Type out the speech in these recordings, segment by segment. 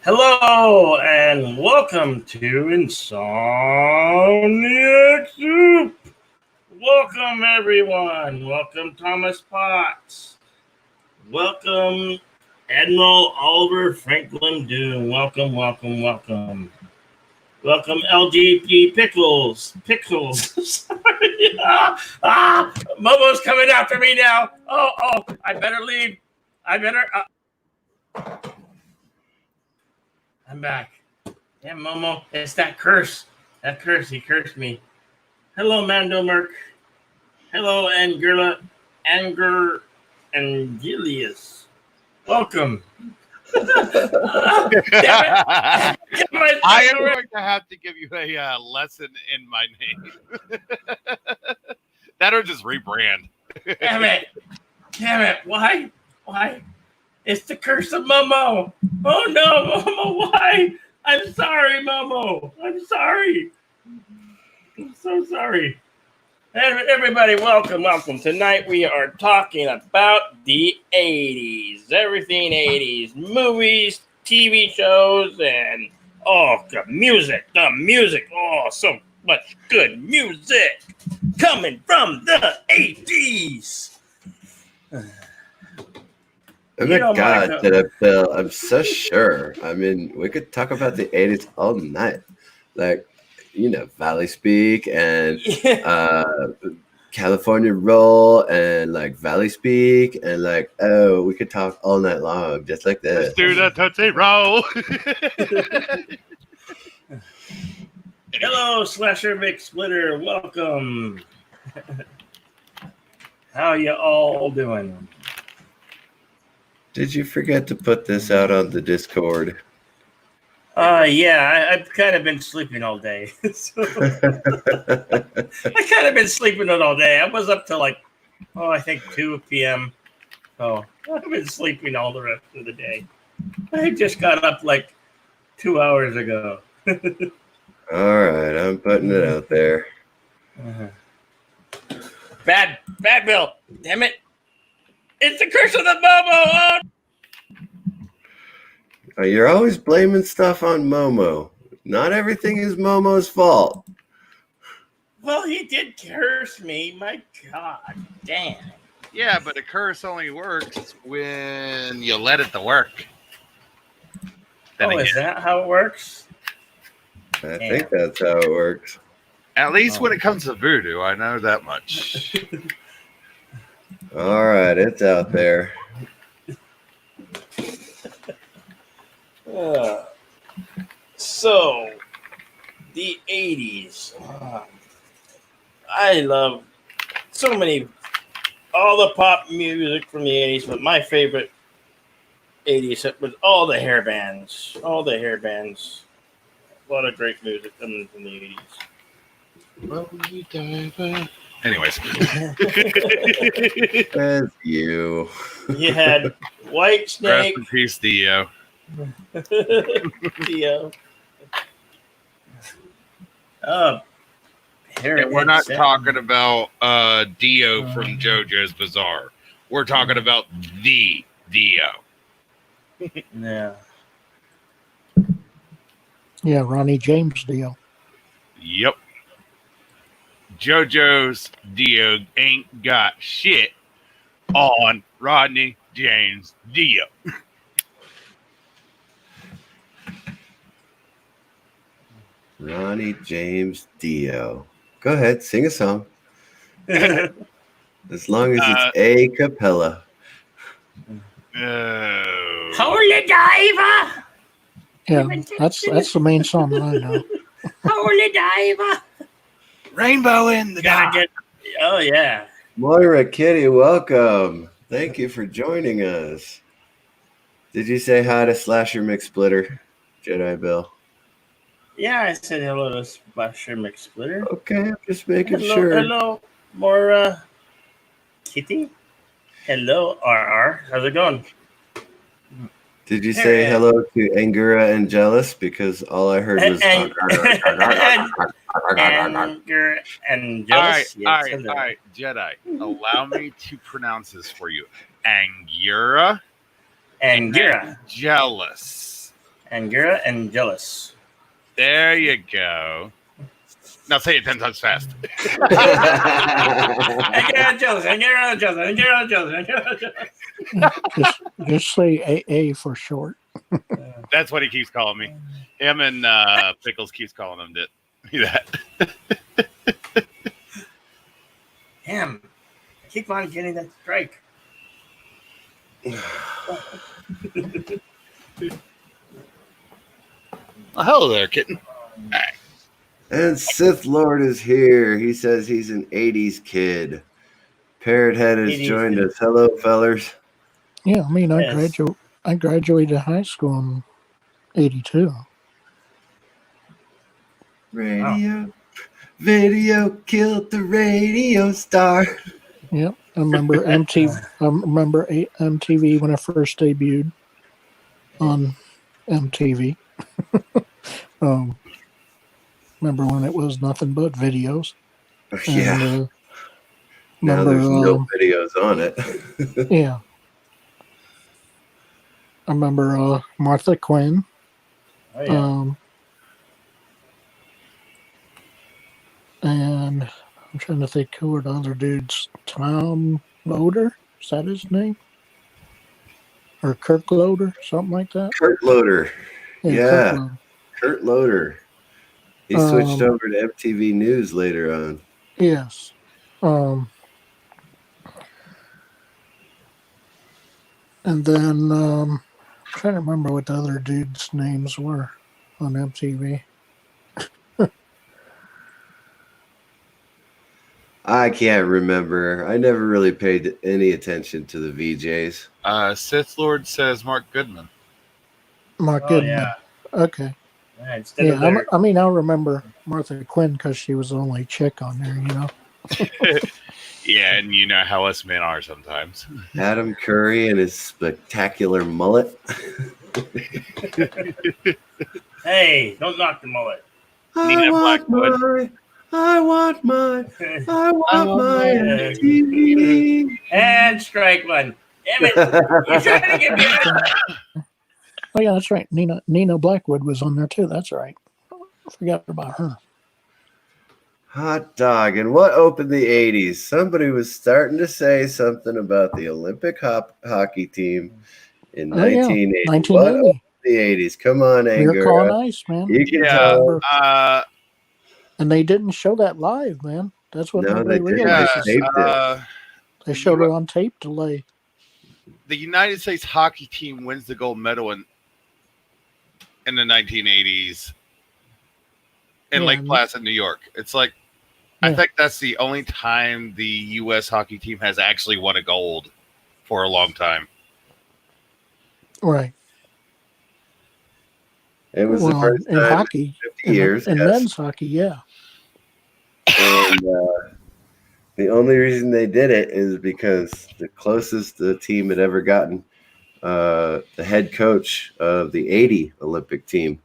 Hello and welcome to Insomniac Soup. Welcome everyone. Welcome Thomas Potts. Welcome Admiral Oliver Franklin Doom. Welcome. Welcome LGP Pickles. Sorry. Momo's coming after me now. Oh, I better leave. I'm back. Damn, Momo. It's that curse. That curse. He cursed me. Hello, Mando Merc. Hello, Angela. Angelius. Welcome. Damn it. I am going to have to give you a lesson in my name. That or just rebrand. Damn it. Why? It's the curse of Momo. Oh no, Momo, why? I'm sorry, Momo. I'm sorry. I'm so sorry. Everybody, welcome. Tonight we are talking about the 80s. Everything 80s. Movies, TV shows, and the music. Oh, so much good music coming from the 80s. Oh my God, Bill, I'm so sure. I mean, we could talk about the 80s all night. Like, Valley Speak and California Roll and like Valley Speak and we could talk all night long just like this. Let's do the Tootsie Roll. Hello, Slasher McSplitter. Welcome. How you all doing? Did you forget to put this out on the Discord? Yeah, I've kind of been sleeping all day. I was up till I think 2 p.m. So I've been sleeping all the rest of the day. I just got up 2 hours ago. All right, I'm putting it out there. Bad Bill. Damn it. It's the curse of the Momo. Oh, you're always blaming stuff on Momo. Not everything is Momo's fault. Well, he did curse me. My God, damn. Yeah, but a curse only works when you let it to work. Is that how it works? I think that's how it works. At least when it comes to voodoo, I know that much. All right, it's out there. So, the 80s. I love all the pop music from the 80s, but my favorite 80s was all the hair bands. A lot of great music coming from the 80s. Anyways. As you. You had White Snake. Rest in peace, Dio. Dio. And we're not talking about Dio from JoJo's Bizarre. We're talking about the Dio. Yeah, Ronnie James Dio. Yep. JoJo's Dio ain't got shit on Rodney James Dio. Ronnie James Dio. Go ahead, sing a song. As long as it's a cappella. Holy Diver! Yeah, that's the main song that I know. Holy Diver! Rainbow in the dark. Oh, yeah. Moira Kitty, welcome. Thank you for joining us. Did you say hi to Slasher McSplitter, Jedi Bill? Yeah, I said hello to Slasher McSplitter. Okay, I'm just making sure. Hello, Moira Kitty. Hello, RR. How's it going? Did you say hello to Angura and Jealous? Because all I heard was Anger and Jealous. All right, Jedi. Allow me to pronounce this for you. Angura. Angura. Jealous. Angera and Jealous. There you go. Now say it 10 times fast. Angera Jealous. Angera Jealous. Angera Jealous. Angera Jealous. Just say AA for short. That's what he keeps calling me. Him and Pickles keeps calling him that. Damn. I keep on getting that strike. Well, hello there, kitten. And Sith Lord is here. He says he's an 80s kid. Parrot Head has 80s joined kid. us. Hello, fellers. Yeah, I mean, Yes. I graduated high school in '82. Radio. Video killed the radio star. Yep, I remember MTV. I remember MTV when I first debuted on MTV. Remember when it was nothing but videos? Yeah. And, Now remember, there's no videos on it. yeah. I remember Martha Quinn. Oh, yeah. And I'm trying to think who were the other dudes. Tom Loader? Is that his name? Or Kirk Loader? Something like that? Kurt Loader. Yeah. Kirk Loader. Kurt Loader. He switched over to MTV News later on. Yes. And then I'm trying to remember what the other dudes' names were on MTV. I can't remember. I never really paid any attention to the VJs. Sith Lord says Mark Goodman. Mark Oh, Goodman. yeah. Okay. Instead of their, I mean, I remember Martha Quinn because she was the only chick on there, you know. Yeah, and you know how us men are sometimes. Adam Curry and his spectacular mullet. hey, don't knock the mullet. Nina Blackwood. I want my TV. And strike one. Damn it. You're trying to get me out. Oh yeah, that's right. Nina Blackwood was on there too. That's right. I forgot about her. Hot dog. And what opened the 80s? Somebody was starting to say something about the Olympic hockey team in 1980. 1980. What opened the 80s? Come on, Miracle on Angura. Ice, man. You can tell. And they didn't show that live, man. That's what nobody realizes. They showed it on tape delay. The United States hockey team wins the gold medal in the 1980s in Lake Placid, New York. It's like, I think that's the only time the U.S. hockey team has actually won a gold for a long time. Right. It was the first time in hockey, in 50 years. In men's hockey, yeah. And the only reason they did it is because the closest the team had ever gotten, the head coach of the 80 Olympic team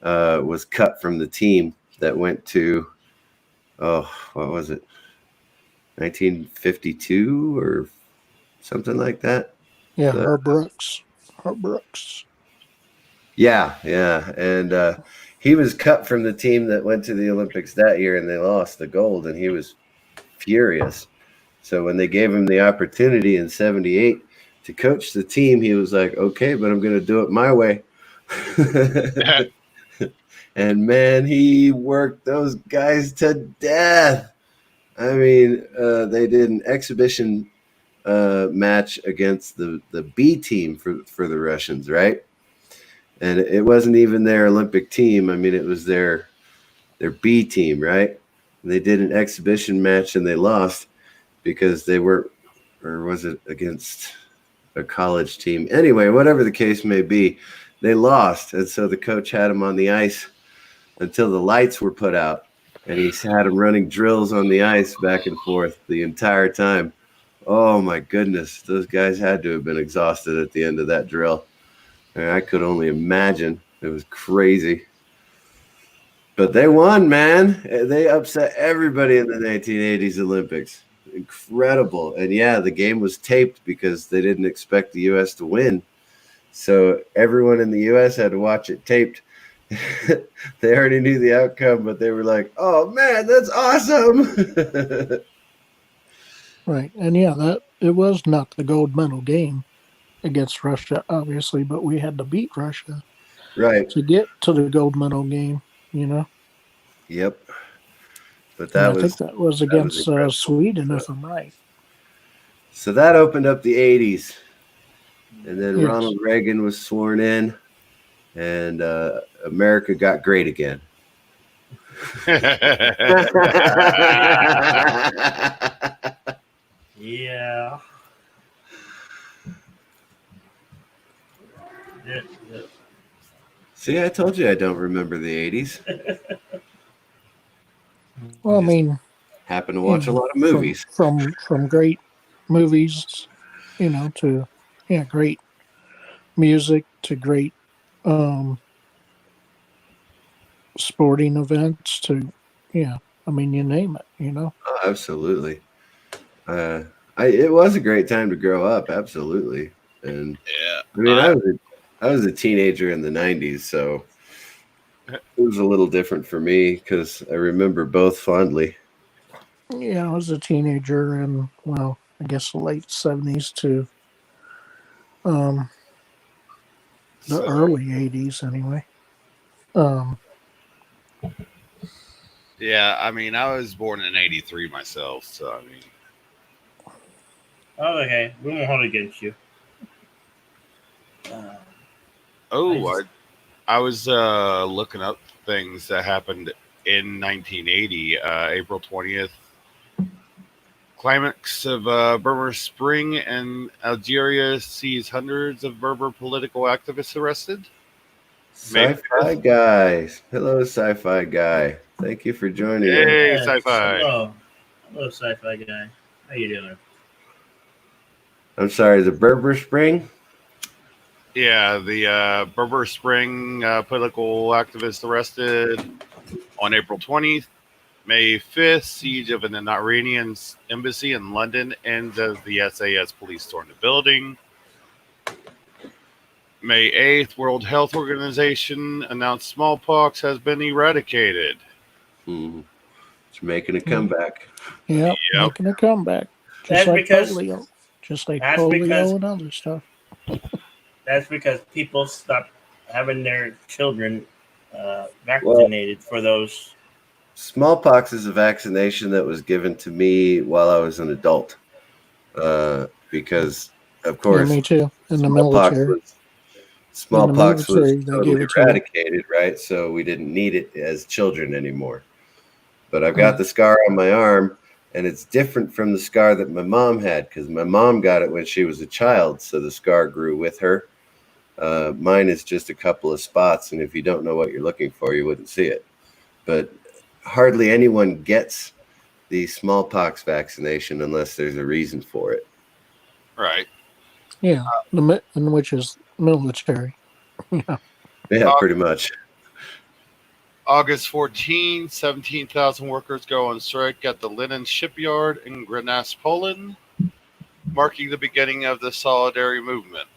was cut from the team that went to, what was it, 1952 or something like that? Yeah, Herb Brooks. Yeah. And he was cut from the team that went to the Olympics that year, and they lost the gold, and he was furious. So when they gave him the opportunity in 78 to coach the team, he was like, okay, but I'm going to do it my way. And man, he worked those guys to death. I mean, they did an exhibition match against the B team for the Russians, right? And it wasn't even their Olympic team. I mean, it was their B team, right? And they did an exhibition match and they lost because they were, or was it against a college team? Anyway, whatever the case may be, they lost. And so the coach had them on the ice until the lights were put out. And he had them running drills on the ice back and forth the entire time. Oh, my goodness. Those guys had to have been exhausted at the end of that drill. And I could only imagine. It was crazy. But they won, man. They upset everybody in the 1980s Olympics. Incredible. And, yeah, the game was taped because they didn't expect the U.S. to win. So everyone in the U.S. had to watch it taped. They already knew the outcome, but they were like, "Oh man, that's awesome!" Right. And yeah, that it was not the gold medal game against Russia, obviously, but we had to beat Russia Right. to get to the gold medal game, you know. Yep. But And that I think was that was that was against incredible. Sweden, if I'm right. So that opened up the '80s, and then Yes. Ronald Reagan was sworn in, and America got great again. Yeah. Yeah, yeah. See, I told you I don't remember the '80s. Well, I Just mean, happen to you watch a know, lot of movies. from great movies, you know, to great music to great um sporting events to I mean, you name it, you know. Oh, absolutely. Uh, it was a great time to grow up. Absolutely. And Yeah. I mean, I was a teenager in the '90s, so it was a little different for me because I remember both fondly. Yeah, I was a teenager in, well, I guess the late '70s to um the So early '80s anyway. Um, yeah, I mean, I was born in '83 myself, so I mean, Oh, okay. We won't hold it against you. Uh, I oh, just, I was looking up things that happened in 1980, April 20th. Climax of Berber Spring and Algeria sees hundreds of Berber political activists arrested. May Sci-fi 5th. guys. Hello, sci-fi guy. Thank you for joining us. Hey, yes. sci-fi. Hello. Hello, sci-fi guy. How you doing? I'm sorry, the Berber Spring? Yeah, the Berber Spring political activist arrested on April 20th. May 5th, siege of an Iranian embassy in London ends as the SAS police storm the building. May 8th, World Health Organization announced smallpox has been eradicated. Hmm. It's making a comeback. yep, Yep. making a comeback, just That's like because polio, that's because and other stuff. that's because people stopped having their children Well, vaccinated for those. smallpox is a vaccination that was given to me while I was an adult. Because, of Yeah, course, me too. In the smallpox military, was smallpox was they totally gave it to you. eradicated, right? So we didn't need it as children anymore. But I've got Right. the scar on my arm, and it's different from the scar that my mom had because my mom got it when she was a child, so the scar grew with her. Mine is just a couple of spots, and if you don't know what you're looking for, you wouldn't see it. But hardly anyone gets the smallpox vaccination unless there's a reason for it. Right. Yeah, and which is military. Yeah. Yeah, Uh, pretty much. August 14th, 17,000 workers go on strike at the linen shipyard in Gdańsk, Poland, marking the beginning of the Solidarity movement.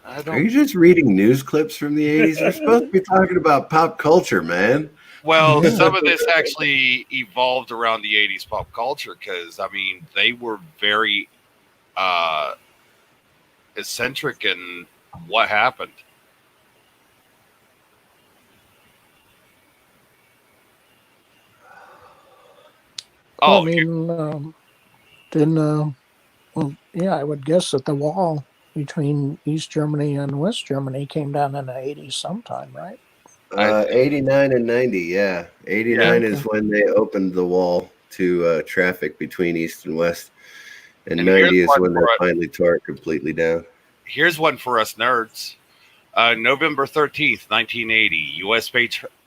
I Are don't. you just reading news clips from the '80s? We're supposed to be talking about pop culture, man. Well, Yeah. some of this actually evolved around the '80s pop culture because I mean they were very uh, eccentric in what happened. Well, I Oh, mean, then, well, yeah, I would guess that the wall between East Germany and West Germany came down in the '80s sometime, right? I think 89 and 90, yeah. yeah. 89 Okay. is when they opened the wall to traffic between East and West, and And here's 90 is one when they for finally tore it completely down. us nerds. November 13th, 1980, U.S.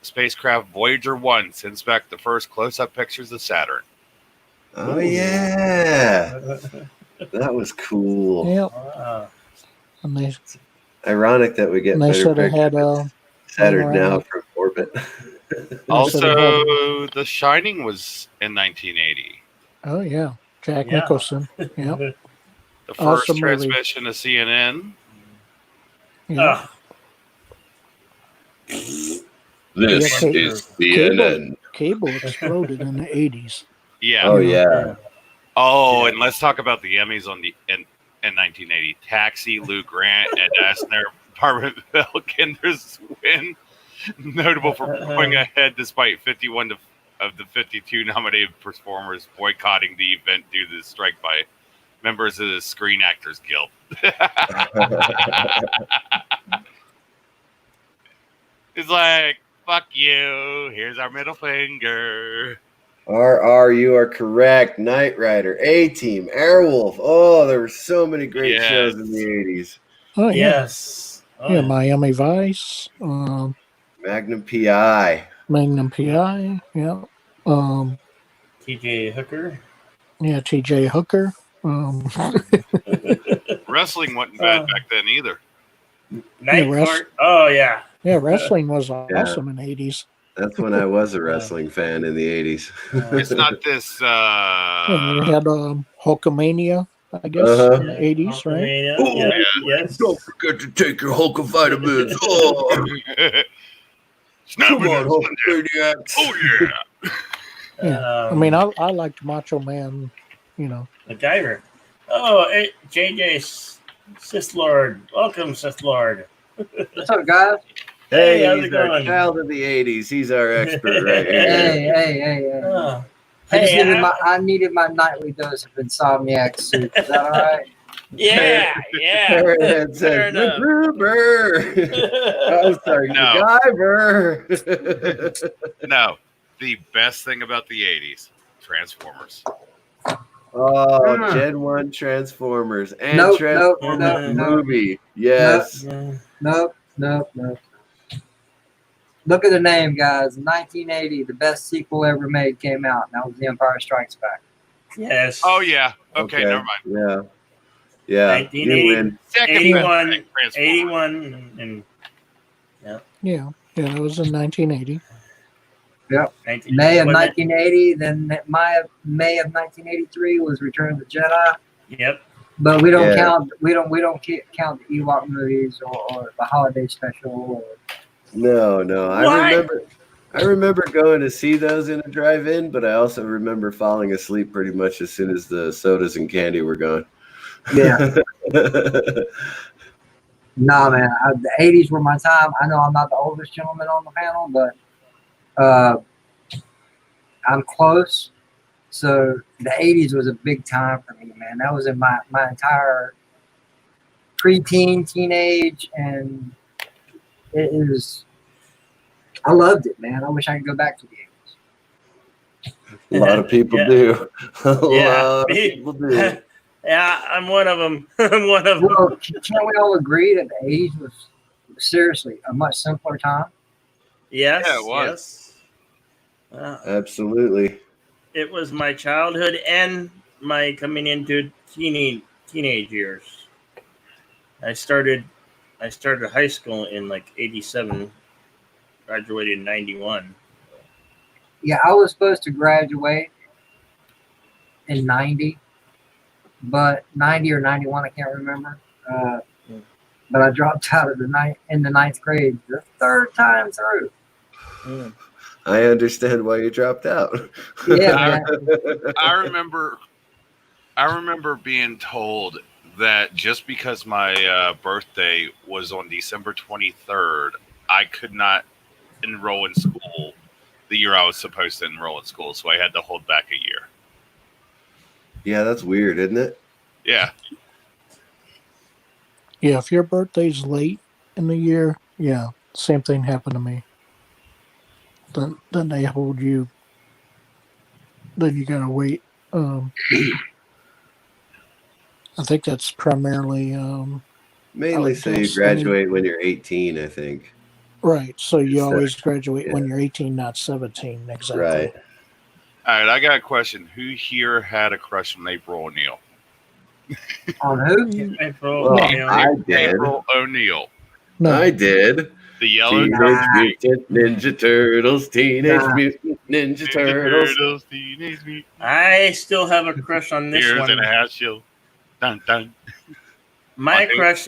spacecraft Voyager 1 sends back the first close-up pictures of Saturn. Oh, Ooh. yeah. That was cool. Yep. Wow. And they Ironic that we get better said it pictures had of a thing Saturn now around. from orbit. They said it had. Also, The Shining was in 1980. Oh yeah, Jack Yeah. Nicholson. Yep. The The first Awesome movie. transmission to CNN. Yeah. This Yeah, is CNN. Cable exploded in the 80s. Yeah. Oh yeah. Oh, Yeah. and let's talk about the Emmys in 1980. Taxi, Lou Grant, Ed Asner, Barbara Bell Kinder's win. Notable for going ahead despite 51 of the 52 nominated performers boycotting the event due to the strike by members of the Screen Actors Guild. It's like, fuck you. Here's our middle finger. RR, you are correct. Knight Rider, A-Team, Airwolf. Oh, there were so many great Yes. shows in the 80s. Oh, yeah. Yes. Oh, Yeah, Miami Vice, Magnum PI. Magnum PI, yeah. T.J. Hooker. Yeah, T.J. Hooker. Wrestling wasn't bad back then either. Night Yeah, Court. Oh, yeah. Yeah, wrestling was awesome in the 80s. That's when I was a wrestling fan in the 80s. It's not this. Yeah, you had Hulkamania, I guess, in the 80s, right? Hulkamania. Oh, Yeah. Yes. Don't forget to take your Hulk vitamins. Oh, come on, Hulkamaniacs. Oh yeah. Yeah. I mean, I liked Macho Man, you know. MacGyver. Oh, hey, JJ Sith Lord. Welcome, Sith Lord. What's up, guys? Hey, how's He's it our going? child of the 80s. He's our expert right here. Hey. Oh. I needed my nightly dose of Insomniac Soup. Is that all right? Yeah. It Fair says enough. MacGruber. I'm sorry, No. MacGyver. No, the best thing about the 80s, Transformers. Oh, Gen 1 Transformers and Nope, Transformers nope. movie. Yes. Nope. Look at the name, guys. 1980, the best sequel ever made came out. And that was The Empire Strikes Back. Yes. Oh yeah. Okay, never mind. Yeah. 1980. You win. Second 81, best Transformers. 81, and Yeah, it was in 1980. Yep. 19, May of wasn't it? 1980, then May of 1983 was Return of the Jedi. Yep. But we don't Yeah. count count the Ewok movies or the holiday special. Or, No. Why? I remember going to see those in a drive-in, but I also remember falling asleep pretty much as soon as the sodas and candy were gone. yeah. Nah, man. The 80s were my time. I know I'm not the oldest gentleman on the panel, but I'm close. So the 80s was a big time for me, man. That was in my entire preteen, teenage, and it was. I loved it, man. I wish I could go back to the 80s. A lot of people Yeah. do. A Yeah. lot of people do. Yeah, I'm one of them. I'm one of them. Well, can't we all agree that the 80s was seriously a much simpler time? Yes. Yeah, it was. Yes. Absolutely. It was my childhood and my coming into teenage years. I started high school in like 87, graduated in 91. Yeah, I was supposed to graduate in 90, but 90 or 91, I can't remember. But I dropped out of the ninth grade the third time through. Mm. I understand why you dropped out. Yeah, man. I remember being told that just because my birthday was on December 23rd, I could not enroll in school the year I was supposed to enroll in school, so I had to hold back a year. Yeah, that's weird, isn't it? Yeah. Yeah, if your birthday's late in the year, yeah, same thing happened to me. Then they hold you. Then you gotta wait. I think that's primarily Mainly I say you guess graduate when you're 18, I think. right. So you So, always graduate when yeah. you're 18, not 17. Exactly. Right. All right, I got a question. Who here had a crush on April O'Neil? On who? April, Well, you know, I did. April O'Neil. No, I did. The yellow Teenage Nah. Mutant Ninja Turtles. Teenage Nah. Mutant Ninja Turtles. Teenage Mutant I still have a crush on this Years one. and a half show. Dun, dun. My Okay. crush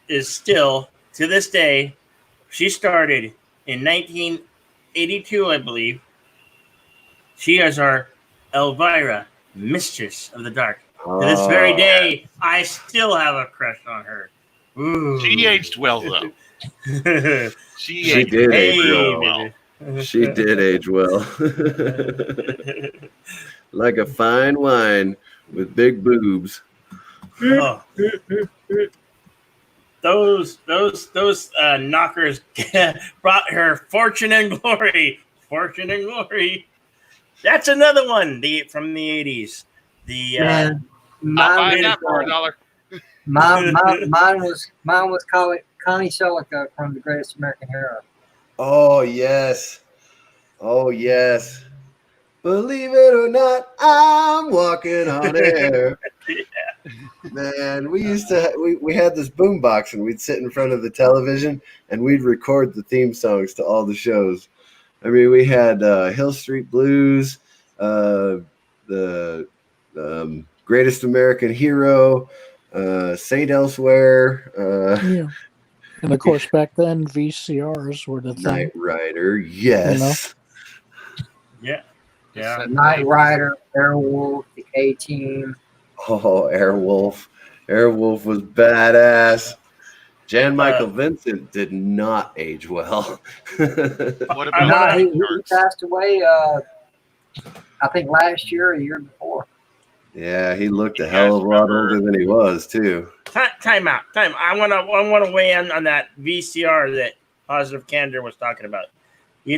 is still, to this day, she started in 1982, I believe. She is our Elvira, Mistress of the Dark. To this very Oh, day, I still have a crush on her. Ooh. She aged well, though. She she aged did age Hey, well. baby. She did age well. Like a fine wine with big boobs. Oh, those knockers brought her fortune and glory. Fortune and glory. That's another one. From the 80s. The Man, I'll mine buy was, that for $1. mine was Connie Selica from The Greatest American Hero. Oh yes. Oh yes. Believe it or not, I'm walking on air. Man, we used to we had this boom box and we'd sit in front of the television and we'd record the theme songs to all the shows. I mean, we had Hill Street Blues, the Greatest American Hero, Saint Elsewhere, Yeah. And of course, back then, VCRs were the Knight thing. Rider. Yes. yeah. Yeah. Knight Rider, Airwolf, the A-Team. Oh, Airwolf. Airwolf was badass. Jan Michael Vincent did not age well. What I about No, wanna- he Sharks? passed away, I think last year or the year before. Yeah, he looked a hell of a lot older than he was too. Time out. I wanna weigh in on that VCR that Positive Candor was talking about.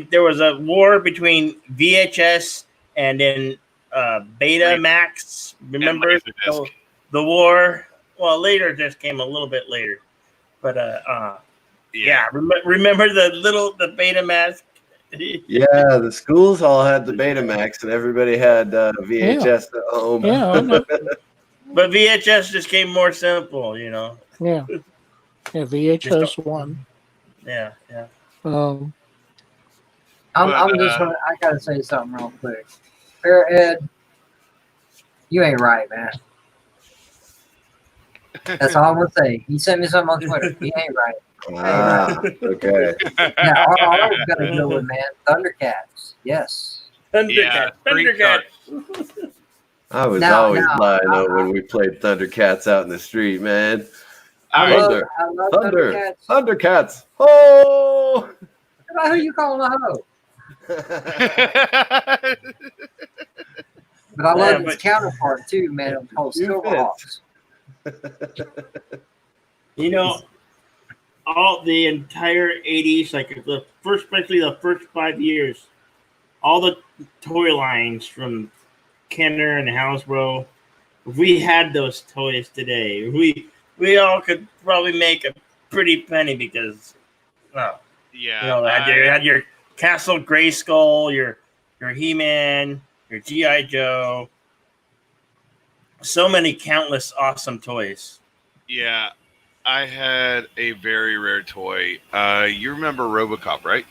There was a war between VHS and then Betamax. Remember And Laserdisc. the war? Well, later just came a little bit later, but yeah. Remember the Betamax? Yeah, the schools all had the Betamax, and everybody had VHS at home. Yeah, I know. But VHS just came more simple, you know. Yeah. Yeah, VHS one. Yeah. I'm But, just gonna, I gotta say something real quick. Ed, you ain't right, man. That's all I'm gonna say. He sent me something on Twitter. He ain't right. Ah, okay. Now, I was gonna go with, man, Thundercats. Yes. Yeah, Thundercats. I was Now- always now, lying though when we played Thundercats out in the street, man. I All love, right. I love Thunder. Thundercats. Thundercats. Oh! Who you calling a hoe? But I love Yeah, its counterpart too, man. It was called You Silverhawks. You know, all the entire 80s, like especially the first 5 years, all the toy lines from Kenner and Hasbro, if we had those toys today, we all could probably make a pretty penny because, well, Yeah. you know, had your Castle Grayskull, your He-Man, your G.I. Joe, so many countless awesome toys. Yeah, I had a very rare toy. You remember RoboCop, right?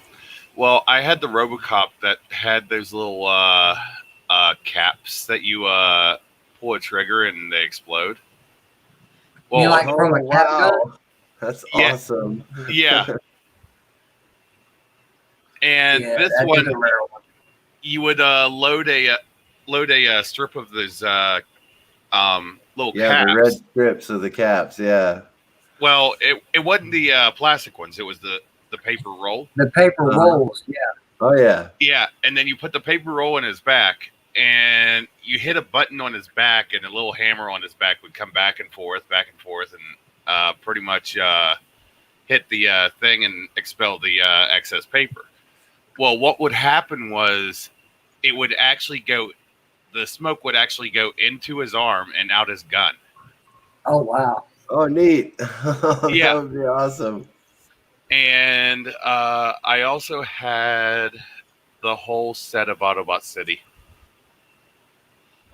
Well, I had the RoboCop that had those little caps that you pull a trigger and they explode. Well, You like from a cat gun? That's Yeah. awesome. yeah. And Yeah, this that is one, a rare one. you would load a strip of those little Yeah, caps. the red strips of the caps. Yeah. Well, it wasn't the plastic ones. It was the paper roll. The paper rolls, yeah. Oh yeah. Yeah, and then you put the paper roll in his back, and you hit a button on his back, and a little hammer on his back would come back and forth, and pretty much hit the thing and expel the excess paper. Well, what would happen was it would actually go, the smoke would actually go into his arm and out his gun. Oh wow. Oh, neat. Yeah. That would be awesome. And I also had the whole set of Autobot City.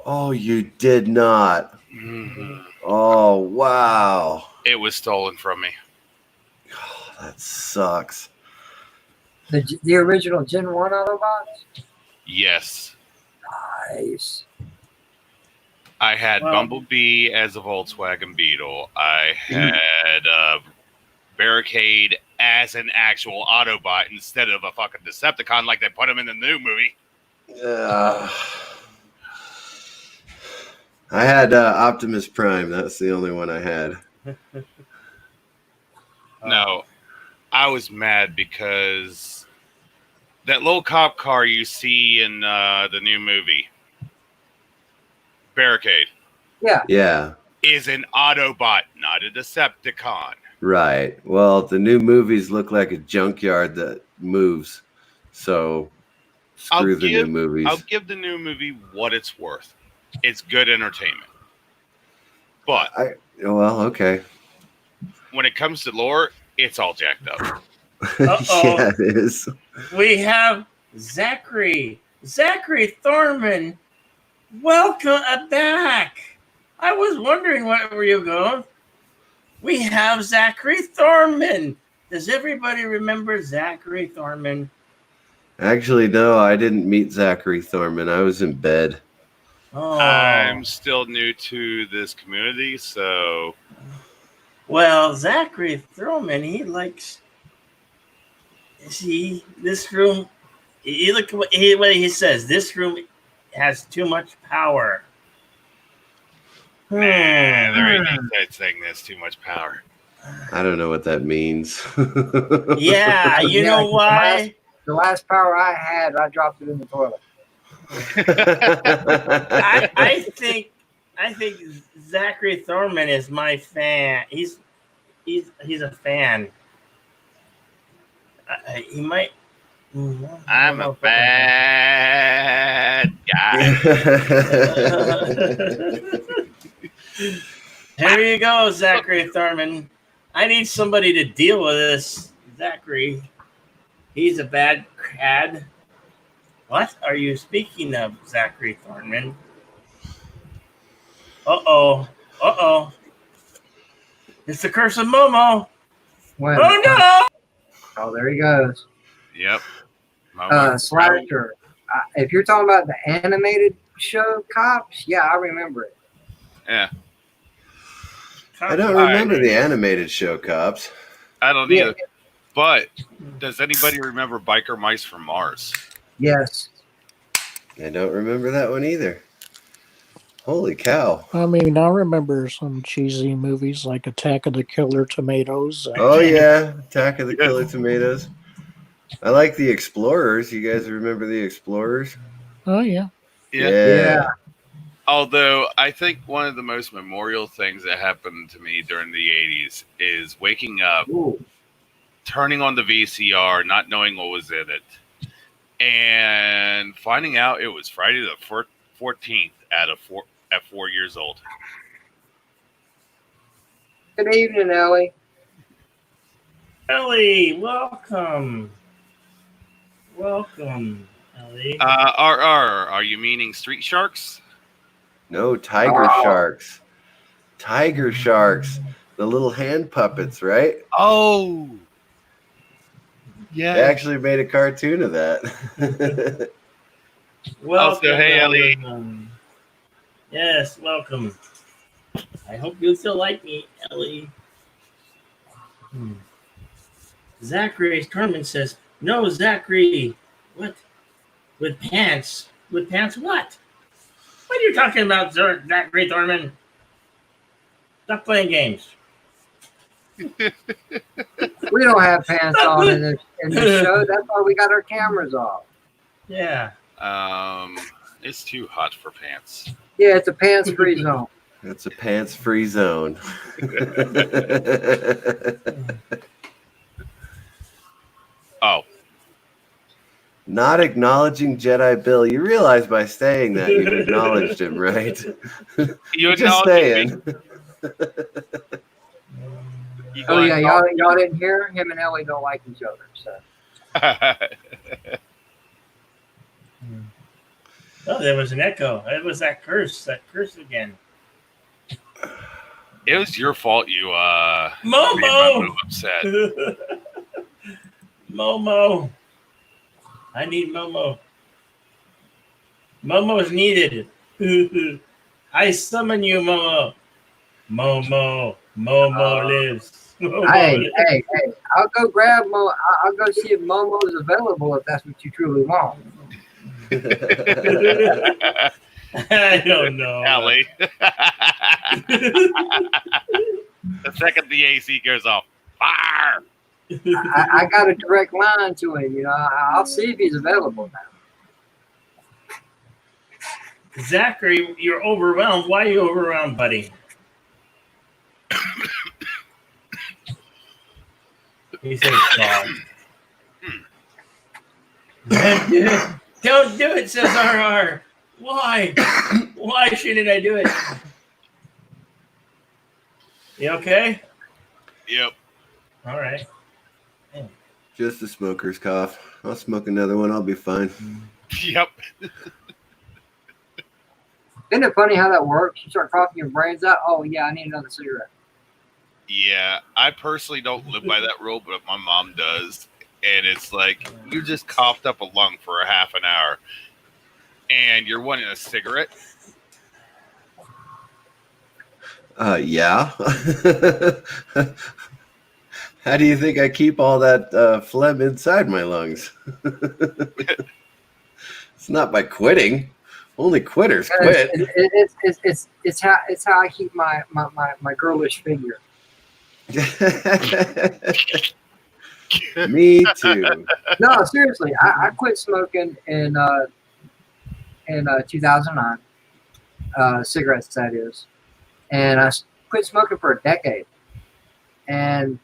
Oh, you did not. Mm-hmm. Oh, wow. It was stolen from me. Oh, that sucks. The original Gen 1 Autobots? Yes. Nice. I had Well- Bumblebee as a Volkswagen Beetle. I had Barricade as an actual Autobot instead of a fucking Decepticon like they put him in the new movie. I had Optimus Prime. That's the only one I had. No, I was mad because that little cop car you see in the new movie, Barricade, Yeah, is an Autobot, not a Decepticon. right. Well, the new movies look like a junkyard that moves. So screw the new movies. I'll give the new movie what it's worth. It's good entertainment. But okay. when it comes to lore, it's all jacked up. Yeah, it is. We have Zachary Thorman. Welcome back. I was wondering where you going. We have Zachary Thorman. Does everybody remember Zachary Thorman? Actually, no, I didn't meet Zachary Thorman. I was in bed. Oh, I'm still new to this community, so well, Zachary Thorman. He likes. See this room. You look at what he says. This room has too much power. there ain't no such thing. There's too much power. I don't know what that means. Yeah, you know why? The last power I had, I dropped it in the toilet. I think Zachary Thorman is my fan. He's a fan. He might. I'm a bad guy. Here you go, Zachary Thorman. I need somebody to deal with this, Zachary. He's a bad cad. What are you speaking of, Zachary Thorman? Uh-oh. It's the curse of Momo. When, Oh, no! Oh, there he goes. Yep. Slasher. If you're talking about the animated show Cops, yeah, I remember it. Yeah. I don't remember the animated show, Cops. I don't either. But does anybody remember Biker Mice from Mars? Yes. I don't remember that one either. Holy cow. I mean, I remember some cheesy movies like Attack of the Killer Tomatoes. Oh, yeah. Attack of the Killer Tomatoes. I like the Explorers. You guys remember the Explorers? Oh, yeah. Yeah. Although I think one of the most memorial things that happened to me during the 80s is waking up, turning on the VCR, not knowing what was in it, and finding out it was Friday the 14th at 4 years old. Good evening, Ellie. Ellie, welcome. Welcome, Ellie. Are you meaning Street Sharks? No, Tiger Sharks. Tiger Sharks. The little hand puppets, right? Oh. Yeah. They actually made a cartoon of that. Welcome, hey, Ellie. Yes, welcome. I hope you still like me, Ellie. Zachary Thorman says, no, Zachary. What? With pants? With pants what? What are you talking about, Zachary Thorman? Stop playing games. We don't have pants on in the show. That's why we got our cameras off. Yeah. It's too hot for pants. Yeah, it's a pants-free zone. It's a pants-free zone. Oh. Not acknowledging Jedi Bill. You realize by saying that you've acknowledged him, right? You just acknowledged saying. Oh yeah, y'all didn't hear? Him and Ellie don't like each other. So. Oh, there was an echo. It was that curse again. It was your fault you made Momo Momo upset. Momo. I need Momo. Momo is needed. I summon you, Momo. Momo lives. Momo Hey, lives. hey, hey! I'll go grab Mo. I'll go see if Momo is available if that's what you truly want. I don't know. Ellie. The second the AC goes off, fire. I got a direct line to him. You know, I'll see if he's available now. Zachary, you're overwhelmed. Why are you overwhelmed, buddy? He says, "God." Don't do it, says RR. Why? Why shouldn't I do it? You okay? Yep. All right. Just a smoker's cough. I'll smoke another one. I'll be fine. Yep. Isn't it funny how that works? You start coughing your brains out. Oh yeah, I need another cigarette. Yeah, I personally don't live by that rule, but my mom does. And it's like, you just coughed up a lung for a half an hour and you're wanting a cigarette? Yeah. How do you think I keep all that phlegm inside my lungs? It's not by quitting. Only quitters quit. It's how I keep my girlish figure. Me too. No, seriously, I quit smoking in 2009, cigarettes that is, and I quit smoking for a decade. And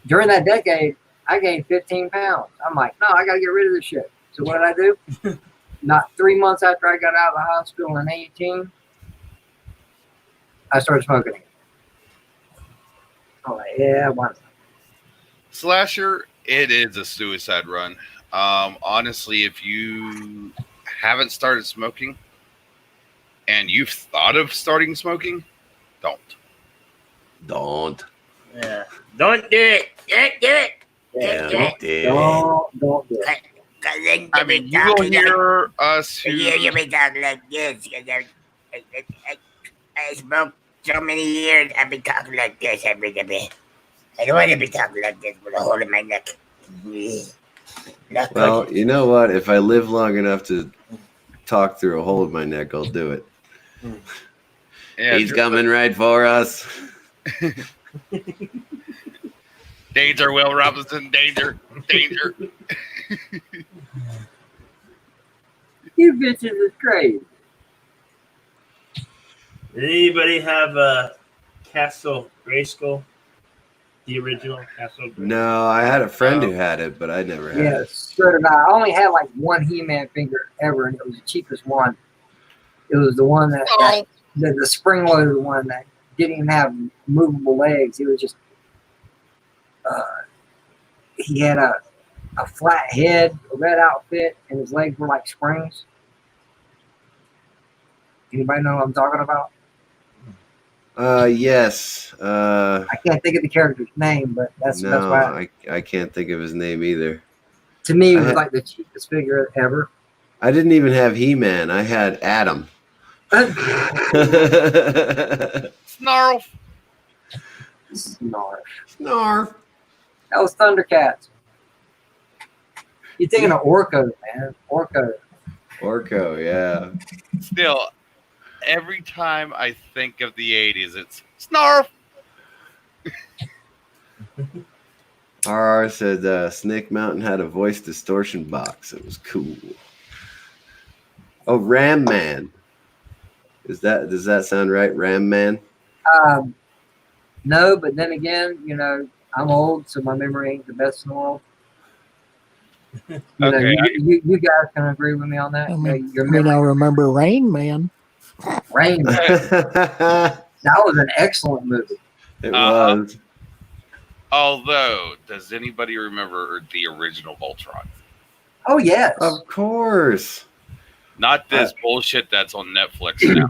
during that decade, I gained 15 pounds. I'm like, no, I got to get rid of this shit. So what did I do? Not 3 months after I got out of the hospital in 2018, I started smoking again. I'm like, yeah, why not? Slasher, it is a suicide run. Honestly, if you haven't started smoking and you've thought of starting smoking, don't. Yeah. Don't do it. Don't do it. Yeah, Don't Don't do it. I mean, you will hear us who... You be talking like this. I smoked so many years, I've been talking like this every day. I don't want to be talking like this with a hole in my neck. Well, you know what? If I live long enough to talk through a hole in my neck, I'll do it. Yeah, He's coming right for us. Danger, Will Robinson. Danger. Danger. You bitches is crazy. Did anybody have Castle Grayskull? The original Castle Grayskull? No, I had a friend who had it, but I never had Yes, it. so did I. I only had like one He-Man figure ever, and it was the cheapest one. It was the one that the spring-loaded one that didn't even have movable legs. It was just he had a flat head, a red outfit, and his legs were like springs. Anybody know what I'm talking about? Yes. I can't think of the character's name, but that's why. I can't think of his name either. To me, it was like the cheapest figure ever. I didn't even have He-Man. I had Adam. Snarl. Snarf. That was Thundercats. You're thinking of Orko, man. Orko, yeah. Still, every time I think of the 80s, it's Snarf. RR said Snake Mountain had a voice distortion box. It was cool. Oh, Ram Man. Does that sound right? Ram Man? No, but then again, you know, I'm old, so my memory ain't the best in the world. You you guys can agree with me on that. I mean, I remember Rain Man. Rain Man. That was an excellent movie. It was. Although, does anybody remember the original Voltron? Oh, yes. Of course. Not this bullshit that's on Netflix now.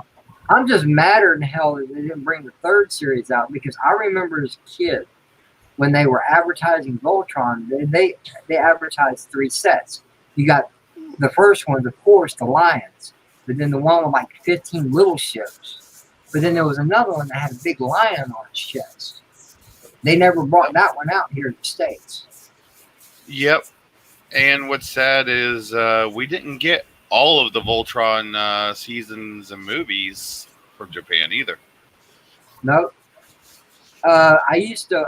I'm just madder than hell that they didn't bring the third series out, because I remember as a kid when they were advertising Voltron, they advertised 3 sets. You got the first one, of course, the Lions. but then the one with like 15 little ships. But then there was another one that had a big lion on its chest. They never brought that one out here in the States. Yep. And what's sad is we didn't get all of the Voltron seasons and movies from Japan either. No. I used to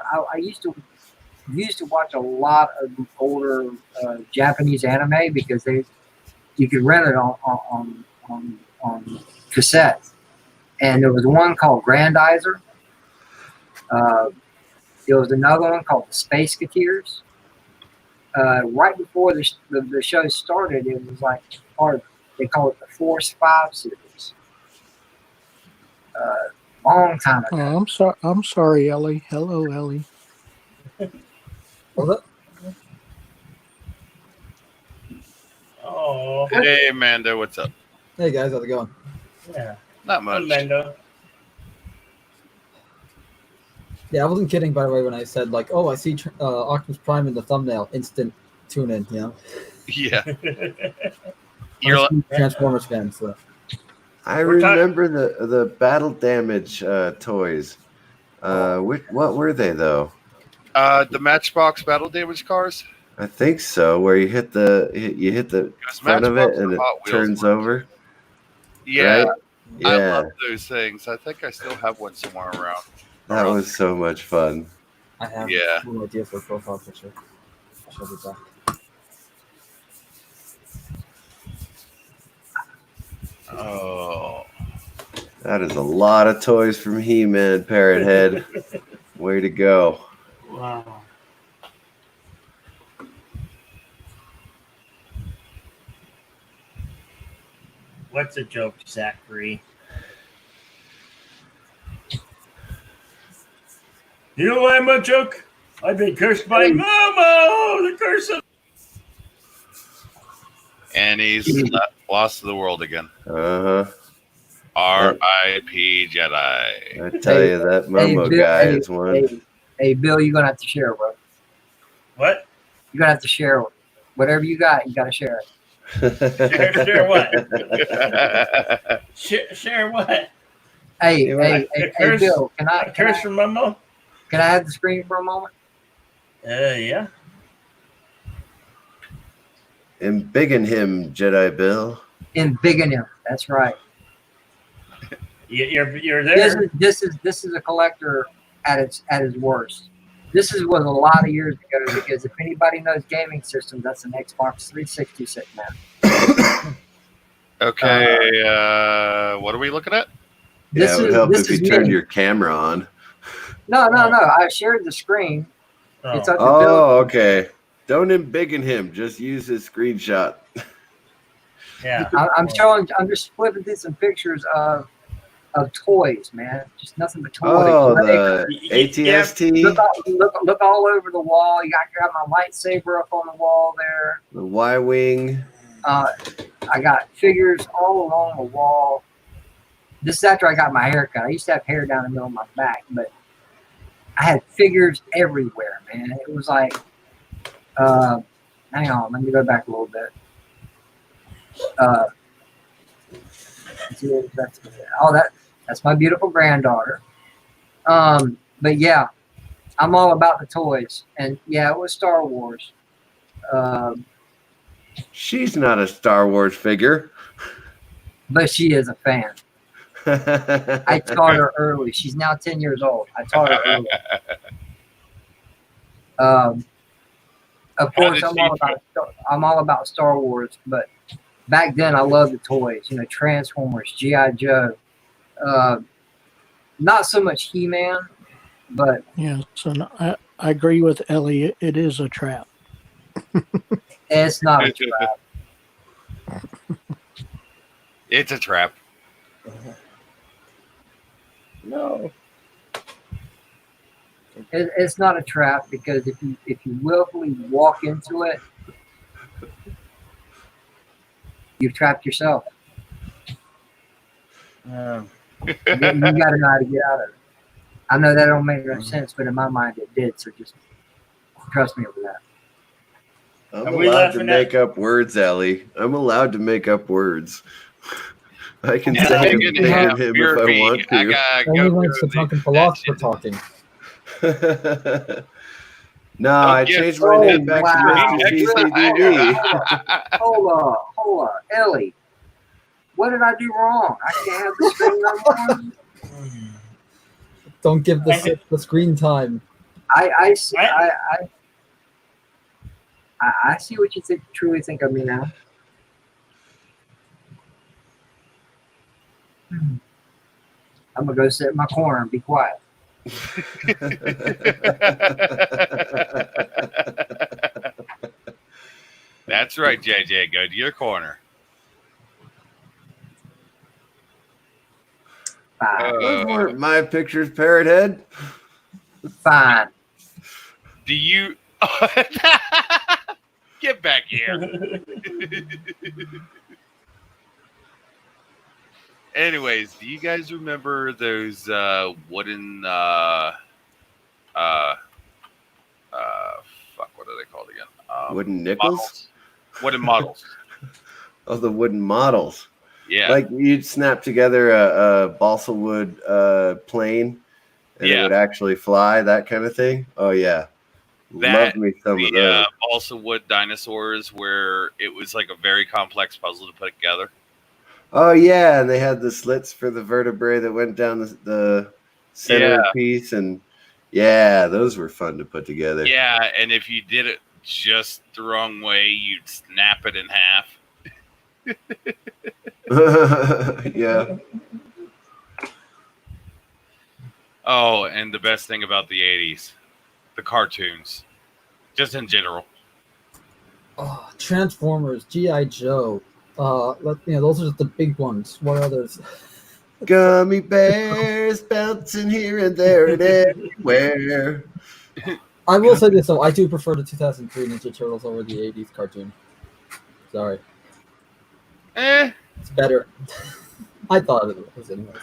watch a lot of the older Japanese anime because you could rent it on cassette. And there was one called Grandizer. There was another one called the Space Cateers. Right before the show started, it was like they call it the Force 5 series. Long time ago. Oh, I'm sorry, Ellie. Hello, Ellie. Oh, Hey, Amanda, what's up? Hey guys, how's it going? yeah. Not much. Amanda. Yeah, I wasn't kidding, by the way, when I said like, "Oh, I see Optimus Prime in the thumbnail." Instant tune in, you know. Yeah. You're You're a huge Transformers fan, so I We're talking- remember the battle damage toys. What were they though? the Matchbox Battle Damage cars. I think so. Where you hit the Because front of it Matchbox and or it Hot Wheels turns were- over. Yeah, Right? I Yeah, love those things. I think I still have one somewhere around. that was so much fun. I have Yeah. no idea for a profile picture. I shall be back. Oh, That is a lot of toys from He-Man, Parrot Head. Way to go. Wow. What's a joke, Zachary? You know why I'm a joke? I've been cursed by Momo, the curse of. and he's lost to the world again. Uh-huh. R.I.P. Jedi. I tell you, that Momo Bill, guy is one. Hey, Bill, you're gonna have to share, bro. What? You're gonna have to share whatever you got. You gotta share it. Share what? Share what? Hey, You hey, hey, curse- Bill, can A I curse from Momo? have the screen for a moment? Yeah. Embiggen him, Jedi Bill. Embiggen him. That's right. You're there. This is a collector at its worst. This was a lot of years ago because if anybody knows gaming systems, that's an Xbox 360 sitting there. Okay, what are we looking at? Yeah, it would help if you me. turned your camera on. No. I shared the screen. Oh. It's up to Bill. Oh, okay. Don't embiggen him. Just use his screenshot. Yeah. I'm just flipping through some pictures of toys, man. Just nothing but toys. Oh, Like, the ATST, look all over the wall. You got my lightsaber up on the wall there. the Y-Wing. I got figures all along the wall. This is after I got my hair cut. I used to have hair down the middle of my back, but I had figures everywhere, man. It was like, hang on, let me go back a little bit. That's my beautiful granddaughter. But yeah, I'm all about the toys, and yeah, it was Star Wars. She's not a Star Wars figure. But she is a fan. I taught her early. She's now 10 years old. I taught her early. Of course, I'm all about Star Wars, but back then I loved the toys. You know, Transformers, G.I. Joe. Not so much He-Man, but Yes, and I agree with Ellie. It is a trap. it's not a trap. It's a trap. No. It's not a trap because if you willfully walk into it, you've trapped yourself. You got to know how to get out of it. I know that don't make no sense, but in my mind it did. So just trust me with that. I'm Are we allowed to laughing make up words, Ellie. I'm allowed to make up words. I can Yeah, say I'm I'm gonna thinking have of him beer if I me. want I to. gotta Only go when it's the through drunken that philosopher shit. talking. No, Don't I get changed my Oh, name back to wow. Mr. CCDD. Hold on. Ellie, what did I do wrong? I can't have the screen no more. Don't give the screen time. I see. I see what you truly think of me now. I'm gonna go sit in my corner and be quiet. That's right, JJ. Go to your corner. Fine. Those weren't my pictures, Parrot Head. Fine. Do you get back here? Anyways, do you guys remember those wooden fuck, what are they called again? Wooden nickels? Models. Wooden models. Oh, the wooden models. Yeah. Like you'd snap together a balsa wood plane and it would actually fly, that kind of thing. Oh, yeah. Love me some of those. Balsa wood dinosaurs where it was like a very complex puzzle to put together. Oh, yeah. And they had the slits for the vertebrae that went down the center piece. And yeah, those were fun to put together. Yeah. And if you did it just the wrong way, you'd snap it in half. Yeah. Oh, and the best thing about the 80s, the cartoons, just in general. Oh, Transformers, G.I. Joe. Those are just the big ones. What others? Gummy bears bouncing here and there and everywhere. I will say this though, I do prefer the 2003 Ninja Turtles over the 80s cartoon. Sorry. It's better. I thought it was anyways.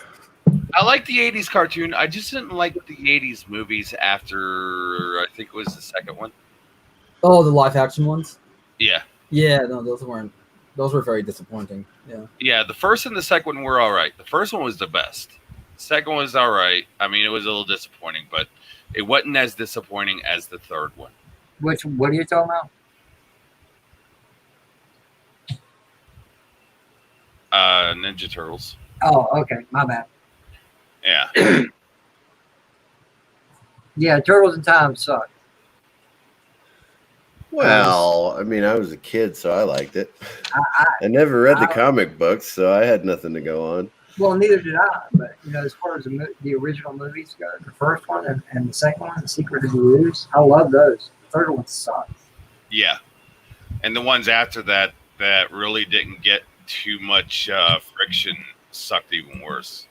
I like the 80s cartoon. I just didn't like the 80s movies after, I think it was the second one. Oh, the live action ones? Yeah. Yeah, no, those were very disappointing. Yeah. Yeah, the first and the second one were all right. The first one was the best. The second one was all right. I mean, it was a little disappointing, but it wasn't as disappointing as the third one. What are you talking about? Ninja Turtles. Oh, okay. My bad. Yeah. Yeah, Turtles in Time suck. Well, I mean, I was a kid, so I liked it. I never read the comic books, so I had nothing to go on. Well, neither did I. But as far as the original movies go, the first one and the second one, The Secret of the Ooze, I love those. The third one sucked. Yeah. And the ones after that really didn't get too much friction sucked even worse.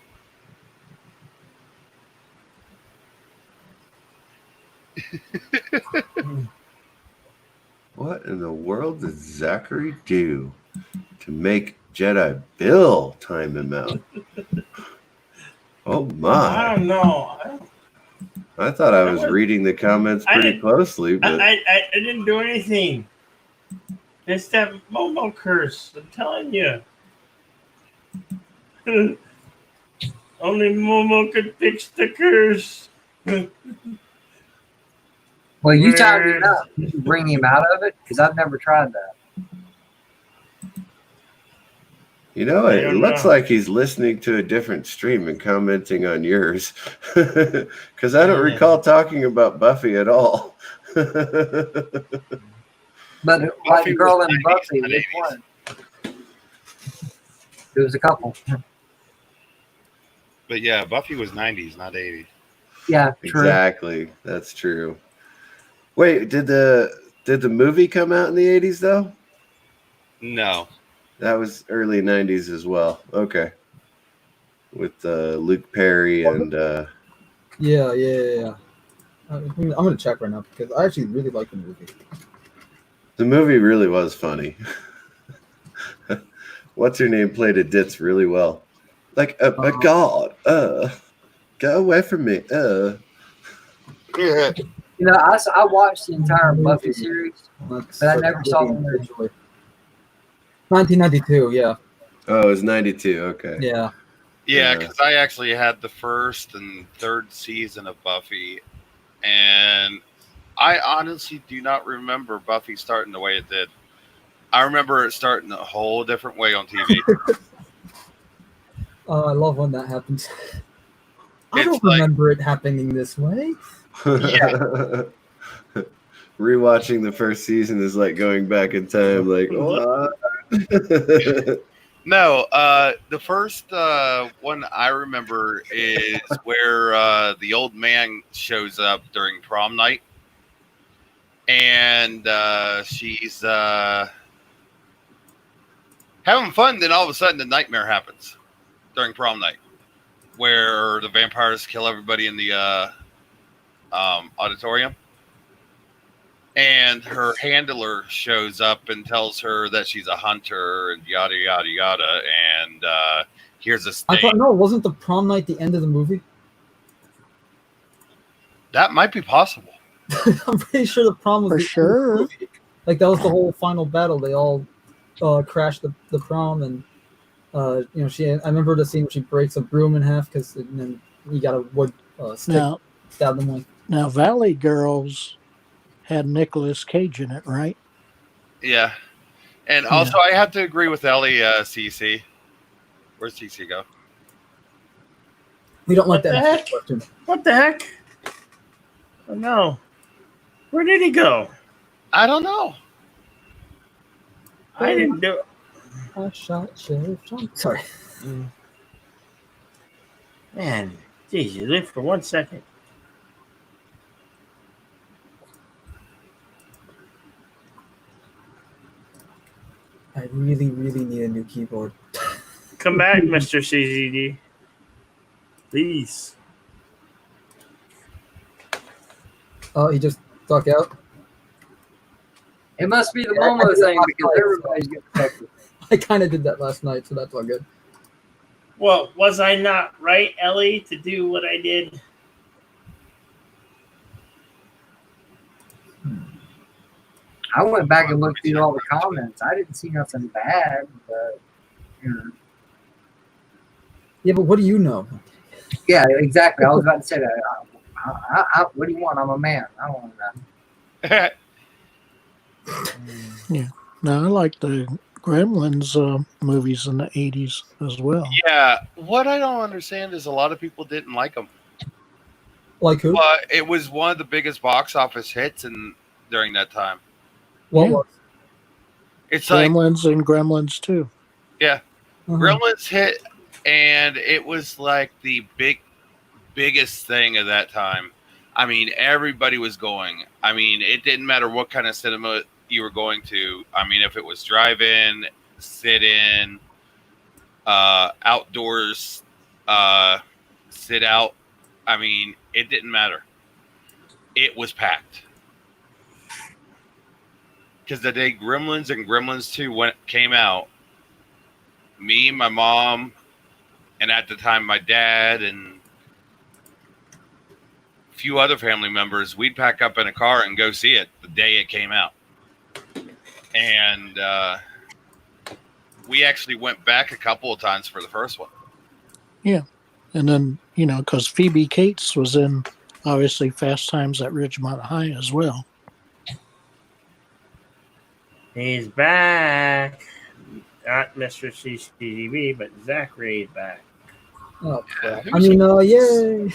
What in the world did Zachary do to make Jedi Bill time him out? Oh my! I don't know. I thought I was reading the comments pretty closely, but I didn't do anything. It's that Momo curse. I'm telling you. Only Momo could fix the curse. Well, you timed him out. Did you bring him out of it? Because I've never tried that. you know, it looks like he's listening to a different stream and commenting on yours. Because I don't recall talking about Buffy at all. But like the girl in Buffy, which one? There was a couple. But yeah, Buffy was 90s, not 80s. Yeah, true. Exactly. That's true. Wait, did the movie come out in the 80s though? No. That was early 90s as well. Okay. With Luke Perry and Yeah. I'm gonna check right now because I actually really like the movie. the movie really was funny. What's her name played a ditz really well. Like a god. Go away from me. I watched the entire Buffy series, but I never saw the movie. 1992, yeah. Oh, it was 92. Okay. Yeah. Yeah, Yeah. because I actually had the first and third season of Buffy, and I honestly do not remember Buffy starting the way it did. I remember it starting a whole different way on TV. Oh, I love when that happens. I It's don't like- remember it happening this way. Yeah. Rewatching the first season is like going back in time. Like, what? No, the first one I remember is where the old man shows up during prom night, and she's having fun. Then all of a sudden, the nightmare happens during prom night, where the vampires kill everybody in the auditorium. And her handler shows up and tells her that she's a hunter and yada yada yada. And here's a I stake. thought, no, wasn't the prom night the end of the movie? That might be possible. I'm pretty sure the prom was For the sure. end of the movie. Like that was the whole final battle. They all crashed the prom, and I remember the scene where she breaks a broom in half and then you got a wood stick Now, stab them with. now, Valley Girls had Nicolas Cage in it, right? Yeah. And also, I have to agree with Ellie, CC. Where's CC go? We don't like What the that heck? question. What the heck? Oh no. Where did he go? I don't know. I didn't do it. I shot Sheriff John. Sorry. Man, geez, you lived for 1 second. I really, really need a new keyboard. Come back, Mr. CZD. Please. Oh, he just stuck out. It must be the Momo thing because everybody's getting affected. I kind of did that last night, so that's all good. Well, was I not right, Ellie, to do what I did? I went back and looked through all the comments. I didn't see nothing bad, but Yeah, but what do you know? yeah, exactly. I was about to say that. What do you want? I'm a man. I don't want that. No, I like the Gremlins movies in the 80s as well. Yeah. What I don't understand is a lot of people didn't like them. Like who? It was one of the biggest box office hits during that time. What Yeah. was? It's like Gremlins and Gremlins 2. Uh-huh. Gremlins hit, and it was like the biggest thing of that time. I mean, everybody was going. I mean, it didn't matter what kind of cinema you were going to. I mean, if it was drive-in, sit-in, outdoors, sit-out. I mean, it didn't matter. It was packed. Because the day Gremlins and Gremlins 2 came out, me, my mom, and at the time my dad and a few other family members, we'd pack up in a car and go see it the day it came out. And we actually went back a couple of times for the first one. Yeah. And then, because Phoebe Cates was in, obviously, Fast Times at Ridgemont High as well. He's back. Not Mr. CCTV, but Zachary is back. Oh, crap. I mean, yay!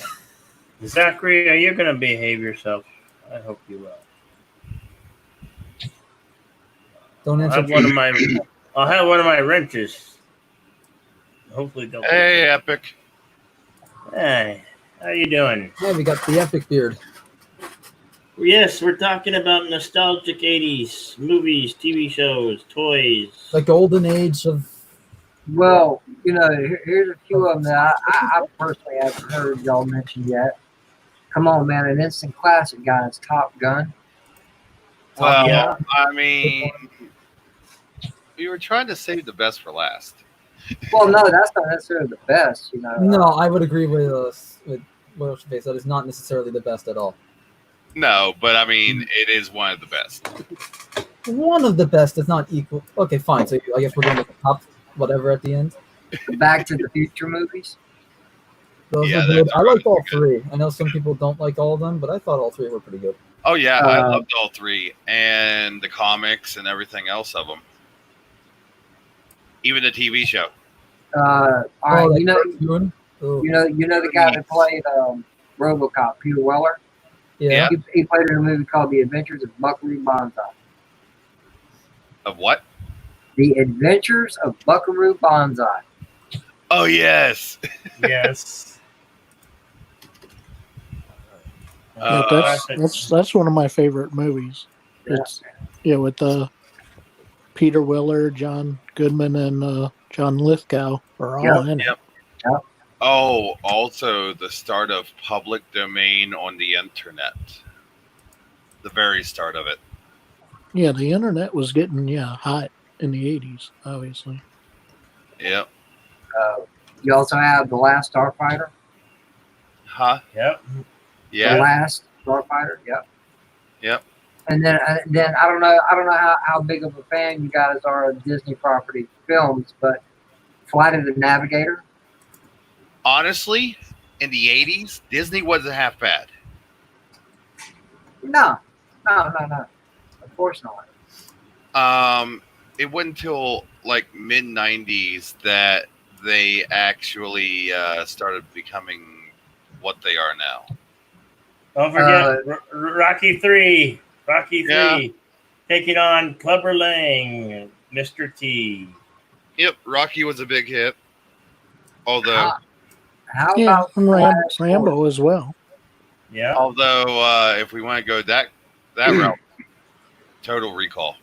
Zachary, are you going to behave yourself? I hope you will. Don't I'll answer. have one of my wrenches. Hopefully they'll. Hey, Epic. Hey, how you doing? Yeah, we got the epic beard. Yes, we're talking about nostalgic 80s movies, TV shows, toys. The golden age of. Well, here's a few of them that I personally haven't heard y'all mention yet. Come on, man, an instant classic, guys. Top Gun. Well, yeah. I mean, we were trying to save the best for last. Well, no, that's not necessarily the best, No, I would agree with what's your face. That is not necessarily the best at all. No, but I mean, it is one of the best. One of the best is not equal. Okay, fine. So I guess we're going with the top. whatever at the end. The Back to the Future movies. Those Yeah, were good. that's I liked all really good. three. I know some people don't like all of them, but I thought all three were pretty good. Oh yeah, I Uh, loved all three, and the comics and everything else of them. Even the TV show. All right, Oh, you know, Ooh. you know the guy that played RoboCop, Peter Weller. Yeah. He played in a movie called The Adventures of Buckaroo Banzai. Of what? The Adventures of Buckaroo Banzai. Oh yes. Yes. Yeah, that's one of my favorite movies. It's with Peter Weller, John Goodman, and John Lithgow are all in it. Yep. Oh, also the start of public domain on the internet. The very start of it. Yeah, the internet was getting hot in the 80s, obviously. Yep. You also have The Last Starfighter. Huh? Yep. The Yeah. Last Starfighter. Yep. Yep. And then I don't know how big of a fan you guys are of Disney property films, but Flight of the Navigator. Honestly, in the 80s, Disney wasn't half bad. No. Of course not. It wasn't until like mid 90s that they actually started becoming what they are now. Don't forget Rocky 3. Rocky 3. Yeah. Taking on Clubber Lang, Mr. T. Yep, Rocky was a big hit. Although, How Yeah, about and Flash Rambo as well. Yeah. if we want to go that route, Total Recall.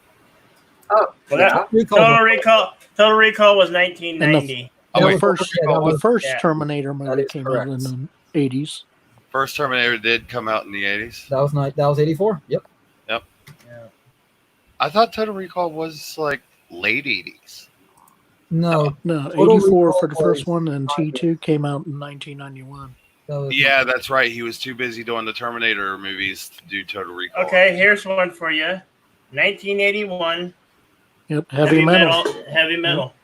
Oh, Well, yeah. Total Recall was 1990. The first Yeah. Terminator That movie is came correct. out in the 80s. First Terminator did come out in the 80s. That was 84. Yep. Yeah. I thought Total Recall was like late 80s. No, No, Total 84 Recall for the first was one, and T2 came out in 1991. that was Yeah, that's right. He was too busy doing the Terminator movies to do Total Recall. Okay, here's one for you. 1981. Yep, heavy metal. Heavy metal.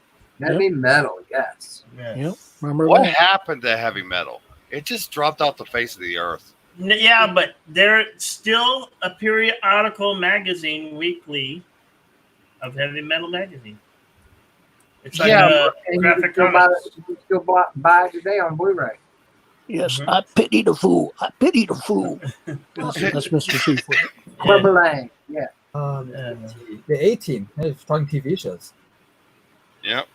Heavy metal, yes. Yes. Yep, remember What that? happened to heavy metal? It just dropped off the face of the earth. Yeah, but there's still a periodical magazine weekly of heavy metal magazine. It's like a And graphic you comics. can still buy it today on Blu-ray. Yes, Mhm. I pity the fool. I pity the fool. That's Mr. T for it. Clubber Lang, yeah. the A-Team. Hey, talking TV shows. Yep.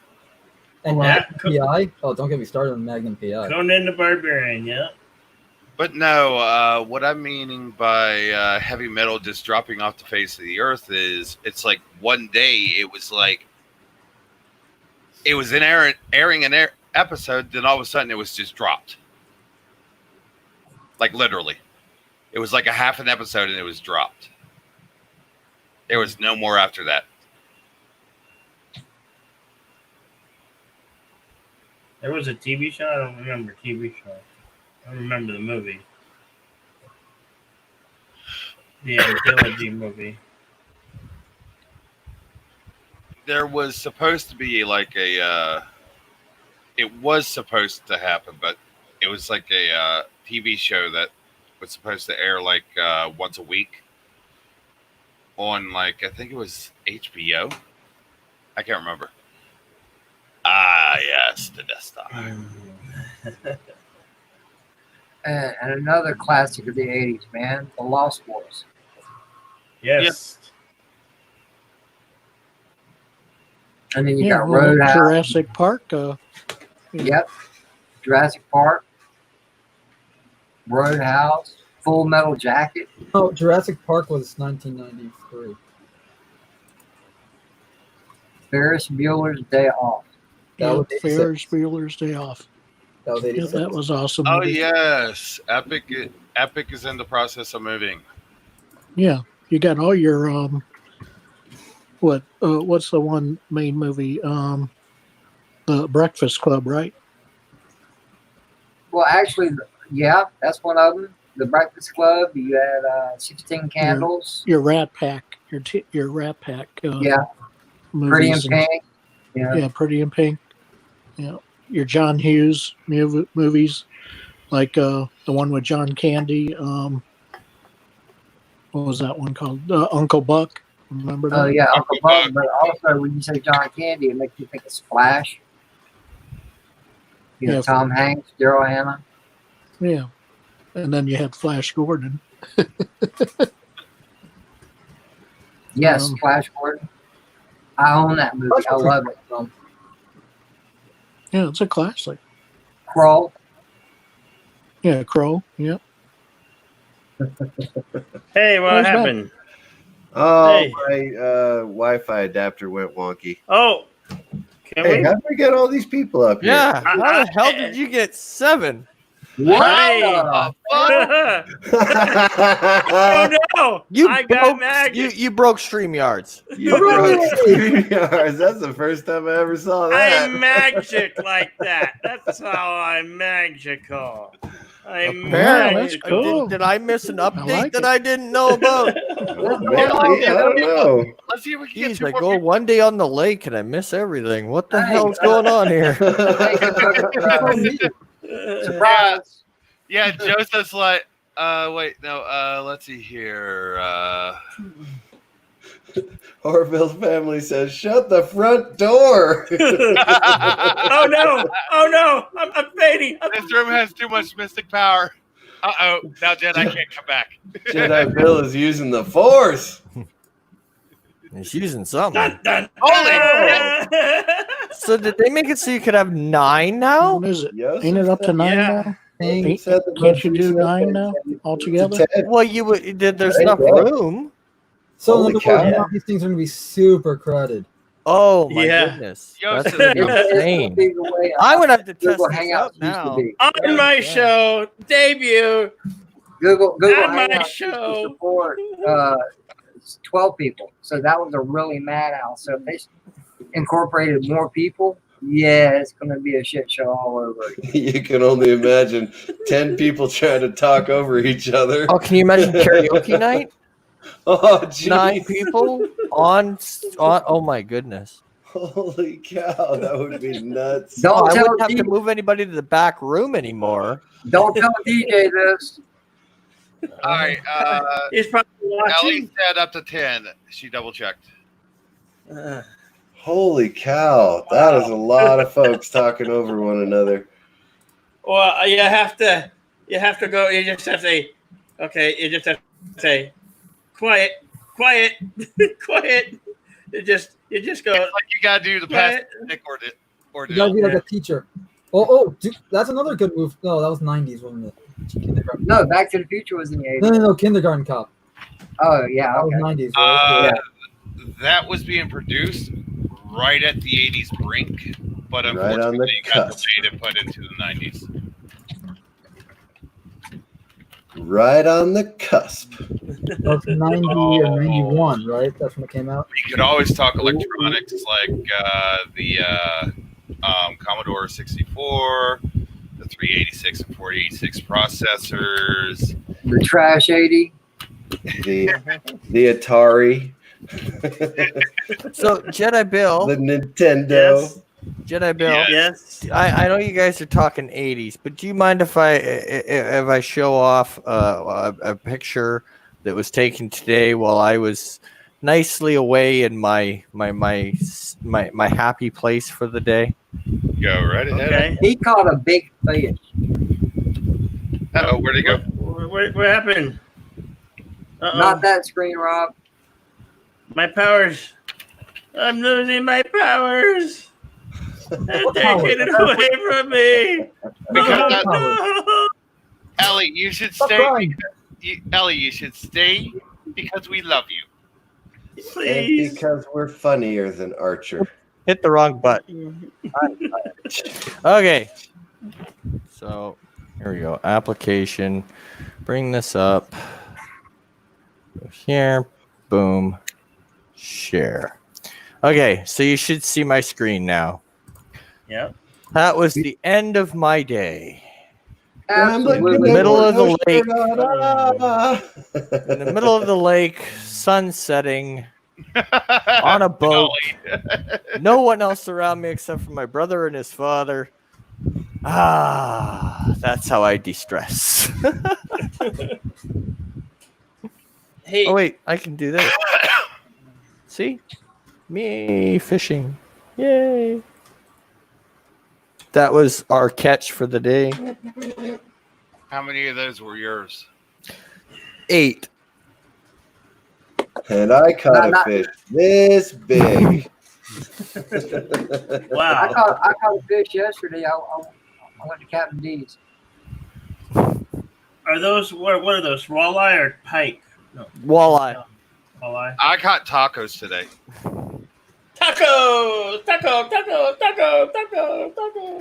And Yeah. Magnum PI. Oh, don't get me started on Magnum PI. Conan the Barbarian, yeah. But no, what I'm meaning by heavy metal just dropping off the face of the earth is it's like one day it was in airing an episode, then all of a sudden it was just dropped. Like literally. It was like a half an episode and it was dropped. There was no more after that. There was a TV show. I don't remember TV show. I don't remember the movie. The anthology movie. There was supposed to be like it was supposed to happen, but it was like a TV show that was supposed to air like once a week on like, I think it was HBO. I can't remember. Ah, yes, the Death Star. And another classic of the 80s, man, The Lost Boys. Yes. And then you Yeah, got well, Roadhouse. Jurassic Park. Yep. Jurassic Park. Roadhouse. Full Metal Jacket. Oh, Jurassic Park was 1993. Ferris Bueller's Day Off. That was 86. Ferris Bueller's Day Off. That was Yeah, 86. that was awesome. Oh movie. yes, Epic is in the process of moving. Yeah, you got all your what's the one main movie? The Breakfast Club, right? Well, actually, yeah, that's one of them. The Breakfast Club. You had 16 Candles. Your Rat Pack, your Rat Pack. Yeah. Pretty in movies and- Pink. Yeah, Pretty in Pink. Yeah, your John Hughes movies, like the one with John Candy. What was that one called? Uncle Buck. Remember that? Oh yeah, Uncle Buck. But also, when you say John Candy, it makes you think of Splash. You know, Yeah. Tom Hanks, Daryl Hannah. Yeah, and then you had Flash Gordon. Yes, Flash Gordon. I own that movie. I love it. Yeah, it's a classic. Kroll. Yeah, Crow. Yep. Hey, what Where's happened? Oh, Hey. my Wi-Fi adapter went wonky. Oh, can Hey, we? how did we get all these people up here? Yeah. How the hell did you get 7? Hey. Oh, Oh no! You I broke, got magic. you broke StreamYards. You broke StreamYards. That's the first time I ever saw that. I'm magic like that. That's how I'm magical. I'm Apparently, that's cool. did I miss an update like that it. I didn't know about? Maybe, I don't know. Let's see if we can get Jeez, two I more go people. one day on the lake and I miss everything. What the hell's going on here? Surprise. Yeah, Joseph's like, wait, no, let's see here. Orville's family says, "Shut the front door." Oh no! Oh no! I'm fading. This room has too much mystic power. Uh-oh, now Jedi can't come back. Jedi Bill is using the Force. He's using something. Dun, dun. Holy So did they make it so you could have 9 now? What is it? Yes. Ain't it up to 9 Yeah. now? Thing. Said the Can't most you do recent 9 update now said altogether? to 10. Well, you would. There's There you enough go. room. So Holy in other words, cow. these things are going to be super crowded. Oh my Yeah. goodness, Yo, that's so- gonna be It's gonna insane. be the way I would have to test Google this Hangouts out used to now. be. On my show debut. Google On my Hangouts used to show. support 12 people. So that was a really madhouse. So if they incorporated more people, yeah, it's going to be a shit show all over again. You can only imagine 10 people trying to talk over each other. Oh, can you imagine karaoke night? Oh, geez. 9 people on. Oh my goodness. Holy cow, that would be nuts. Oh, Don't I tell wouldn't have to DJ, move anybody to the back room anymore. don't tell DJ this. All right, He's probably Ellie watching. said up to 10. She double checked. Holy cow, that is a lot of folks talking over one another. Well, you have to go. You just have to say, okay. You just have to say, quiet, quiet, quiet. You just go. It's like you gotta do the past Quiet. Nick or You got to be Dill. like a teacher. Oh, dude, that's another good move. No, that was 90s, wasn't it? Kindergarten. No, Back to the Future was in the 80s. No, Kindergarten Cop. Oh, yeah. That was Okay. 90s. Right? That was being produced right at the 80s brink, but Right on the unfortunately it got cusp. delayed and put into the 90s. Right on the cusp. That was 90 or 91, right? That's when it came out. You could always talk electronics like the Commodore 64, the 386 and 486 processors. The Trash 80. The Atari. So Jedi Bill, The Nintendo. Yes. Jedi Bill. Yeah. Yes. I know you guys are talking 80s, but do you mind if I show off a picture that was taken today while I was nicely away in my happy place for the day? Go right ahead. Okay. He caught a big fish. Uh-oh, where'd he go? What happened? Not that screen, Rob. My powers. I'm losing my powers. They're What taking it powers? away from me. Because that- No. Ellie, you should Stop stay. crying. Ellie, you should stay because we love you. And Please. because we're funnier than Archer. Hit the wrong button. Okay. So here we go. Application. Bring this up. Go here. Boom. Share. Okay, so you should see my screen now. Yep. That was the end of my day. Absolutely. Middle of the lake. lake. In the middle of the lake, sun setting, on a boat. No one else around me except for my brother and his father. That's how I de-stress. Hey, Oh wait, I can do this. See? Me fishing. Yay. That was our catch for the day. How many of those were yours? 8. And I caught a fish this big. I wow. caught a fish yesterday. I went to Captain D's. Are those what are those? Walleye or pike? No. Walleye. Walleye. I caught tacos today. Taco.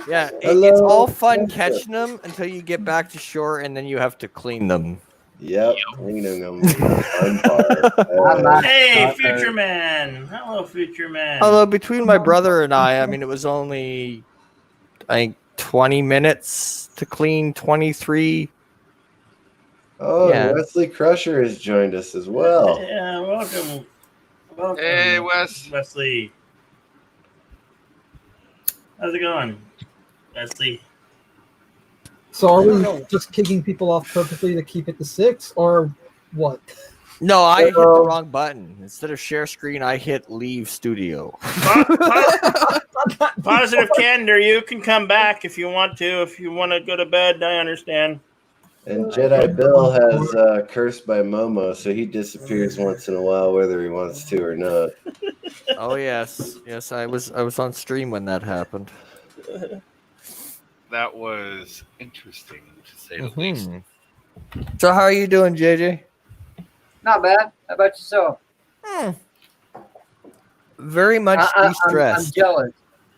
Yeah, Hello. it's all fun catching them until you get back to shore and then you have to clean them. Yep, cleaning them. Fun part. Hey, future man. Hello, future man. Although between my brother and I mean, it was only, I think, 20 minutes to clean 23. Oh, Yeah. and Wesley Crusher has joined us as well. Yeah, welcome. Hey, Wes. Wesley. How's it going, Wesley? So are we just kicking people off purposely to keep it to 6, or what? No, I hit the wrong button. Instead of share screen, I hit leave studio. Positive candor. You can come back if you want to. If you want to go to bed, I understand. And Jedi Bill has cursed by Momo, so he disappears once in a while, whether he wants to or not. Oh yes, yes, I was on stream when that happened. That was interesting, to say the least. So how are you doing, JJ? Not bad. How about yourself? Very much I'm de-stressed. jealous.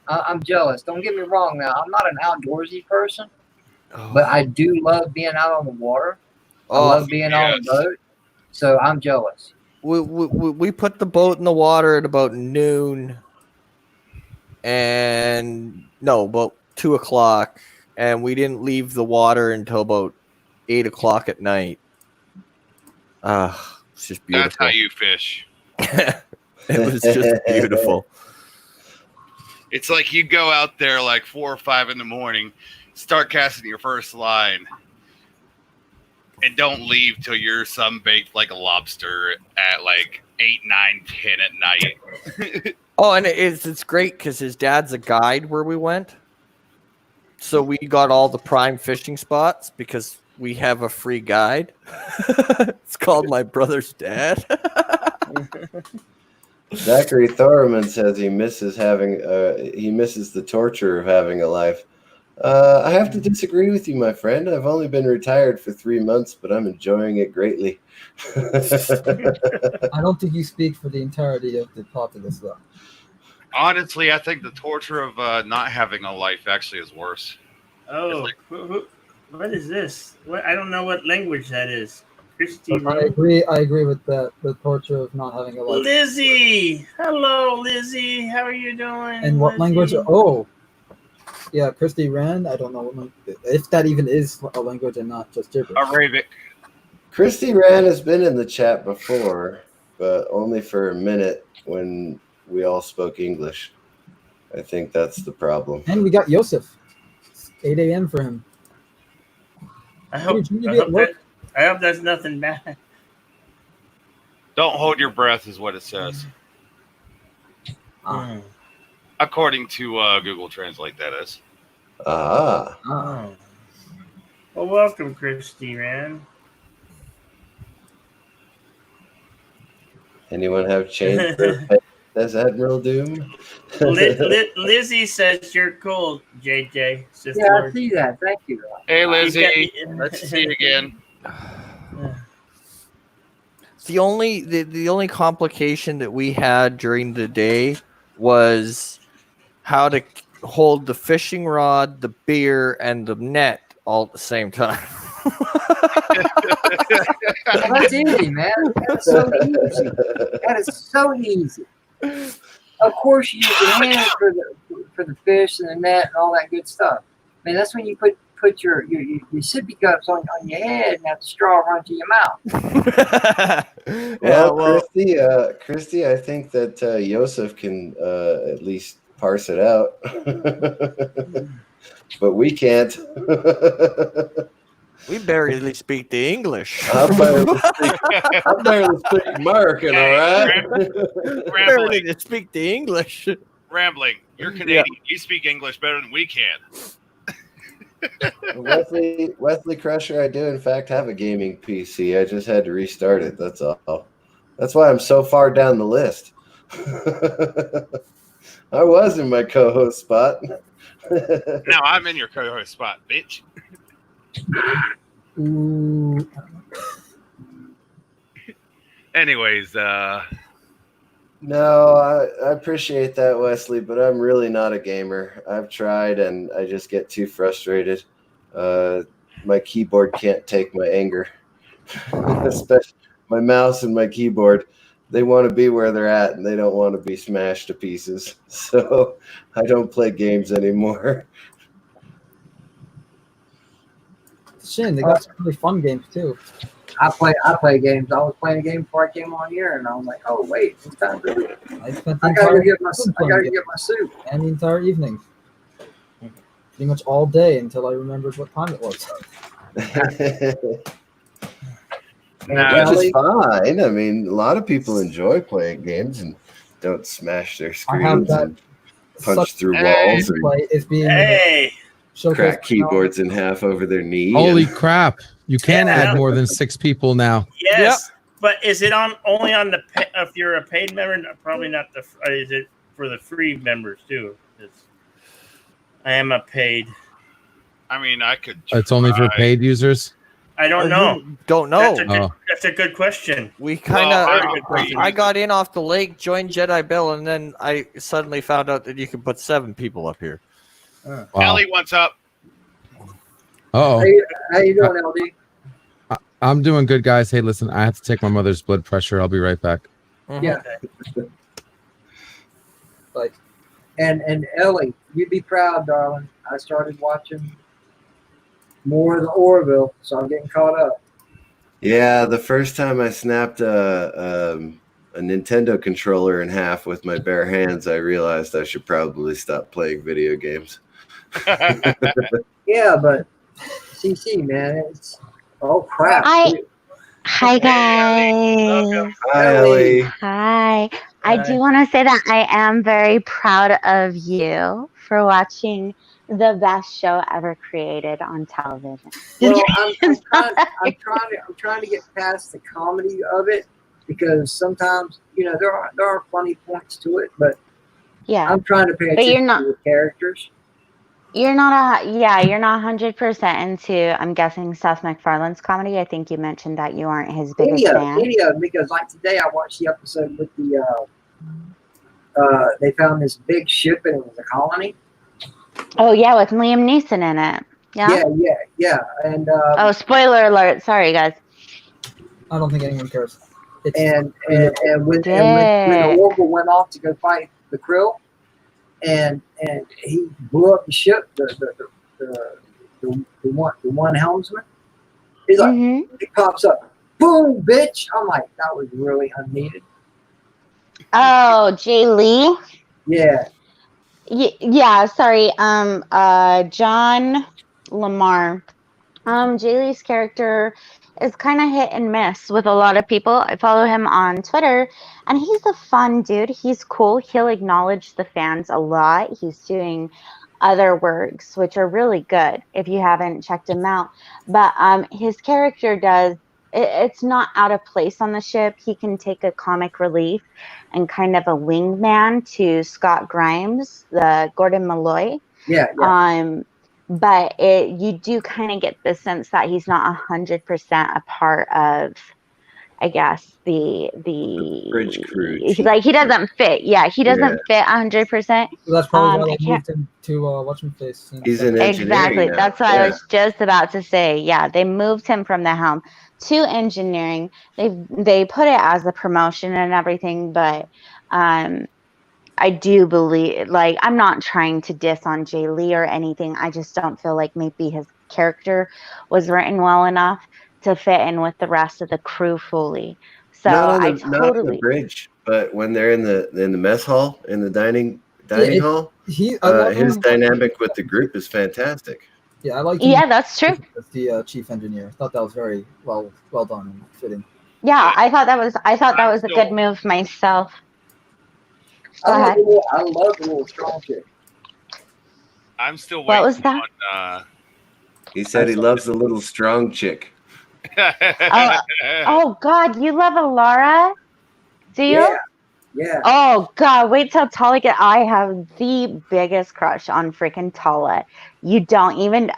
I'm jealous. Don't get me wrong. Now, I'm not an outdoorsy person, but I do love being out on the water. I love being on the boat. So I'm jealous. We put the boat in the water at about noon, and no, about 2:00, and we didn't leave the water until about 8:00 at night. It's just beautiful. That's how you fish. It was just beautiful. It's like you go out there like 4 or 5 in the morning, start casting your first line, and don't leave till you're sunbaked like a lobster at like 8, 9, 10 at night. Oh, and it's great because his dad's a guide where we went. So we got all the prime fishing spots because we have a free guide. It's called My Brother's Dad. Zachary Thorman says he misses the torture of having a life. I have to disagree with you, my friend. I've only been retired for 3 months, but I'm enjoying it greatly. I don't think you speak for the entirety of the populace, though. Honestly, I think the torture of not having a life actually is worse. Oh, what is this? I don't know what language that is. Christy, I agree with that. The torture of not having a life. Lizzie, hello, Lizzie. How are you doing? And what Lizzie? language? Oh, yeah, Christy Rand. I don't know if that even is a language and not just gibberish. Arabic. Christy Rand has been in the chat before, but only for a minute when we all spoke English. I think that's the problem. And we got Yosef. It's 8 a.m. for him. I hope there's nothing bad. Don't hold your breath is what it says. According to Google Translate, that is. Oh. Well, welcome, Christy Rand. Anyone have change for as Admiral Doom? Lizzie says you're cool, JJ. Yeah, I see that. Thank you. Hey, Lizzie. Let's see you again. The only complication that we had during the day was how to hold the fishing rod, the beer, and the net all at the same time. That's easy, man. That's so easy. That is so easy. Of course, you use your hands for the fish and the net and all that good stuff. I mean, that's when you put put your sippy cups on your head and have the straw run to your mouth. Well, Christy, I think that Yosef can at least parse it out, but we can't. We barely speak the English. I barely speak American, all right? Barely to speak the English. Rambling. You're Canadian. You speak English better than we can. Wesley Crusher, I do in fact have a gaming PC. I just had to restart it. That's all. That's why I'm so far down the list. I was in my co-host spot. Now I'm in your co-host spot, bitch. Ooh. Anyways, No, I appreciate that, Wesley, but I'm really not a gamer. I've tried and I just get too frustrated. My keyboard can't take my anger. Especially my mouse and my keyboard. They want to be where they're at and they don't want to be smashed to pieces. So I don't play games anymore. It's a shame. They got some really fun games too. I play games. I was playing a game before I came on here, and I was like, "Oh wait, it's time to." I spent the I gotta entire get my afternoon get my soup. and the entire evening, pretty much all day until I remembered what time it was. Which is fine. I mean, a lot of people enjoy playing games and don't smash their screens and punch through walls and It's being crack keyboards in half over their knee. Holy crap! You can add more than 6 people now. Yes, but is it only on the if you're a paid member? Probably not the. Is it for the free members too? I am a paid. I mean, I could. It's only for paid users. I don't know. Don't know. That's a good question. We kind of. I got in off the lake, joined Jedi Bill, and then I suddenly found out that you can put 7 people up here. Wow. Ellie, what's up? Oh. How you doing, LD? I'm doing good, guys. Hey, listen, I have to take my mother's blood pressure. I'll be right back. Yeah. Like, and Ellie, you'd be proud, darling. I started watching more of the Orville, so I'm getting caught up. Yeah, the first time I snapped a Nintendo controller in half with my bare hands, I realized I should probably stop playing video games. Yeah, but CC, man, it's crap. Hi guys. Hi, Ellie. Hi. I do want to say that I am very proud of you for watching the best show ever created on television. Well, I'm trying to get past the comedy of it because sometimes there are funny points to it, but yeah, I'm trying to pay attention to the characters. You're not 100% into, I'm guessing, Seth MacFarlane's comedy. I think you mentioned that you aren't his biggest fan. Any of them, because like today I watched the episode with the they found this big ship and it was a colony. Oh yeah, with Liam Neeson in it. Yeah. And oh, spoiler alert! Sorry, guys. I don't think anyone cares. And when the Orville went off to go fight the Krill, and he blew up the ship, the one helmsman. He's like, It pops up, boom, bitch. I'm like, that was really unneeded. Oh, Jay Lee. Yeah. Yeah, sorry. John Lamar. Jay Lee's character is kind of hit and miss with a lot of people. I follow him on Twitter, and he's a fun dude. He's cool. He'll acknowledge the fans a lot. He's doing other works, which are really good if you haven't checked him out. But his character does. It's not out of place on the ship. He can take a comic relief and kind of a wingman to Scott Grimes, the Gordon Malloy. Yeah. But you do kind of get the sense that he's not 100% a part of, I guess, the bridge crew. Like he doesn't fit. Yeah, he doesn't fit 100%. So that's probably why they moved him to Whatchamface. He's an engineer. Exactly. That's what I was just about to say. Yeah, they moved him from the helm to engineering. They put it as a promotion and everything, but I do believe, like, I'm not trying to diss on Jay Lee or anything. I just don't feel like maybe his character was written well enough to fit in with the rest of the crew fully. So not on the totally. bridge, but when they're in the mess hall, in the dining hall, I love his him. dynamic with the group is fantastic. Yeah, I liked him. Yeah, that's true. As the chief engineer, I thought that was very well done and fitting. Yeah, I thought that was a good move myself. Go ahead. I love the little strong chick. I'm still What waiting was that? on. He said he loves the little strong chick. Oh God, you love Alara? Do you? Yeah. Oh God, wait till Tala get. I have the biggest crush on freaking Tala. You don't even you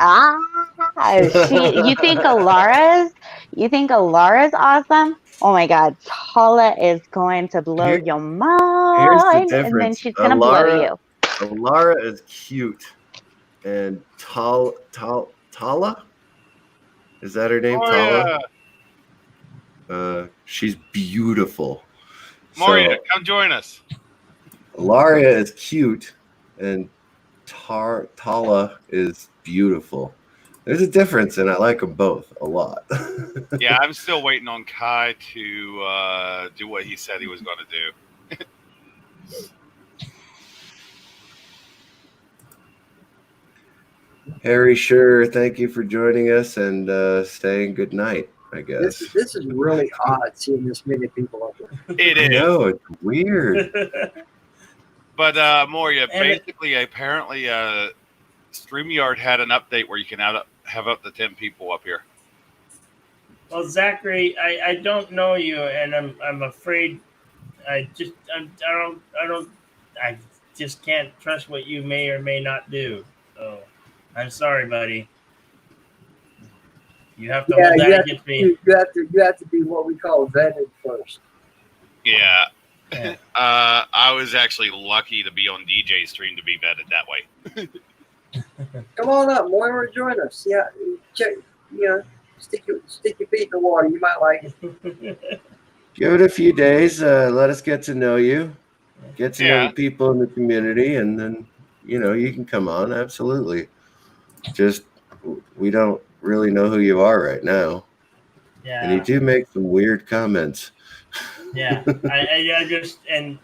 think Alara's awesome? Oh my God, Tala is going to blow your Here's the mind, and then difference. she's gonna blow you. Alara is cute, and Tala, is that her name? Oh, Tala. yeah. She's beautiful. Moria, So, come join us. Laria is cute, and Tala is beautiful. There's a difference, and I like them both a lot. Yeah, I'm still waiting on Kai to do what he said he was going to do. Harry, sure. Thank you for joining us and saying good night, I guess. This is really odd seeing this many people up there. It is. No, it's weird. But Moria, basically, apparently, StreamYard had an update where you can have up to 10 people up here. Well, Zachary, I don't know you, and I'm afraid I just can't trust what you may or may not do. So I'm sorry, buddy. You have to hold that against me. You have to be what we call vetted first. Yeah. I was actually lucky to be on DJ's stream to be vetted that way. Come on up, Moira, join us. Yeah, check. Stick your feet in the water. You might like it. Give it a few days. Let us get to know you. Get to know the people in the community, and then you can come on. Absolutely. Just we don't really know who you are right now. Yeah. And you do make some weird comments. Yeah. I just, and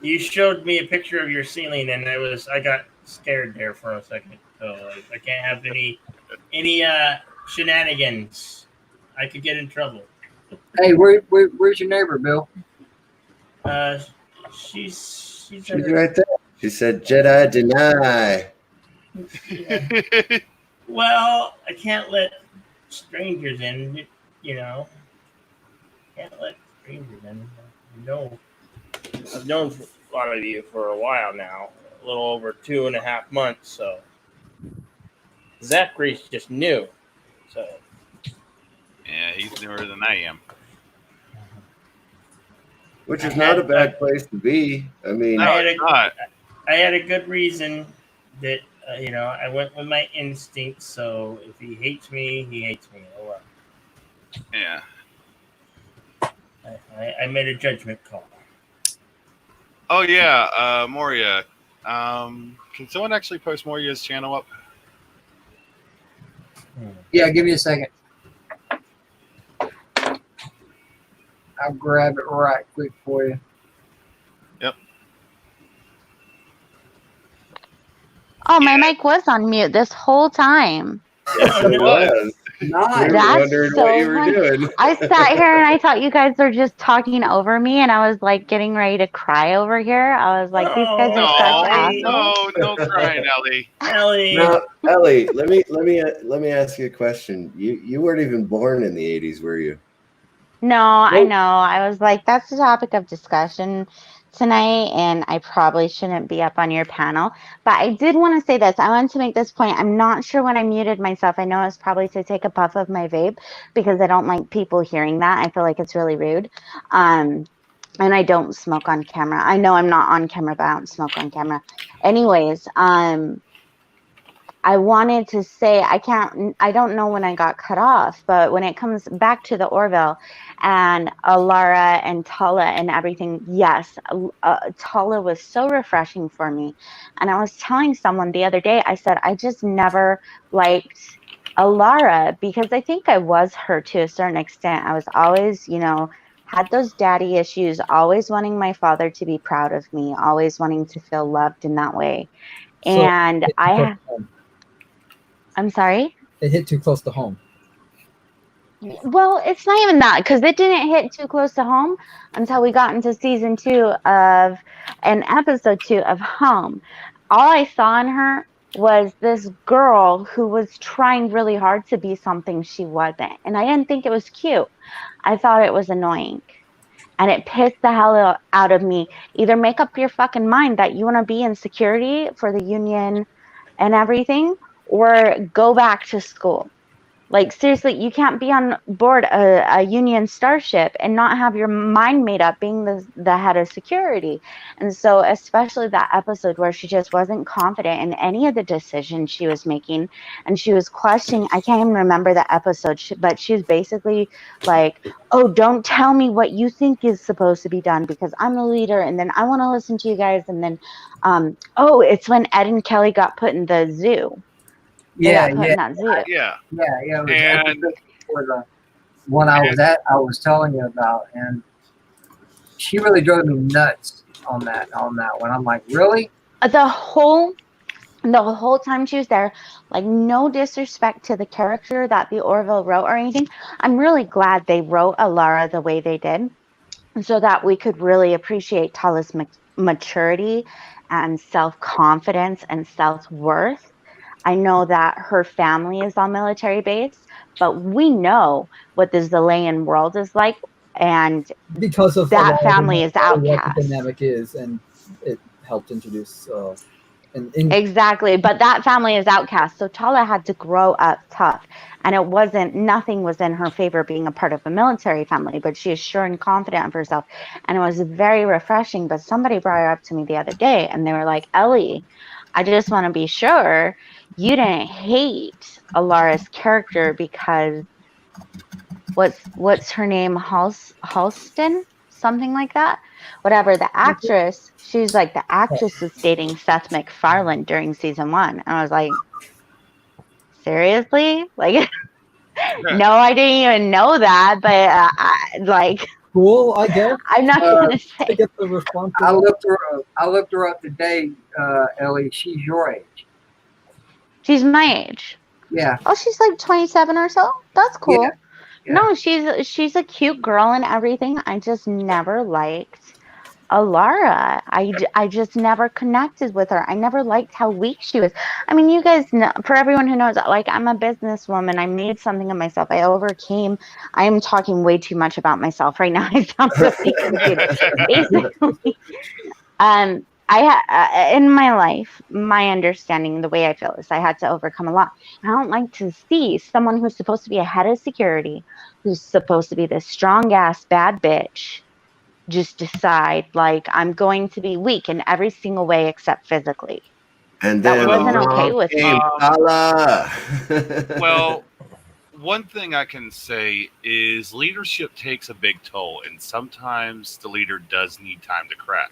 you showed me a picture of your ceiling, and I got scared there for a second. So I can't have any shenanigans. I could get in trouble. Hey, where's your neighbor, Bill? She's right there. She said, "Jedi deny." Well, I can't let strangers in. Can't let strangers in. I've known a lot of you for a while now, a little over 2.5 months. So Zachary's just new. So yeah, he's newer than I am. Which is not a bad place to be. I mean, I had a good reason that I went with my instincts. So if he hates me, he hates me. Oh well. Yeah. I made a judgment call. Oh yeah, Moria. Can someone actually post Moria's channel up? Yeah, give me a second. I'll grab it right quick for you. Yep. Oh, my mic was on mute this whole time. Yes, it was. Nice. We were wondering what you were doing. I sat here and I thought you guys were just talking over me, and I was like getting ready to cry over here. I was like, these guys are such assholes. No crying, Ellie. Ellie. Now, Ellie, let me ask you a question. You weren't even born in the 80s, were you? No, I know. I was like, that's the topic of discussion tonight, and I probably shouldn't be up on your panel. But I did want to say this. I wanted to make this point. I'm not sure when I muted myself. I know it's probably to take a puff of my vape because I don't like people hearing that. I feel like it's really rude. And I don't smoke on camera. I know I'm not on camera, but I don't smoke on camera. Anyways, I wanted to say, I don't know when I got cut off, but when it comes back to the Orville and Alara and Tala and everything, yes, Tala was so refreshing for me. And I was telling someone the other day, I said, I just never liked Alara because I think I was her to a certain extent. I was always, had those daddy issues, always wanting my father to be proud of me, always wanting to feel loved in that way. So And I'm sorry? it hit too close to home. Well, it's not even that because it didn't hit too close to home until we got into season 2 of and episode 2 of Home. All I saw in her was this girl who was trying really hard to be something she wasn't. And I didn't think it was cute. I thought it was annoying. And it pissed the hell out of me. Either make up your fucking mind that you want to be in security for the union and everything, or go back to school. Like, seriously, you can't be on board a union starship and not have your mind made up being the head of security. And so, especially that episode where she just wasn't confident in any of the decisions she was making, and she was questioning, I can't even remember the episode, but she was basically like, oh, don't tell me what you think is supposed to be done because I'm the leader and then I want to listen to you guys. And then, it's when Ed and Kelly got put in the zoo. Yeah, in that zoo. Yeah. It was And- episode for the one I was telling you about, and she really drove me nuts on that one. I'm like, really? The whole time she was there, like, no disrespect to the character that the Orville wrote or anything. I'm really glad they wrote Alara the way they did, so that we could really appreciate Tala's maturity and self-confidence and self-worth. I know that her family is on military base, but we know what the Zalayan world is like, and Because of that family is what outcast. the dynamic is, and it helped introduce Exactly, but that family is outcast, so Tala had to grow up tough, and nothing was in her favor being a part of a military family, but she is sure and confident of herself, and it was very refreshing. But somebody brought her up to me the other day, and they were like, Ellie, I just want to be sure you didn't hate Alara's character because what's her name, Halston, something like that, whatever, the actress, she's like, the actress was dating Seth MacFarlane during season 1, and I was like, seriously? Like, no, I didn't even know that, but cool, I guess. I'm not gonna say. To get the response. I looked her up today, Ellie. She's your age. She's my age. Yeah. Oh, she's like 27 or so. That's cool. Yeah. Yeah. No, she's a cute girl and everything. I just never liked Alara. I just never connected with her. I never liked how weak she was. I mean, you guys know, for everyone who knows, like, I'm a businesswoman. I made something of myself. I overcame. I am talking way too much about myself right now. I sound really confused. Basically, in my life, my understanding, the way I feel is I had to overcome a lot. I don't like to see someone who's supposed to be a head of security, who's supposed to be this strong ass bad bitch, just decide, like, I'm going to be weak in every single way except physically. And That then wasn't okay with me. Well, one thing I can say is leadership takes a big toll, and sometimes the leader does need time to crack.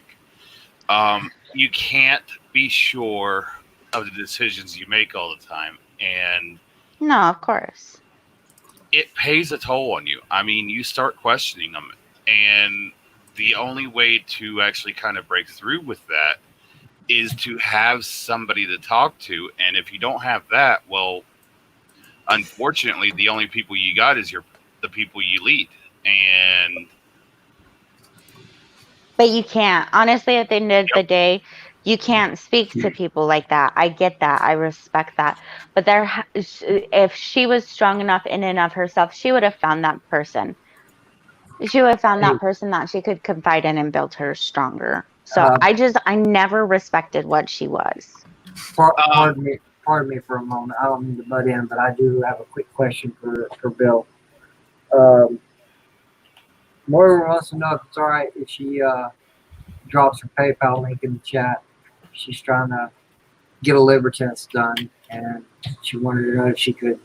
You can't be sure of the decisions you make all the time, and No, of course. it pays a toll on you. I mean, you start questioning them, and the only way to actually kind of break through with that is to have somebody to talk to, and if you don't have that, well, unfortunately, the only people you got is the people you lead, and But you can't. Honestly, at the end of the day, you can't speak to people like that. I get that. I respect that. But if she was strong enough in and of herself, she would have found that person. She would have found that person that she could confide in and build her stronger. So I never respected what she was. Pardon me for a moment. I don't mean to butt in, but I do have a quick question for Bill. Moira wants to know if it's all right if she drops her PayPal link in the chat. She's trying to get a liver test done. and she wanted to know if she could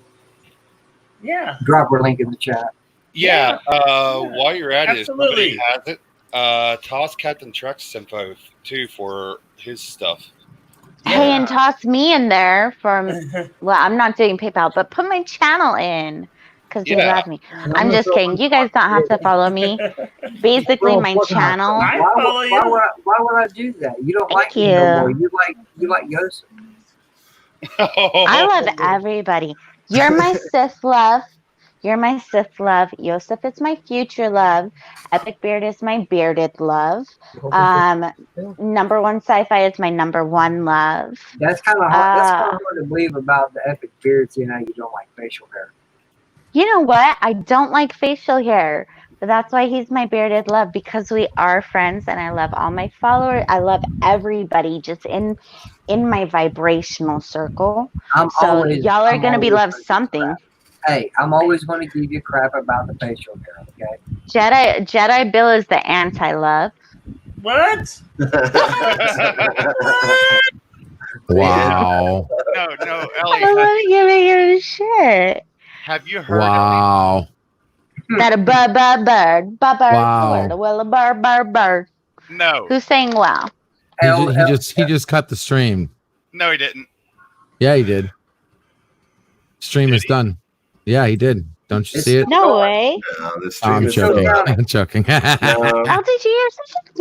Yeah. drop her link in the chat. Yeah. Yeah. While you're at it, if Absolutely. somebody has it, toss Captain Truck's info too for his stuff. Hey, Yeah. and toss me in there from. Well, I'm not doing PayPal, but put my channel in because you Yeah. love me. I'm just kidding. You guys don't have to follow me. Basically, my channel. I Why, follow why, you. why would I do that? You don't Thank like me no more. you. You like Yosef. I love everybody. You're my Sith love. You're my Sith love. Yosef is my future love. Epic Beard is my bearded love. Number one sci-fi is my number one love. That's kind of hard. That's kind of hard to believe about the epic beard, seeing how you don't like facial hair. You know what? I don't like facial hair, but that's why he's my bearded love, because we are friends and I love all my followers. I love everybody just in my vibrational circle. So y'all are going to be loved something. Hey, I'm always going to give you crap about the facial hair, okay? Jedi Bill is the anti-love. What? Wow. No, I Ellie. want to give it your shit. Have you heard? Wow. That a bird, bird, Wow. bird. No. Who's saying wow? He just cut the stream. No, he didn't. Yeah, he did. Stream is done. Yeah, he did. Don't you see it? No way. No, the stream I'm is joking. still I'm joking. No, LDG, you're such a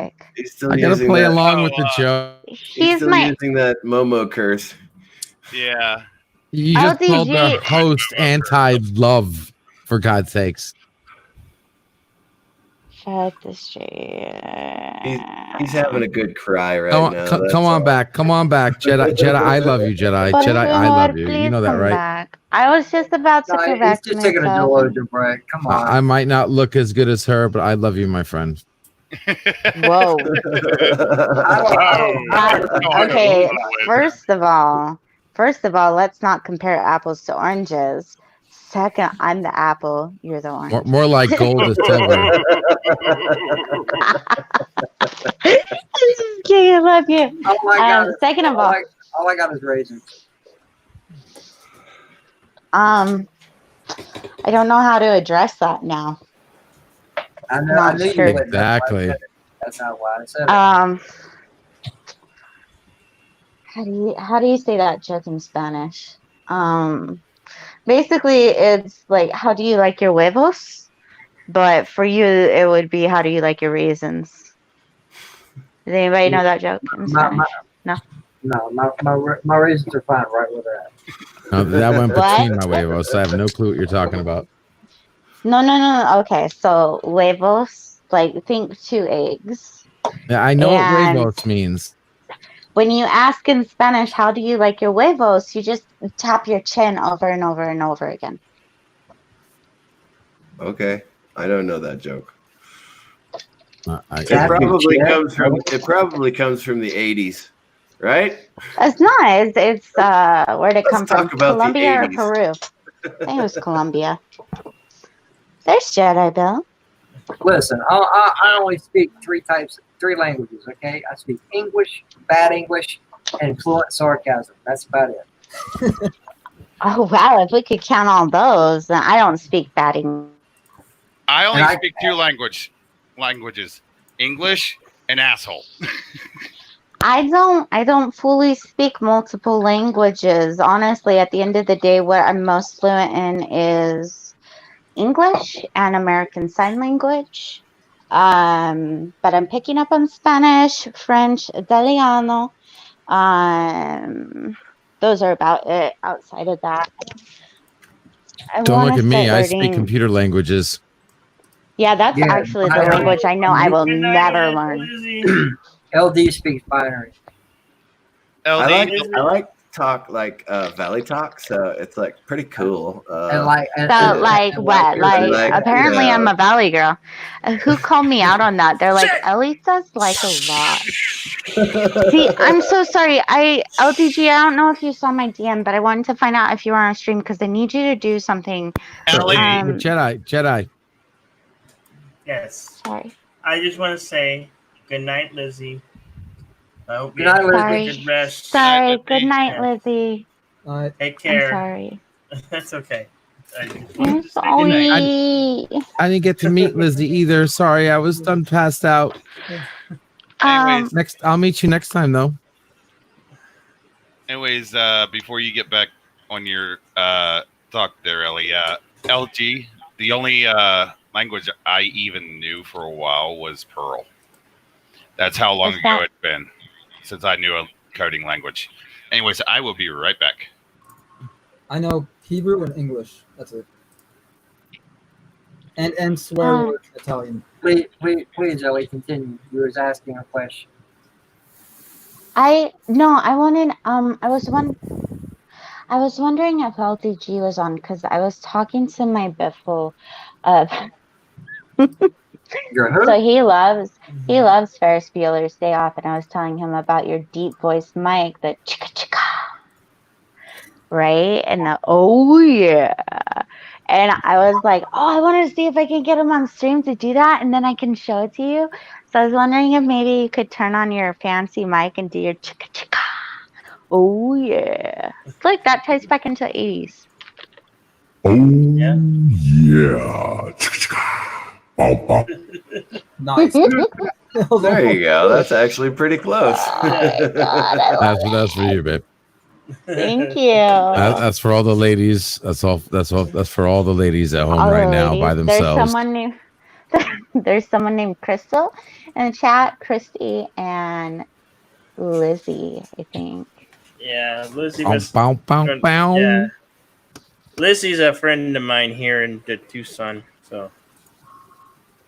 dick. he's still I gotta using play that. along with the joke. He's still using that Momo curse. Yeah. You just called the LDG. host anti-love, for God's sakes. Shut the stream. He's having a good cry right Come on, now. come on back. Come on back. Jedi, I love you, Jedi. Por Jedi, I favor, love you. You please know that, come right? back. I was just about to No, he's correct just taking a myself. delusion break. Come on. I might not look as good as her, but I love you, my friend. Whoa. Okay, first of all, let's not compare apples to oranges. Second, I'm the apple, you're the orange. More like gold to silver. Okay, I love you. Oh my God. Second of all, all I got is raisins. I don't know how to address that now. I knew sure. you would. Exactly. That's not why I said it. How do you say that joke in Spanish? Basically it's like, how do you like your huevos? But for you it would be, how do you like your raisins? Does anybody know that joke in Spanish? No. No, my raisins are fine right where they're at. No, that went What? between my huevos, so I have no clue what you're talking about. No. Okay, so huevos, like think 2 eggs. Yeah, I know And- what huevos means. When you ask in Spanish, how do you like your huevos? You just tap your chin over and over and over again. Okay, I don't know that joke. I- It probably comes from the 80s, right? It's not. It's where'd it come from? talk about the Colombia or 80s. Peru? I think it was Colombia. There's Jedi Bill. Listen, I only speak three languages, okay? I speak English, bad English, and fluent sarcasm. That's about it. Oh wow! If we could count all those, then I don't speak bad English. I only speak 2 languages: English and asshole. I don't fully speak multiple languages. Honestly, at the end of the day, what I'm most fluent in is English and American Sign Language. But I'm picking up on Spanish, French, Italiano. Those are about it. Outside of that, Don't look at me. I speak learning. computer languages. Yeah, that's Yeah, actually the binary. language I know I will Good night, never learn. Lizzie. LD speaks binary. LD, I like talk like Valley Talk, so it's like pretty cool. And So like what? Like apparently you know. I'm a Valley girl. Who called me out on that? They're like, Ellie says like a lot. See, I'm so sorry. LTG, I don't know if you saw my DM, but I wanted to find out if you were on a stream because I need you to do something. Ellie. Jedi. Yes. Sorry. I just want to say good night, Lizzie. I hope Good you night, have a Sorry. good rest. Sorry. Lizzie. Good night, Yeah. Lizzie. Take I'm care. sorry. That's okay. I just I'm wanted to say good night. sorry. I didn't get to meet Lizzie either. Sorry, I was done passed out. Anyways, I'll meet you next time though. Anyways, before you get back on your talk there, Ellie, LG, the only language I even knew for a while was Perl. That's how long Is ago that- it's been since I knew a coding language. Anyways, I will be right back. I know Hebrew and English. That's it. And swear words in Italian. Please, Ellie, continue. You was asking a question. I wanted I was wondering if LDG was on because I was talking to my Biffle so he loves Ferris Bueller's Day Off, and I was telling him about your deep voice mic, the chicka chicka, right? And the oh yeah. And I was like, oh, I wanted to see if I can get him on stream to do that, and then I can show it to you. So I was wondering if maybe you could turn on your fancy mic and do your chicka chicka. Oh yeah. It's like that ties back into the 80s. Oh yeah. Nice. There you go. That's actually pretty close. That's for you, babe. Thank you. That's for all the ladies. That's for all the ladies at home All right the now ladies. by themselves. There's someone named Crystal in the chat, Christy and Lizzie, I think. Yeah, Lizzie Bow, was. bow, bow, bow. Yeah. Lizzie's a friend of mine here in Tucson, so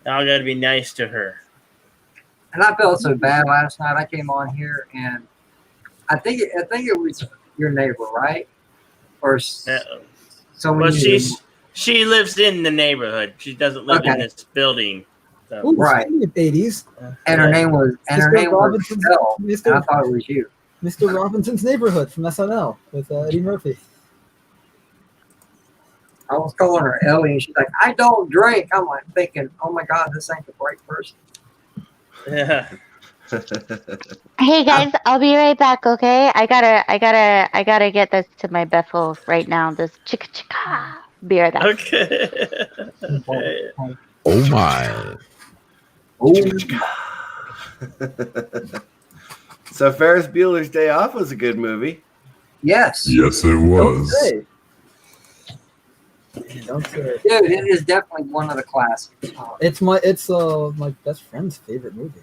I gotta be nice to her. And I felt so bad last night. I came on here and I think it was your neighbor, right? Or Well, she lives in the neighborhood. She doesn't live in this building. So. Ooh, Right. 80s. And her name was Robinson's- Michelle. And I thought it was you. Mr. Robinson's Neighborhood from SNL with Eddie Murphy. I was calling her Ellie, and she's like, "I don't drink." I'm like thinking, "Oh my God, this ain't the right person." Yeah. Hey guys, I'll be right back, okay? I gotta get this to my Bethel right now. This chicka chicka. Be right back. Okay. Okay. Oh my. So Ferris Bueller's Day Off was a good movie. Yes. Yes, it was. Don't say it. Dude, it is definitely one of the classics. It's my best friend's favorite movie.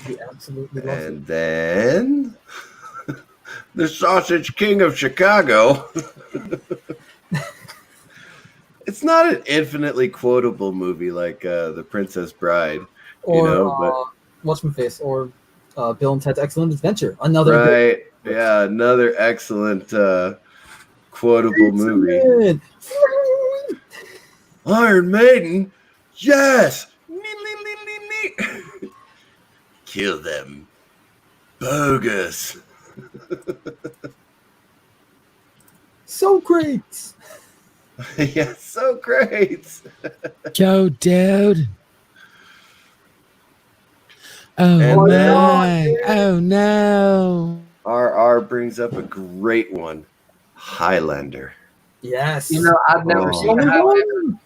He absolutely loves it. And then the Sausage King of Chicago. It's not an infinitely quotable movie like The Princess Bride, Or What's My Face, or Bill and Ted's Excellent Adventure. Another right? Yeah, another excellent quotable movie. Iron Maiden, yes. Kill them, bogus. So great. Yeah, so great. Yo, dude. Oh, And my. Oh, no. RR brings up a great one, Highlander. Yes. You know, I've never seen Highlander.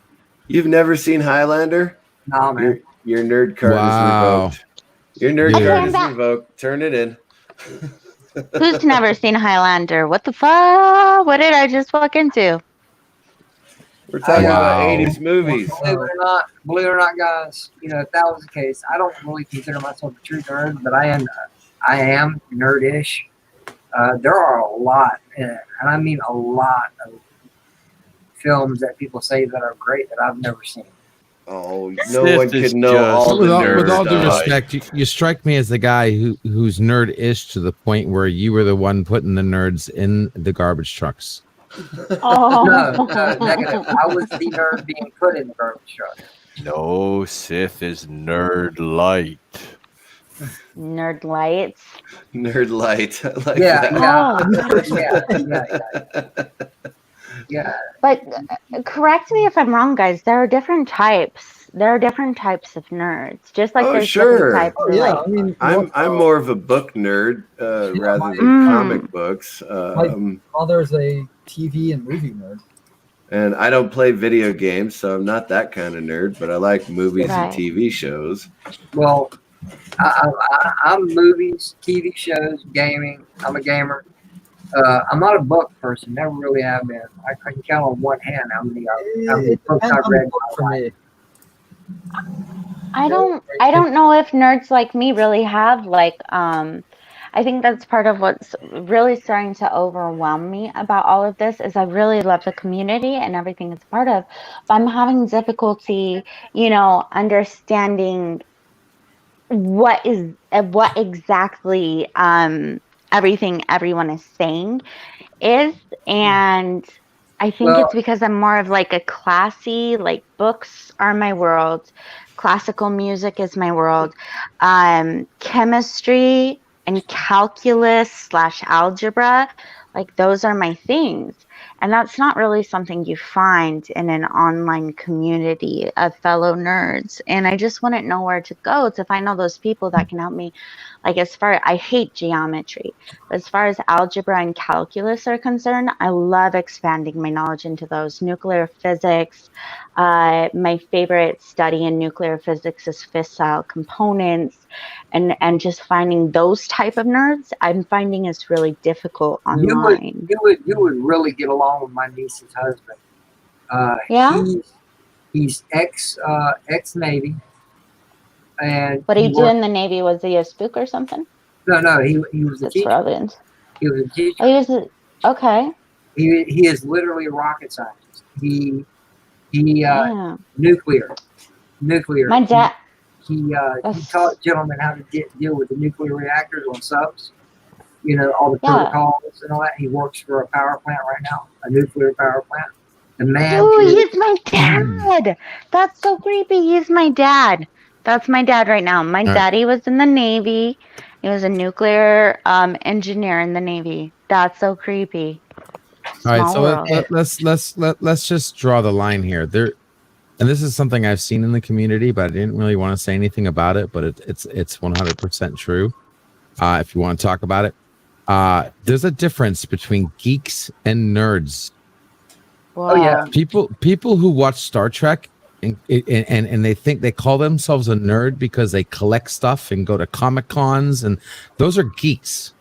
You've never seen Highlander? No, man. Your nerd card Wow. is revoked. Your nerd card is revoked. Turn it in. Who's never seen Highlander? What the fuck? What did I just walk into? We're talking about Wow. 80s movies. Believe it or not, guys, you know, if that was the case, I don't really consider myself a true nerd, but I am nerdish. There are a lot, and I mean a lot of films that people say that are great that I've never seen. Oh, no one could know all the With all due stuff. respect, you strike me as the guy who's nerd-ish to the point where you were the one putting the nerds in the garbage trucks. Oh. No, negative. I was the nerd being put in the garbage truck. No, Sith is nerd light. Nerd lights. Nerd light. I like Yeah, that. Yeah. But correct me if I'm wrong, guys. There are different types. there are different types of nerds, just like Oh, there's sure. different types Oh of yeah, like. I mean, I'm more of a book nerd rather than Mm. comic books. my father's a TV and movie nerd. And I don't play video games, so I'm not that kind of nerd, but I like movies and Right. TV shows. Well, I'm movies, TV shows, gaming. I'm a gamer. I'm not a book person. Never really have been. I can count on one hand how many It books depends I've on the read. book for me. I don't know if nerds like me really have like I think that's part of what's really starting to overwhelm me about all of this is I really love the community and everything it's part of, but I'm having difficulty, understanding what exactly everything everyone is saying is. And I think Well, it's because I'm more of like a classy, like books are my world, classical music is my world, chemistry and calculus / algebra, like those are my things. And that's not really something you find in an online community of fellow nerds. And I just wouldn't know where to go to find all those people that can help me. Like I hate geometry. As far as algebra and calculus are concerned, I love expanding my knowledge into those. Nuclear physics, my favorite study in nuclear physics is fissile components, and just finding those type of nerds, I'm finding is really difficult online. you would really get along with my niece's husband. Yeah? He's ex Navy, and What did he he do worked. in the Navy? Was he a spook or something? No, he was a That's teacher. relevant. He was a teacher. Oh, he was okay. He is literally a rocket scientist. He Yeah. nuclear. My dad. He That's- taught gentlemen how to deal with the nuclear reactors on subs. All the Yeah. protocols and all that. He works for a power plant right now, a nuclear power plant. The man. Oh, he's my dad. That's so creepy. He's my dad. That's my dad right now. My daddy was in the Navy. He was a nuclear engineer in the Navy. That's so creepy. All right, Small so world. let's just draw the line here. And this is something I've seen in the community, but I didn't really want to say anything about it. But it's 100% true. If you want to talk about it, there's a difference between geeks and nerds. Wow. Oh yeah. People who watch Star Trek and they call themselves a nerd because they collect stuff and go to Comic Cons, and those are geeks.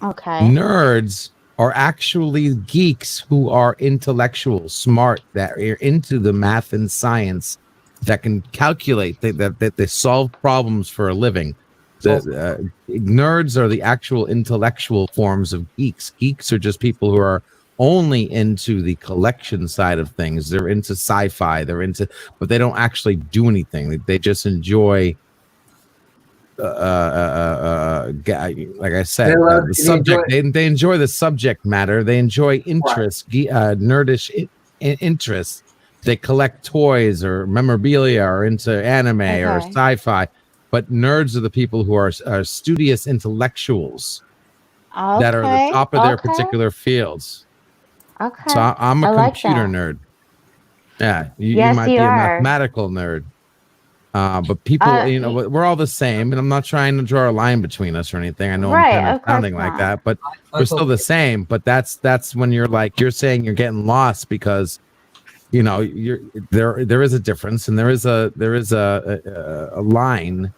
Okay. Nerds are actually geeks who are intellectual, smart, that are into the math and science, that can calculate, that they solve problems for a living. Nerds are the actual intellectual forms of geeks. Geeks are just people who are only into the collection side of things. They're into sci-fi. But they don't actually do anything. They just enjoy. Like I said, the subject. They enjoy the subject matter. They enjoy interest, nerdish interests. They collect toys or memorabilia, or into anime or sci-fi. But nerds are the people who are studious intellectuals that are the top of their particular fields. Okay. So I'm a computer nerd. Yeah, you might be a mathematical nerd. But people, we're all the same, and I'm not trying to draw a line between us or anything. I know I'm kind of sounding like that, but we're still the same. But that's when you're saying you're getting lost because there is a difference and there is a line,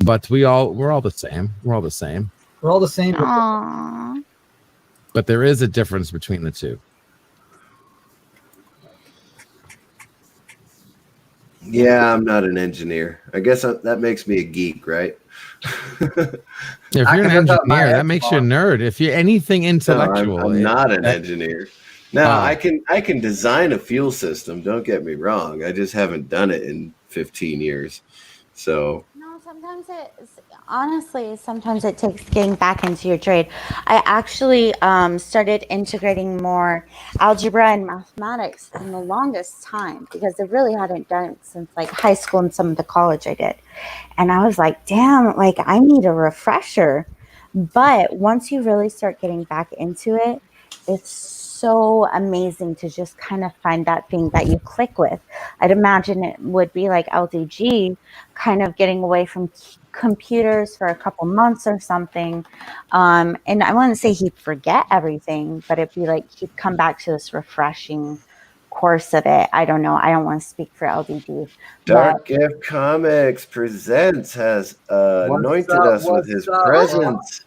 but we're all the same. We're all the same. We're all the same. Aww. But there is a difference between the two. Yeah, I'm not an engineer. I guess that makes me a geek, right? If you're an engineer, that makes you a nerd. If you're anything intellectual, no, I'm not an engineer. Now, I can design a fuel system. Don't get me wrong. I just haven't done it in 15 years. So No, sometimes it takes getting back into your trade. I actually started integrating more algebra and mathematics in the longest time because I really hadn't done it since like high school and some of the college I did. And I was like, damn, like I need a refresher. But once you really start getting back into it, it's so amazing to just kind of find that thing that you click with. I'd imagine it would be like LDG, kind of getting away from computers for a couple months or something. And I wouldn't say he'd forget everything, but it'd be like he'd come back to this refreshing course of it. I don't know. I don't want to speak for LDG. Dark Gift Comics Presents has anointed us with his presence.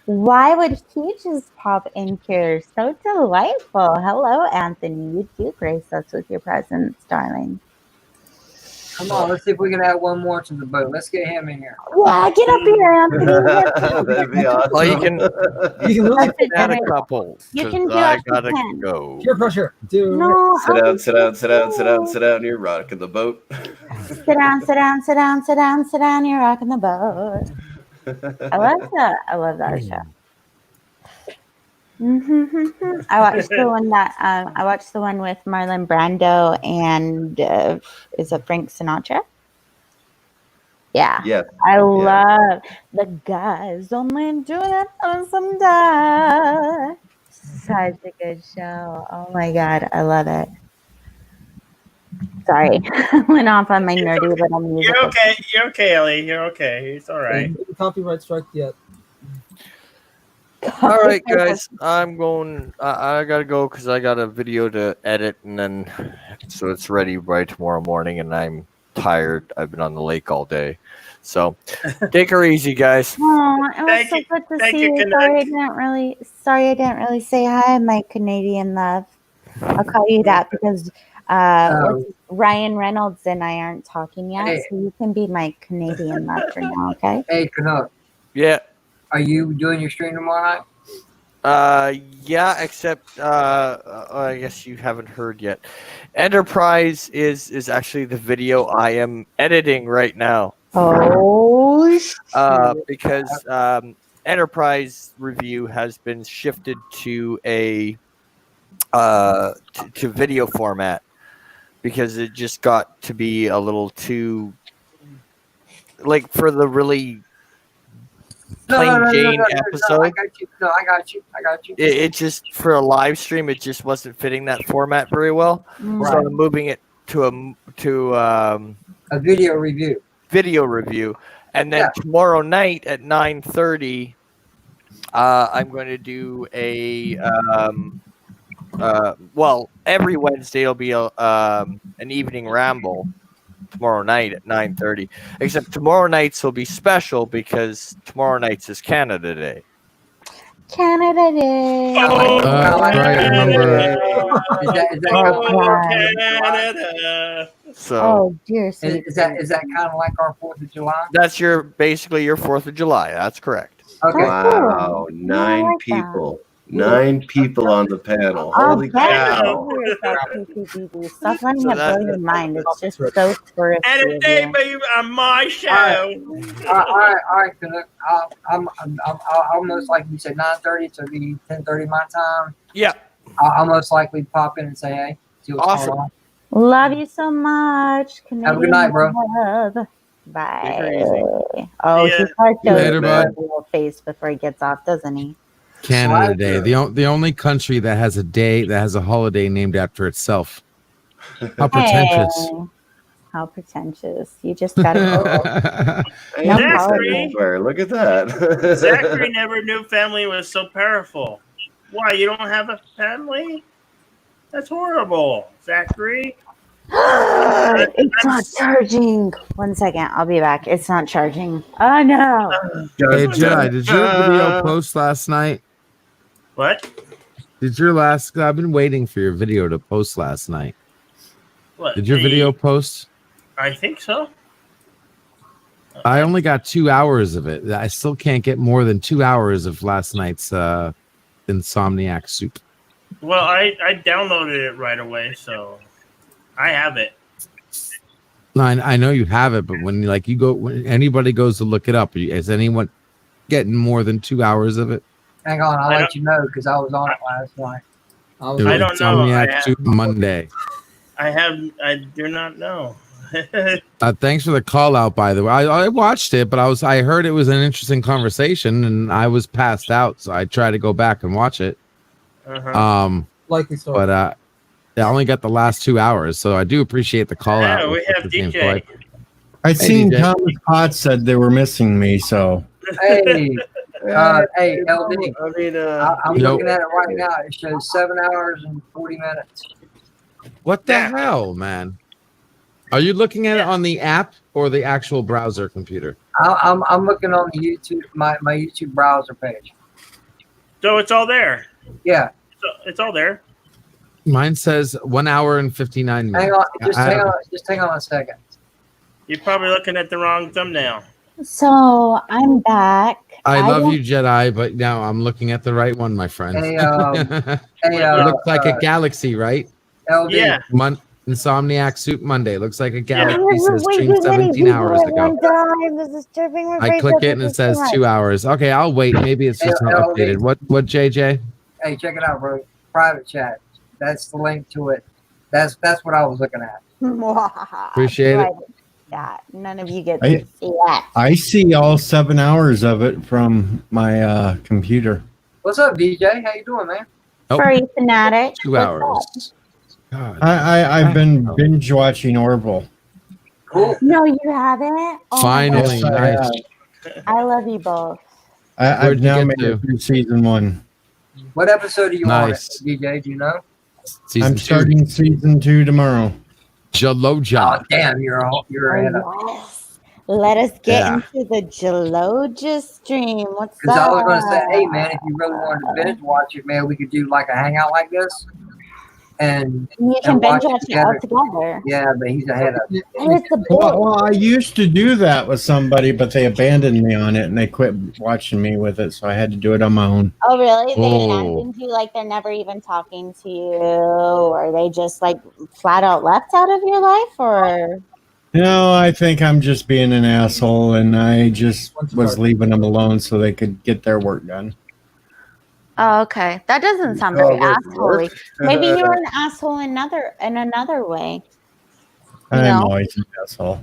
Why would he just pop in here? So delightful. Hello, Anthony. You do grace us with your presence, darling. Come on, let's see if we can add one more to the boat. Let's get him in here. Yeah, get up here, Anthony. That'd be awesome. Well, you can really add a couple. You can do I it. gotta go. Peer pressure. Dude. No, Sit down, sit down, sit down, sit down, sit down. You're rocking the boat. sit down, sit down, sit down, sit down, sit down. You're rocking the boat. I love that. I love that show. I watched the one that I watched the one with Marlon Brando and is it Frank Sinatra? Yeah. Yeah. I love the guys only do it on some die. Such a good show. Oh my god, I love it. Sorry, went off on my nerdy little music. You're okay. You're okay, Ellie. You're okay. It's all right. Copyright strike yet. All right, guys. I'm going. I gotta go because I got a video to edit, and then so it's ready by tomorrow morning. And I'm tired. I've been on the lake all day, so take her easy, guys. Oh, it was so good to see you. Sorry, I didn't really say hi, my Canadian love. I'll call you that because Ryan Reynolds and I aren't talking yet, so you can be my Canadian love for now, okay? Hey, Canuck. Yeah. Are you doing your stream tomorrow night? Yeah, except I guess you haven't heard yet. Enterprise is actually the video I am editing right now. Oh, because Enterprise review has been shifted to a to video format because it just got to be a little too like for the really plain Jane episode. No, I got you. No, I got you. I got you. It just for a live stream, it just wasn't fitting that format very well. Right. So I'm moving it to a video review. Video review, and then tomorrow night at 9:30, I'm going to do a well, every Wednesday it'll be an evening ramble. Tomorrow night at 9:30. Except tomorrow nights will be special because tomorrow nights is Canada Day. Canada Day. Right, I remember. Canada. So. Oh dear. Is that kind of like our 4th of July? That's basically your 4th of July. That's correct. Okay. Wow, 9 people. 9 people on the panel. Holy cow. Stop letting it blow your mind. It's just so touristy. And a day be on my show. All right, Canuck. I'll most likely, you said 9:30, so it'll be 10:30 my time. Yeah. I'll most likely pop in and say hey. See what's Awesome. going on. Love you so much. Canadian Have a good night, bro. love. Bye. Oh, he starts Later, to bud. a little face before he gets off, doesn't he? Canada Day, the only country that has a day that has a holiday named after itself. How pretentious! Hey, how pretentious! You just gotta go. No Zachary, Look at that. Zachary never knew family was so powerful. Why, you don't have a family? That's horrible, Zachary. It's not charging. 1 second, I'll be back. It's not charging. Oh no! Hey Jedi, did your video post last night? What? Did your last? I've been waiting for your video to post last night. What? Did your video post? I think so. I only got 2 hours of it. I still can't get more than 2 hours of last night's Insomniac Soup. Well, I downloaded it right away, so I have it. No, I know you have it, but when when anybody goes to look it up, is anyone getting more than 2 hours of it? Hang on, I'll let you know because I was on it last night. I don't know. Insomniac Soup Monday. I do not know. Thanks for the call out, by the way. I watched it, but I heard it was an interesting conversation, and I was passed out, so I tried to go back and watch it. Uh-huh. likely story. But I only got the last 2 hours, so I do appreciate the call out. Yeah, we have DJ. I seen DJ. Thomas Potts said they were missing me, so Hey, hey, LD. I mean, I'm Nope. looking at it right now. It shows 7 hours and 40 minutes. What the hell, man? Are you looking at it on the app or the actual browser computer? I'm looking on the YouTube, my YouTube browser page. So it's all there. Yeah. It's all there. Mine says 1 hour and 59 minutes. Hang on, just hang on a second. You're probably looking at the wrong thumbnail. So I'm back. I love don't- you, Jedi, but now I'm looking at the right one, my friend. Hey, It looks like a galaxy, right? LD. Yeah. Insomniac Soup Monday. Looks like a galaxy. Wait, Says wait, streamed too many 17 people hours at ago. one time. This is disturbing my I brain click it and it cells says too much. 2 hours. Okay, I'll wait. Maybe it's just not LD. updated. What, JJ? Hey, check it out, bro. Private chat. That's the link to it. That's what I was looking at. Appreciate it. That none of you get I- to see that. I see all 7 hours of it from my computer. What's up, DJ? How you doing, man? Oh, Furry fanatic. 2 what's hours. God. I've been binge watching Orville. Cool. up? No, you haven't. Oh my Finally, Yes, I nice. I love you both. I've Where'd you now get made to? it through season 1. What episode are you Nice. on, DJ? Do you know? Season I'm 2. starting season 2 tomorrow. Jaloja. Oh, damn, you're ahead of. Yes. Let us get Yeah. into the Jaloja stream. What's Because up? I was gonna say, hey man, if you really wanted to binge watch it, man, we could do like a hangout like this, and You can and binge watch it watch it all together. together. Yeah, but he's ahead of. And it's a bit. Well, I used to do that with somebody, but they abandoned me on it and they quit watching me with it, so I had to do it on my own. Oh, really? They Oh. abandoned you? Like they're never even talking to you? Or they just like flat out left out of your life? Or No, I think I'm just being an asshole, and I just was leaving them alone so they could get their work done. oh, okay, that doesn't sound very assholey. Maybe you're an asshole in another way. I'm No. always an asshole.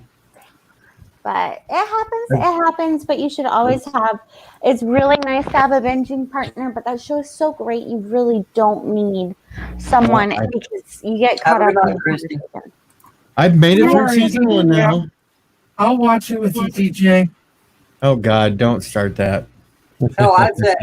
But it happens. It happens. But you should always have. It's really nice to have a binging partner, but that show is so great. You really don't need someone Well, because you get caught up in the conversation. I've made it through Yeah. season 1 now. I'll watch it with you, DJ. Oh God, don't start that. No, I'd say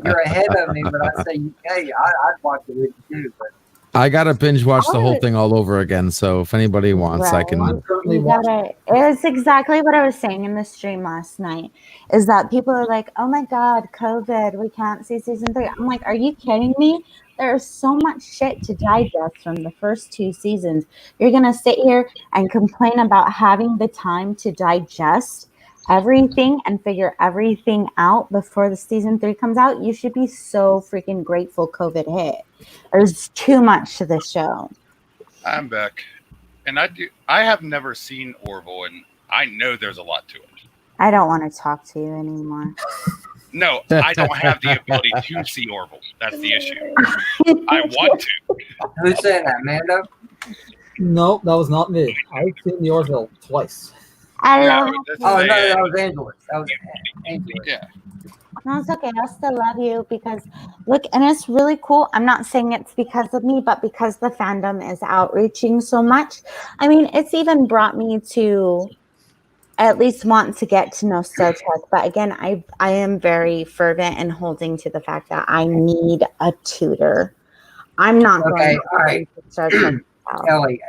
you're ahead of me, but I'd say, hey, I'd watch it with you too. But I gotta binge watch the whole Oh. thing all over again. So if anybody wants, I can. I'm currently You watching. gotta. It's exactly what I was saying in the stream last night. Is that people are like, "Oh my God, COVID, we can't see season 3." I'm like, "Are you kidding me? There's so much shit to digest from the first 2 seasons. You're gonna sit here and complain about having the time to digest everything and figure everything out before the season 3 comes out? You should be so freaking grateful COVID hit. There's too much to this show." I'm back, and I have never seen Orville, and I know there's a lot to it. I don't want to talk to you anymore. No, I don't have the ability to see Orville. That's the issue. I want to. who's saying that, Mando? No, that was not me. I've seen the Orville twice. I No, love this Oh is no, a- that was Angelus. That was Angelus. yeah. No, it's okay. I still love you because look, and it's really cool. I'm not saying it's because of me, but because the fandom is outreaching so much. I mean, it's even brought me to at least want to get to know Star Trek. But again, I am very fervent and holding to the fact that I need a tutor. I'm not Okay, going all right. to Star Trek. Ellie.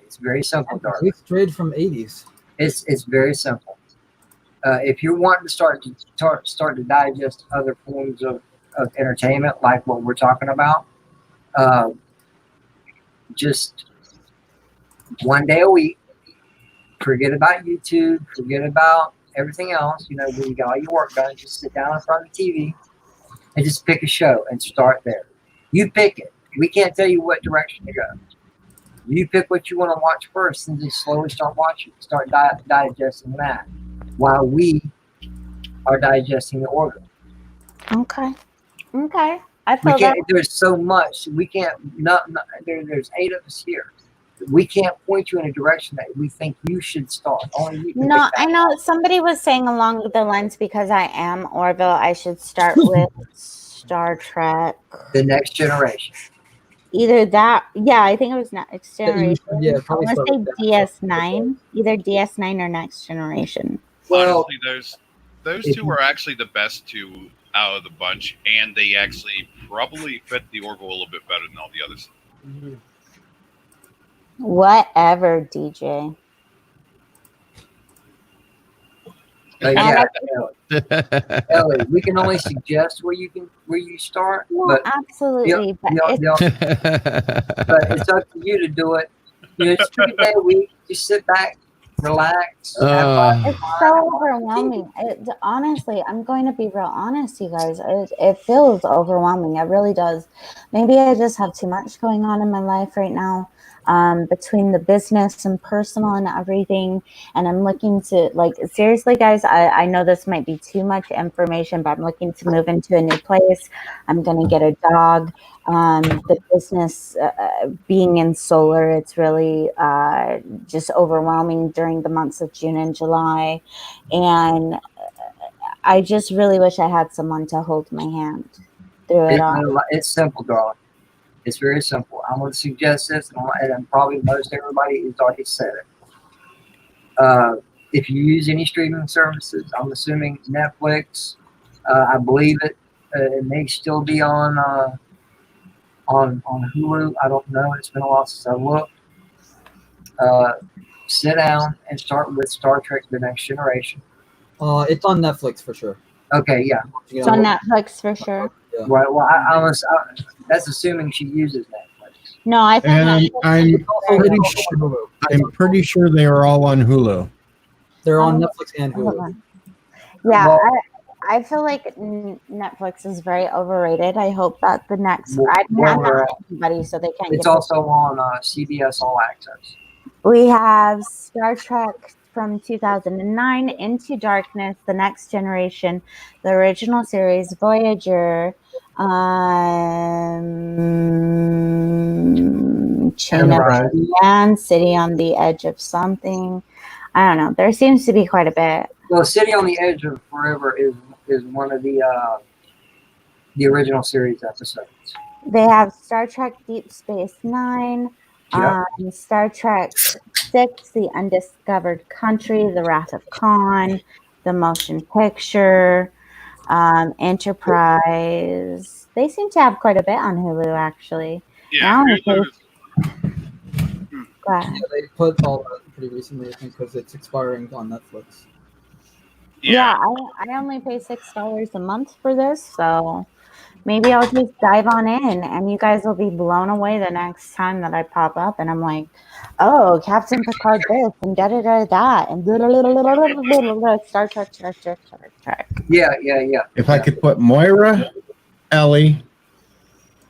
It's very simple, darling. We strayed from 80s. It's very simple. If you're wanting to start to digest other forms of entertainment, like what we're talking about, just one day a week, forget about YouTube, forget about everything else. You know, when you got all your work done, just sit down in front of the TV and just pick a show and start there. You pick it. We can't tell you what direction to go. You pick what you want to watch first and just slowly start watching, start digesting that while we are digesting the organ. Okay. I We feel that. can't, there's so much. We can't, there's 8 of us here. We can't point you in a direction that we think you should start. Only you can No, pick I that. know somebody was saying along the lines because I am Orville, I should start with Star Trek. The Next Generation. Either that, yeah, I think it was Next Generation. Yeah, I probably want to start say with that. DS9, either DS9 or Next Generation. Well, Honestly, those two are actually the best two out of the bunch, and they actually probably fit the Orville a little bit better than all the others. Whatever, DJ. yeah, Ellie, we can only suggest where you start. No, but absolutely, but but it's up to you to do it. It's 3 day a week. Just sit back, relax. It's so overwhelming. Honestly, I'm going to be real honest, you guys. It feels overwhelming. It really does. Maybe I just have too much going on in my life right now, between the business and personal and everything. And I'm looking to, like, seriously, guys, I know this might be too much information, but I'm looking to move into a new place. I'm going to get a dog. The business, being in solar, it's really just overwhelming during the months of June and July. And I just really wish I had someone to hold my hand through it all. It's simple, darling. It's very simple. I'm going to suggest this, and probably most everybody has already said it. If you use any streaming services, I'm assuming Netflix. I believe it may still be on Hulu. I don't know. It's been a while since I looked. Sit down and start with Star Trek: The Next Generation. It's on Netflix for sure. Okay, yeah. It's on Netflix for sure. Yeah. Right. Well, that's assuming she uses Netflix. No, I think And I'm pretty sure they are all on Hulu. They're on Netflix and Hulu. Yeah, Well, I feel like Netflix is very overrated. I hope that the next I'm well, not everybody, so they can't. It's get also on CBS All Access. We have Star Trek from 2009, Into Darkness, The Next Generation, the original series, Voyager, Chain of Command, City on the Edge of Something. I don't know. There seems to be quite a bit. Well, City on the Edge of Forever is one of the original series episodes. They have Star Trek Deep Space Nine, Star Trek 6, The Undiscovered Country, The Wrath of Khan, the motion picture, Enterprise. They seem to have quite a bit on Hulu, actually. Yeah, Go ahead. Yeah, they put all that pretty recently, I think, because it's expiring on Netflix. Yeah, I only pay $6 a month for this, so maybe I'll just dive on in, and you guys will be blown away the next time that I pop up, and I'm like, oh, Captain Picard this, and da-da-da that, and Star Trek. Yeah. If I could put Moira, Ellie,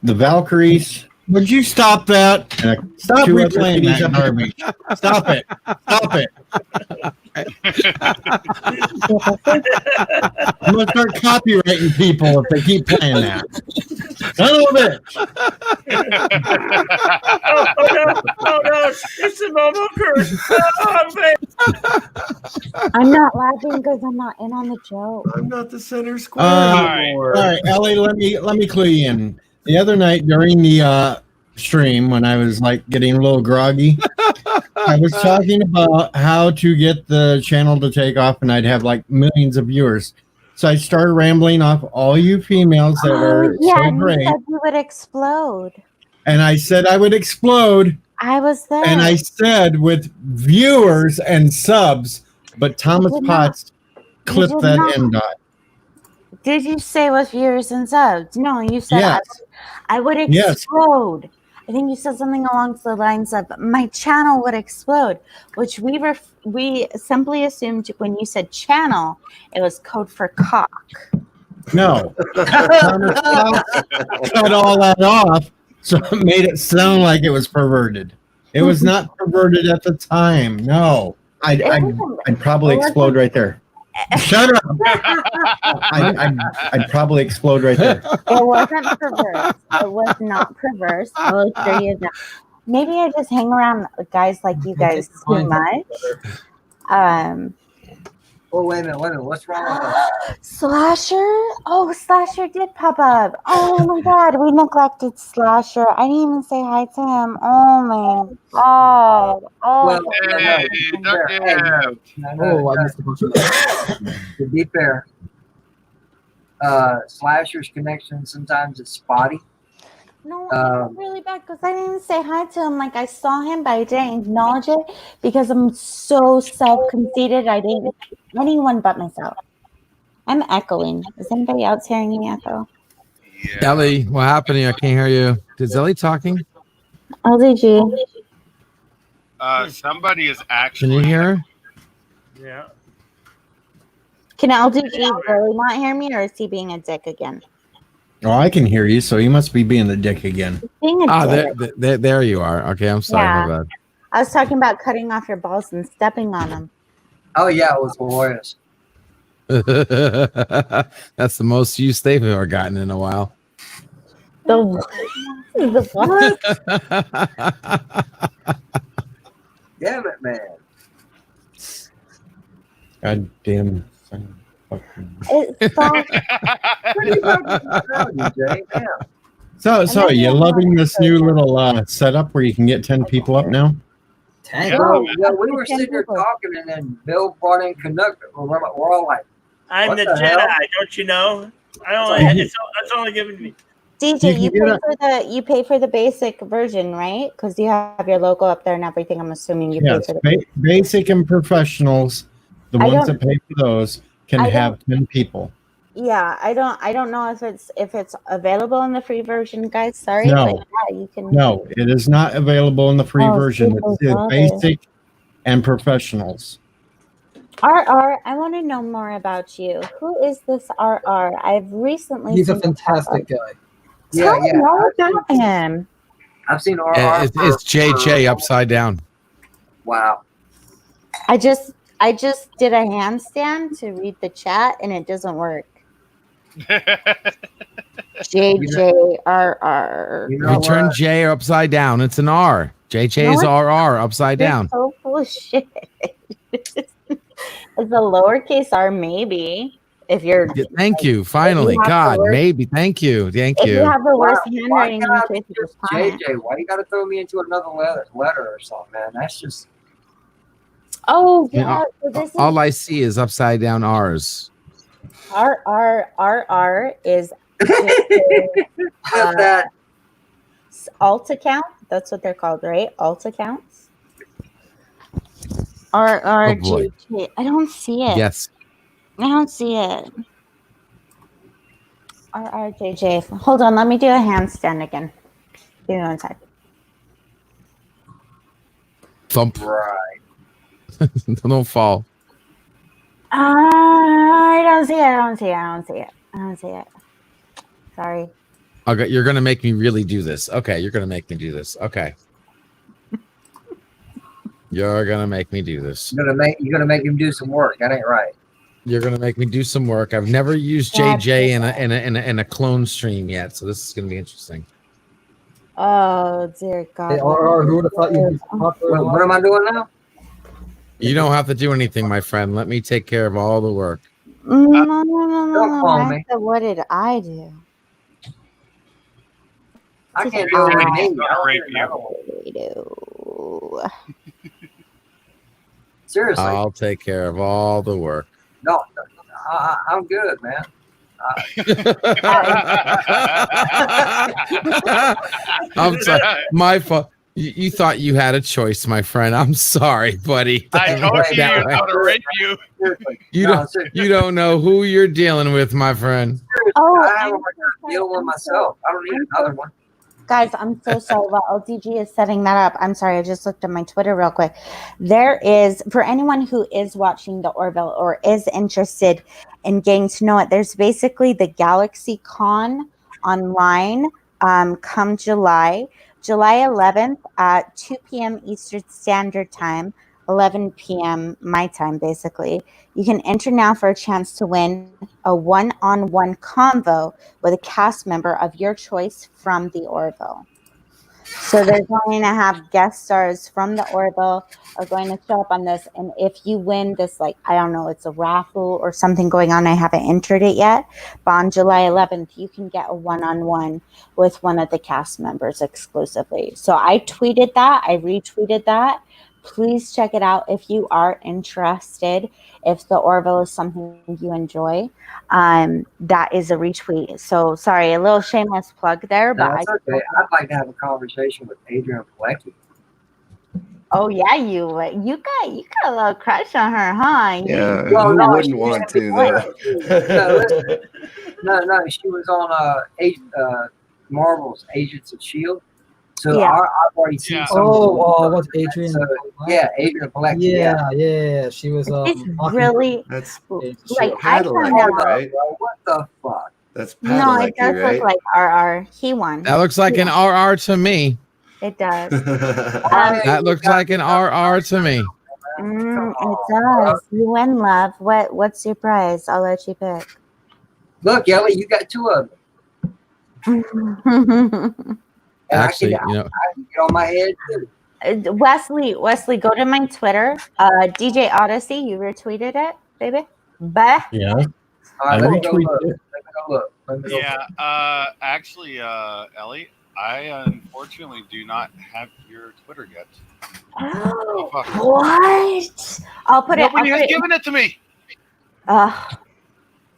the Valkyries. Would you stop that? Stop replaying that garbage. Stop it. Stop it. I'm going to start copywriting people if they keep playing that. Son of a bitch. Oh no, it's a normal curse. I'm not laughing because I'm not in on the joke. I'm not the center square All anymore. right, Ellie, let me clue you in. The other night during the stream, when I was like getting a little groggy, I was talking about how to get the channel to take off, and I'd have like millions of viewers. So I started rambling off all you females that are so and great. you said you would explode. And I said I would explode. I was there. And I said with viewers and subs, but Thomas Potts clipped that end dot. Did you say with viewers and subs? No, you said Yes. I would explode. Yes. I think you said something along the lines of my channel would explode, which we simply assumed when you said channel, it was code for cock. No. Thomas Potts cut all that off, so it made it sound like it was perverted. It was not perverted at the time. No. I'd probably explode right there. Shut up. I'd probably explode right there. It wasn't perverse. It was not perverse. I will assure you that. Maybe I just hang around with guys like you guys too much. Oh, wait a minute. What's wrong with us? Slasher? Oh, Slasher did pop up. Oh my god, we neglected Slasher. I didn't even say hi to him. Oh my god. Oh, Well, Hey, Duck Hey, Dip. Oh, I missed a bunch of that. to be fair, Slasher's connection sometimes is spotty. no, I feel really bad because I didn't say hi to him. Like I saw him, but I didn't acknowledge it because I'm so self-conceited. I didn't anyone but myself. I'm echoing. Is anybody else hearing me echo? Yeah. Ellie, what happened here? I can't hear you. Is Ellie talking? LDG. Somebody is Can actually. you hear her? Yeah. Can LDG really not hear me, or is he being a dick again? Oh, I can hear you, so you must be being the dick again. Being a dick. There you are. Okay, I'm sorry. Yeah. My bad. I was talking about cutting off your balls and stepping on them. Oh, yeah, it was glorious. That's the most use they've ever gotten in a while. The what? Damn it, man. God damn. So you loving this new little setup where you can get 10 people up now? Well, we were sitting there talking, and then Bill brought in Canuck. We're all like, I'm what the the Jedi, hell? don't you know? It's only given me. DJ, you pay for the basic version, right? Because you have your logo up there and everything. I'm assuming you Yes, pay for the basic and professionals, the ones that pay for those, can have 10 people. Yeah, I don't know if it's available in the free version, guys. Sorry, No. but yeah, you can. No, it is not available in the free version. super It's love basic and professionals. RR, I want to know more about you. Who is this RR? I've recently He's a seen him pop fantastic up. guy. Tell me all about him. I've seen RR. It's JJ upside down. Wow. I just did a handstand to read the chat and it doesn't work. JJRR. You turn J upside down. It's an R. JJ is RR upside You're down. so full of shit. It's a lowercase r, maybe. If you're Thank you. Finally. have the God, worst- maybe. Thank you. Thank if you. you have the worst Why handwriting, can't I you be could just just comment. JJ? Why you got to throw me into another letter or something, man? That's just. Oh You yeah, know, so this is all I see is upside down R's. RR is alt account. That's what they're called, right? Alt accounts. RRGT. I don't see it. Yes. I don't see it. RRJJ. Hold on, let me do a handstand again. Give me one second. Thump. Right. Don't fall. I don't see it. Sorry. Okay, you're gonna make me really do this. Okay, you're gonna make me do this. Okay. You're gonna make me do this. You're gonna make him do some work. That ain't right. You're gonna make me do some work. I've never used JJ in a clone stream yet, so this is gonna be interesting. Oh dear God. Hey, RR, who would have thought you'd be popular? What am I doing now? You don't have to do anything, my friend. Let me take care of all the work. No. Don't call me. I said, what did I do? I can't do it with me. Seriously. I'll take care of all the work. No, I'm good, man. I'm sorry. My fault. You thought you had a choice, my friend. I'm sorry, buddy. I told you he was going to rape you. You don't know who you're dealing with, my friend. Oh, I have a hard time dealing with myself. I don't need another one. Guys, I'm so sorry about LDG is setting that up. I'm sorry, I just looked at my Twitter real quick. There is, for anyone who is watching the Orville or is interested in getting to know it, there's basically the Galaxy Con online come July 11th at 2 p.m. Eastern Standard Time, 11 p.m. my time, basically. You can enter now for a chance to win a one-on-one convo with a cast member of your choice from the Orville. So they're going to have guest stars from the Orville are going to show up on this. And if you win this, like, I don't know, it's a raffle or something going on. I haven't entered it yet. But on July 11th, you can get a one-on-one with one of the cast members exclusively. So I tweeted that. I retweeted that. Please check it out if you are interested. If the Orville is something you enjoy, that is a retweet. So sorry, a little shameless plug there, but That's okay. I'd like to have a conversation with Adrian Pilecki. Oh yeah, you got a little crush on her, huh? Yeah, Well, who no, wouldn't she want to No, though? listen. No, she was on Marvel's Agents of S.H.I.E.L.D. So Yeah. I've already seen some. What's Adrian? So, yeah, Adrian Pilecki. Yeah. She was It's really That's like I found Padalecki, out. right? What the fuck? That's No, it does Padalecki, right? look like RR. He won. That looks like an RR to me. It does. That looks like an RR to me. It does. You win, love. What's your prize? I'll let you pick. Look, Ellie, you got two of them. Actually, I can get on my head too. Wesley, go to my Twitter. DJ Odyssey, you retweeted it, baby. Bah. Yeah. All right, let me go retweeted look. it. Let me go look. Yeah, actually, Ellie, I unfortunately do not have your Twitter yet. Oh, fuck. what? I'll put Nobody has it. given it to me.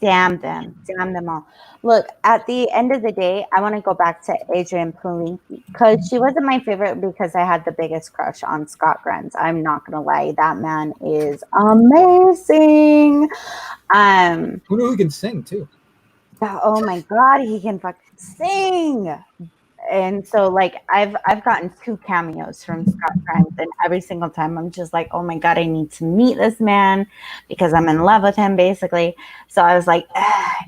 Damn them all. Look, at the end of the day, I want to go back to Adrian Pilecki because she wasn't my favorite because I had the biggest crush on Scott Grenz. I'm not gonna lie, that man is amazing. Who knew he can sing too? Oh my god, he can fucking sing. And so like I've gotten 2 cameos from Scott Grimes, and every single time I'm just like, oh my god, I need to meet this man because I'm in love with him basically. So I was like,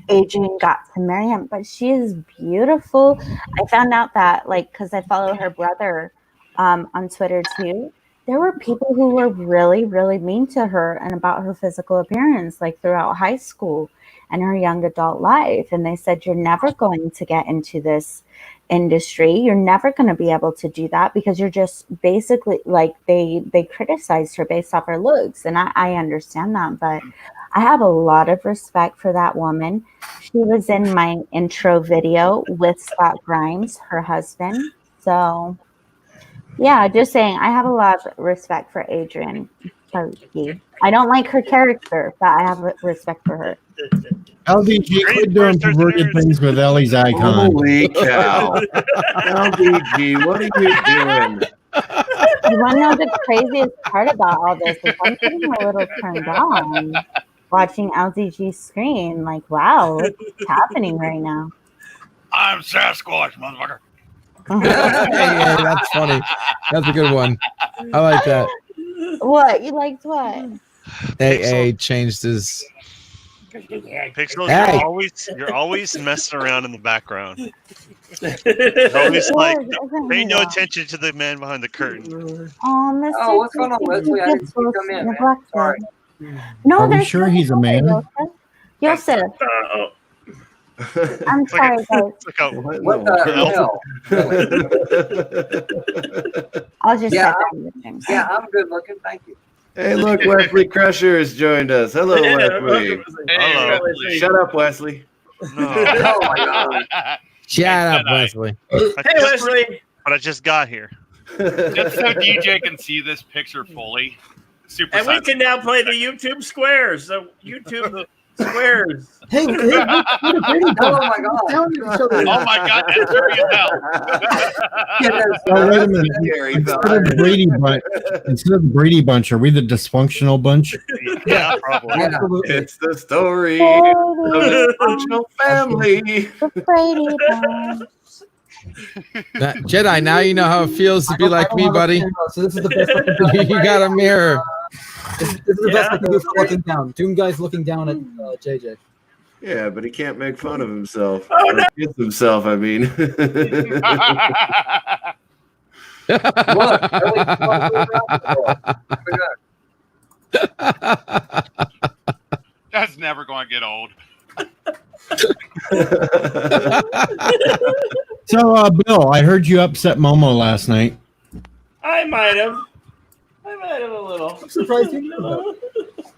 Adrian got to marry him, but she is beautiful. I found out that like because I follow her brother on Twitter too. There were people who were really, really mean to her and about her physical appearance, like throughout high school and her young adult life. And they said, you're never going to get into this industry. You're never going to be able to do that because you're just basically like they criticized her based off her looks. And I understand that, but I have a lot of respect for that woman. She was in my intro video with Scott Grimes, her husband. So yeah, just saying, I have a lot of respect for Adrian Pilecki. I don't like her character, but I have respect for her. LDG, quit doing perverted things with Ellie's icon. Holy cow. LDG, what are you doing? You want to know the craziest part about all this is I'm getting a little turned on watching LDG screen. Like, wow, what's happening right now? I'm Sasquatch, motherfucker. Yeah, that's funny. That's a good one. I like that. What? You liked what? AA changed his. Pixels, Hey. you're always messing around in the background. You're always like, pay no attention to the man behind the curtain. Oh, Mr. Oh, what's going on, Leslie? I didn't see you come in, man. Sorry. No, Are we there's sure he's a man? Yosef. I'm sorry, guys. What the hell? I'll just Yeah, set that. Yeah, I'm good looking. Thank you. Hey, look, Wesley Crusher has joined us. Hello, Wesley. Hello. Shut up, Wesley. Oh my god. Shut up, Wesley. Hey, Wesley. But I just got here. Just so DJ can see this picture fully. Super And we can now play the YouTube squares. So YouTube squares. Hey, Oh my god. Oh my god, that's scary as hell. Oh, wait a minute. Instead of the Brady Bunch, are we the dysfunctional bunch? Yeah, probably. Yeah. Absolutely. It's the story of a dysfunctional family. Jedi, now you know how it feels to be like me, buddy. So this is the best I can do. You got a mirror. This is the best I can do for looking down. Doom guy's looking down at JJ. Yeah, but he can't make fun of himself. Or against himself, I mean. That's never going to get old. So, Bill, I heard you upset Momo last night. I might have a little. I'm surprised you knew that.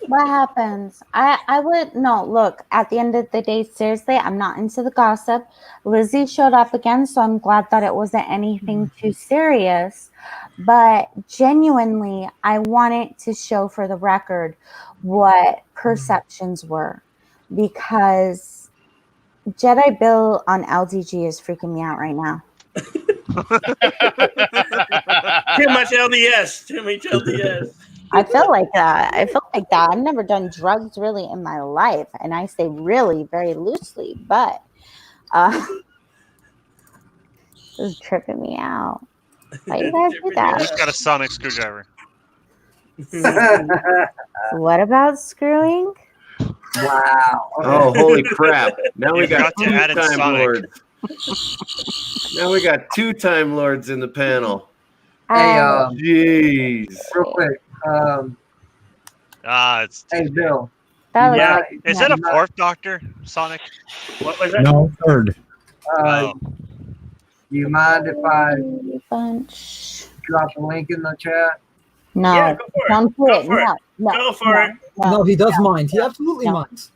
What happens? I would no look at the end of the day, seriously, I'm not into the gossip. Lizzie showed up again, so I'm glad that it wasn't anything too serious. But genuinely, I wanted to show for the record what perceptions were, because Jedi Bill on LDG is freaking me out right now. Too much LDS. Too much LDS. I feel like that. I've never done drugs really in my life, and I say really very loosely, but this is tripping me out. Why you guys do that? Just got a sonic screwdriver. What about screwing? Wow. Oh, holy crap. Now we You got forgot to add in two Time Sonic. Lords. Now we got 2 Time Lords in the panel. Hey, Jeez. real quick. It's Hey, Bill. That Yeah. Is that a fourth Doctor, Sonic? What was that? No, third. Oh. Do you mind if I bunch? drop the link in the chat? No, Yeah, go for it. don't do Go it. for it. No, Go for it. No, he does mind. He absolutely minds.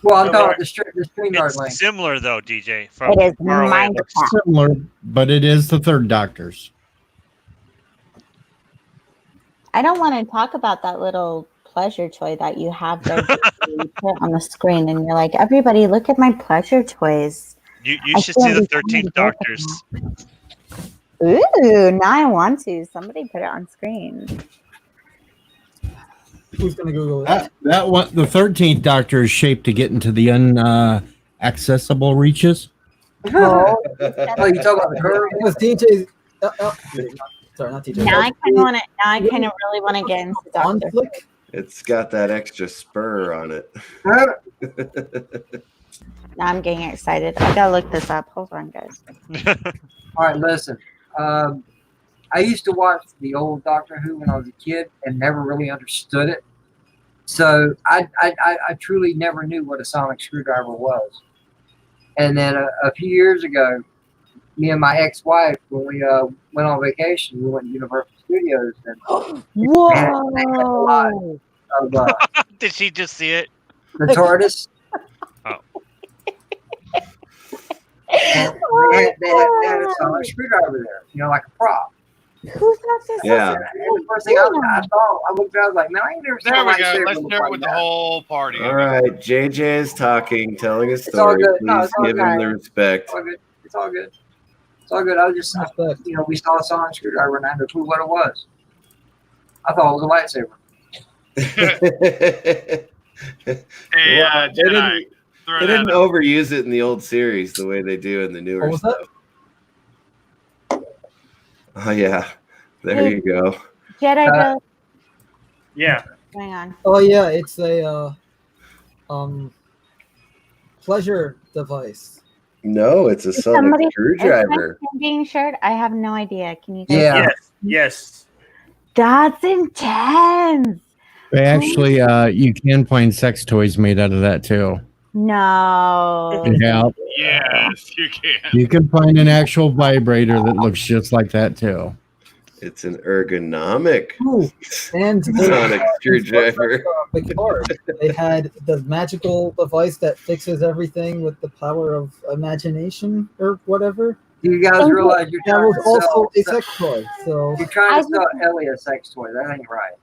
Well, I'm Go talking for about the StreamYard It's link. similar though, DJ. From It is far away, mind it looks- attack. Similar, but it is the third Doctor's. I don't want to talk about that little pleasure toy that you have there that you put on the screen, and you're like, everybody, look at my pleasure toys. You I should see the can't be 13th Doctors. Ooh, now I want to. Somebody put it on screen. Who's gonna Google it? That one, the 13th Doctor is shaped to get into the inaccessible reaches. Oh, Oh, you talking about the curve? It was DJ's. Sorry, not DJ. now I kind of want to. Now I kind of really want to get into On Doctor. flick. It's got that extra spur on it. Now I'm getting excited. I gotta look this up. Hold on, guys. All right, listen. I used to watch the old Doctor Who when I was a kid and never really understood it. So I truly never knew what a sonic screwdriver was. And then a few years ago, me and my ex-wife, when we went on vacation, we went to Universal Studios. And Whoa! they had a lot of Did she just see it? the TARDIS. Oh. And they had a sonic screwdriver there, you know, like a prop. Who thought this? Yeah. And the first thing I saw, I looked at, I was like, man, I ain't never seen There a we go. lightsaber Let's look share it like with the that. whole party. All right. JJ is talking, telling a all story. good. No, Please it's all give him good. the respect. It's all good. It's all good. It's all good. I was just, you know, we saw a sonic screwdriver and I had no clue what it was. I thought it was a lightsaber. Hey, Well, they Jedi, didn't, throw they that didn't up. overuse it in the old series the way they do in the newer What was that? stuff. Oh, yeah. There you go. Jedi Bill. Yeah. Hang on. Oh yeah, it's a pleasure device. No, it's a Is sonic somebody- screwdriver. Is my screen being shared? I have no idea. Can you guys? Yeah. Yes. That's intense. They actually, you can find sex toys made out of that too. No. Yeah, Yes, you can. you can find an actual vibrator that looks just like that too. It's an ergonomic Ooh, and sonic screwdriver. the card. They had the magical device that fixes everything with the power of imagination or whatever. Do you guys realize you're That trying was to also sell, a sex toy. So you're trying to I sell Ellie a sex toy? That ain't right.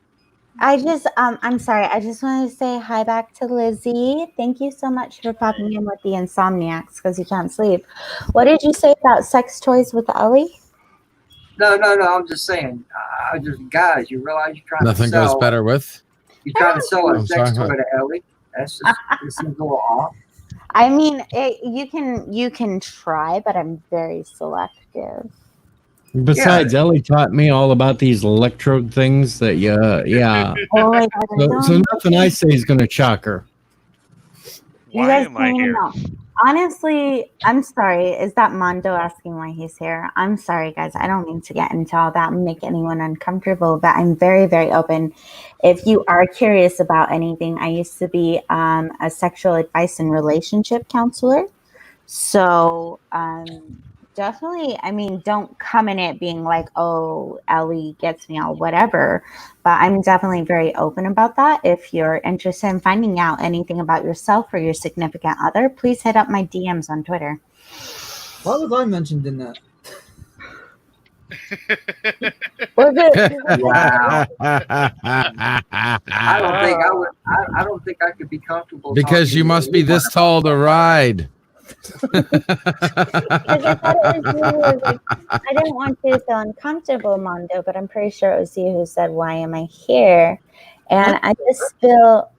I just I'm sorry. I just wanted to say hi back to Lizzie. Thank you so much for popping in with the Insomniacs because you can't sleep. What did you say about sex toys with Ellie? No. I'm just saying. Guys, you realize you're trying Nothing to sell. goes better with. You're trying to sell a I'm sex sorry, toy huh? to Ellie. That's just it seems a little off. I mean, you can try, but I'm very selective. Besides, Ellie taught me all about these electrode things that yeah. Oh my God! So nothing I say is going to shock her. You guys don't even know. Honestly, I'm sorry. Is that Mondo asking why he's here? I'm sorry, guys. I don't mean to get into all that and make anyone uncomfortable, but I'm very, very open. If you are curious about anything, I used to be a sexual advice and relationship counselor. So definitely, I mean, don't come in it being like, oh, Ellie gets me all whatever. But I'm definitely very open about that. If you're interested in finding out anything about yourself or your significant other, please hit up my DMs on Twitter. Why was I mentioned in that? Wow. I don't think I could be comfortable. Because talking you to must be anyone this tall to ride. Because I thought it was you who was like, I didn't want you to feel uncomfortable, Mondo, but I'm pretty sure it was you who said, why am I here? And I just feel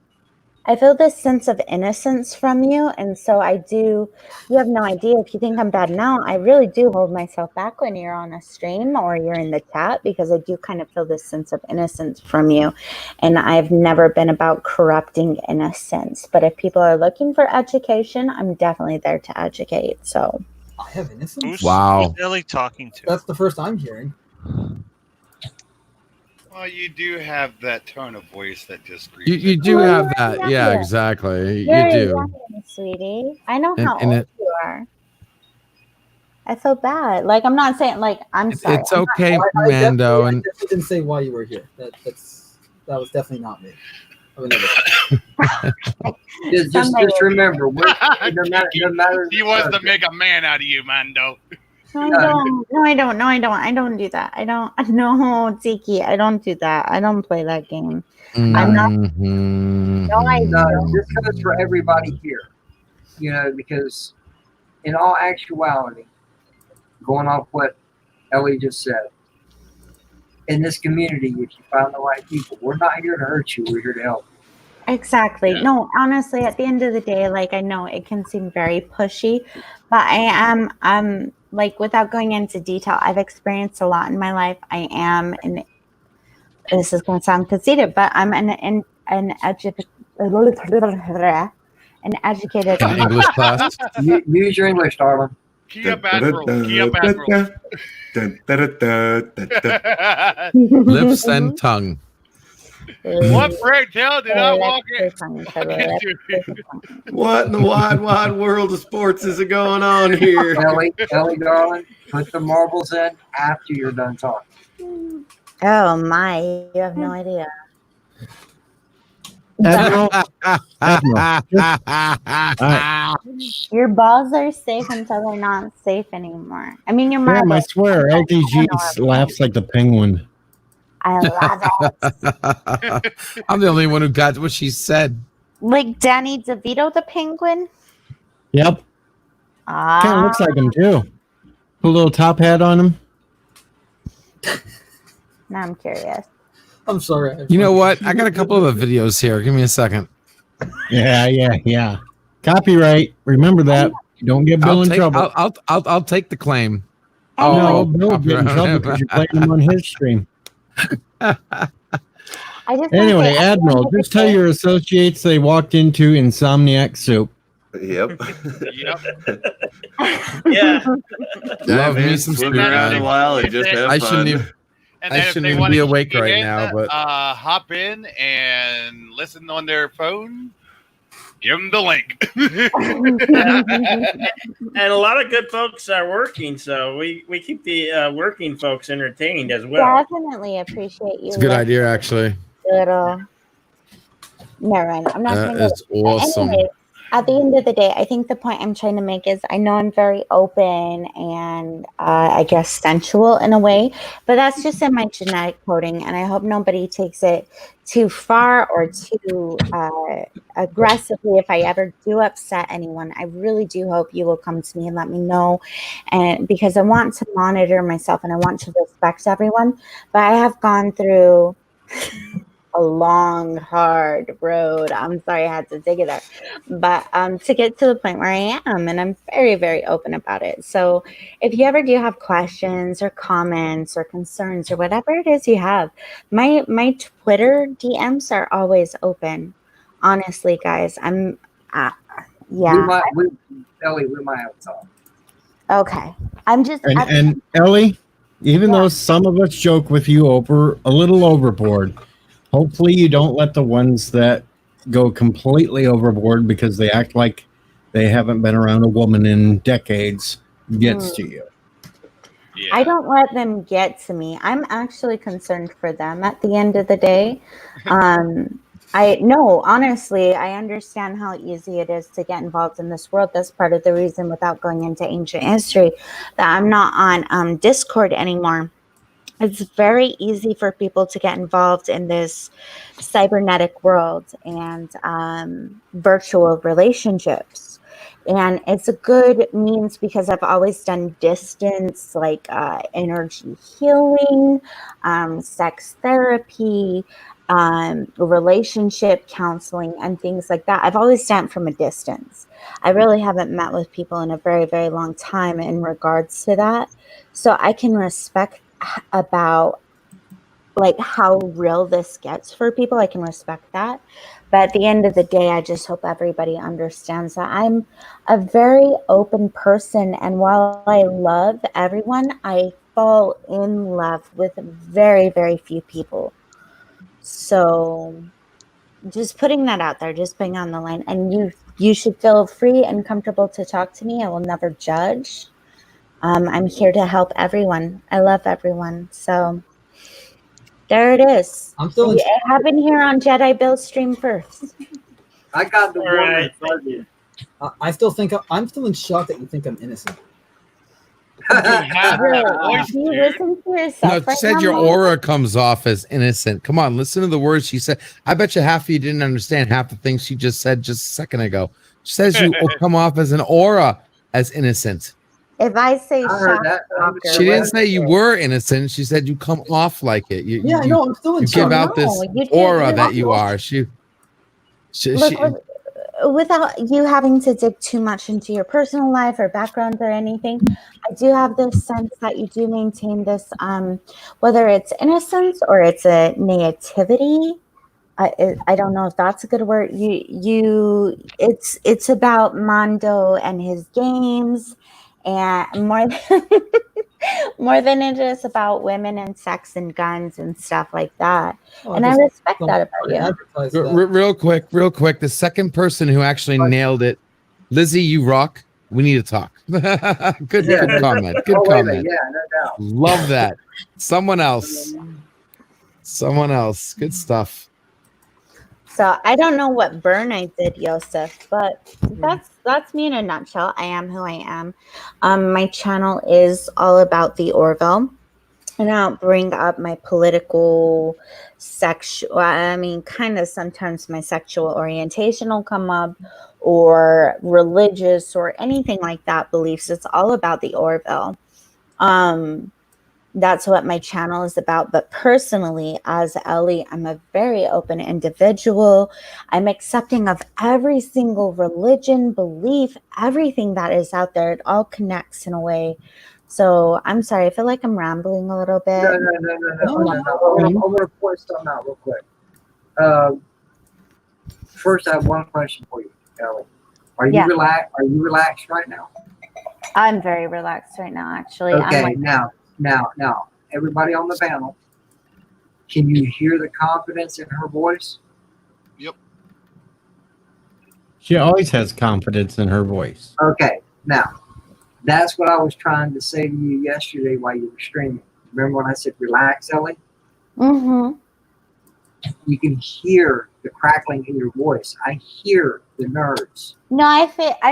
this sense of innocence from you. And so you have no idea. If you think I'm bad now, I really do hold myself back when you're on a stream or you're in the chat, because I do kind of feel this sense of innocence from you. And I've never been about corrupting innocence. But if people are looking for education, I'm definitely there to educate. So I have innocence. Who's Ellie talking to? That's the first I'm hearing. Well, you do have that tone of voice that just You do have that. Yeah, exactly. You do. young, sweetie. I know how And old you are. I feel bad. Like, I'm not saying, like, I'm sorry. It's okay, I Mando. definitely And didn't say why you were here. That was definitely not me. I would never. Just remember, no matter. He wants to make a man out of you, Mando. No, I don't. No, I don't. No, I don't. I don't do that. I don't. No, Tiki, I don't do that. I don't play that game. I'm not. No, I don't. This goes for everybody here. You know, because in all actuality, going off what Ellie just said, in this community, if you find the right people, we're not here to hurt you. We're here to help. Exactly. Yeah. No, honestly, at the end of the day, like, I know it can seem very pushy, but I'm like, without going into detail, I've experienced a lot in my life. I am, and this is going to sound conceited, but I'm an educated English class. Use your English, darling. Kia Badroll. Kia Badroll. Lips and tongue. What break hell did I walk in? What in the wide world of sports is it going on here? Ellie, darling, put the marbles in after you're done talking. Oh my, you have no idea. Admiral, Your balls are safe until they're not safe anymore. I mean, your mother. Damn, I swear, LDG laughs like the penguin. I love it. I'm the only one who got what she said. Like Danny DeVito, the penguin? Yep. Kind of looks like him, too. Put a little top hat on him. Now I'm curious. I'm sorry. You know what? I got a couple of the videos here. Give me a second. Yeah. Copyright. Remember that. Don't get Bill in trouble. I'll take the claim. No, Bill will get in trouble because you're playing him on his stream. Anyway, Admiral, just tell your associates they walked into Insomniac Soup. Yep. Yeah. Love me some swim soup, around man. a while and just have I fun. shouldn't even. And I then if shouldn't they even wanna be keep awake you right in, now, but hop in and listen on their phone. Give them the link. And a lot of good folks are working, so we keep the working folks entertained as well. Definitely appreciate you. it's a good idea, actually. Little. Never mind. I'm not going to. It's awesome. Anyway, at the end of the day, I think the point I'm trying to make is I know I'm very open and I guess sensual in a way, but that's just in my genetic coding, and I hope nobody takes it too far or too aggressively. If I ever do upset anyone, I really do hope you will come to me and let me know, and because I want to monitor myself and I want to respect everyone, but I have gone through a long, hard road. I'm sorry I had to dig it up, but to get to the point where I am, and I'm very, very open about it. So if you ever do have questions or comments or concerns or whatever it is you have, my Twitter DMs are always open. Honestly, guys, I'm yeah. Ellie, we might have to talk. Okay, I'm just and Ellie, even though some of us joke with you over a little overboard, hopefully you don't let the ones that go completely overboard because they act like they haven't been around a woman in decades gets to you. I don't let them get to me. I'm actually concerned for them at the end of the day. Honestly, I understand how easy it is to get involved in this world. That's part of the reason, without going into ancient history, that I'm not on Discord anymore. It's very easy for people to get involved in this cybernetic world and virtual relationships. And it's a good means because I've always done distance, like energy healing, sex therapy, relationship counseling, and things like that. I've always done it from a distance. I really haven't met with people in a very, very long time in regards to that. So I can respect about like how real this gets for people. I can respect that. But at the end of the day, I just hope everybody understands that I'm a very open person. And while I love everyone, I fall in love with very, very few people. So just putting that out there, just being on the line. And you should feel free and comfortable to talk to me. I will never judge. I'm here to help everyone. I love everyone. So there it is. I'm still It happened here on Jedi Bill stream first. I got the Right. woman. I still think I'm still in shock that you think I'm innocent. You have that voice, Do you dude. listen to No, yourself she right said now, your Mom? aura comes off as innocent. Come on, listen to the words she said. I bet you half of you didn't understand half the things she just said just a second ago. She says you come off as an aura as innocent. If I say I heard shock that. walker, She didn't say you were innocent. She said you come off like it. Yeah, I know. I'm still in you shock. give out this aura that you are. Look, without you having to dig too much into your personal life or background or anything, I do have this sense that you do maintain this, whether it's innocence or it's a naivety. I don't know if that's a good word. It's about Mondo and his games, and more than it is about women and sex and guns and stuff like that. And I respect that about you. Real quick. The second person who actually nailed it, Lizzie, you rock. We need to talk. Good comment. Good comment. Yeah, no doubt. Love that. Someone else. Good stuff. So I don't know what burn I did, Yosef, but that's me in a nutshell. I am who I am. My channel is all about the Orville. And I don't bring up my political, sexual, kind of sometimes my sexual orientation will come up, or religious or anything like that beliefs. It's all about the Orville. That's what my channel is about. But personally, as Ellie, I'm a very open individual. I'm accepting of every single religion, belief, everything that is out there. It all connects in a way. So I'm sorry, I feel like I'm rambling a little bit. No. I want to point something out real quick. First, I have one question for you, Ellie. Are you relaxed? Are you relaxed right now? I'm very relaxed right now, actually. Okay, now, everybody on the panel, can you hear the confidence in her voice? Yep. She always has confidence in her voice. Okay, now, that's what I was trying to say to you yesterday while you were streaming. Remember when I said relax, Ellie? Mm-hmm. You can hear the crackling in your voice. I hear the nerves. No, I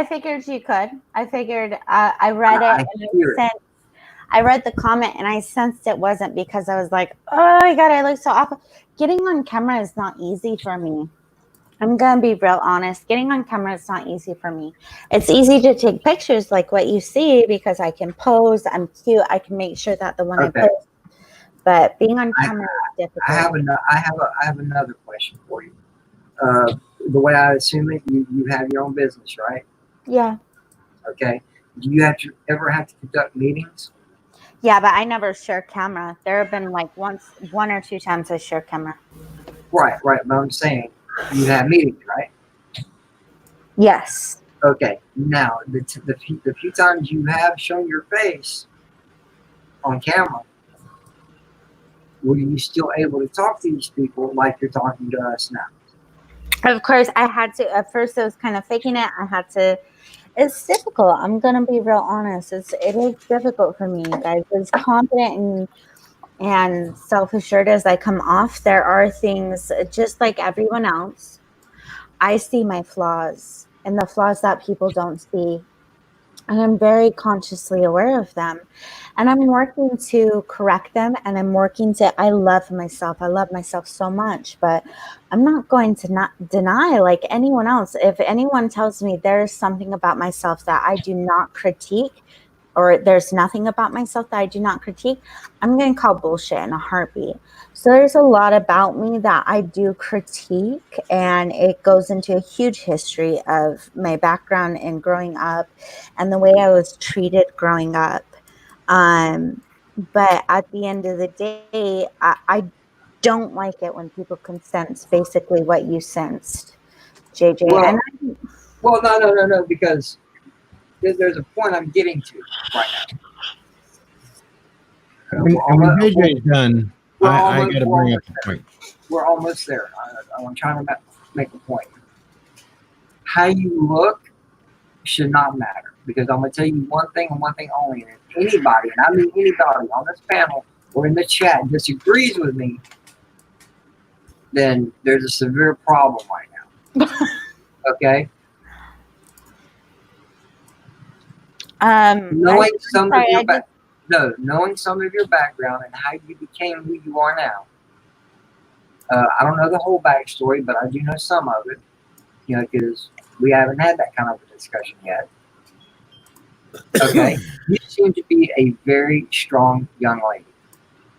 figured you could. I figured I read it and I read the comment and I sensed it wasn't, because I was like, oh my God, I look so awful. Getting on camera is not easy for me. I'm going to be real honest. Getting on camera is not easy for me. It's easy to take pictures like what you see because I can pose. I'm cute. I can make sure that the one I post. But being on camera is difficult. I have another question for you. The way I assume it, you have your own business, right? Yeah. Okay. Do you ever have to conduct meetings? Yeah, but I never share camera. There have been like one or two times I share camera. Right. But I'm saying you have meetings, right? Yes. Okay. Now, the few times you have shown your face on camera, were you still able to talk to these people like you're talking to us now? Of course, I had to. At first, I was kind of faking it. I had to It's difficult. I'm gonna be real honest. It is difficult for me, guys. As confident and self-assured as I come off, there are things just like everyone else. I see my flaws and the flaws that people don't see. And I'm very consciously aware of them. And I'm working to correct them. And I'm working to, I love myself. I love myself so much. But I'm not going to not deny, like anyone else. If anyone tells me there's something about myself that I do not critique, or there's nothing about myself that I do not critique, I'm going to call bullshit in a heartbeat. So there's a lot about me that I do critique, and it goes into a huge history of my background in growing up and the way I was treated growing up. But at the end of the day, I don't like it when people can sense basically what you sensed, JJ. Well, no, because there's a point I'm getting to right now. And when JJ's done, I got to bring up the point. We're almost there. I'm trying to make a point. How you look should not matter, because I'm going to tell you one thing and one thing only. And if anybody, and I mean anybody on this panel or in the chat, disagrees with me, then there's a severe problem right now. Okay? Knowing some of your background and how you became who you are now. I don't know the whole backstory, but I do know some of it. You know, because we haven't had that kind of a discussion yet. Okay, you seem to be a very strong young lady.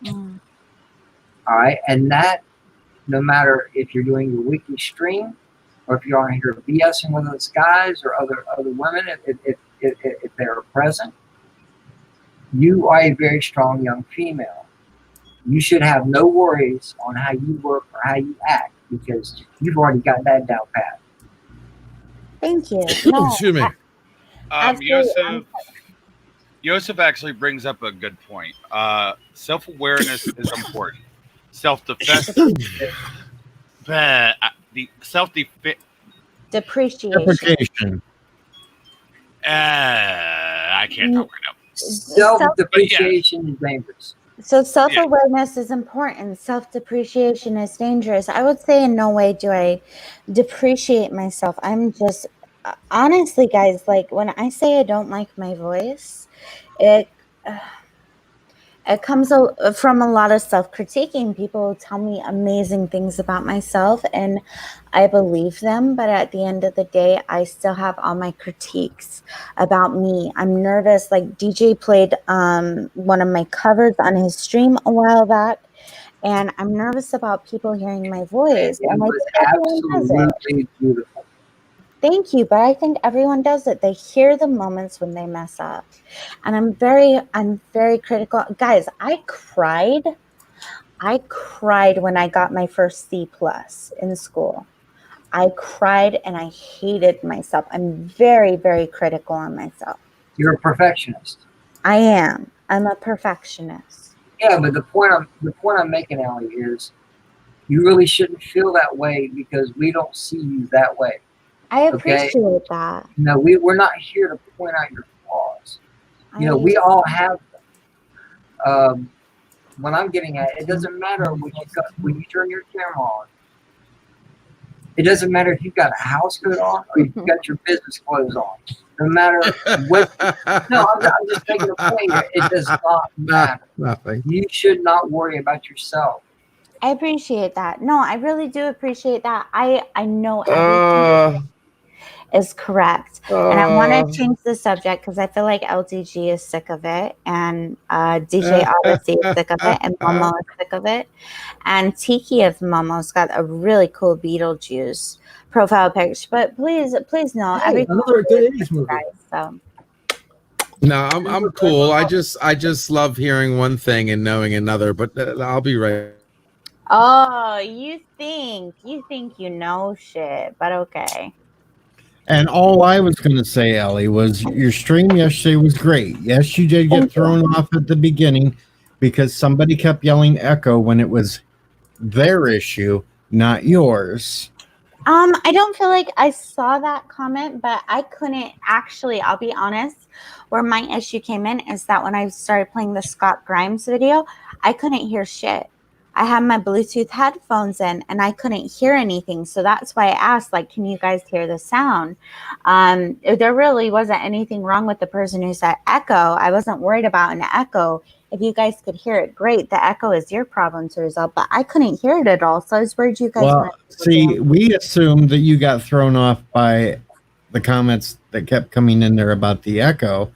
Mm. All right, and that, no matter if you're doing your weekly stream or if you're on here BSing with those guys or other women, if they're present, you are a very strong young female. You should have no worries on how you work or how you act, because you've already got that down pat. Thank you. No, Excuse me. Yosef actually brings up a good point. Self-awareness is important. Self-defense. Depreciation. I can't talk right now. Self-depreciation is dangerous. So self-awareness is important. Self-depreciation is dangerous. I would say in no way do I depreciate myself. I'm just, honestly, guys, like when I say I don't like my voice, it comes from a lot of self-critiquing. People tell me amazing things about myself and I believe them, but at the end of the day, I still have all my critiques about me. I'm nervous. Like DJ played one of my covers on his stream a while back, and I'm nervous about people hearing my voice. And I think everyone does it. Beautiful. Thank you, but I think everyone does it. They hear the moments when they mess up. And I'm very critical. Guys, I cried when I got my first C+ in school. I cried and I hated myself. I'm very, very critical on myself. You're a perfectionist. I am. I'm a perfectionist. Yeah, but the point I'm making, Ellie, is you really shouldn't feel that way because we don't see you that way. I appreciate that. No, we're not here to point out your flaws. You know, we all have them. What I'm getting at, it doesn't matter when you turn your camera on. It doesn't matter if you've got a house coat on or you've got your business clothes on. No matter what. No, I'm just making a point here. It does not matter. Nothing. You should not worry about yourself. I appreciate that. No, I really do appreciate that. I know everything is correct. And I want to change the subject because I feel like LDG is sick of it. And DJ Odyssey is sick of it. And Momo is sick of it. And Tiki of Momo's got a really cool Beetlejuice profile picture. But please know everything. Another good 80s movie. Guys, so. No, I'm cool. I just love hearing one thing and knowing another. But I'll be right. Oh, you think you know shit, but okay. And all I was going to say, Ellie, was your stream yesterday was great. Yes, you did get thrown off at the beginning because somebody kept yelling echo when it was their issue, not yours. I don't feel like I saw that comment, but I couldn't actually, I'll be honest, where my issue came in is that when I started playing the Scott Grimes video, I couldn't hear shit. I had my Bluetooth headphones in and I couldn't hear anything. So that's why I asked, like, can you guys hear the sound? There really wasn't anything wrong with the person who said echo. I wasn't worried about an echo. If you guys could hear it, great. The echo is your problem to resolve, but I couldn't hear it at all. So I was worried you guys Well, see, we assumed that you got thrown off by the comments that kept coming in there about the echo,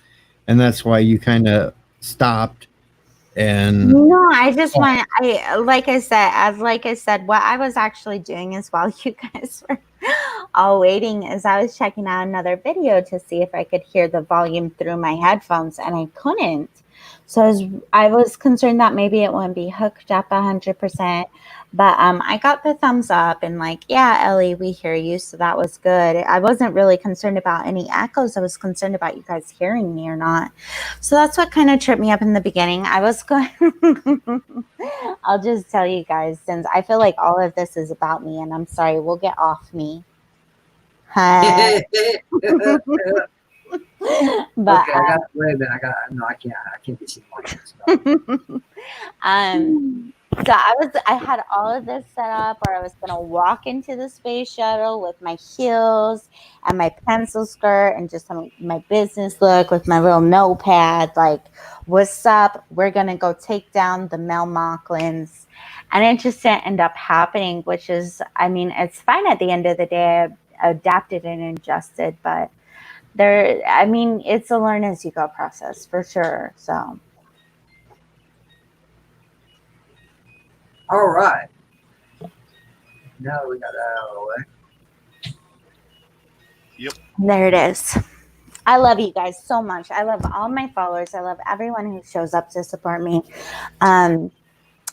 and that's why you kind of stopped. And no, I just want like I said, what I was actually doing is while you guys were all waiting is I was checking out another video to see if I could hear the volume through my headphones, and I couldn't. So I was concerned that maybe it wouldn't be hooked up 100%. But I got the thumbs up and like, yeah, Ellie, we hear you. So that was good. I wasn't really concerned about any echoes. I was concerned about you guys hearing me or not. So that's what kind of tripped me up in the beginning. I was going, I'll just tell you guys, since I feel like all of this is about me, and I'm sorry, we'll get off me. Hi. But okay, I can't be seen watching stuff. So I had all of this set up where I was gonna walk into the space shuttle with my heels and my pencil skirt and just my business look with my little notepad, like, what's up? We're gonna go take down the Mel Mocklins. And it just didn't end up happening, which is, I mean, it's fine at the end of the day. I adapted and adjusted, but it's a learn as you go process for sure. So all right. Now we got that out of the way. Yep. There it is. I love you guys so much. I love all my followers. I love everyone who shows up to support me.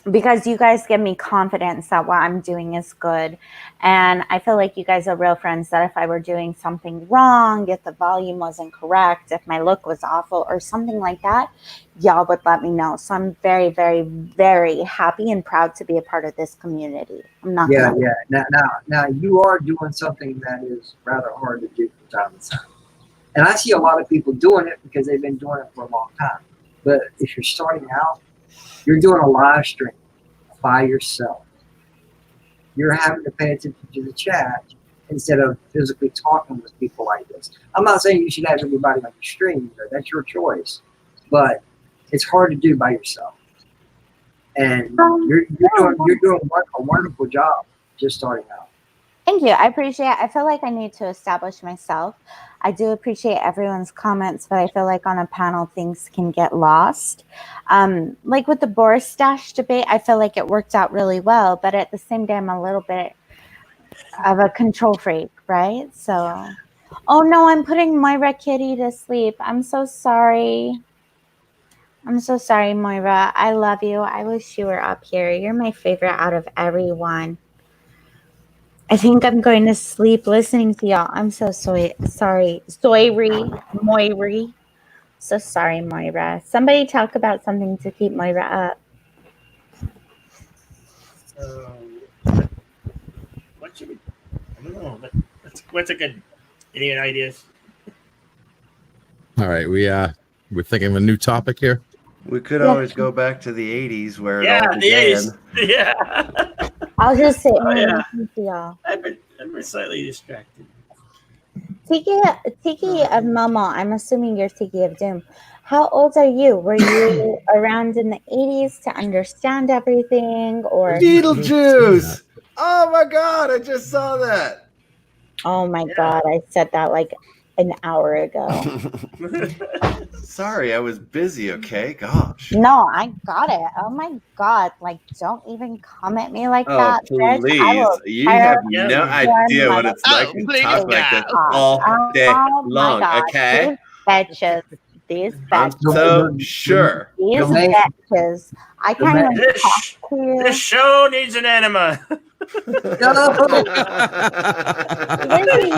Because you guys give me confidence that what I'm doing is good. And I feel like you guys are real friends, that if I were doing something wrong, if the volume wasn't correct, if my look was awful or something like that, y'all would let me know. So I'm very, very, very happy and proud to be a part of this community. I'm not gonna Now you are doing something that is rather hard to do from time to time. And I see a lot of people doing it because they've been doing it for a long time. But if you're starting out, you're doing a live stream by yourself. You're having to pay attention to the chat instead of physically talking with people like this. I'm not saying you should have everybody on your stream. That's your choice. But it's hard to do by yourself. And you're doing a wonderful job just starting out. Thank you. I appreciate it. I feel like I need to establish myself. I do appreciate everyone's comments, but I feel like on a panel things can get lost. Like with the Boris Stash debate, I feel like it worked out really well, but at the same time, I'm a little bit of a control freak, right? So, oh no, I'm putting Moira Kitty to sleep. I'm so sorry. I'm so sorry, Moira. I love you. I wish you were up here. You're my favorite out of everyone. I think I'm going to sleep listening to y'all. I'm so sorry. Moira. So sorry, Moira. Somebody talk about something to keep Moira up. What should we? I don't know. What's a good? Any ideas? All right, we're thinking of a new topic here. We could always go back to the 80s where it all the began. 80s. Yeah. I'll just say, yeah. To y'all. I've been slightly distracted. Tiki of Momo, I'm assuming you're Tiki of Doom. How old are you? Were you around in the 80s to understand everything, or Beetlejuice? Oh my God! I just saw that. Oh my God! I said that like an hour ago. Sorry, I was busy. Okay, gosh. No, I got it. Oh my God! Like, don't even come at me like that. Oh please! You have no idea what it's like to talk like this all day long. Okay. These betches. I'm so sure. These betches. I can't even talk to you. This show needs an enema. Even Lizzie,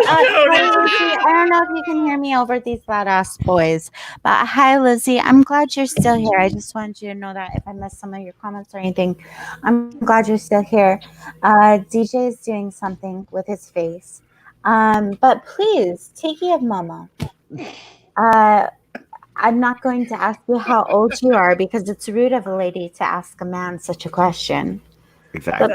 I don't know if you can hear me over these loud ass boys, but hi, Lizzie. I'm glad you're still here. I just wanted you to know that if I missed some of your comments or anything, I'm glad you're still here. DJ is doing something with his face. But please take care of Mama. I'm not going to ask you how old you are because it's rude of a lady to ask a man such a question. Exactly.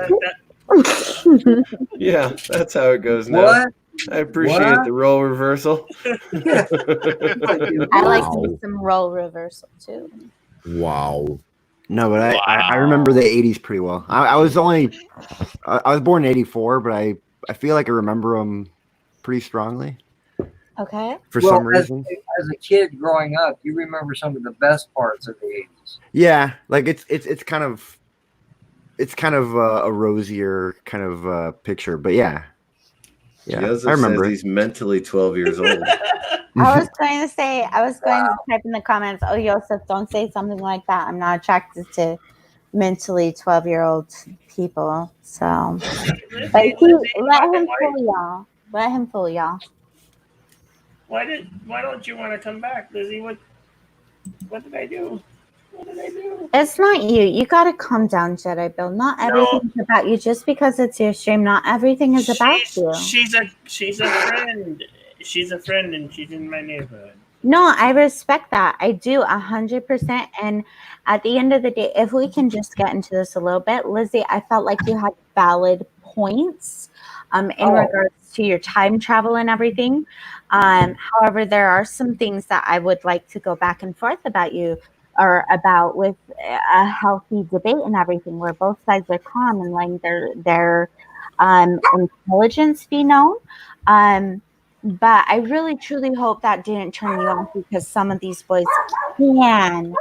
Yeah, that's how it goes now. What? I appreciate the role reversal. I like me some role reversal too. Wow. No, but I remember the 80s pretty well. I was born in 84, but I feel like I remember them pretty strongly Okay. for some reason. As a kid growing up, you remember some of the best parts of the 80s. Yeah, like it's kind of a rosier kind of picture, but yeah, Joseph I remember. says he's mentally 12 years old. I was going to type in the comments, oh, Joseph, don't say something like that. I'm not attracted to mentally 12-year-old people. So, but let him fool y'all. Let him fool y'all. Why don't you want to come back, Lizzie? What did I do? What did I do? It's not you. You got to calm down, Jedi Bill. Not everything's about you. Just because it's your stream, not everything is about you. She's a friend. She's a friend, and she's in my neighborhood. No, I respect that. I do 100%. And at the end of the day, if we can just get into this a little bit, Lizzie, I felt like you had valid points in regards to your time travel and everything. However, there are some things that I would like to go back and forth about you or about with a healthy debate and everything where both sides are calm and letting their intelligence be known. But I really truly hope that didn't turn you off because some of these boys can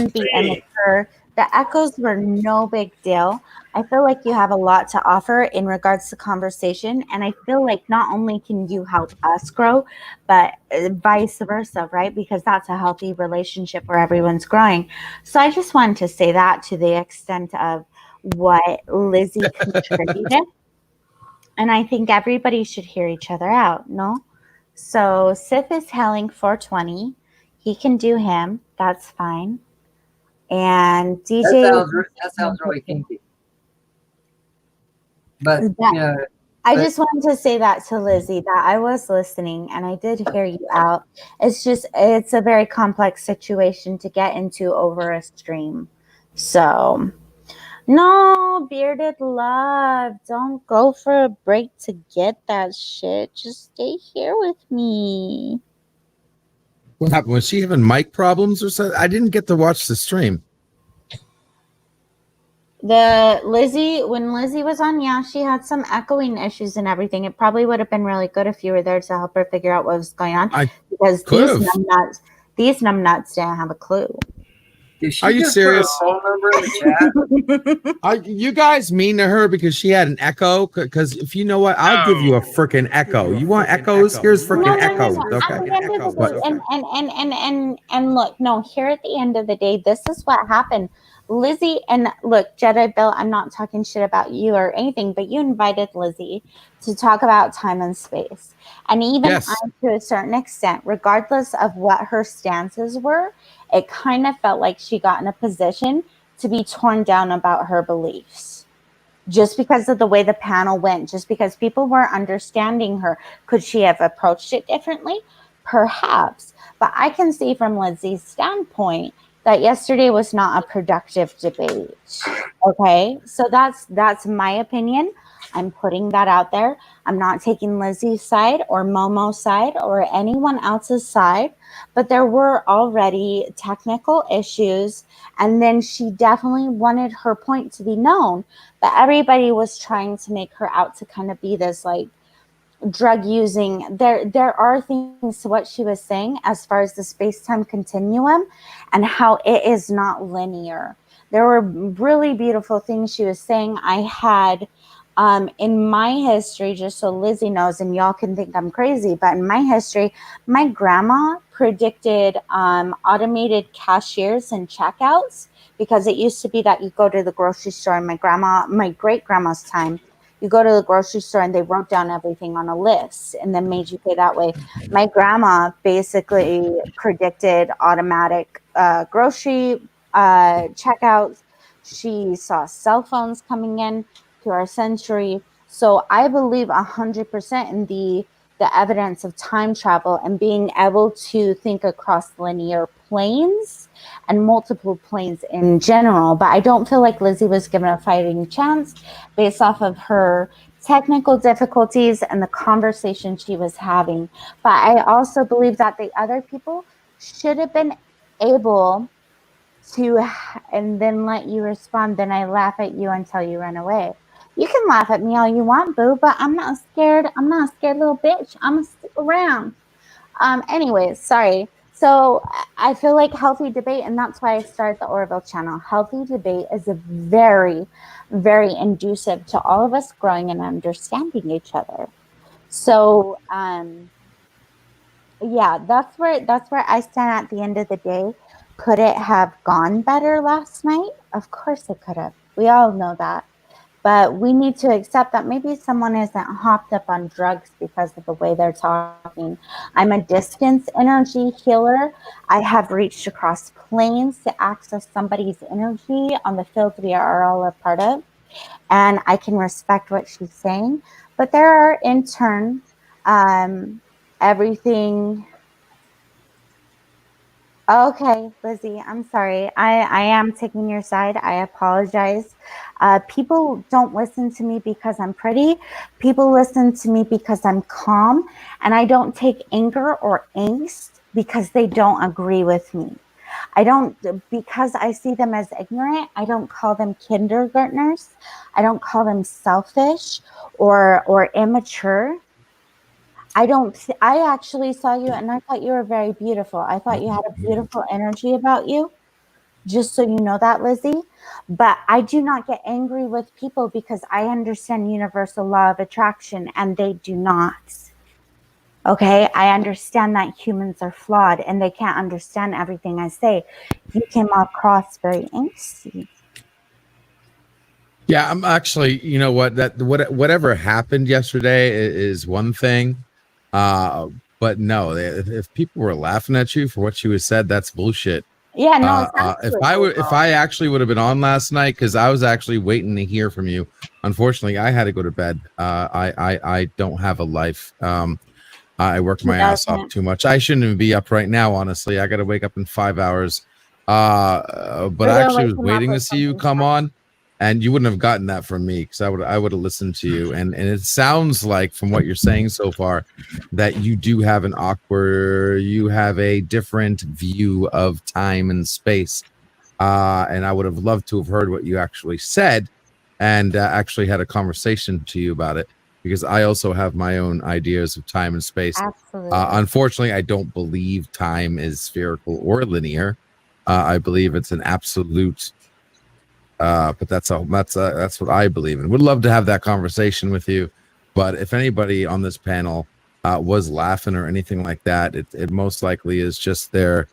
be immature. The echoes were no big deal. I feel like you have a lot to offer in regards to conversation. And I feel like not only can you help us grow, but vice versa, right? Because that's a healthy relationship where everyone's growing. So I just wanted to say that to the extent of what Lizzie contributed. And I think everybody should hear each other out, no? So Sith is hailing 420. He can do him. That's fine. And DJ... That sounds really kinky. But, I just wanted to say that to Lizzie, that I was listening and I did hear you out. It's a very complex situation to get into over a stream. So... No, bearded love. Don't go for a break to get that shit. Just stay here with me. What happened? Was she having mic problems or something? I didn't get to watch the stream. When Lizzie was on, yeah, she had some echoing issues and everything. It probably would have been really good if you were there to help her figure out what was going on. Because these numbnuts didn't have a clue. Are you serious? Are you guys mean to her because she had an echo? Because if you know what, I'll give you a freaking echo. You want echoes? Here's freaking echoes. Okay. And look, no, here at the end of the day, this is what happened. Lizzie, and look, Jedi Bill, I'm not talking shit about you or anything, but you invited Lizzie to talk about time and space. And even I, to a certain extent, regardless of what her stances were, it kind of felt like she got in a position to be torn down about her beliefs. Just because of the way the panel went, just because people weren't understanding her. Could she have approached it differently? Perhaps. But I can see from Lizzie's standpoint that yesterday was not a productive debate. Okay? So that's my opinion. I'm putting that out there. I'm not taking Lizzie's side or Momo's side or anyone else's side, but there were already technical issues, and then she definitely wanted her point to be known, but everybody was trying to make her out to kind of be this like drug using. There are things to what she was saying as far as the space-time continuum and how it is not linear. There were really beautiful things she was saying. I had in my history, just so Lizzie knows, and y'all can think I'm crazy, but in my history, my grandma predicted automated cashiers and checkouts, because it used to be that you go to the grocery store in my great grandma's time. you go to the grocery store and they wrote down everything on a list and then made you pay that way. My grandma basically predicted automatic grocery checkouts. She saw cell phones coming in to our century. So I believe 100% in the evidence of time travel and being able to think across linear planes and multiple planes in general. But I don't feel like Lizzie was given a fighting chance based off of her technical difficulties and the conversation she was having. But I also believe that the other people should have been able to, and then let you respond. Then I laugh at you until you run away. You can laugh at me all you want, boo, but I'm not scared. I'm not a scared little bitch. I'm gonna stick around. Anyways, sorry. So I feel like healthy debate, and that's why I started the Orville channel. Healthy debate is a very, very conducive to all of us growing and understanding each other. So yeah, that's where I stand at the end of the day. Could it have gone better last night? Of course it could have. We all know that. But we need to accept that maybe someone isn't hopped up on drugs because of the way they're talking. I'm a distance energy healer. I have reached across planes to access somebody's energy on the field we are all a part of. And I can respect what she's saying. But there are, in turn, everything. Okay, Lizzie, I'm sorry. I am taking your side. I apologize. People don't listen to me because I'm pretty. People listen to me because I'm calm, and I don't take anger or angst because they don't agree with me. I don't, because I see them as ignorant, I don't call them kindergartners. I don't call them selfish or immature. I actually saw you and I thought you were very beautiful. I thought you had a beautiful energy about you, just so you know that, Lizzie. But I do not get angry with people because I understand universal law of attraction and they do not. Okay, I understand that humans are flawed and they can't understand everything I say. You came across very angsty. Yeah, I'm actually, you know what, whatever happened yesterday is one thing. But no, if people were laughing at you for what you had said, that's bullshit. Yeah, no, it's If I actually would have been on last night, because I was actually waiting to hear from you. Unfortunately, I had to go to bed. I don't have a life. I work my ass off too much. I shouldn't even be up right now, honestly. I got to wake up in 5 hours. But I actually was waiting to see you come on, and you wouldn't have gotten that from me because I would have listened to you. And it sounds like from what you're saying so far that you do have you have a different view of time and space. And I would have loved to have heard what you actually said and actually had a conversation to you about it, because I also have my own ideas of time and space. Absolutely. Unfortunately, I don't believe time is spherical or linear. I believe it's an absolute. But that's what I believe in. Would love to have that conversation with you. But if anybody on this panel was laughing or anything like that, it most likely is just their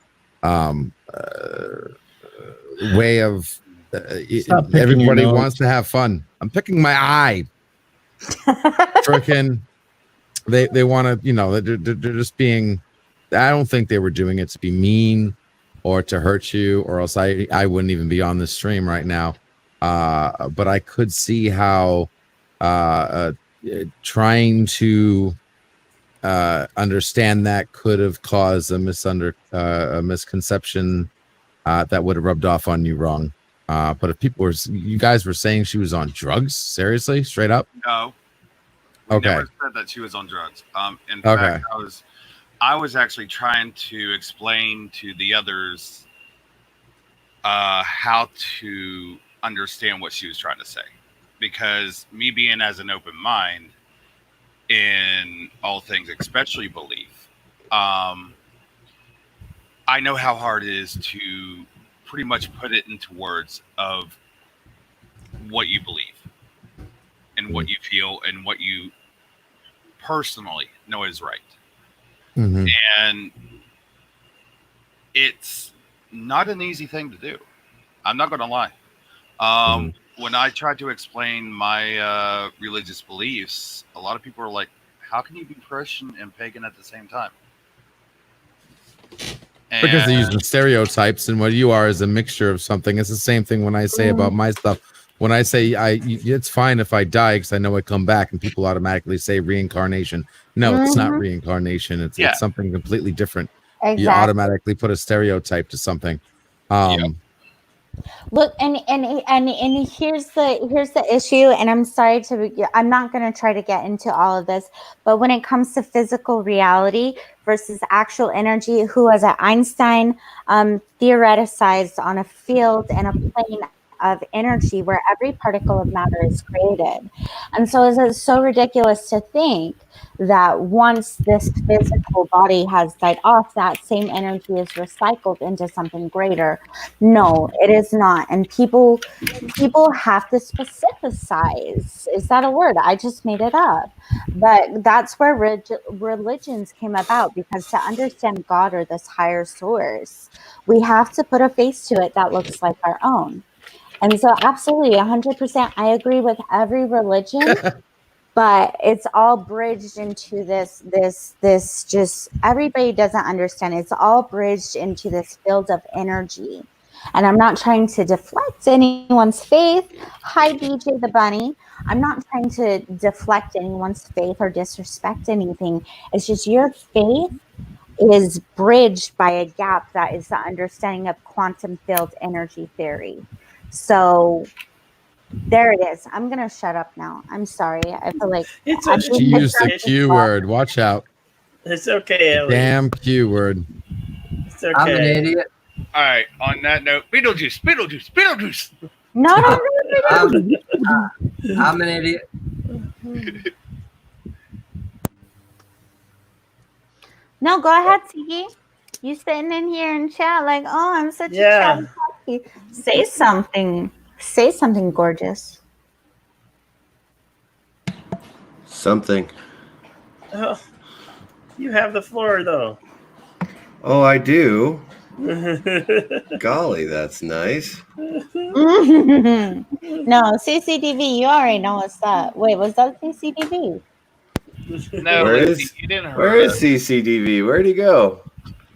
way of. Everybody wants to have fun. I'm picking my eye. Frickin', they want to, they're just being. I don't think they were doing it to be mean or to hurt you, or else I wouldn't even be on this stream right now. But I could see how trying to understand that could have caused a misconception that would have rubbed off on you wrong. But if you guys were saying she was on drugs, seriously, straight up? No. Okay. Never said that she was on drugs. In fact, I was actually trying to explain to the others how to understand what she was trying to say, because me being as an open mind in all things, especially belief, I know how hard it is to pretty much put it into words of what you believe and what you feel and what you personally know is right. Mm-hmm. And it's not an easy thing to do. I'm not going to lie. when I tried to explain my religious beliefs, a lot of people are like, "How can you be Christian and pagan at the same time?" Because they're And using stereotypes, and what you are is a mixture of something. It's the same thing when I say about my stuff. When I say it's fine if I die because I know I come back, and people automatically say reincarnation. No, it's not Mhm. reincarnation. It's Yeah. it's something completely different. You Exactly. automatically put a stereotype to something. Look, and here's the issue, and I'm not going to try to get into all of this, but when it comes to physical reality versus actual energy, who as Einstein theoreticized on a field and a plane of energy where every particle of matter is created. And so it's so ridiculous to think that once this physical body has died off, that same energy is recycled into something greater. No, it is not. And people have to specificize. Is that a word? I just made it up. But that's where religions came about, because to understand God or this higher source, we have to put a face to it that looks like our own. And so absolutely 100% I agree with every religion, but it's all bridged into this just everybody doesn't understand. It's all bridged into this field of energy. And I'm not trying to deflect anyone's faith. Hi, BJ the Bunny. I'm not trying to deflect anyone's faith or disrespect anything. It's just your faith is bridged by a gap that is the understanding of quantum field energy theory. So there it is. I'm gonna shut up now. I'm sorry. I feel like I'm She being used the attacked as Q well. word. Watch out. It's okay, Ellie. Damn Q word. It's okay. I'm an idiot. all right, on that note, Beetlejuice, Beetlejuice, Beetlejuice. No, I'm an idiot. No, go ahead, Tiki. You sitting in here and chat like, oh, I'm such a Yeah. chatty. Say something. Say something gorgeous. Something. Oh, you have the floor, though. Oh, I do. Golly, that's nice. No, CCTV, you already know what's up. Wait, was that CCTV? No, Where Lizzie, is you didn't where hurt is us. CCTV? Where'd he go?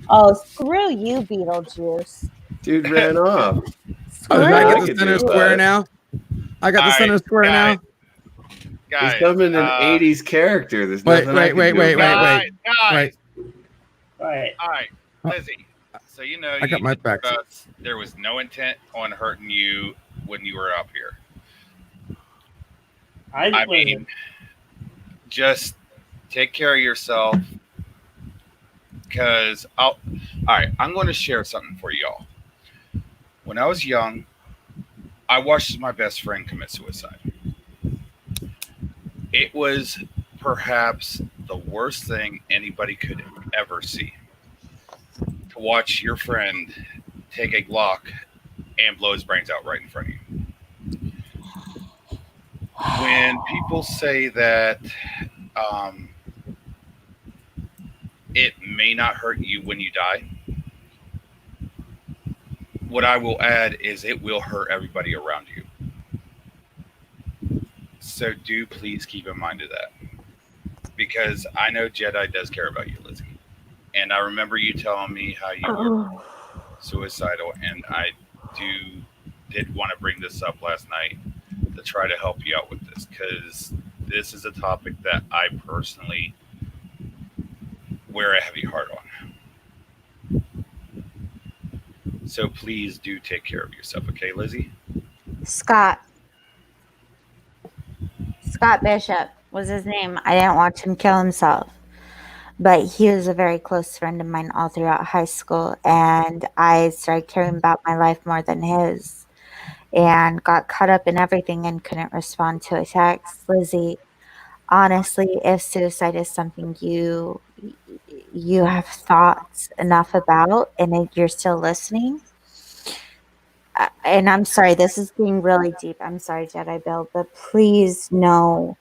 Oh, screw you, Beetlejuice. Dude ran off. Oh, did Screw I I get the could center do square it. now? I got the All center right, square guys, now. He's guys, coming an '80s character. There's Wait, nothing I can do about it. guys. Right. All right, Lizzie. So you know I got you my just back. told us there was no intent on hurting you when you were up here. I mean, just take care of yourself. Because all right, I'm going to share something for y'all. When I was young, I watched my best friend commit suicide. It was perhaps the worst thing anybody could ever see. To watch your friend take a Glock and blow his brains out right in front of you. When people say that it may not hurt you when you die, what I will add is it will hurt everybody around you. So do please keep in mind of that. Because I know Jedi does care about you, Lizzie. And I remember you telling me how you were suicidal, and I did want to bring this up last night to try to help you out with this, because this is a topic that I personally wear a heavy heart on. So please do take care of yourself, okay, Lizzie? Scott Bishop was his name. I didn't watch him kill himself, but he was a very close friend of mine all throughout high school, and I started caring about my life more than his, and got caught up in everything and couldn't respond to a text. Lizzie, honestly, if suicide is something you have thought enough about, and you're still listening, and I'm sorry, this is being really deep. I'm sorry, Jedi Bill, but please know,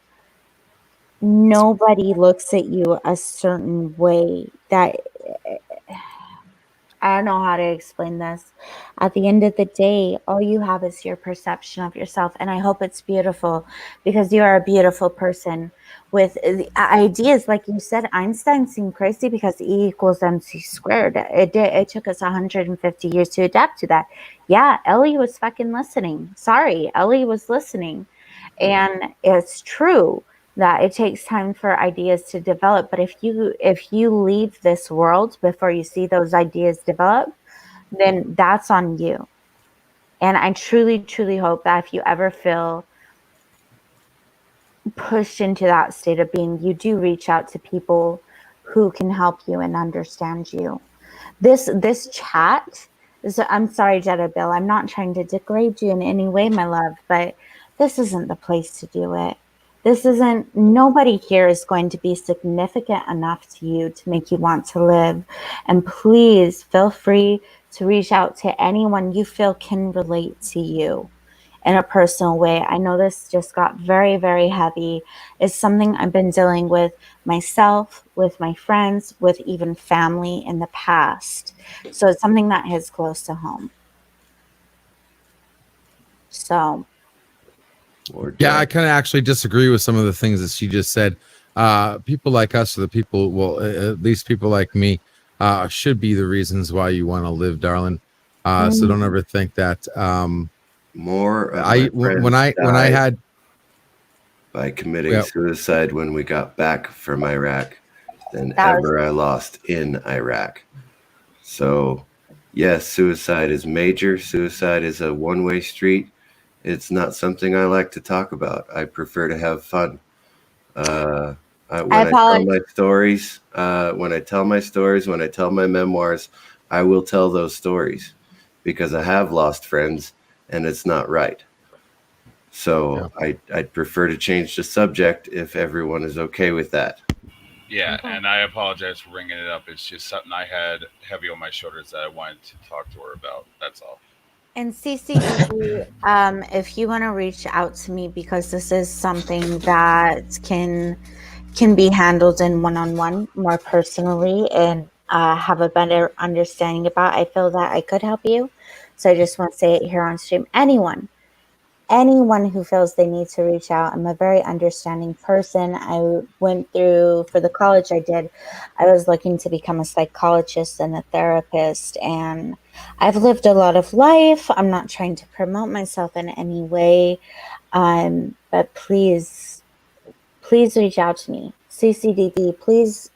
nobody looks at you a certain way. That I don't know how to explain this. At the end of the day, all you have is your perception of yourself. And I hope it's beautiful because you are a beautiful person with ideas. Like you said, Einstein seemed crazy because E equals MC squared. It took us 150 years to adapt to that. Yeah, Ellie was fucking listening. Sorry, Ellie was listening. And it's true that it takes time for ideas to develop, but if you leave this world before you see those ideas develop, then that's on you. And I truly hope that if you ever feel pushed into that state of being, you do reach out to people who can help you and understand you. This chat is, I'm sorry, Jetta Bill, I'm not trying to degrade you in any way, my love, but this isn't the place to do it. This isn't, nobody here is going to be significant enough to you to make you want to live. And please feel free to reach out to anyone you feel can relate to you in a personal way. I know this just got very, very heavy. It's something I've been dealing with myself, with my friends, with even family in the past. So it's something that hits close to home. So. Yeah, I kind of actually disagree with some of the things that she just said. People like us, or the people, well, at least people like me, should be the reasons why you want to live, darling. So don't ever think that. More. When I had by committing suicide when we got back from Iraq than I lost in Iraq. So, yes, suicide is major. Suicide is a one-way street. It's not something I like to talk about. I prefer to have fun. When I tell my stories, when I tell my memoirs, I will tell those stories because I have lost friends and it's not right. So I'd prefer to change the subject if everyone is okay with that. Yeah, and I apologize for bringing it up. It's just something I had heavy on my shoulders that I wanted to talk to her about. That's all. And CCDG, if you want to reach out to me, because this is something that can be handled in one-on-one more personally and have a better understanding about, I feel that I could help you. So I just want to say it here on stream. Anyone who feels they need to reach out. I'm a very understanding person. I went through, for the college I did, I was looking to become a psychologist and a therapist, and I've lived a lot of life. I'm not trying to promote myself in any way, but please reach out to me. CCDB, please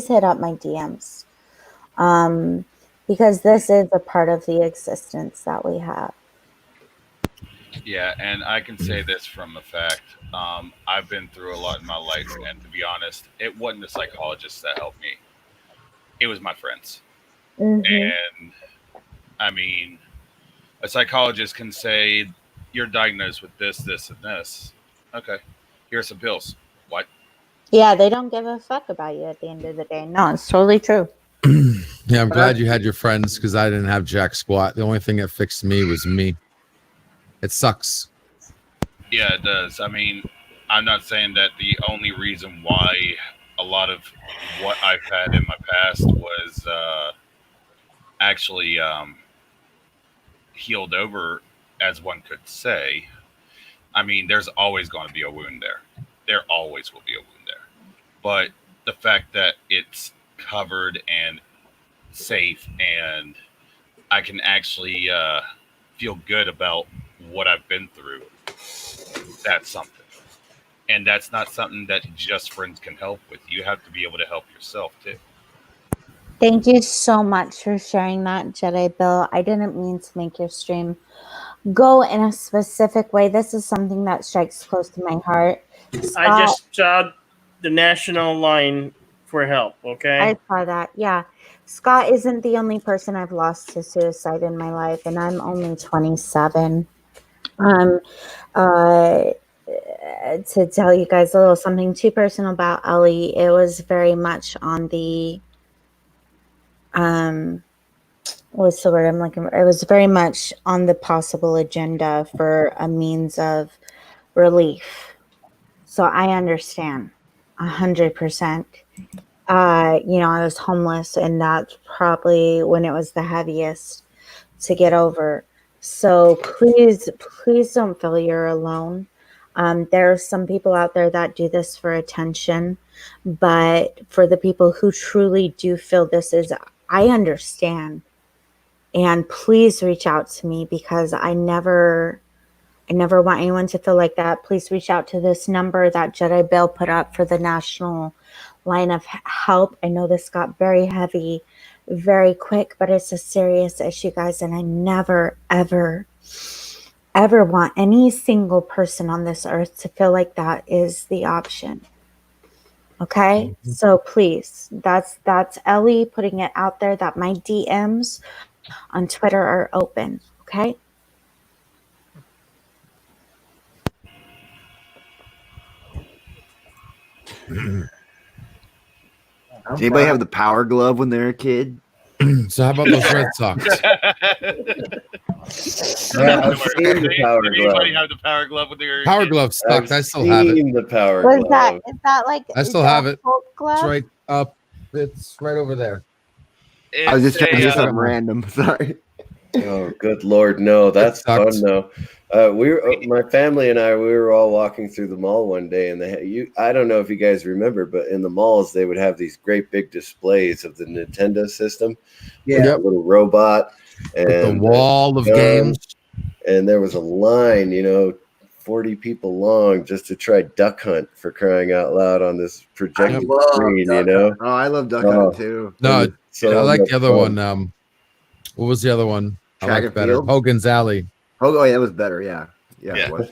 hit up my DMs, because this is a part of the existence that we have. Yeah, and I can say this from the fact, I've been through a lot in my life, and to be honest, it wasn't a psychologist that helped me. It was my friends. And, I mean, a psychologist can say, you're diagnosed with this, this, and this. Okay, here's some pills. What? Yeah, they don't give a fuck about you at the end of the day. No, it's totally true. Yeah, I'm glad you had your friends because I didn't have jack squat. The only thing that fixed me was me. It sucks. Yeah, it does. I mean, I'm not saying that the only reason why a lot of what I've had in my past was actually healed over, as one could say. I mean, there's always going to be a wound there. There always will be a wound there. But the fact that it's covered and safe and I can actually feel good about what I've been through, that's something. And that's not something that just friends can help with. You have to be able to help yourself too. Thank you so much for sharing that, Jedi Bill. I didn't mean to make your stream go in a specific way. This is something that strikes close to my heart. Scott, I just saw the national line for help, okay? I saw that, yeah. Scott isn't the only person I've lost to suicide in my life, and I'm only 27. To tell you guys a little something too personal about Ellie, it was very much on the what's the word I'm looking for? It was very much on the possible agenda for a means of relief. So I understand 100%. I was homeless, and that's probably when it was the heaviest to get over. So please, please don't feel you're alone. There are some people out there that do this for attention, but for the people who truly do feel this is, I understand. And please reach out to me, because I never want anyone to feel like that. Please reach out to this number that Jedi Bill put up for the national line of help. I know this got very heavy very quick, but it's a serious issue, guys, and I never, ever want any single person on this earth to feel like that is the option. Okay? So please, that's Ellie putting it out there that my DMs on Twitter are open. Okay? Does anybody have the Power Glove when they're a kid? So how about those Red Sox? I've seen the Power Did Glove. anybody have the Power Glove when they were a Power kid? Glove sucks. I I've still have it. seen the Power What is Glove. that? Is that like? I still is that have it. Hulk glove? It's right up. It's right over there. I was just trying to do It's a, something random. Sorry. Oh, good Lord, no! That's fun sucks. though. My family and I, we were all walking through the mall one day, and I don't know if you guys remember, but in the malls they would have these great big displays of the Nintendo system, with a little robot and With the wall of guns, games. and there was a line, 40 people long, just to try Duck Hunt, for crying out loud, on this projected screen. Oh, I love Duck Hunt too. No, So I like much the other fun. one. What was the other one? I Track liked and better. Field? Hogan's Alley. Oh, yeah, that was better. Yeah. Yeah. It was.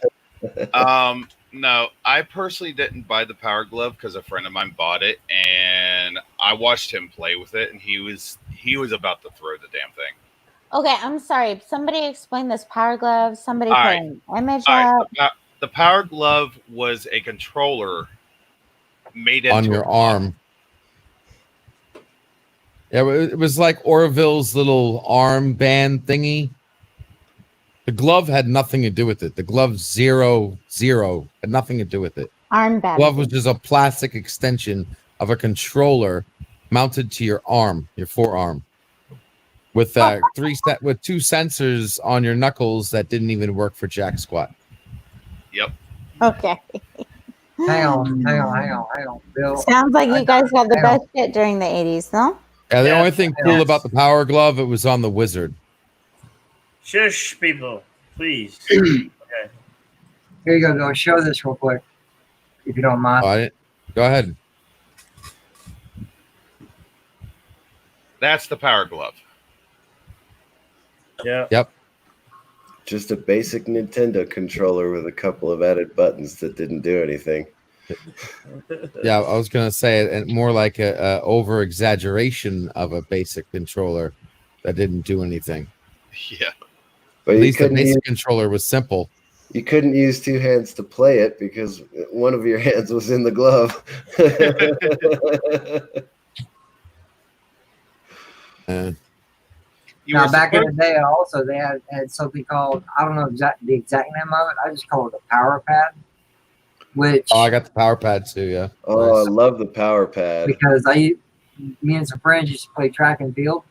No, I personally didn't buy the Power Glove because a friend of mine bought it, and I watched him play with it, and he was about to throw the damn thing. Okay, I'm sorry. Somebody explain this Power Glove. Somebody All put right. an image All up. right, the Power Glove was a controller made into On your a glove. arm. Yeah, it was like Orville's little arm band thingy. The glove had nothing to do with it. The glove 0 had nothing to do with it. Armband. Glove was just a plastic extension of a controller mounted to your arm, your forearm, with with 2 sensors on your knuckles that didn't even work for jack squat. Yep. Okay. Hang on, Bill. Sounds like you guys had the best shit during the 80s, no? Yeah, the only thing cool about the Power Glove, it was on the Wizard. Shush, people, please. Okay. Here you go. Show this real quick, if you don't mind. All right. Go ahead. That's the Power Glove. Yeah. Yep. Just a basic Nintendo controller with a couple of added buttons that didn't do anything. Yeah, I was gonna say it more like a over exaggeration of a basic controller that didn't do anything. Yeah. But at least the basic controller was simple. You couldn't use 2 hands to play it because one of your hands was in the glove. Now, back in the day, also they had something called, I don't know the exact name of it. I just call it a power pad. Which I got the power pad too. Yeah. Oh, I love the power pad. Because me and some friends used to play track and field.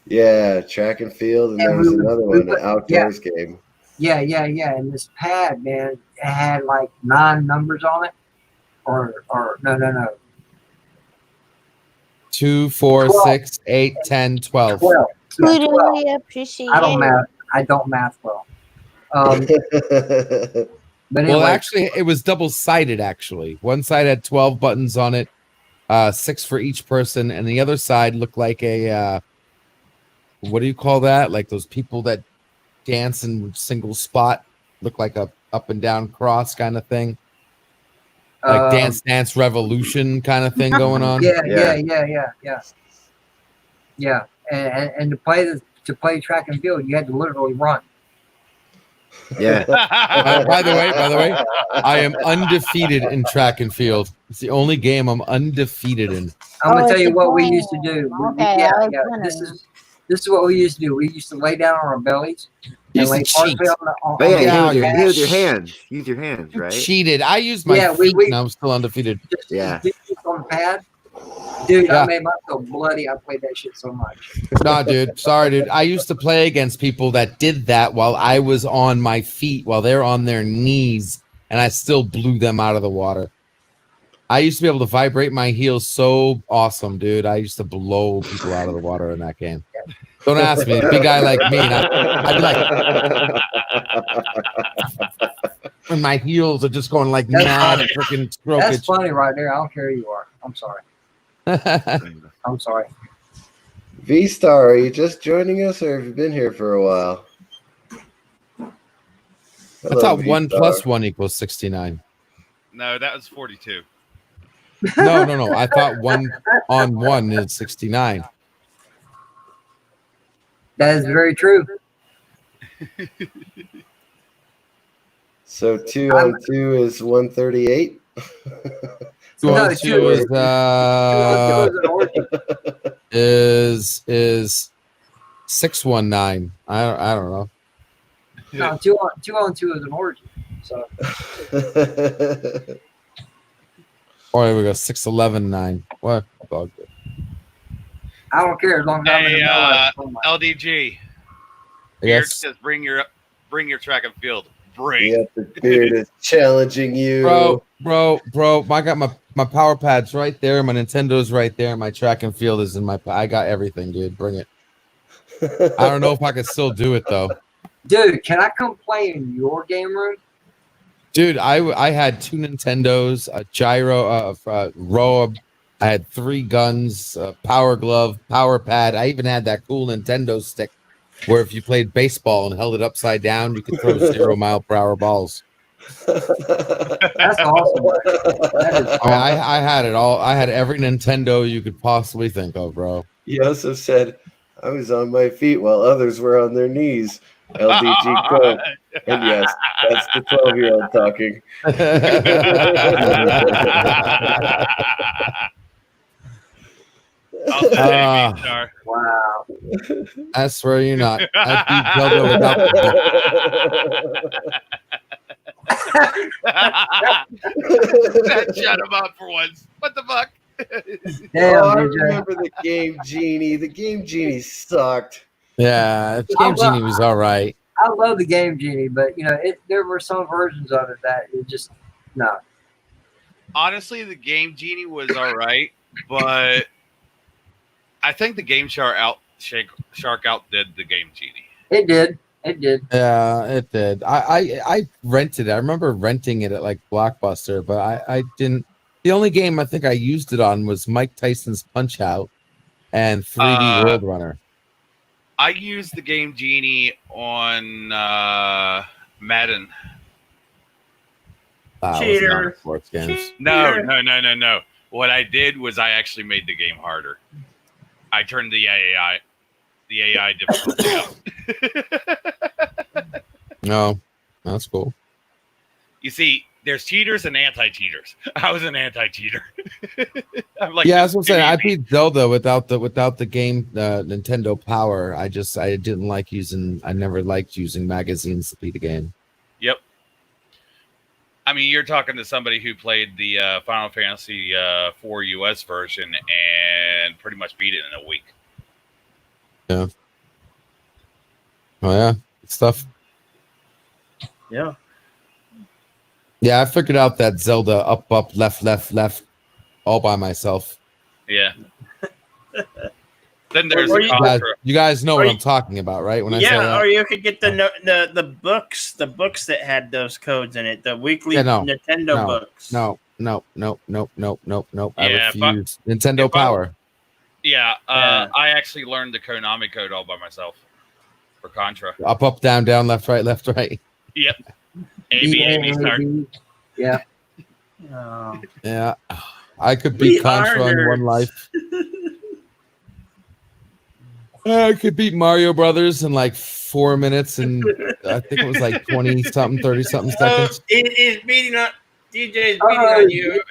Yeah, track and field, and there was another one, an outdoors game. Yeah. And this pad, man, it had like 9 numbers on it, or no. 2, 4, 12. 6, 8, 10, 12. 12. We Yeah, 12. really appreciate it. I don't math well. But anyway, Well, actually, it was double-sided. Actually, one side had 12 buttons on it, 6 for each person, and the other side looked like a what do you call that? Like those people that dance in single spot, look like a up and down cross kind of thing, like Dance Revolution kind of thing going on. Yeah. And to play track and field, you had to literally run. Yeah. By the way, I am undefeated in track and field. It's the only game I'm undefeated in. I'm gonna tell you what we used to do. Okay, This is what we used to do. We used to lay down on our bellies and lay partially on But yeah, the use your hands. Use your hands, right? Cheated. I used my feet, and I'm still undefeated. Yeah. on the pad, Dude, Yeah. I made myself bloody. I played that shit so much. Nah, dude. Sorry, dude. I used to play against people that did that while I was on my feet, while they're on their knees, and I still blew them out of the water. I used to be able to vibrate my heels so awesome, dude. I used to blow people out of the water in that game. Don't ask me. A big guy like me, and I'd be like, and my heels are just going like That's mad funny. freaking That's strokage. funny right there. I don't care who you are. I'm sorry. I'm sorry. V-Star, are you just joining us or have you been here for a while? I Hello, thought 1 V-Star. plus 1 equals 69. No, that was 42. No. I thought 1 on 1 is 69. That is very true. So 2 on 2 is 138. 2 on 2 is 619. I don't know. No, two on two is an orgy. So Or here we go 611.9. What? Bug. I don't care as long as I'm in the Hey, middle. LDG. Yes. Says bring your track and field. Bring. Yeah, the beard is challenging you. Bro. I got my power pads right there. My Nintendo's right there. My track and field is in my. I got everything, dude. Bring it. I don't know if I can still do it though. Dude, can I come play in your game room? Dude, I had 2 Nintendos, a gyro, robe. I had 3 guns, a power glove, power pad. I even had that cool Nintendo stick where if you played baseball and held it upside down, you could throw 0 mile per hour balls. That's awesome. That is awesome. I had it all. I had every Nintendo you could possibly think of, bro. He also said, I was on my feet while others were on their knees. LDG quote. And yes, that's the 12-year-old talking. I'll say V-Star. Wow. I swear you're not. I beat Zelda without That shut him up for once. What the fuck? Damn, I DJ. remember the Game Genie. The Game Genie sucked. Yeah, Game Genie was all right. I love the Game Genie, but you know, there were some versions of it that it just no. Honestly, the Game Genie was all right, but I think the Game Shark outdid the Game Genie. It did. It did. Yeah, it did. I rented it. I remember renting it at like Blockbuster, but I didn't. The only game I think I used it on was Mike Tyson's Punch Out and 3D World Runner. I used the Game Genie on Madden. Cheater. Sports games. No. What I did was I actually made the game harder. I turned the AI difficulty up. No, that's cool. You see, there's cheaters and anti-cheaters. I was an anti-cheater. I'm like, Yeah, that's what I'm saying. I beat Zelda without the game Nintendo Power. I didn't like using. I never liked using magazines to beat a game. Yep. I mean, you're talking to somebody who played the Final Fantasy 4 US version and pretty much beat it in a week. Yeah. Oh yeah, good stuff. Yeah. Yeah, I figured out that Zelda up, left, all by myself. Yeah. Then there's you guys know what I'm talking about, right? When I say that? Or you could get the books that had those codes in it, the weekly Nintendo books. No. I Yeah, refuse. Nintendo Power. Yeah, I actually learned the Konami code all by myself for Contra. Up, down, left, right. Yep. A, start. Yeah. Yeah. I could beat Contra in one life. I could beat Mario Brothers in like 4 minutes, and I think it was like 20-something, 30-something seconds. It is beating up. DJ is beating on you.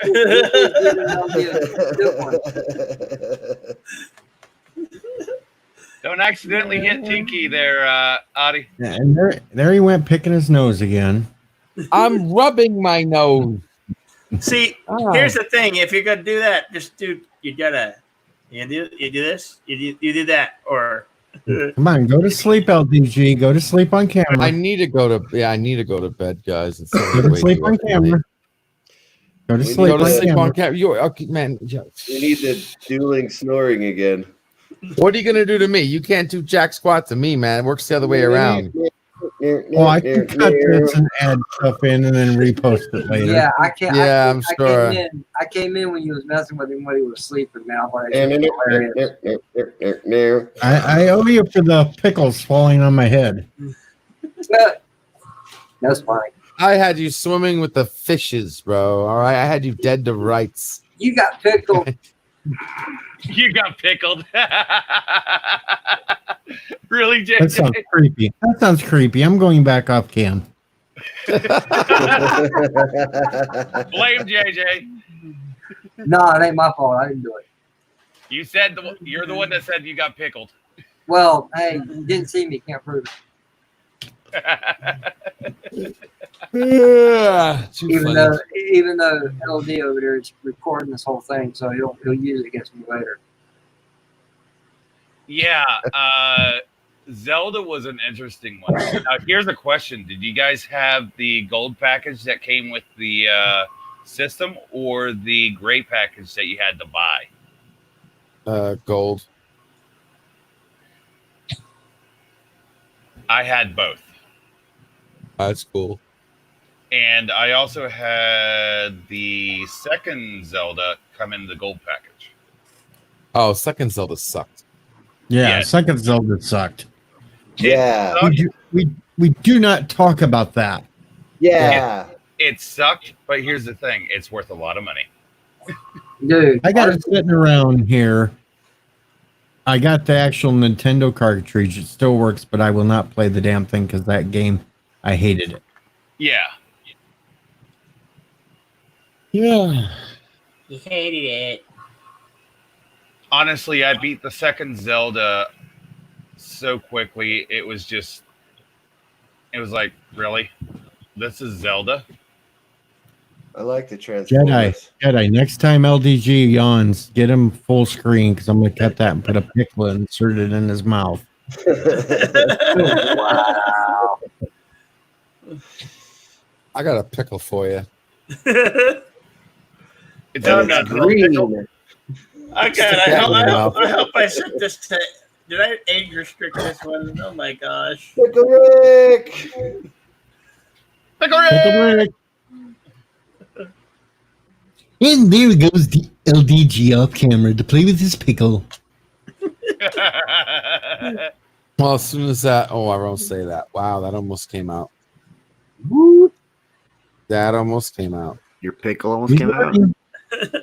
Don't accidentally hit Tinky there, Adi. Yeah, and there he went picking his nose again. I'm rubbing my nose. See, here's the thing: if you're gonna do that, just do this, you do that, or Come on, go to sleep, LDG. Go to sleep on camera. I need to go to bed, guys. It's Go to sleep on camera. Go to sleep on camera. You okay, man? We need the dueling snoring again. What are you gonna do to me? You can't do jack squat to me, man. It works the other way around. Well, I can cut this and add stuff in and then repost it later. Yeah, I can't. Yeah, I'm sure. I came in when you was messing with him when he was sleeping, man. I thought it was hilarious. I owe you for the pickles falling on my head. That's fine. I had you swimming with the fishes, bro. All right, I had you dead to rights. You got pickled. You got pickled. Really, JJ? That sounds creepy. That sounds creepy. I'm going back off cam. Blame JJ. No, it ain't my fault. I didn't do it. You said you're the one that said you got pickled. Well, hey, you didn't see me. Can't prove it. Yeah, even though LD over there is recording this whole thing, so he'll use it against me later. Yeah, Zelda was an interesting one. Now, here's a question: did you guys have the gold package that came with the system, or the gray package that you had to buy? Gold. I had both. That's cool. And I also had the second Zelda come in the gold package. Oh, second Zelda sucked. Yeah, second Zelda sucked. Yeah. We do not talk about that. Yeah. It sucked, but here's the thing: it's worth a lot of money. Dude, I got it sitting around here. I got the actual Nintendo cartridge. It still works, but I will not play the damn thing because that game, I hated it. Yeah. Yeah. You hated it. Honestly, I beat the second Zelda so quickly. It was like, really? This is Zelda? I like the Transformers. Jedi. Next time LDG yawns, get him full screen because I'm going to cut that and put a pickle and insert it in his mouth. Wow. I got a pickle for you. It's not green. I hope I set this to. Did I age restrict this one? Oh my gosh. Pickle Rick! Pickle Rick! And there goes the LDG off camera to play with his pickle. Well, as soon as that, I won't say that. Wow, that almost came out. That almost came out. Your pickle almost came out.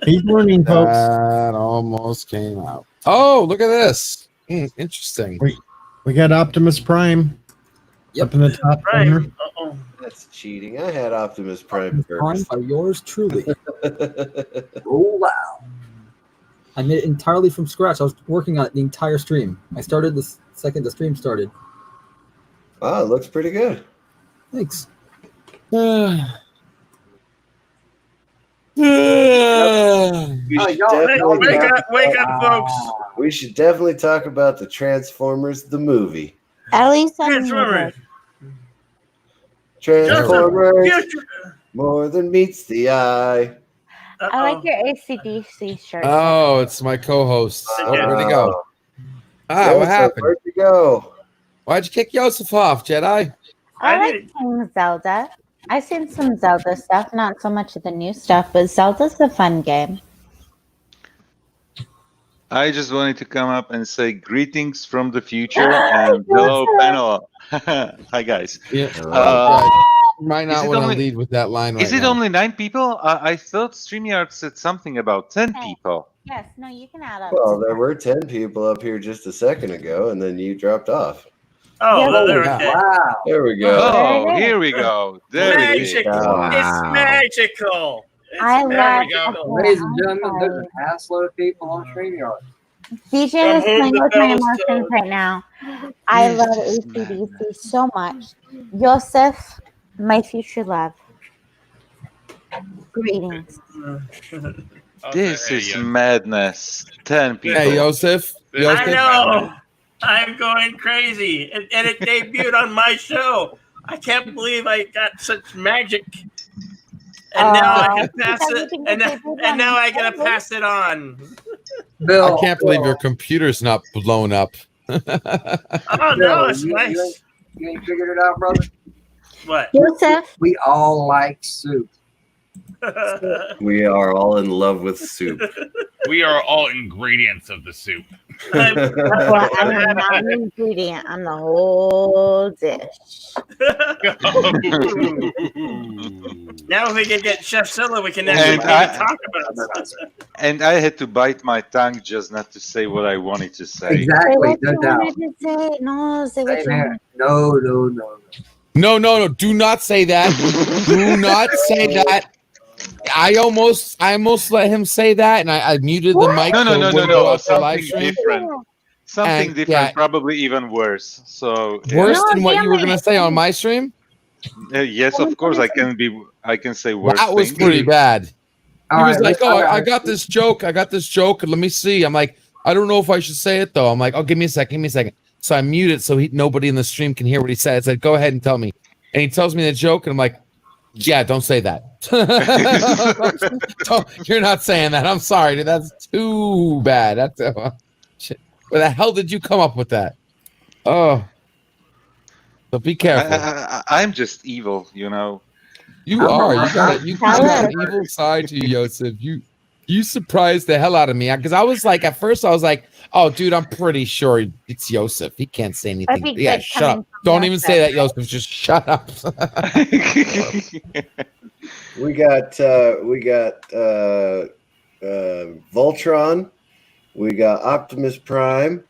He's learning, folks. That almost came out. Oh, look at this. Interesting. We got Optimus Prime up in the top corner. That's cheating. I had Optimus Prime Prime first. by yours truly. Oh, wow. I made it entirely from scratch. I was working on it the entire stream. I started the second the stream started. Oh, it looks pretty good. Thanks. We should definitely Wake up, folks. We should definitely talk about the Transformers, the movie. At least I'm Transformers. Transformers, more than meets the eye. I like your ACDC shirt. Oh, it's my co-host. Oh, where'd he go? What Joseph, happened? Where'd you go? Why'd you kick Joseph off, Jedi? I like playing Zelda. I've seen some Zelda stuff, not so much of the new stuff, but Zelda's a fun game. I just wanted to come up and say greetings from the future and hello, panel. Hi, guys. Yeah. You might not want to lead with that line right Is it now. only 9 people? I thought StreamYard said something about 10 people. Yes, no, you can add up. Well, there were 10 people up here just a second ago, and then you dropped off. Oh, Yeah, there, Wow. There we go. Oh, here we go. There it is. magical. It's magical. I There love we go. Ladies and gentlemen, there's an assload of people on StreamYard. DJ is From playing whom with the my bells emotions toll. right now. I love ACDC so much. Joseph, my future love. Greetings. This is madness. 10 people. Hey, Joseph. I know. I'm going crazy, and it debuted on my show. I can't believe I got such magic, and now I can pass it. And now I gotta pass it on. I can't believe your computer's not blown up. Oh no, it's you, nice. You ain't figured it out, brother? What? Joseph? We all like soup. We are all in love with soup. We are all ingredients of the soup. Well, I'm not an ingredient. I'm the whole dish. Now if we can get Chef Silla, we can And actually talk about it. And I had to bite my tongue just not to say what I wanted to say. Exactly, Say what you wanted to say. No, say what you wanted. No. Do not say that. Do not say that. I almost let him say that, and I muted the mic. No. so it wouldn't go up the live Something stream. different. Something And, different, yeah. probably even worse. So Worse than what you were gonna say on my stream. Yes, of course I can say worse. That was things. pretty bad. He All was right, like, let's "Oh, talk I about got this joke. And let me see." I'm like, "I don't know if I should say it though." I'm like, "Oh, give me a second. So I mute it so nobody in the stream can hear what he said. I said, "Go ahead and tell me." And he tells me the joke, and I'm like, "Yeah, don't say that." You're not saying that. I'm sorry, dude. That's too bad. That's shit. Where the hell did you come up with that? Oh, so be careful. I'm just evil, you know. You are. You got an evil side to you, Joseph. You surprised the hell out of me because I was like, at first I was like, "Oh, dude, I'm pretty sure it's Joseph. He can't say anything." That'd be Yeah, good shut coming up. from Don't even say that, Joseph. Joseph. Just shut up. We got Voltron. We got Optimus Prime.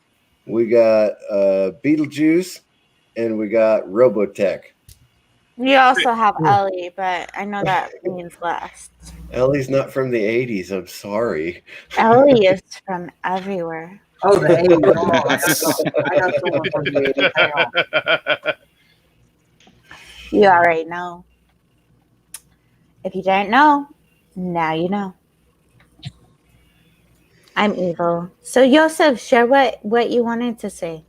We got Beetlejuice, and we got Robotech. We also have Ellie, but I know that means last. Ellie's not from the 80s. I'm sorry. Ellie is from everywhere. Oh, the 80s. Oh, I got someone from the 80s. Hang on. You already know. If you didn't know, now you know. I'm evil. So, Joseph, share what you wanted to say.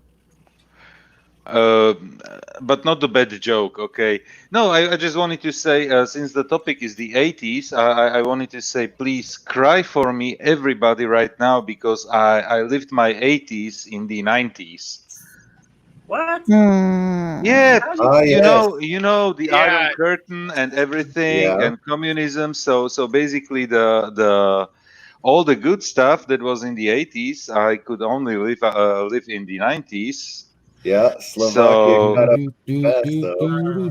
But not the bad joke, okay? No, I just wanted to say, since the topic is the 80s, I wanted to say, please cry for me, everybody, right now, because I lived my 80s in the 90s. What? Yeah, you know the Iron Curtain and everything, Yeah. and communism. So basically, the all the good stuff that was in the 80s, I could only live in the 90s. Yeah, Slovakia got up fast, though.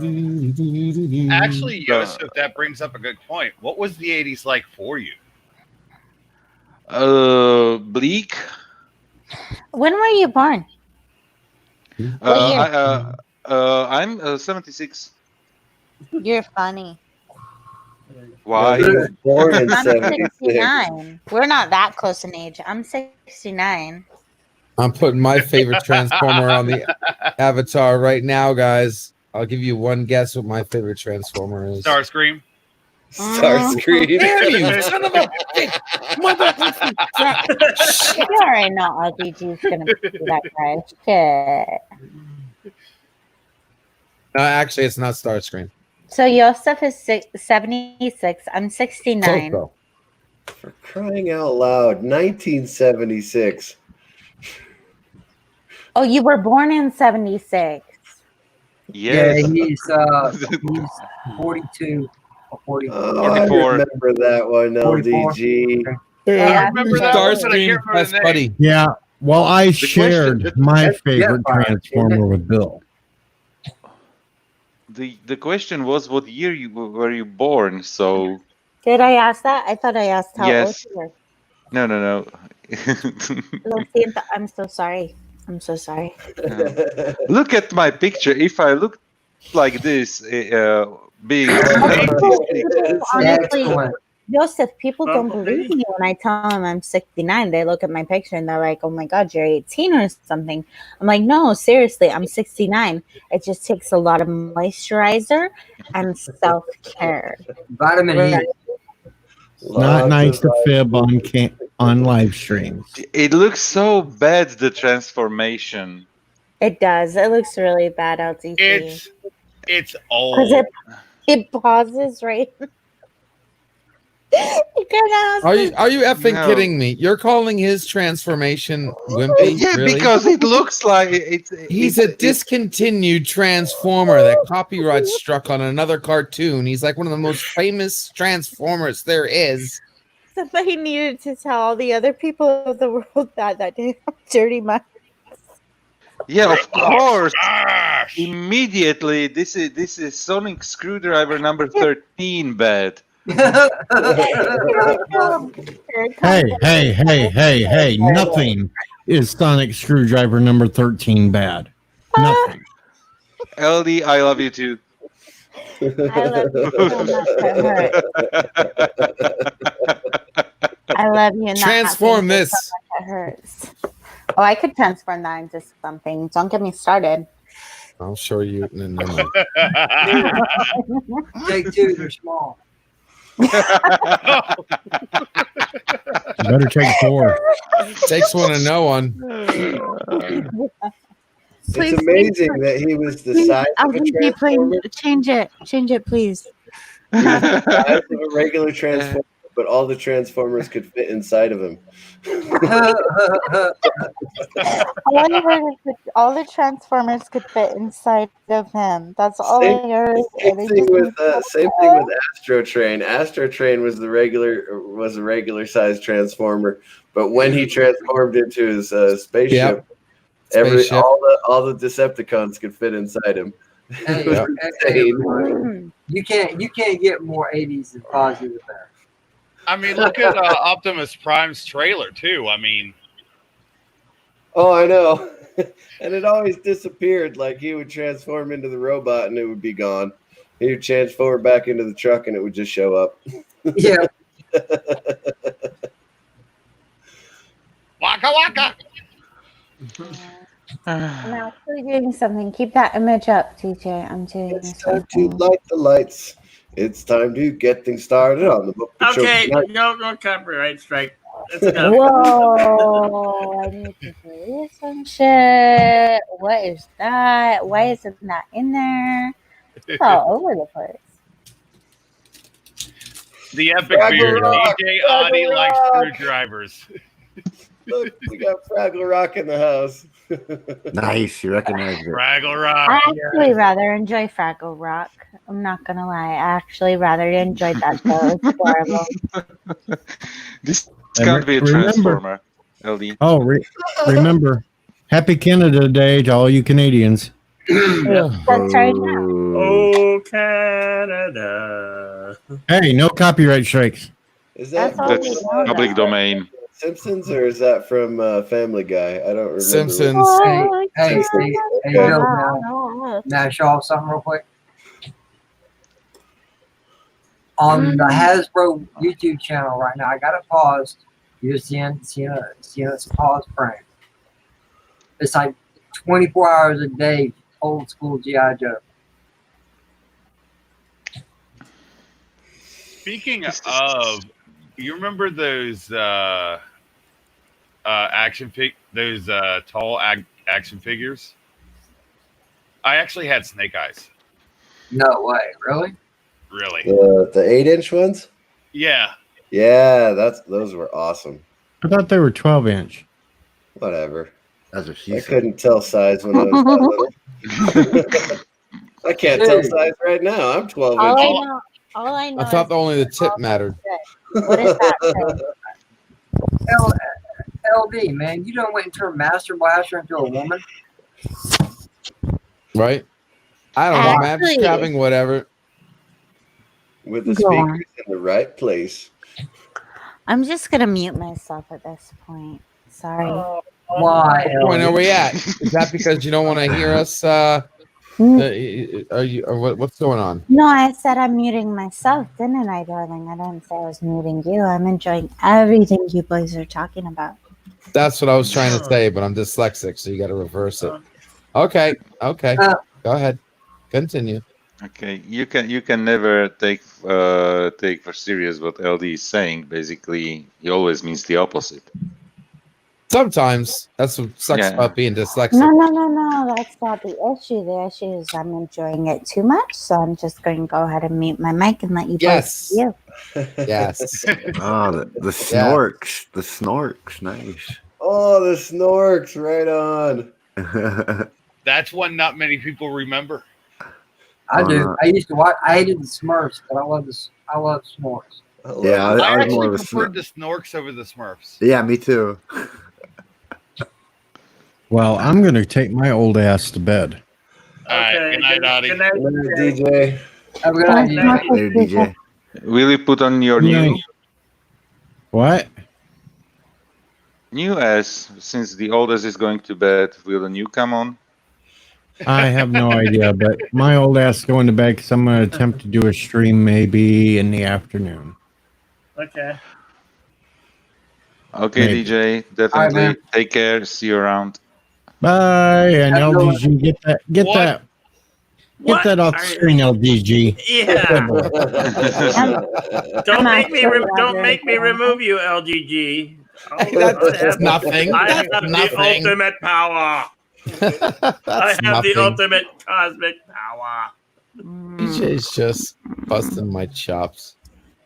Actually, Joseph, that brings up a good point. What was the 80s like for you? Bleak. When were you born? What year? I'm 76. You're funny. Why? Born in I'm 76. 69. We're not that close in age. I'm 69. I'm putting my favorite Transformer on the avatar right now, guys. I'll give you one guess what my favorite Transformer is. Starscream. Starscream. Damn you, son of a bitch. You already know LDG's gonna be that guy. Shit. No, actually, it's not Starscream. So Joseph is 76. I'm 69. Close, For crying out loud, 1976. Oh, you were born in 76. Yes. Yeah, he's 42 or 44. Oh, I remember that one, LDG. I remember that one, but I can't remember That's the name. buddy. Yeah. Well, I shared question- my favorite Transformer with Bill. The question was, what year were you born? So Did I ask that? I thought I asked how Yes. old you were. no. Lo siento. I'm so sorry. I'm so sorry. Look at my picture. If I look like this, being Honestly, Joseph, people don't Uncle believe D? me when I tell them I'm 69. They look at my picture and they're like, "Oh my God, you're 18 or something." I'm like, "No, seriously, I'm 69. It just takes a lot of moisturizer and self care." Vitamin E. Not nice to fib on live streams. It looks so bad, the transformation. It does. It looks really bad, LTT. It's Because old. it pauses right. Are you effing No. kidding me? You're calling his transformation wimpy? Yeah, Really? because it looks like He's a discontinued transformer that copyright struck on another cartoon. He's like one of the most famous transformers there is. Somebody needed to tell all the other people of the world that they have dirty minds. Yeah, of course. Immediately, this is Sonic Screwdriver number 13 bad. Hey. Nothing is Sonic Screwdriver number 13 bad. Nothing. LD, I love you too. I love you so much. That hurts. I love you. And Transform this. So much it hurts. Oh, I could transform that into something. Don't get me started. I'll show you. No. Take two, they're small. You better take 4. Takes one to know one. It's amazing that he was the size of a transformer. Change it, please. He was the size of a regular transformer, but all the transformers could fit inside of him. All the transformers could fit inside of him. That's all Same- I heard. Same thing with Astro Train. Astro Train was a regular sized transformer, but when he transformed into his spaceship, all the Decepticons could fit inside him. Hey, It was insane. you can't get more 80s than positive there. I mean, look at Optimus Prime's trailer too. I mean, Oh, I know. And it always disappeared. Like he would transform into the robot and it would be gone. He would transform back into the truck and it would just show up. Yeah. waka waka. I'm actually doing something. Keep that image up, TJ. I'm doing It's time to light the lights. It's time to get things started on the book. Okay, no copyright strike. That's enough. Whoa! I need to delete some shit. What is that? Why isn't that in there? It's all over the place. The epic beard. DJ Audi likes screwdrivers. Look, we got Fraggle Rock in the house. Nice, you recognize it. Fraggle Rock. I actually rather enjoy Fraggle Rock. I'm not gonna lie. I actually rather enjoyed that show. It's horrible. This can't be a transformer, LD. Oh, remember, Happy Canada Day to all you Canadians. That's right now. Oh, Canada. Hey, no copyright strikes. Is that That's public domain. Simpsons or is that from Family Guy? I don't remember. Simpsons. Hey, Joe, may I show off something real quick? On the Hasbro YouTube channel right now, I got it paused. You're seeing it's paused frame. It's like 24 hours a day, old school G.I. Joe. Speaking of, you remember those tall action figures? I actually had Snake Eyes. No way, really? Really? The 8-inch ones? Yeah. Yeah, those were awesome. I thought they were 12-inch. Whatever. That's what she I said. couldn't tell size when I was that little. I can't tell size right now. I'm 12 All inches. I know I thought is only the tip mattered. what is that? LD, man, you done went and turned Master Blaster into a woman? Right? I don't know, man. Actually- Just grabbing whatever. With the Go on. speakers in the right place. I'm just gonna mute myself at this point. Sorry. Why? What point are we at? Is that because you don't want to hear us Are you? What's going on? No, I said I'm muting myself, didn't I, darling? I didn't say I was muting you. I'm enjoying everything you boys are talking about. That's what I was trying to say, but I'm dyslexic, so you got to reverse it. Okay. Go ahead. Continue. Okay, you can never take for serious what LD is saying. Basically, he always means the opposite. Sometimes that's what sucks about being dyslexic. No. That's not the issue. The issue is I'm enjoying it too much, so I'm just going to go ahead and mute my mic and let you boys do you. Yes. Oh, the snorks. The snorks. Nice. Oh, the snorks. Right on. That's one not many people remember. I do. I used to watch. I hated the Smurfs, but I love Snorks. Yeah, I was actually more of a preferred the Snorks over the Smurfs. Yeah, me too. Well, I'm going to take my old ass to bed. All right. Good night, Audie. Good night, DJ. Have a good night, Later, DJ. Will you put on your Good new night. What? new ass? Since the oldest is going to bed, will the new come on? I have no idea, but my old ass is going to bed because I'm going to attempt to do a stream maybe in the afternoon. Okay. Okay, Maybe. DJ, definitely take care. See you around. Bye, and LDG, get that off the screen, LDG. Yeah. Don't make me actually remove you, LGG. That's nothing. I have That's the nothing. ultimate power. I have nothing. the ultimate cosmic power. DJ's just busting my chops.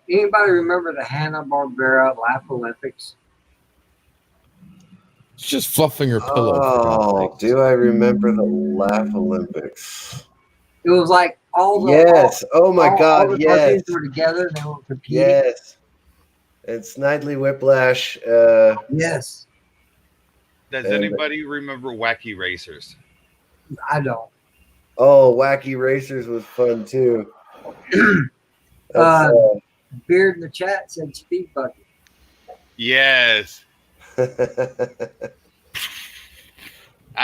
Anybody remember the Hanna-Barbera Laugh Olympics? She's just fluffing her pillow. Oh, do I remember the Laugh Olympics? It was like all the Yes. Oh my all God. the Yes. cartoons were together. And they were competing. Yes. And Snidely Whiplash. Yes. Does And- anybody remember Wacky Racers? I don't. Oh, Wacky Racers was fun too. Beard in the chat said Speed Bucket. Yes. I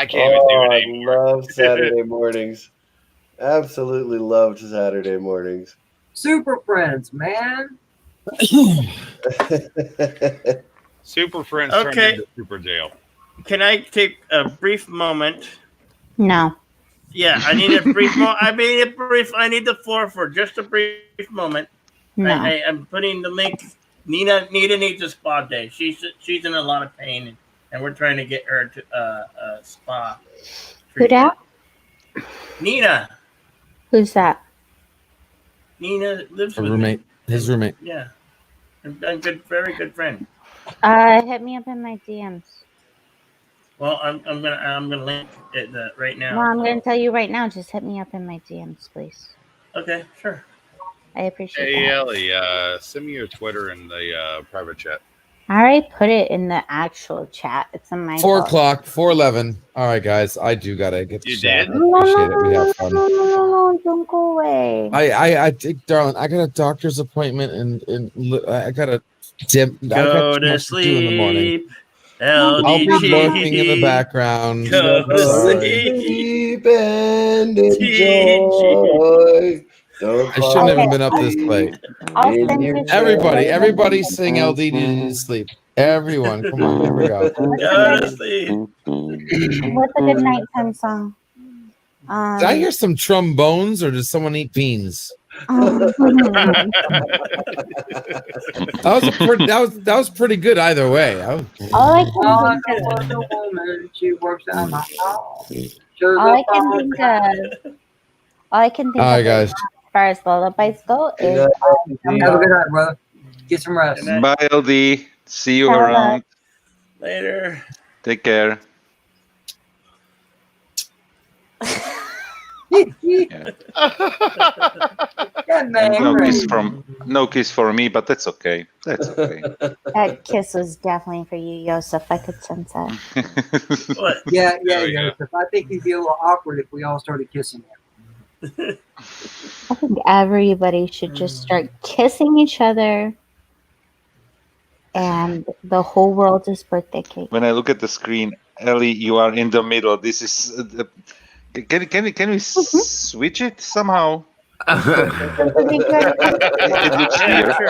can't even do it I anymore. love Saturday mornings. Absolutely loved Saturday mornings. Super Friends, man. Super Friends Okay. turned into Super Jail. Can I take a brief moment? No. Yeah, I need a brief moment. I need the floor for just a brief moment. No. I'm putting the link. Nina needs a spa day. She's in a lot of pain, and we're trying to get her to a spa. Who dat? Nina. Who's that? Nina lives Her with roommate. me. His roommate. Yeah, a good, very good friend. Hit me up in my DMs. Well, I'm gonna link it right now. No, I'm going to tell you right now. Just hit me up in my DMs, please. Okay, sure. I appreciate Hey, that. Ellie, send me your Twitter in the private chat. I already put it in the actual chat. It's in my 4 phone. o'clock, 4:11. All right, guys. I do gotta get the You shot. did? I appreciate it. We have fun. No, don't go away. I darling, I got a doctor's appointment and I got a dim. I got Go too to much to do in the morning. sleep. I'll be LDG. lurking in the background. Go to Sorry. sleep. Sleep and enjoy. Don't I shouldn't have Okay. been up this late. I'll in send your you. Everybody sing LDD to sleep. Everyone, come on, here we go. Go to sleep. What's a good nighttime song? Did I hear some trombones or did someone eat beans? That was pretty good either way. All I can Oh, think I of. know a woman. She works at my house. All I can think of. All I can think All right, of guys. as far as lullabies go is. Have a good night, brother. Get some rest. Bye, LD. See you Bye. around. Later. Take care. That man, No kiss for me, but that's okay. That's okay. That kiss was definitely for you, Joseph. I could sense that. What? Yeah, Oh, yeah. Joseph. I think it'd be a little awkward if we all started kissing him. I think everybody should just start kissing each other, and the whole world is birthday cake. When I look at the screen, Ellie, you are in the middle. This is Can we switch it somehow? It looks weird.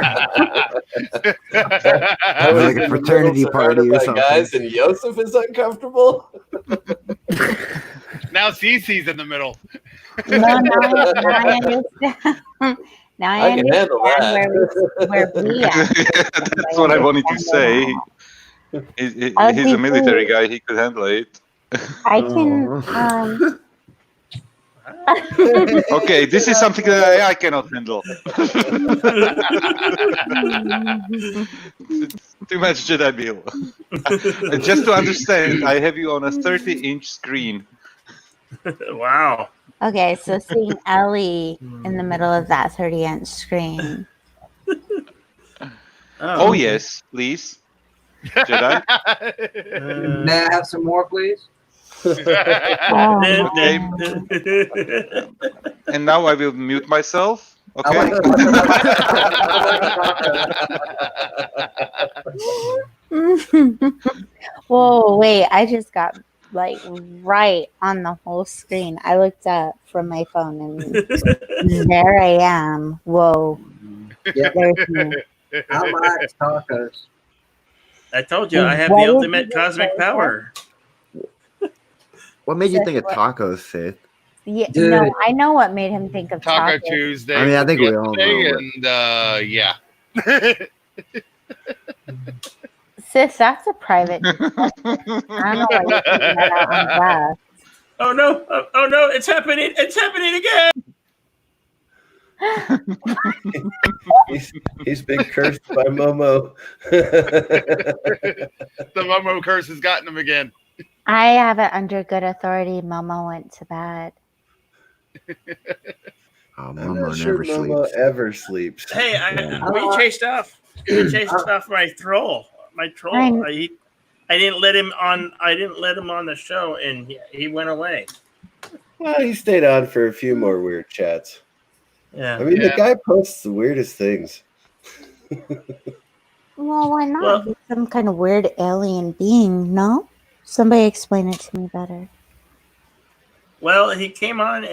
Like a fraternity party or something. Guys, and Yosef is uncomfortable. Now Cece's in the middle. No, now I understand. Now I can handle understand that. where we are. That's what I wanted to say. He's a military guy. He could handle it. I can. Okay, this is something that I cannot handle. Too much Jedi Bill. Just to understand, I have you on a 30-inch screen. Wow. Okay, so seeing Ellie in the middle of that 30-inch screen. Oh yes, please. Jedi. May I have some more, please? Okay. And now I will mute myself. Okay. Whoa, wait, I just got like right on the whole screen. I looked up from my phone and there I am. Whoa. Yeah. There's me. How much tacos? I told you I have What the did ultimate you cosmic say, power. What made you Seth, think of what- tacos, Seth? Yeah, Dude. no, I know what made him think of Taco tacos. Tuesday. I mean, I was think we all know yesterday, and yeah. Sis, that's a private discussion. I don't know why you're putting that out on blast. Oh no! Oh no! It's happening! It's happening again! He's been cursed by Momo. The Momo curse has gotten him again. I have it under good authority. Momo went to bed. Oh, I'm Momo not sure never Momo sleeps. ever sleeps. Hey, Yeah. we chased off. We chased off my troll. My troll. Fine. I didn't let him on. I didn't let him on the show, and he went away. Well, he stayed on for a few more weird chats. Yeah. I mean, Yeah. the guy posts the weirdest things. Well, why not? Well- He's some kind of weird alien being, no? Somebody explain it to me better. Well, he came on,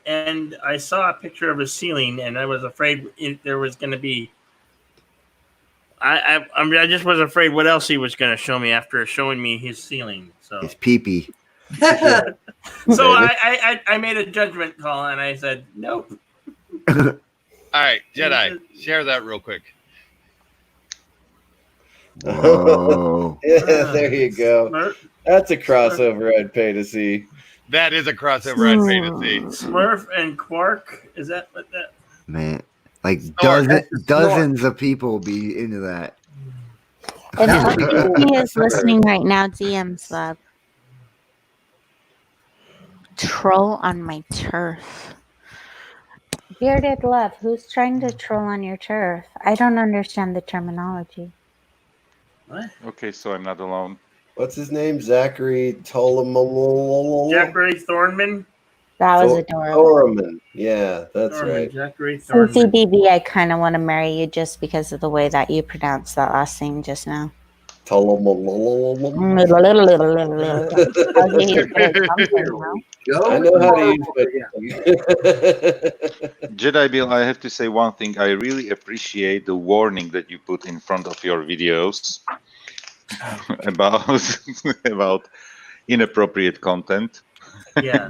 and I saw a picture of his ceiling, and I was afraid there was going to be. I just was afraid what else he was going to show me after showing me his ceiling. So His pee-pee. So I made a judgment call, and I said nope. All right, Jedi, share that real quick. Whoa. Yeah, there you go. That's a crossover I'd pay to see. That is a crossover I'd pay to see. Smurf and Quark. Is that what that? Man, like Snort. dozens of people be into that. If he is listening right now, DMs love. Troll on my turf. Bearded love, who's trying to troll on your turf? I don't understand the terminology. What? Okay, so I'm not alone. What's his name? Zachary Tolomolo? Jeffrey Thornman. That was adorable. Thorman. Yeah, that's right. Jeffrey Thornman. CCDB, I kind of want to marry you just because of the way that you pronounced that last thing just now. Tolomolo. Oh, I know how to use it. Jedi Bill, I have to say one thing. I really appreciate the warning that you put in front of your videos about inappropriate content. Yeah,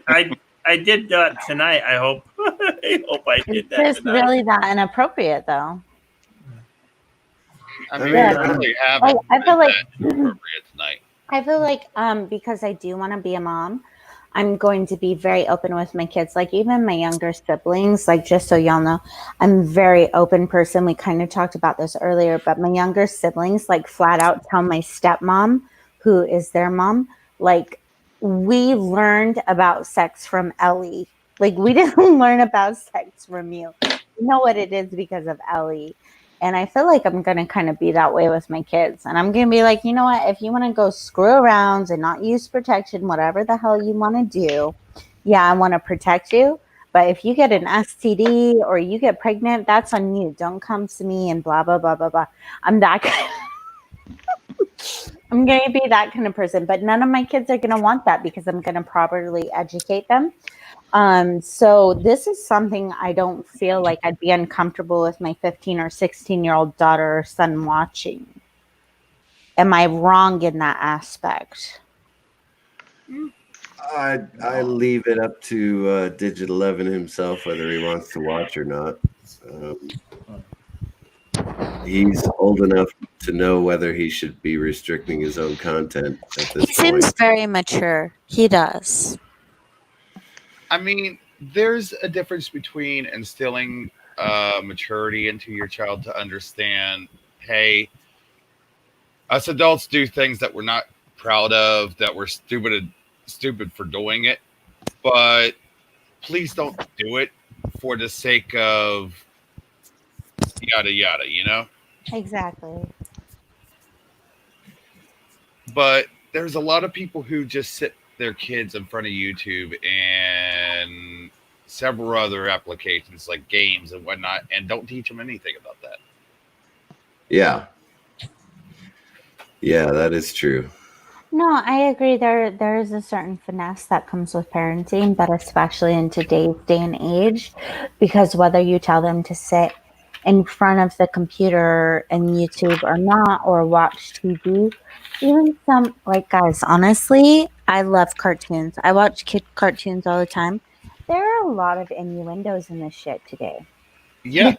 I did that tonight. I hope. I hope I did that. It's tonight. really that inappropriate, though. I mean, Yeah. we really I haven't feel been like that appropriate tonight. I feel like because I do want to be a mom, I'm going to be very open with my kids. Like even my younger siblings, like just so y'all know, I'm a very open person. We kind of talked about this earlier, but my younger siblings like flat out tell my stepmom, who is their mom, like we learned about sex from Ellie. Like we didn't learn about sex from you. You know what it is because of Ellie. And I feel like I'm going to kind of be that way with my kids. And I'm going to be like, you know what? If you want to go screw around and not use protection, whatever the hell you want to do, yeah, I want to protect you. But if you get an STD or you get pregnant, that's on you. Don't come to me and blah, blah, blah, blah, blah. I'm that kind I'm going to be that kind of person, but none of my kids are going to want that because I'm going to properly educate them. So this is something I don't feel like I'd be uncomfortable with my 15 or 16-year-old daughter or son watching. Am I wrong in that aspect? I leave it up to Digital 11 himself whether he wants to watch or not. He's old enough to know whether he should be restricting his own content at this He seems point. very mature. He does. I mean, there's a difference between instilling maturity into your child to understand, hey, us adults do things that we're not proud of, that we're stupid for doing it, but please don't do it for the sake of yada yada, you know? Exactly. But there's a lot of people who just sit their kids in front of YouTube and several other applications like games and whatnot and don't teach them anything about that. Yeah. Yeah, that is true. No, I agree. There is a certain finesse that comes with parenting, but especially in today's day and age, because whether you tell them to sit in front of the computer and YouTube or not, or watch TV, even some, like, guys, honestly, I love cartoons. I watch kid cartoons all the time. There are a lot of innuendos in this shit today. Yeah.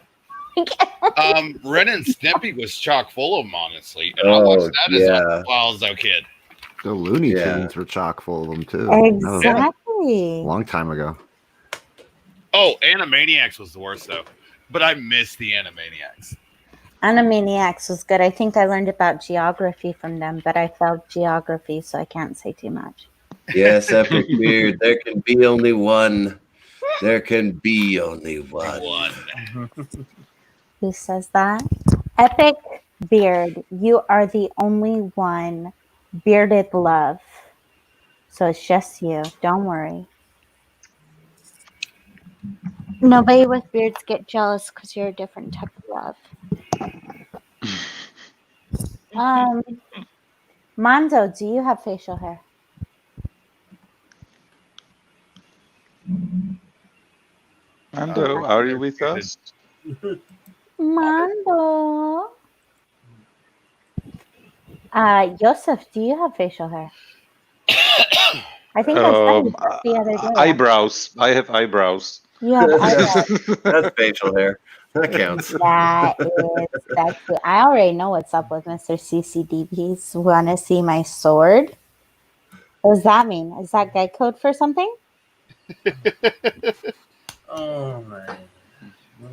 Ren and Stimpy was chock full of them, honestly, and I Oh, watched that as yeah. well as a kid. The Looney Yeah. Tunes were chock full of them too. That was Exactly. a long time ago. Oh, Animaniacs was the worst though, but I miss the Animaniacs. Animaniacs was good. I think I learned about geography from them, but I failed geography, so I can't say too much. Yes, Epic Beard. There can be only one. There can be only one. Who says that? Epic Beard, you are the only one. Bearded love. So it's just you. Don't worry. Nobody with beards get jealous because you're a different type of love. Mondo, do you have facial hair? Mando, are you with us? Mondo. Joseph, do you have facial hair? I think I saw you the other day. Eyebrows. I have eyebrows. You have eyebrows. That's facial hair. That counts. That's it. I already know what's up with Mr. CCDPs. Want to see my sword? What does that mean? Is that guy code for something? Oh my.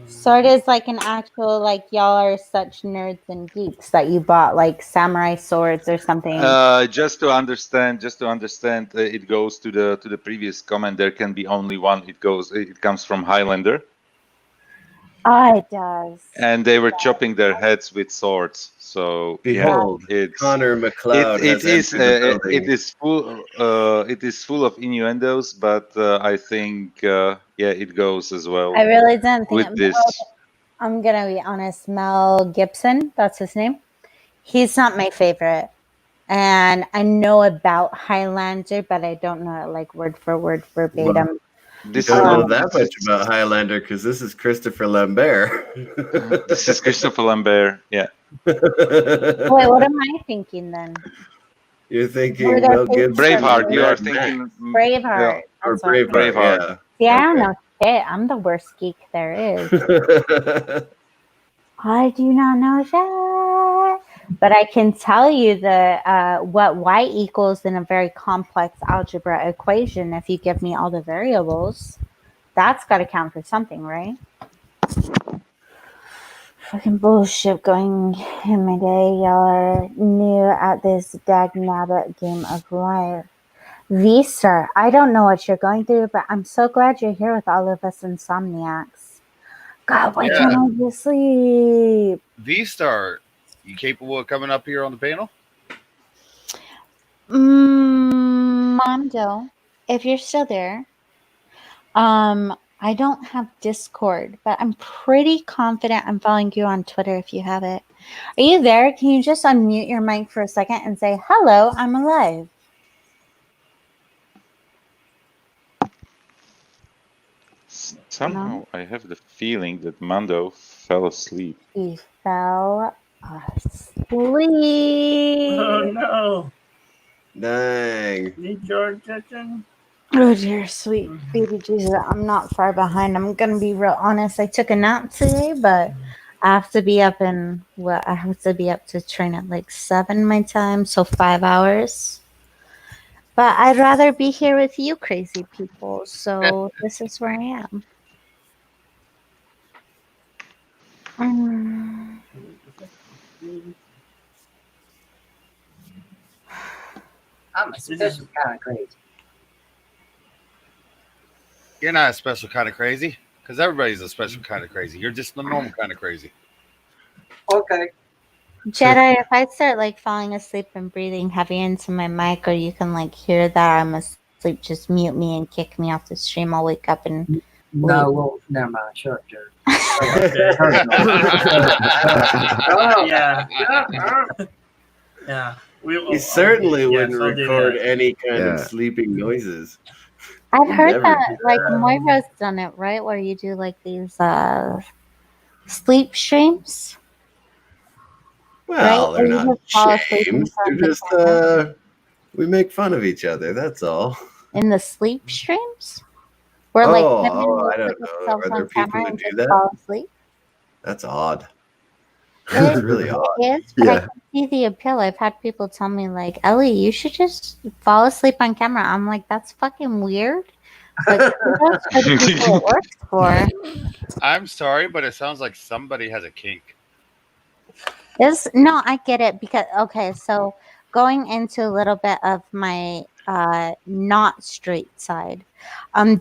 Sword is like an actual, like, y'all are such nerds and geeks that you bought like samurai swords or something. Just to understand, it goes to the previous comment. There can be only one. It comes from Highlander. Oh, it does. And they were chopping their heads with swords. So Behold, it's Connor McLeod it has entered the building. it is full of innuendos, but I think it goes as well. I really didn't think with this. I'm gonna be honest. Mel Gibson, that's his name. He's not my favorite, and I know about Highlander, but I don't know it like word for word verbatim. You don't know that much about Highlander because this is Christopher Lambert. This is Christopher Lambert. Yeah. Wait, what am I thinking then? You're thinking Mel Gibson. Braveheart. You are thinking Braveheart. Or Braveheart. See, I don't know shit. I'm the worst geek there is. I do not know shit. But I can tell you what y equals in a very complex algebra equation if you give me all the variables. That's got to count for something, right? Fucking bullshit going in my day. Y'all are new at this dagnabbit game of life. V-Star, I don't know what you're going through, but I'm so glad you're here with all of us insomniacs. God, why can't I just sleep? V-Star, you capable of coming up here on the panel? Mondo, if you're still there, I don't have Discord, but I'm pretty confident I'm following you on Twitter if you have it. Are you there? Can you just unmute your mic for a second and say, hello, I'm alive? Somehow I have the feeling that Mando fell asleep. He fell asleep. Oh no! Dang. Need your attention? Oh dear, sweet baby Jesus. I'm not far behind. I'm gonna be real honest. I took a nap today, but I have to be up I have to be up to train at like 7 my time, so 5 hours. But I'd rather be here with you crazy people, so this is where I am. Mm. I'm a special kind of crazy. You're not a special kind of crazy, because everybody's a special kind of crazy. You're just the normal kind of crazy. Okay. Jedi, if I start like falling asleep and breathing heavy into my mic, or you can like hear that I'm asleep, just mute me and kick me off the stream. I'll wake up and leave. No, well, never mind. Shut up, Jared. Yeah. Yeah. He certainly wouldn't I'll do record that. any kind of Yeah. sleeping noises. I've heard Never that do like that. Moira's done it, right? Where you do like these sleep streams. Well, Right? they're Or you not just fall asleep in shames. front They're of the camera? just we make fun of each other. That's all. In the sleep streams? Where like women will I don't put know. themselves Are there on people camera who and do just that? fall asleep? That's odd. It That's really odd. is, but I can see the appeal. I've had people tell me like, Ellie, you should just fall asleep on camera. I'm like, that's fucking weird. But kudos for the people it works for. I'm sorry, but it sounds like somebody has a kink. No, I get it because okay, so going into a little bit of my not straight side,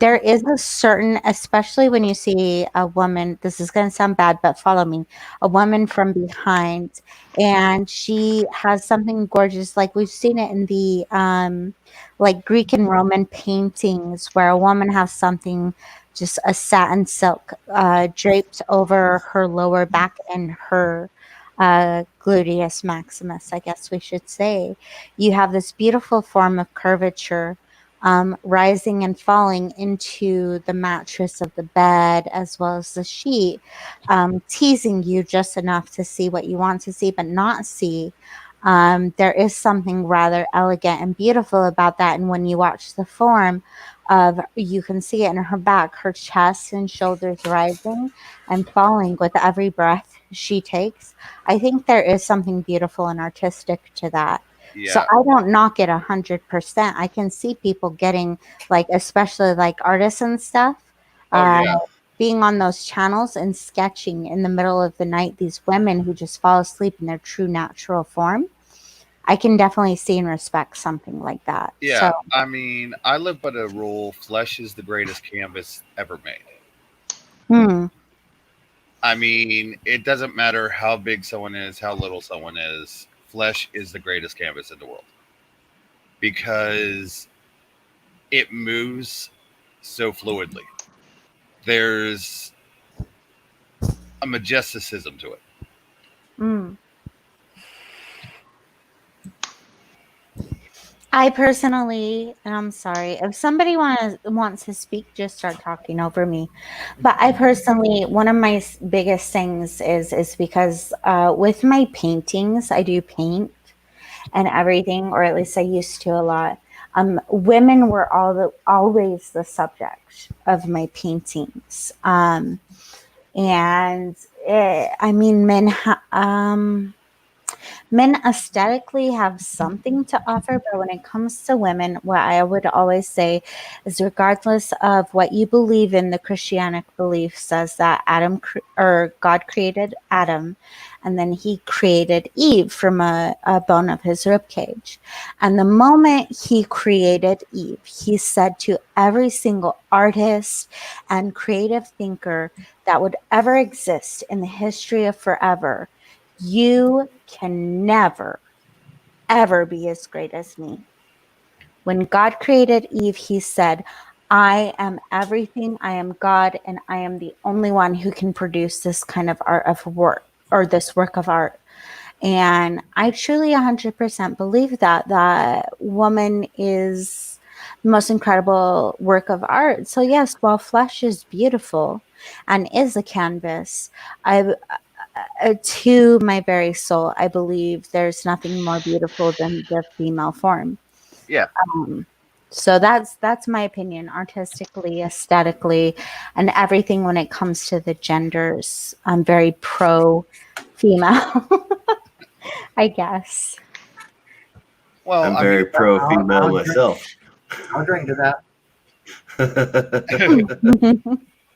there is a certain, especially when you see a woman, this is gonna sound bad, but follow me, a woman from behind, and she has something gorgeous, like we've seen it in the like Greek and Roman paintings where a woman has something just a satin silk draped over her lower back and her gluteus maximus, I guess we should say. You have this beautiful form of curvature rising and falling into the mattress of the bed as well as the sheet, teasing you just enough to see what you want to see but not see. There is something rather elegant and beautiful about that. And when you watch the form of, you can see it in her back, her chest and shoulders rising and falling with every breath she takes. I think there is something beautiful and artistic to that. So Yeah. I don't knock it 100%. I can see people getting like, especially like artists and stuff, being on those channels and sketching in the middle of the night, these women who just fall asleep in their true natural form. I can definitely see and respect something like that. Yeah, So I mean, I live by the rule: flesh is the greatest canvas ever made. I mean, it doesn't matter how big someone is, how little someone is. Flesh is the greatest canvas in the world because it moves so fluidly. There's a majesticism to it. I personally, and I'm sorry, if somebody wants to speak, just start talking over me. But I personally, one of my biggest things is because with my paintings, I do paint and everything, or at least I used to a lot. Women were always the subject of my paintings, and I mean, men aesthetically have something to offer, but when it comes to women, what I would always say is, regardless of what you believe in, the Christianic belief says that God created Adam, and then he created Eve from a bone of his ribcage. And the moment he created Eve, he said to every single artist and creative thinker that would ever exist in the history of forever, you can never, ever be as great as me. When God created Eve, he said, I am everything. I am God, and I am the only one who can produce this kind of art of work or this work of art. And I truly 100% believe that woman is the most incredible work of art. So yes, while flesh is beautiful and is a canvas, I to my very soul, I believe there's nothing more beautiful than the female form. Yeah. So that's my opinion, artistically, aesthetically, and everything when it comes to the genders. I'm very pro female, I guess. Well, I'm I very mean, pro female myself. I'll drink to that.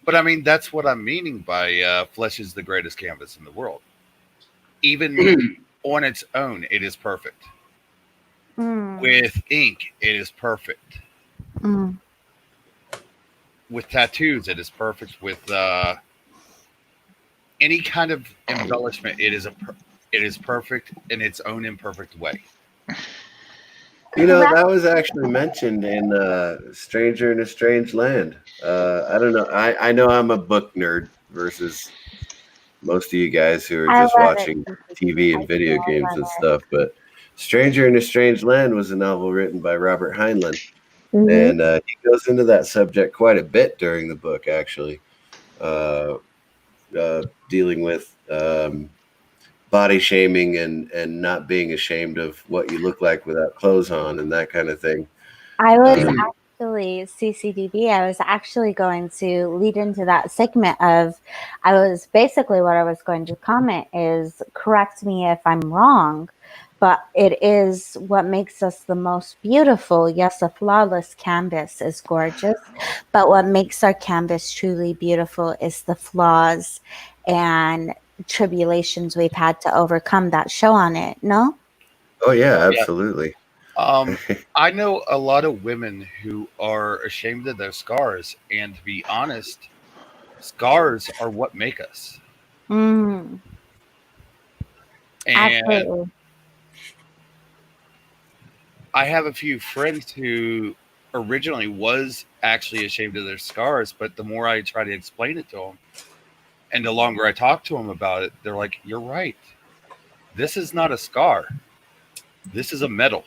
but I mean, that's what I'm meaning by flesh is the greatest canvas in the world. Even on its own, it is perfect. Mm. With ink, it is perfect. Mm. With tattoos, it is perfect. With any kind of embellishment, it is perfect in its own imperfect way. You know, that was actually mentioned in Stranger in a Strange Land. I don't know. I know I'm a book nerd versus most of you guys who are I just love it. watching TV and video games and stuff. But Stranger in a Strange Land was a novel written by Robert Heinlein. Mhm. And he goes into that subject quite a bit during the book, actually, dealing with body shaming and not being ashamed of what you look like without clothes on and that kind of thing. I was actually CCDB. I was actually going to lead into that segment of. I was basically what I was going to comment is correct me if I'm wrong, but it is what makes us the most beautiful. Yes, a flawless canvas is gorgeous, but what makes our canvas truly beautiful is the flaws and tribulations we've had to overcome that show on it. No? Oh yeah, absolutely. I know a lot of women who are ashamed of their scars, and to be honest, scars are what make us. Mm. And Absolutely. I have a few friends who originally was actually ashamed of their scars, but the more I try to explain it to them, and the longer I talk to them about it, they're like, "You're right. This is not a scar. This is a medal.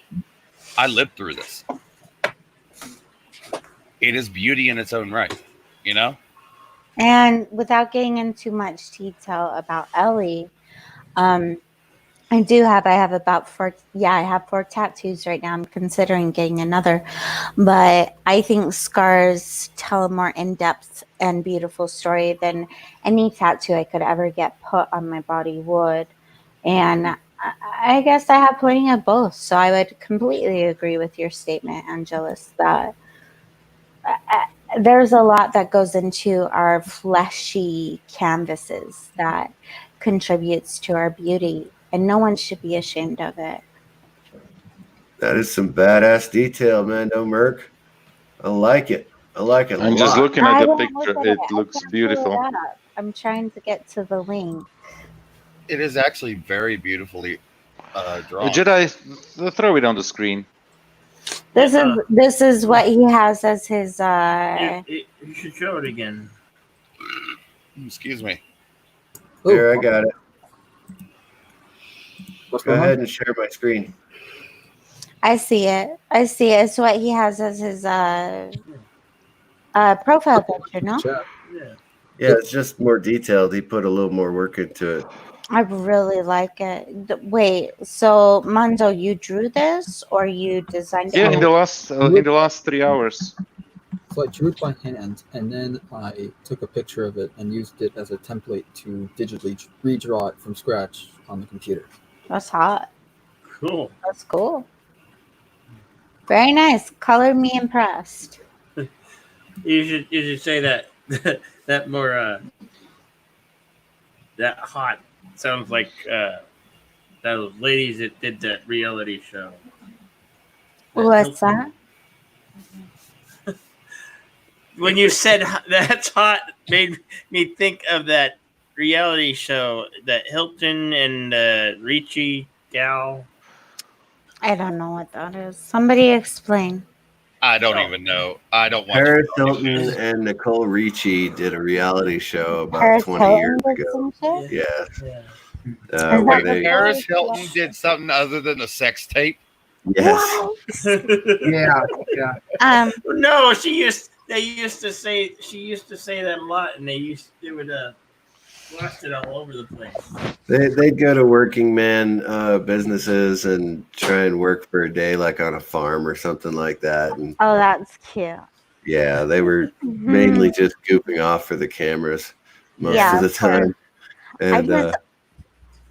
I lived through this. It is beauty in its own right." You know? And without getting into much detail about Ellie, um, I have about four, yeah, I have 4 tattoos right now. I'm considering getting another, but I think scars tell a more in-depth and beautiful story than any tattoo I could ever get put on my body would. And I guess I have plenty of both. So I would completely agree with your statement, Angelus, that there's a lot that goes into our fleshy canvases that contributes to our beauty, and no one should be ashamed of it. That is some badass detail, man. No Merc. I like it. I like it a I'm just lot. looking at I the won't look picture. at It it. I looks can't pull beautiful. it up. I'm trying to get to the link. It is actually very beautifully drawn. Jedi, throw it on the screen. This is what he has as his You should show it again. Excuse me. Here, I got it. What's Go going ahead on? and share my screen. I see it. I see it. It's what he has as his profile picture, no? Yeah, it's just more detailed. He put a little more work into it. I really like it. Wait, so Manzo, you drew this or you designed Yeah, it? in the last 3 hours. So I drew it by hand, and then I took a picture of it and used it as a template to digitally redraw it from scratch on the computer. That's hot. Cool. That's cool. Very nice. Color me impressed. You should say that that more that hot sounds like those ladies that did that reality show. What's that? When you said that's hot, made me think of that reality show that Hilton and Ricci gal. I don't know what that is. Somebody explain. I don't even know. I don't watch. Paris Hilton and Nicole Ricci did a reality show about Paris 20 years Hilton did ago. some shit? Yes. Yeah. Is Where that they, before Paris she Hilton left? did something other than a sex tape. yes. Yeah, yeah. No, they used to say that a lot, and they would blast it all over the place. They'd go to working man businesses and try and work for a day, like on a farm or something like that. And Oh, that's cute. yeah, they were Mm-hmm. mainly just goofing off for the cameras most Yeah, of the of course. time. And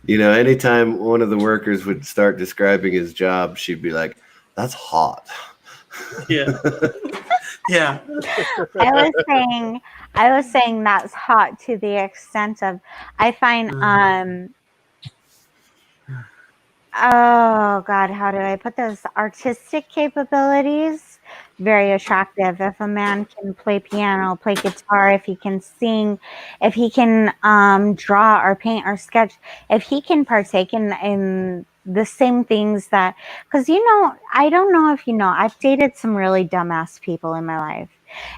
anytime one of the workers would start describing his job, she'd be like, "That's hot." Yeah. Yeah. I was saying that's hot to the extent of I find oh God, how do I put this? Artistic capabilities very attractive. If a man can play piano, play guitar, if he can sing, if he can draw or paint or sketch, if he can partake in the same things that, because I don't know if you know, I've dated some really dumbass people in my life,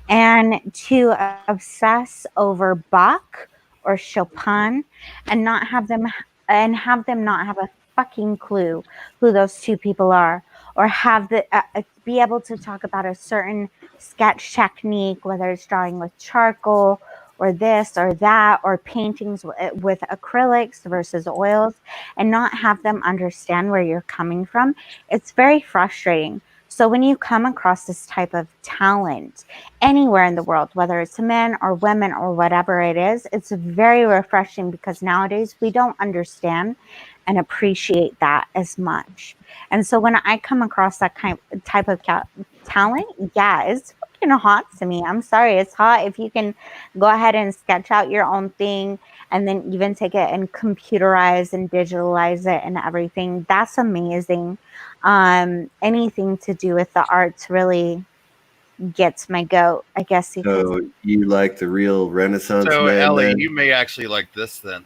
and to obsess over Bach or Chopin and have them not have a fucking clue who those two people are, or have be able to talk about a certain sketch technique, whether it's drawing with charcoal or this or that, or paintings with acrylics versus oils, and not have them understand where you're coming from. It's very frustrating. So when you come across this type of talent anywhere in the world, whether it's men or women or whatever it is, it's very refreshing, because nowadays we don't understand and appreciate that as much. And so when I come across that type of talent, yeah, it's fucking hot to me. I'm sorry, it's hot if you can go ahead and sketch out your own thing and then even take it and computerize and digitalize it and everything. That's amazing. Anything to do with the arts really gets my goat, I guess you could. So you like the real Renaissance So man Ellie, then? you may actually like this then.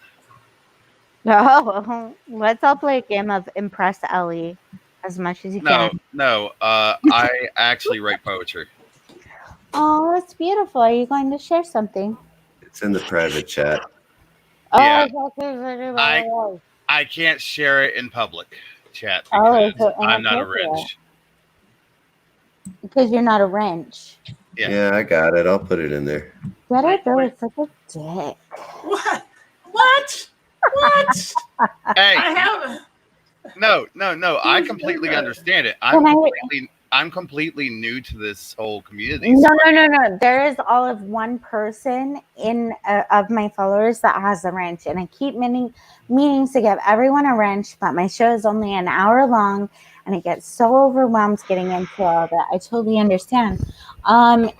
Oh, let's all play a game of Impress Ellie as much as you No, can. no. I actually write poetry. Oh, that's beautiful. Are you going to share something? It's in the private chat. Yeah, Oh, I can't share it in public chat oh, because so I'm not a inappropriate. wrench. Because you're not a wrench. Yeah, I got it. I'll put it in there. Get it? Bill is such a dick. What? What? What? Hey, I have. no. I completely understand it. I'm completely new to this whole community. No. There is all of one person of my followers that has a wrench, and I keep meaning to give everyone a wrench, but my show is only an hour long, and I get so overwhelmed getting into all that. I totally understand. Can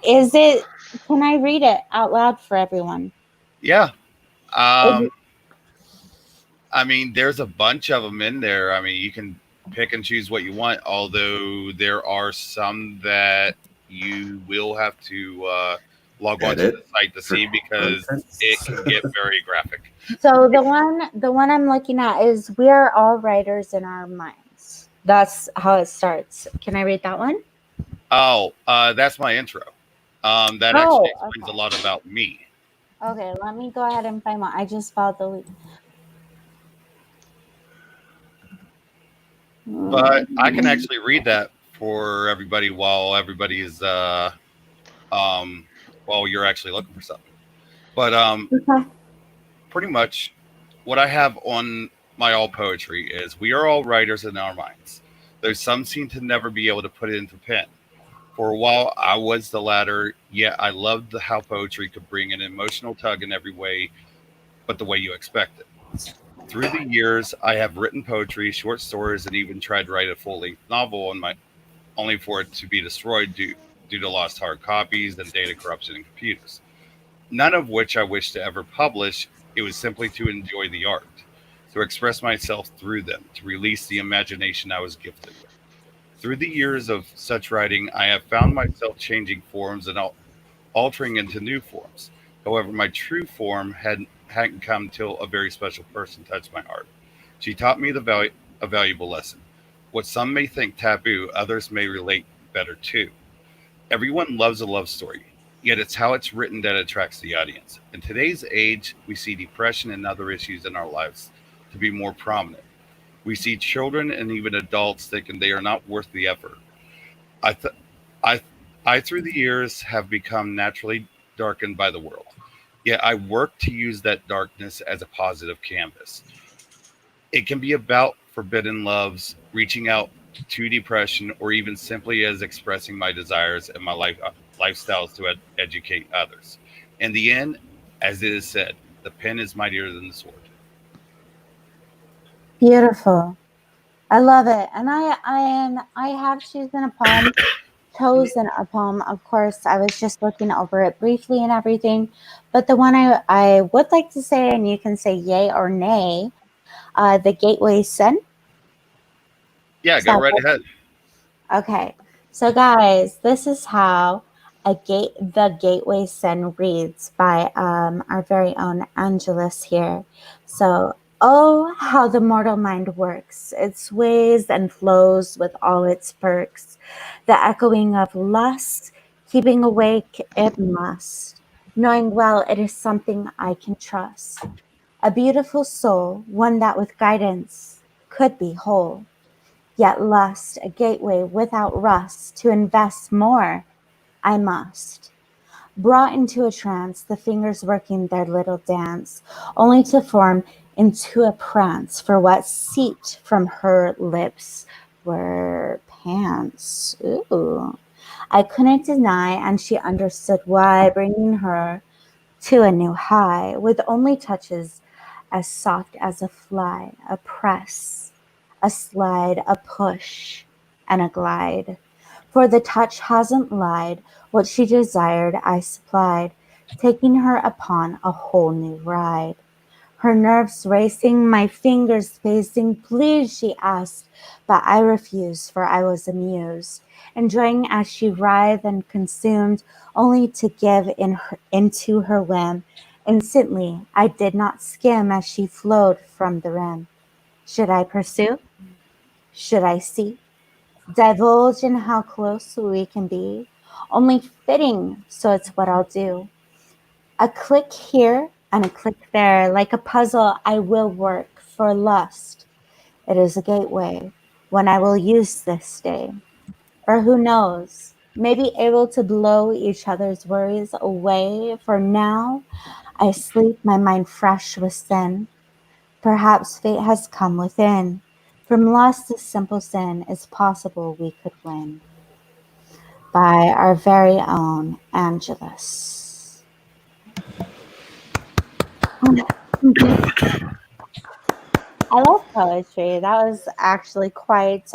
I read it out loud for everyone? Yeah. I mean, there's a bunch of them in there. I mean, you can pick and choose what you want, although there are some that you will have to log on to the site to see because it can get very graphic. So the one I'm looking at is "We are all writers in our minds." That's how it starts. Can I read that one? Oh, that's my intro. That actually explains a lot about me. Okay, let me go ahead and find one. I just found the link. But I can actually read that for everybody while everybody is while you're actually looking for something. But pretty much what I have on my all poetry is we are all writers in our minds. There's some seem to never be able to put it into pen. For a while I was the latter, yet I loved how poetry could bring an emotional tug in every way but the way you expect it. Through the years, I have written poetry, short stories, and even tried to write a full-length novel only for it to be destroyed due to lost hard copies and data corruption in computers. None of which I wish to ever publish. It was simply to enjoy the art, to express myself through them, to release the imagination I was gifted with. Through the years of such writing, I have found myself changing forms and altering into new forms. However, my true form hadn't come till a very special person touched my heart. She taught me a valuable lesson. What some may think taboo, others may relate better to. Everyone loves a love story, yet it's how it's written that attracts the audience. In today's age, we see depression and other issues in our lives to be more prominent. We see children and even adults thinking they are not worth the effort. I, th- I, I, through the years, have become naturally darkened by the world. Yet I work to use that darkness as a positive canvas. It can be about forbidden loves, reaching out to depression, or even simply as expressing my desires and my lifestyles to educate others. In the end, as it is said, the pen is mightier than the sword. Beautiful. I love it. And I have chosen a poem. Of course, I was just looking over it briefly and everything. But the one I would like to say, and you can say yay or nay, The Gateway Sin. Yeah, go right ahead. Okay, so guys, this is how the Gateway Sin reads by our very own Angelus here. So, oh, how the mortal mind works! It sways and flows with all its perks. The echoing of lust, keeping awake it must, knowing well it is something I can trust. A beautiful soul, one that with guidance could be whole. Yet lust, a gateway without rust, to invest more I must. Brought into a trance, the fingers working their little dance, only to form into a prance for what seeped from her lips were pants. Ooh. I couldn't deny, and she understood why, bringing her to a new high, with only touches as soft as a fly, a press, a slide, a push, and a glide. For the touch hasn't lied, what she desired I supplied, taking her upon a whole new ride. Her nerves racing, my fingers pacing, please, she asked, but I refused, for I was amused, enjoying as she writhed and consumed, only to give into her whim. Instantly, I did not skim as she flowed from the rim. Should I pursue? Should I see? Divulge in how close we can be? Only fitting, so it's what I'll do. A click here and a click there, like a puzzle I will work for lust. It is a gateway when I will use this day. Or who knows, maybe able to blow each other's worries away. For now, I sleep my mind fresh with sin. Perhaps fate has come within. From lust to simple sin is possible we could win. By our very own Angelus. I love poetry. That was actually quite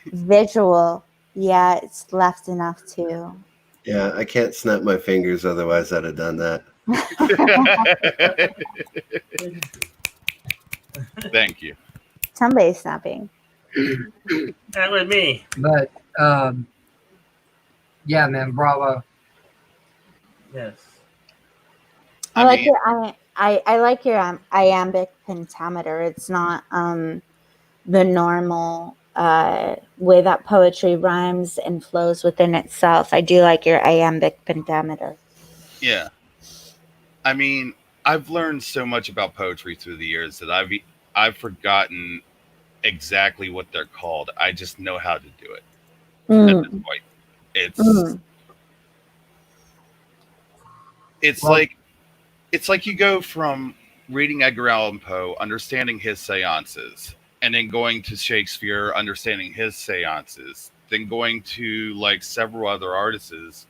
visual, yet it's left enough to. Yeah, I can't snap my fingers, otherwise I'd have done that. Thank you. Somebody's snapping. That was me. But yeah, man, bravo. Yes. I like your I like your iambic pentameter. It's not the normal way that poetry rhymes and flows within itself. I do like your iambic pentameter. Yeah. I mean, I've learned so much about poetry through the years that I've forgotten exactly what they're called. I just know how to do it. At this point, it's like you go from reading Edgar Allan Poe, understanding his seances, and then going to Shakespeare, understanding his seances, then going to like several other artists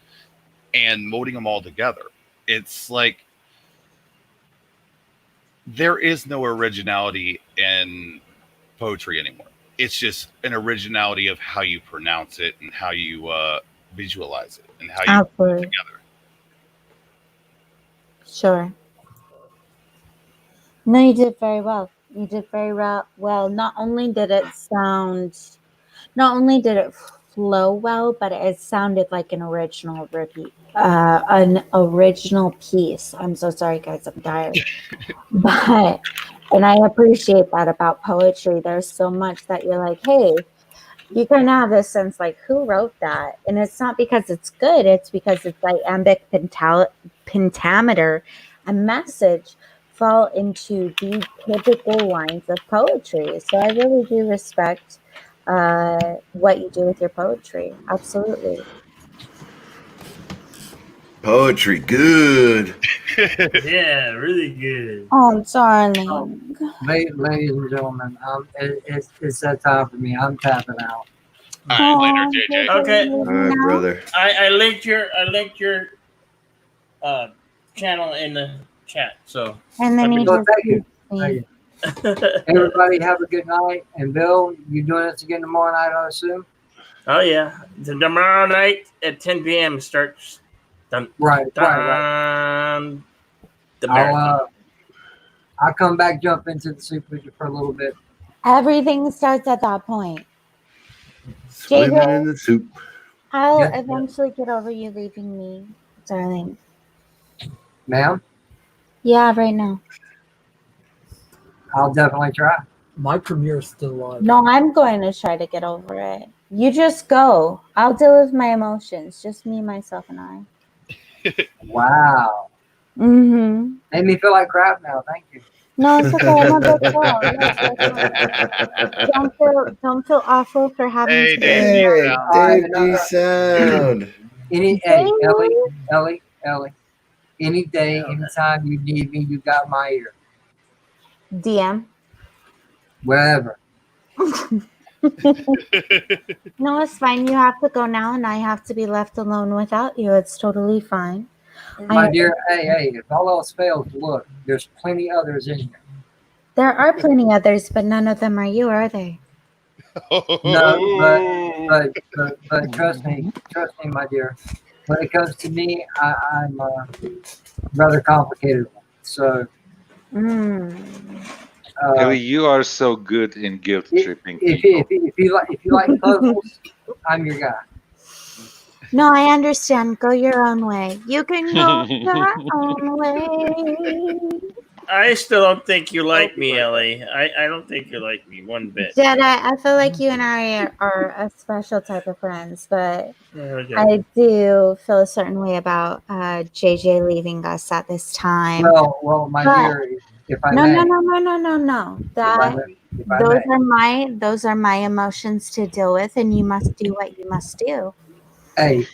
and molding them all together. It's like there is no originality in poetry anymore. It's just an originality of how you pronounce it and how you visualize it and how you put it together. Sure. No, you did very well. You did very well. Not only did it flow well, but it sounded like an original piece. I'm so sorry, guys. I'm tired. And I appreciate that about poetry. There's so much that you're like, hey, you kind of have this sense like, who wrote that? And it's not because it's good, it's because it's iambic pentameter. A message fall into the typical lines of poetry. So I really do respect what you do with your poetry. Absolutely. Poetry, good. Yeah, really good. Oh, darling. Ladies and gentlemen, it's that time for me. I'm tapping out. All right, later, JJ. Okay. All right, brother. I linked your channel in the chat. So And then he Well, just thank you. Thank you. Everybody have a good night. And Bill, you doing this again tomorrow night, I assume? Oh yeah, tomorrow night at 10 p.m. starts. Right. The marathon. I'll come back, jump into the soup with you for a little bit. Everything starts at that point. Swimming JJ, in the soup. I'll Yeah. eventually get over you leaving me, darling. Ma'am, Yeah, right now. I'll definitely try. My premiere is still live. No, I'm going to try to get over it. You just go. I'll deal with my emotions. Just me, myself, and I. Wow. Mm-hmm. Made me feel like crap now. Thank you. No, it's okay. I'm a big girl. Don't feel awful for having Hey, to. Hey, Dave D Sound. Hey, Ellie. Any day, anytime you need me, you got my ear. DM. Wherever. No, it's fine. You have to go now, and I have to be left alone without you. It's totally fine. My dear, hey, if all else fails, look, there's plenty others in here. There are plenty others, but none of them are you, are they? No, but trust me, my dear. When it comes to me, I'm rather complicated. So, Ellie, you are so good in guilt tripping people. if you like puzzles, I'm your guy. No, I understand. Go your own way. You can go your own way. I still don't think you like me, Ellie. I don't think you like me one bit. Jedi, I feel like you and I are a special type of friends, but Okay. I do feel a certain way about JJ leaving us at this time. Well, my dear, if I No. That Those are my emotions to deal with, and you must do what you must do. Hey.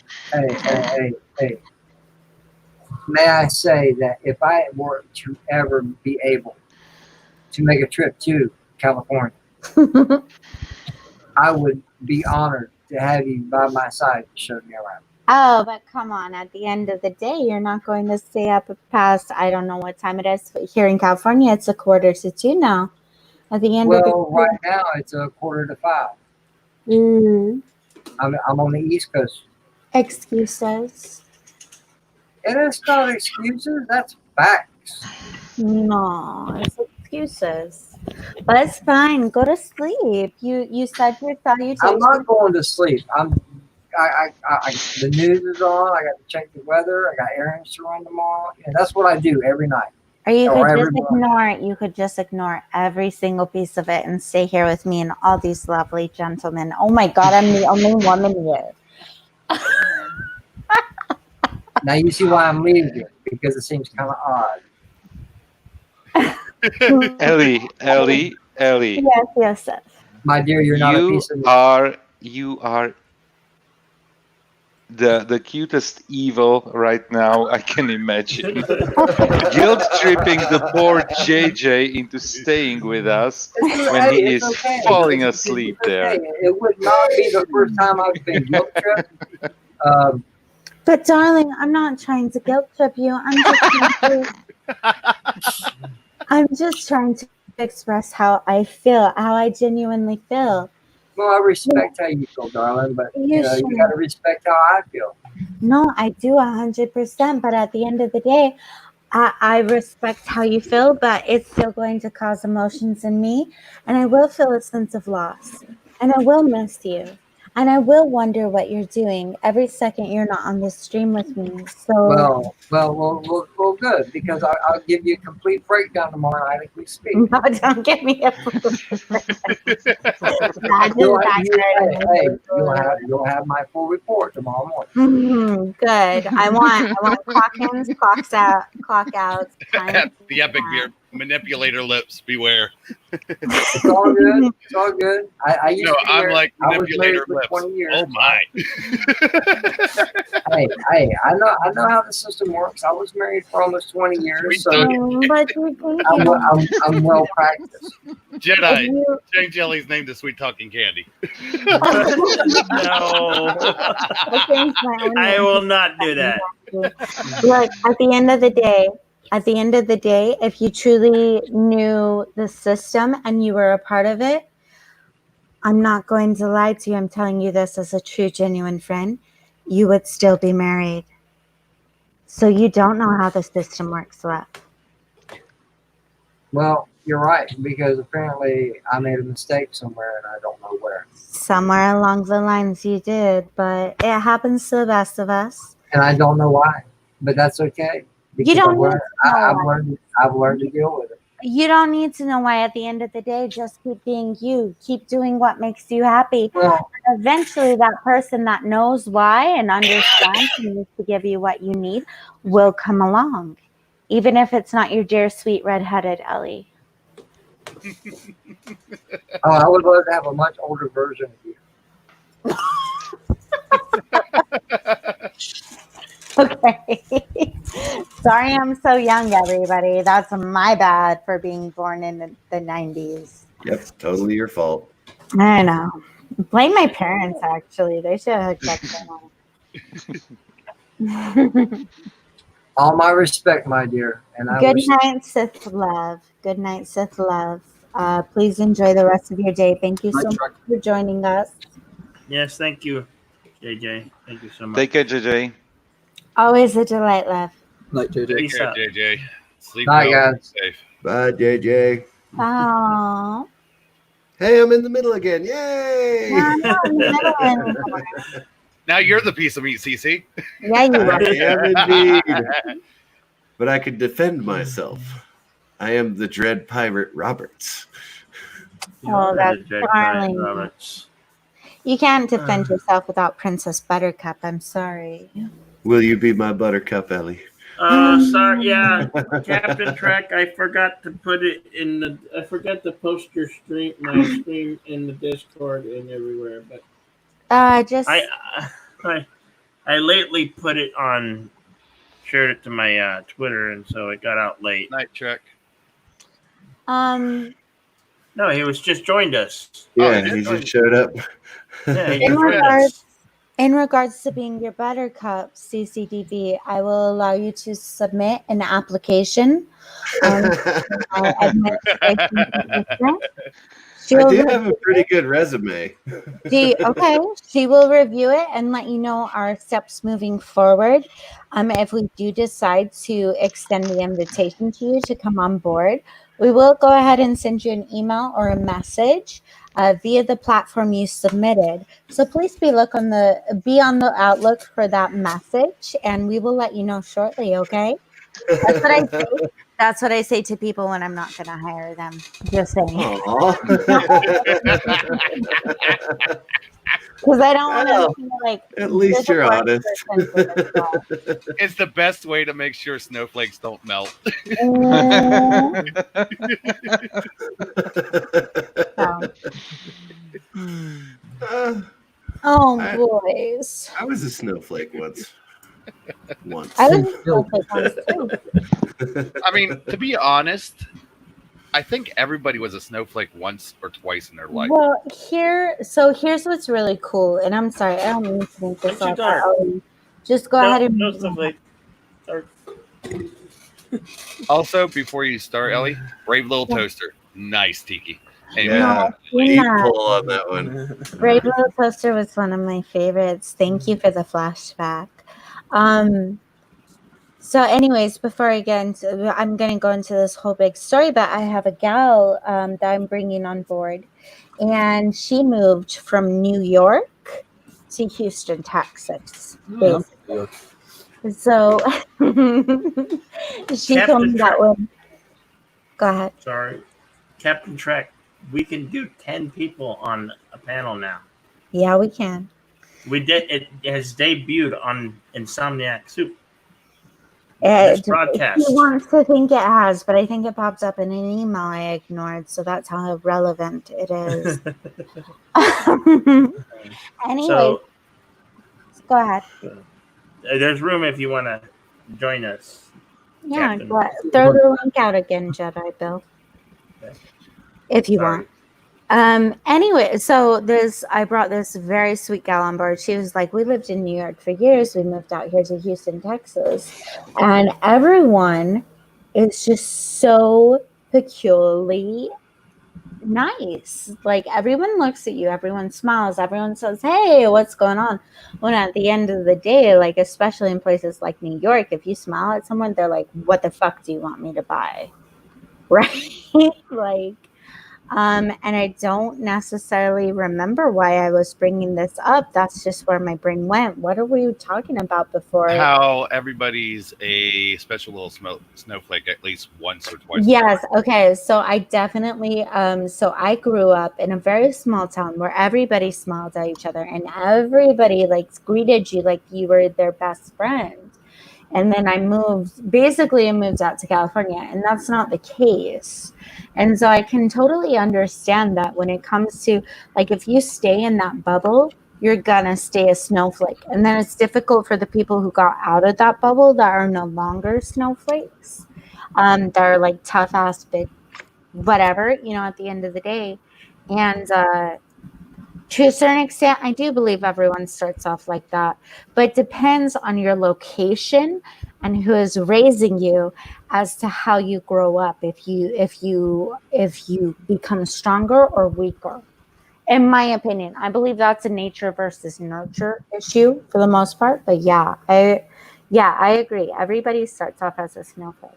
May I say that if I were to ever be able to make a trip to California, I would be honored to have you by my side to show me around. Oh, but come on. At the end of the day, you're not going to stay up past, I don't know what time it is. But here in California, it's 1:45 now. At the end of the day. Right now, it's 4:45. I'm on the East Coast. Excuses. It is not excuses. That's facts. No, it's excuses. But it's fine. Go to sleep. You said your salutations. I'm not going to sleep. The news is on. I got to check the weather. I got errands to run tomorrow. And that's what I do every night. Or you could just ignore every single piece of it and stay here with me and all these lovely gentlemen. Oh my God, I'm the only woman here. Now you see why I'm leaving, because it seems kind of odd. Ellie. Yes. My dear, you're not a piece of me. You are the cutest evil right now I can imagine. Guilt tripping the poor JJ into staying with us when he is falling asleep there. It would not be the first time I've been guilt tripped. But darling, I'm not trying to guilt trip you. I'm just trying to express how I feel, how I genuinely feel. Well, I respect how you feel, darling, but you got to respect how I feel. No, I do 100%. But at the end of the day, I respect how you feel, but it's still going to cause emotions in me, and I will feel a sense of loss, and I will miss you. And I will wonder what you're doing every second you're not on this stream with me. So, Well, good, because I'll give you a complete breakdown tomorrow night if we speak. no, don't give me a You'll have my full report tomorrow morning. Good. I want clock ins, clock outs. The epic beer manipulator lips. Beware. It's all good. It's all good. I used No, to be I'm married. like I was married manipulator for lips. 20 years. Oh my. Hey, I know how the system works. I was married for almost 20 years, so I'm well practiced. Jedi. Change Jelly's name to Sweet Talking Candy. No. I will not do that. Look, at the end of the day, if you truly knew the system and you were a part of it, I'm not going to lie to you. I'm telling you this as a true, genuine friend. You would still be married. So you don't know how the system works left. Well, you're right, because apparently I made a mistake somewhere and I don't know where. Somewhere along the lines you did, but it happens to the best of us. And I don't know why, but that's okay. You don't need to know I've learned to deal with it. You don't need to know why. At the end of the day, just keep being you. Keep doing what makes you happy. And eventually, that person that knows why and understands and needs to give you what you need will come along, even if it's not your dear, sweet, redheaded Ellie. Oh, I would love to have a much older version of you. Okay. Sorry I'm so young, everybody. That's my bad for being born in the 90s. Yep, totally your fault. I know. Blame my parents, actually. They should have hooked up. All my respect, my dear. And I Good wish night, Sith Love. Good night, Sith Love. Please enjoy the rest of your day. Thank you so much for joining us. Yes, thank you, JJ. Thank you so much. Take care, JJ. Always a delight, love. Night, JJ. Take care, JJ. Sleep Bye, well. guys. Safe. Bye, JJ. Aww. Hey, I'm in the middle again. Yay! Now you're the piece of meat, CC. Yeah, you I are. am indeed. But I can defend myself. I am the Dread Pirate Roberts. Oh, that's darling. You can't defend yourself without Princess Buttercup. I'm sorry. Will you be my buttercup, Ellie? Sorry, yeah, Captain Trek. I forgot to put it in the. I forgot to post your stream, my stream in the Discord and everywhere. But I lately put it on, shared it to my Twitter, and so it got out late. Night Trek. No, he was just joined us. Yeah, he just showed up. Yeah, he just joined us. In regards to being your buttercup, CCDV, I will allow you to submit an application. I do have a pretty good resume. Okay, she will review it and let you know our steps moving forward. If we do decide to extend the invitation to you to come on board, we will go ahead and send you an email or a message via the platform you submitted. So please be on the outlook for that message, and we will let you know shortly. Okay, that's what I say. That's what I say to people when I'm not going to hire them. Just saying. Because I don't want to feel like. At least you're honest. It's the best way to make sure snowflakes don't melt. Boys. I was a snowflake once. I was a snowflake once too. I mean, to be honest, I think everybody was a snowflake once or twice in their life. Well, here's what's really cool, and I'm sorry, I don't mean to make this up. Just go ahead and. No snowflake. Also, before you start, Ellie, Brave Little Toaster, nice tiki. Anyway, pull on that one. Brave Little Toaster was one of my favorites. Thank you for the flashback. So anyways, before I get into, I'm going to go into this whole big story, but I have a gal that I'm bringing on board, and she moved from New York to Houston, Texas. Yeah. So she told me that one. Go ahead. Sorry, Captain Trek. We can do 10 people on a panel now. Yeah, we can. We did. It has debuted on Insomniac Soup. This He broadcast. wants to think it has, but I think it pops up in an email I ignored, so that's how relevant it is. Anyway, So go ahead. there's room if you want to join us. Yeah, Captain. throw the link out again, Jedi Bill, if you want. Anyway, so I brought this very sweet gal on board. She was like, we lived in New York for years. We moved out here to Houston, Texas. And everyone is just so peculiarly nice. Like everyone looks at you, everyone smiles, everyone says, hey, what's going on? When at the end of the day, like especially in places like New York, if you smile at someone, they're like, what the fuck do you want me to buy? Right? Like, and I don't necessarily remember why I was bringing this up. That's just where my brain went. What are we talking about before? How everybody's a special little snowflake at least once or twice. Yes. Okay. So I definitely, so I grew up in a very small town where everybody smiled at each other and everybody like greeted you like you were their best friend. And then I moved out to California, and that's not the case. And so I can totally understand that when it comes to, like, if you stay in that bubble, you're gonna stay a snowflake. And then it's difficult for the people who got out of that bubble that are no longer snowflakes, that are like tough ass big, whatever, at the end of the day. And, to a certain extent, I do believe everyone starts off like that, but it depends on your location and who is raising you as to how you grow up. If you become stronger or weaker, in my opinion, I believe that's a nature versus nurture issue for the most part. But yeah, I agree. Everybody starts off as a snowflake.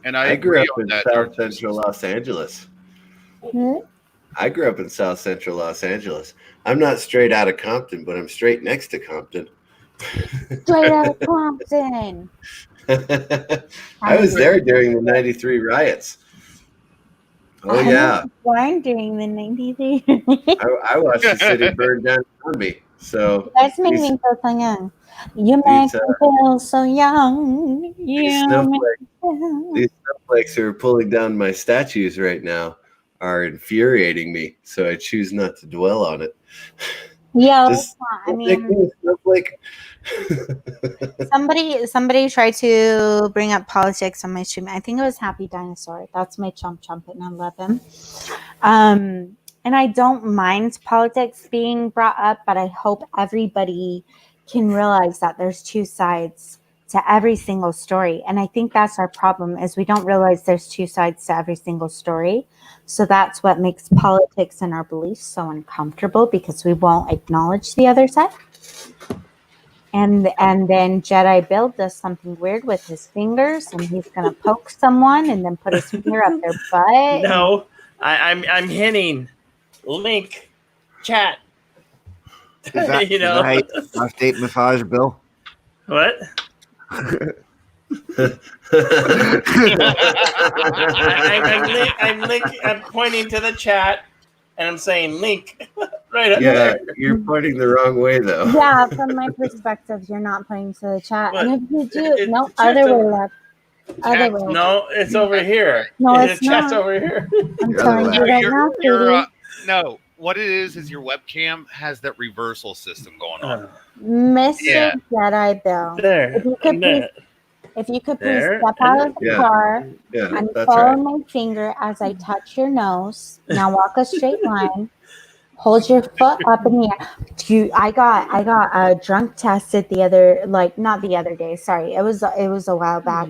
And I grew up in South Central Los Angeles. Mm-hmm. I grew up in South Central Los Angeles. I'm not straight out of Compton, but I'm straight next to Compton. Straight out of Compton. I was there during the '93 riots. Oh yeah, born during the 93. I watched the city burn down on me. So That's make me feel so young. You make me feel so young. These snowflakes who are pulling down my statues right now are infuriating me. So I choose not to dwell on it. Yeah, Just I mean, snowflake. somebody tried to bring up politics on my stream. I think it was Happy Dinosaur. That's my chump, and I love him. And I don't mind politics being brought up, but I hope everybody can realize that there's two sides to every single story. And I think that's our problem, is we don't realize there's two sides to every single story. So that's what makes politics and our beliefs so uncomfortable, because we won't acknowledge the other side. And then Jedi Bill does something weird with his fingers, and he's gonna poke someone and then put his finger up their butt. No, I'm hinting. Link, chat. Is that, You know. is that how state massage, Bill? What? I'm pointing to the chat, and I'm saying link right up there. You're pointing the wrong way though. Yeah, from my perspective, you're not pointing to the chat. But and if you do, other way left. Other way. No, it's over here. No, the it's chat's not. over here. I'm telling you right now, Katie. No, what it is your webcam has that reversal system going on. Mr. Jedi Bill. There. If you could please There. step out of the car and follow my finger as I touch your nose. Now walk a straight line. Hold your foot up in the air. I got drunk tested not the other day. Sorry, it was a while back.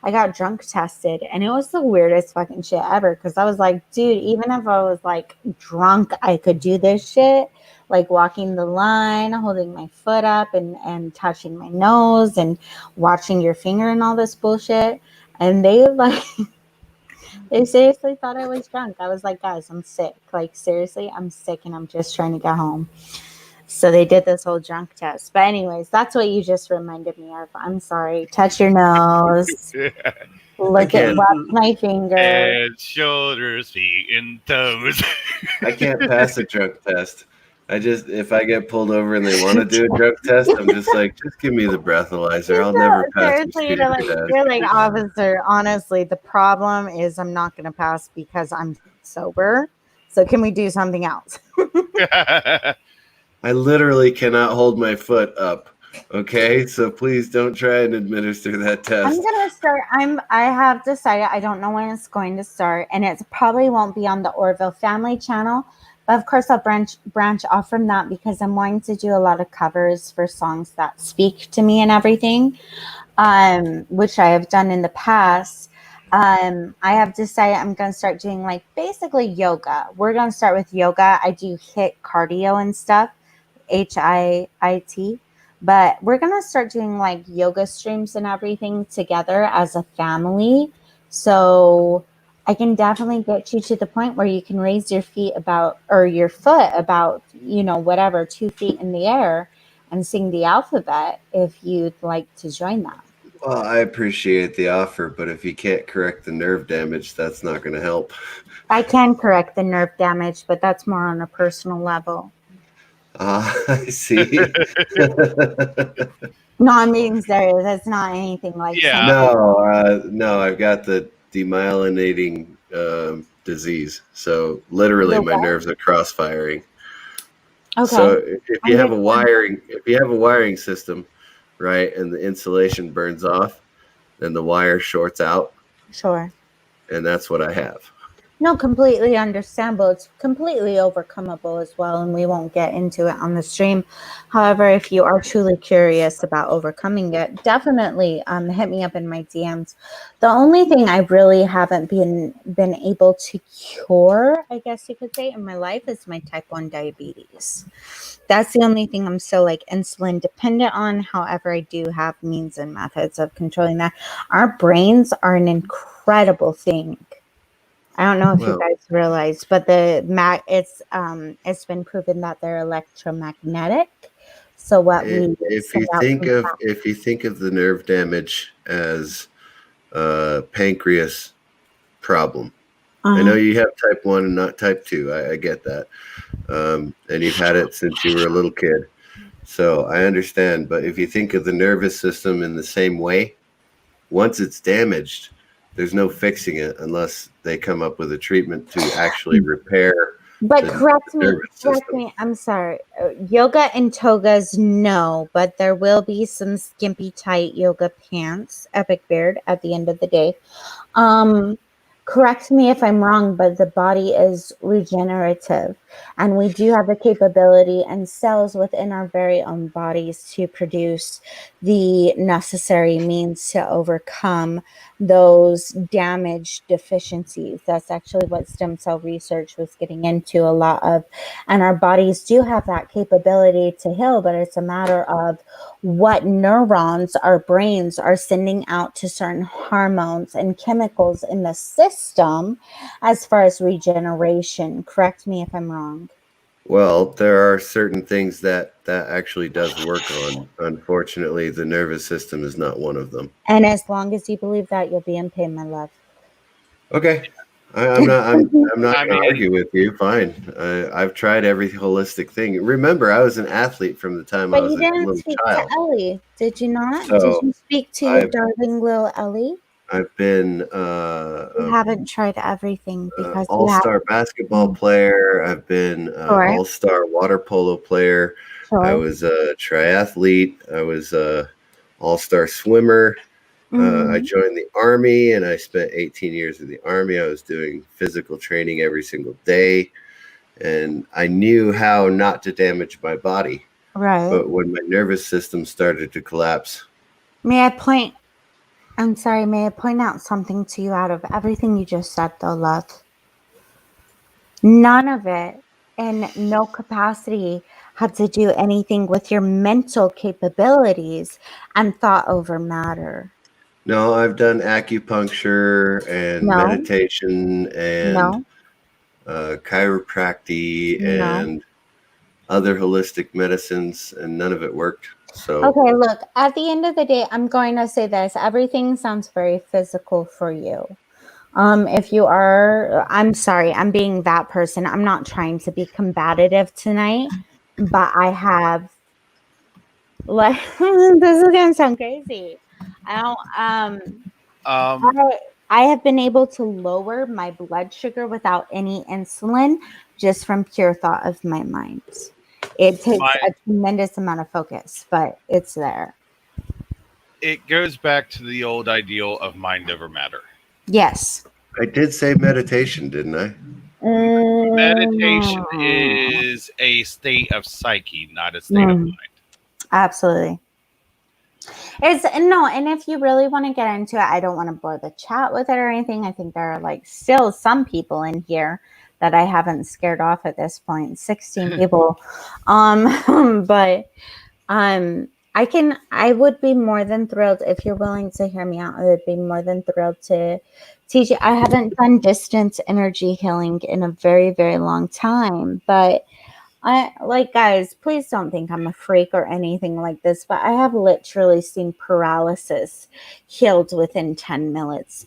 I got drunk tested, and it was the weirdest fucking shit ever. Because I was like, dude, even if I was like drunk, I could do this shit. Like walking the line, holding my foot up, and touching my nose, and watching your finger and all this bullshit. And they seriously thought I was drunk. I was like, guys, I'm sick. Like seriously, I'm sick, and I'm just trying to get home. So they did this whole drunk test. But anyways, that's what you just reminded me of. I'm sorry. Touch your nose. Look at watch my finger. Head, shoulders, feet, and toes. I can't pass a drug test. If I get pulled over and they want to do a drug test, I'm just like, just give me the breathalyzer. I'll never pass the Seriously, speeding you're test. like, officer, honestly, the problem is I'm not going to pass because I'm sober. So can we do something else? I literally cannot hold my foot up. Okay, so please don't try and administer that test. I'm gonna start. I have decided. I don't know when it's going to start, and it probably won't be on the Orville Family channel. But of course, I'll branch off from that because I'm wanting to do a lot of covers for songs that speak to me and everything, which I have done in the past. I have decided I'm going to start doing like basically yoga. We're going to start with yoga. I do HIIT cardio and stuff, HIIT. But we're going to start doing like yoga streams and everything together as a family. So I can definitely get you to the point where you can raise your feet your foot about, whatever, 2 feet in the air and sing the alphabet if you'd like to join that. Well, I appreciate the offer, but if you can't correct the nerve damage, that's not going to help. I can correct the nerve damage, but that's more on a personal level. I see. No, I'm being serious. That's not anything like No, I've got the demyelinating disease. So literally, my nerves are cross-firing. Okay. So if you have a wiring system, right, and the insulation burns off, then the wire shorts out. Sure. And that's what I have. No, completely understandable. It's completely overcomable as well, and we won't get into it on the stream. However, if you are truly curious about overcoming it, definitely hit me up in my DMs. The only thing I really haven't been able to cure, I guess you could say, in my life is my type 1 diabetes. That's the only thing I'm so like insulin dependent on. However, I do have means and methods of controlling that. Our brains are an incredible thing. I don't know if you guys realize, but it's been proven that they're electromagnetic. So if you think of the nerve damage as a pancreas problem, I know you have type 1 and not type 2. I get that, and you've had it since you were a little kid, so I understand. But if you think of the nervous system in the same way, once it's damaged, there's no fixing it unless they come up with a treatment to actually repair. But correct me. I'm sorry. Yoga and togas, no, but there will be some skimpy tight yoga pants, Epic Beard, at the end of the day. Correct me if I'm wrong, but the body is regenerative, and we do have the capability and cells within our very own bodies to produce the necessary means to overcome those damaged deficiencies. That's actually what stem cell research was getting into a lot of, and our bodies do have that capability to heal, but it's a matter of what neurons our brains are sending out to certain hormones and chemicals in the system as far as regeneration. Correct me if I'm wrong. Well, there are certain things that actually does work on. Unfortunately, the nervous system is not one of them. And as long as you believe that, you'll be in pain, my love. Okay. I'm not going to argue with you. Fine. I've tried every holistic thing. Remember, I was an athlete from the time I was a little speak child. to Ellie, did you not? So did you speak to your darling little Ellie? I've been You haven't tried everything because all-star basketball player. I've been all-star water polo player. I was a triathlete. I was a all-star swimmer. I joined the Army, and I spent 18 years in the Army. I was doing physical training every single day, and I knew how not to damage my body. Right. But when my nervous system started to collapse. May I point out something to you out of everything you just said, though, love? None of it in no capacity had to do anything with your mental capabilities and thought over matter. No, I've done acupuncture and meditation and chiropractic and other holistic medicines, and none of it worked. So Okay, look, at the end of the day, I'm going to say this. Everything sounds very physical for you. If you are, I'm sorry, I'm being that person. I'm not trying to be combative tonight, but I have, like, this is going to sound crazy. I don't, I have been able to lower my blood sugar without any insulin just from pure thought of my mind. It takes a tremendous amount of focus, but it's there. It goes back to the old ideal of mind over matter. Yes. I did say meditation, didn't I? Meditation is a state of psyche, not a state of mind. Absolutely. It's no, and if you really want to get into it, I don't want to bore the chat with it or anything. I think there are like still some people in here that I haven't scared off at this point. 16 people. But I would be more than thrilled if you're willing to hear me out. I would be more than thrilled to teach you. I haven't done distance energy healing in a very, very long time, but guys, please don't think I'm a freak or anything like this, but I have literally seen paralysis healed within 10 minutes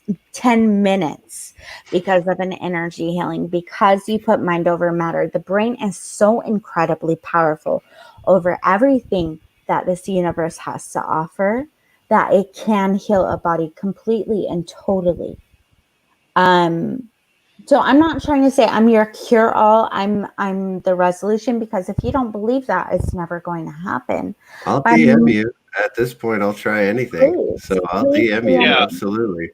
because of an energy healing, because you put mind over matter. The brain is so incredibly powerful over everything that this universe has to offer that it can heal a body completely and totally. So I'm not trying to say I'm your cure-all. I'm the resolution, because if you don't believe that, it's never going to happen. I'll DM you. At this point, I'll try anything. So I'll DM you. Yeah. Absolutely.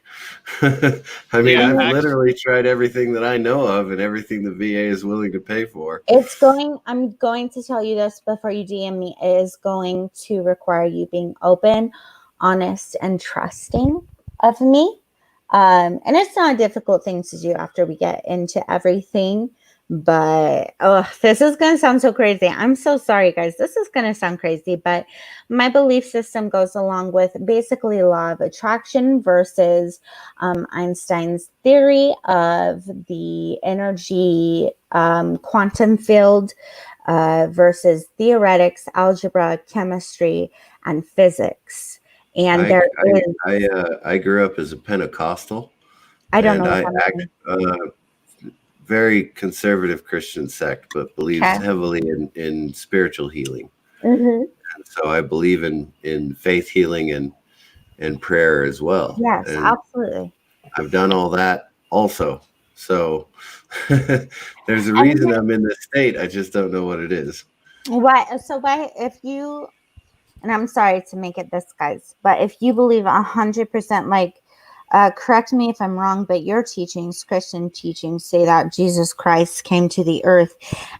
I mean, Yeah, I've literally tried everything that I know of and everything the VA is willing to pay for. I'm going to tell you this before you DM me, it is going to require you being open, honest, and trusting of me. And it's not a difficult thing to do after we get into everything, but this is going to sound so crazy. I'm so sorry, guys. This is going to sound crazy, but my belief system goes along with basically law of attraction versus Einstein's theory of the energy quantum field versus theoretics, algebra, chemistry, and physics. And I grew up as a Pentecostal. I don't know. I very conservative Christian sect, but believes heavily in spiritual healing. Mm-hmm. And so I believe in faith healing and prayer as well. Yes, and absolutely. I've done all that also. So there's a reason I'm in this state. I just don't know what it is. Why? So why, if you, and I'm sorry to make it this, guys, but if you believe 100%, like, correct me if I'm wrong, but your teachings, Christian teachings, say that Jesus Christ came to the earth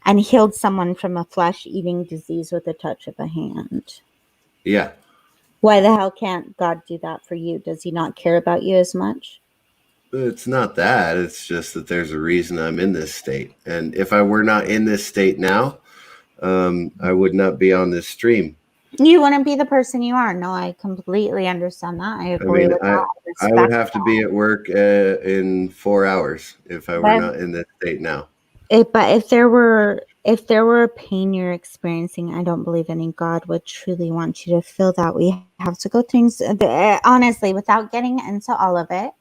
and healed someone from a flesh-eating disease with a touch of a hand. Yeah. Why the hell can't God do that for you? Does he not care about you as much? It's not that. It's just that there's a reason I'm in this state. And if I were not in this state now, I would not be on this stream. You wouldn't be the person you are. No, I completely understand that. I agree with that. I would have to be at work in 4 hours if I were not in this state now. But if there were a pain you're experiencing, I don't believe any God would truly want you to feel that. We have to go things, honestly, without getting into all of it.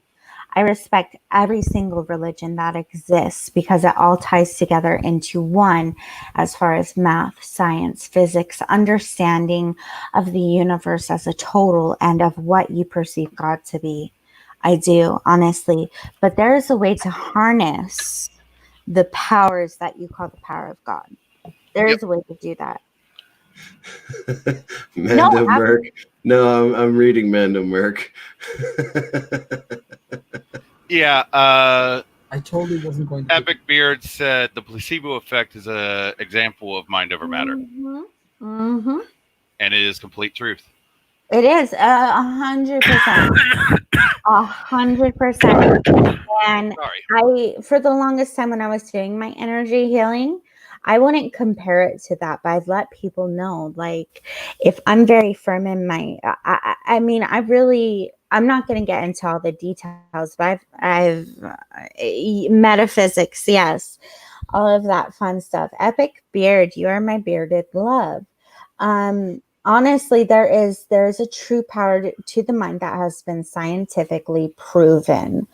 I respect every single religion that exists because it all ties together into one as far as math, science, physics, understanding of the universe as a total and of what you perceive God to be. I do, honestly. But there is a way to harness the powers that you call the power of God. There is a way to do that. Mando Merc. No, I'm reading Mando Merc. Yeah, I totally wasn't going to. Epic Beard said the placebo effect is an example of mind over matter. Mm-hmm. Mm-hmm. And it is complete truth. It is 100%. 100%. And for the longest time when I was doing my energy healing, I wouldn't compare it to that, but I'd let people know, like, if I'm very firm in my, I'm not going to get into all the details, but I've metaphysics, yes. all of that fun stuff. Epic beard, you are my bearded love. Honestly, there's a true power to the mind that has been scientifically proven,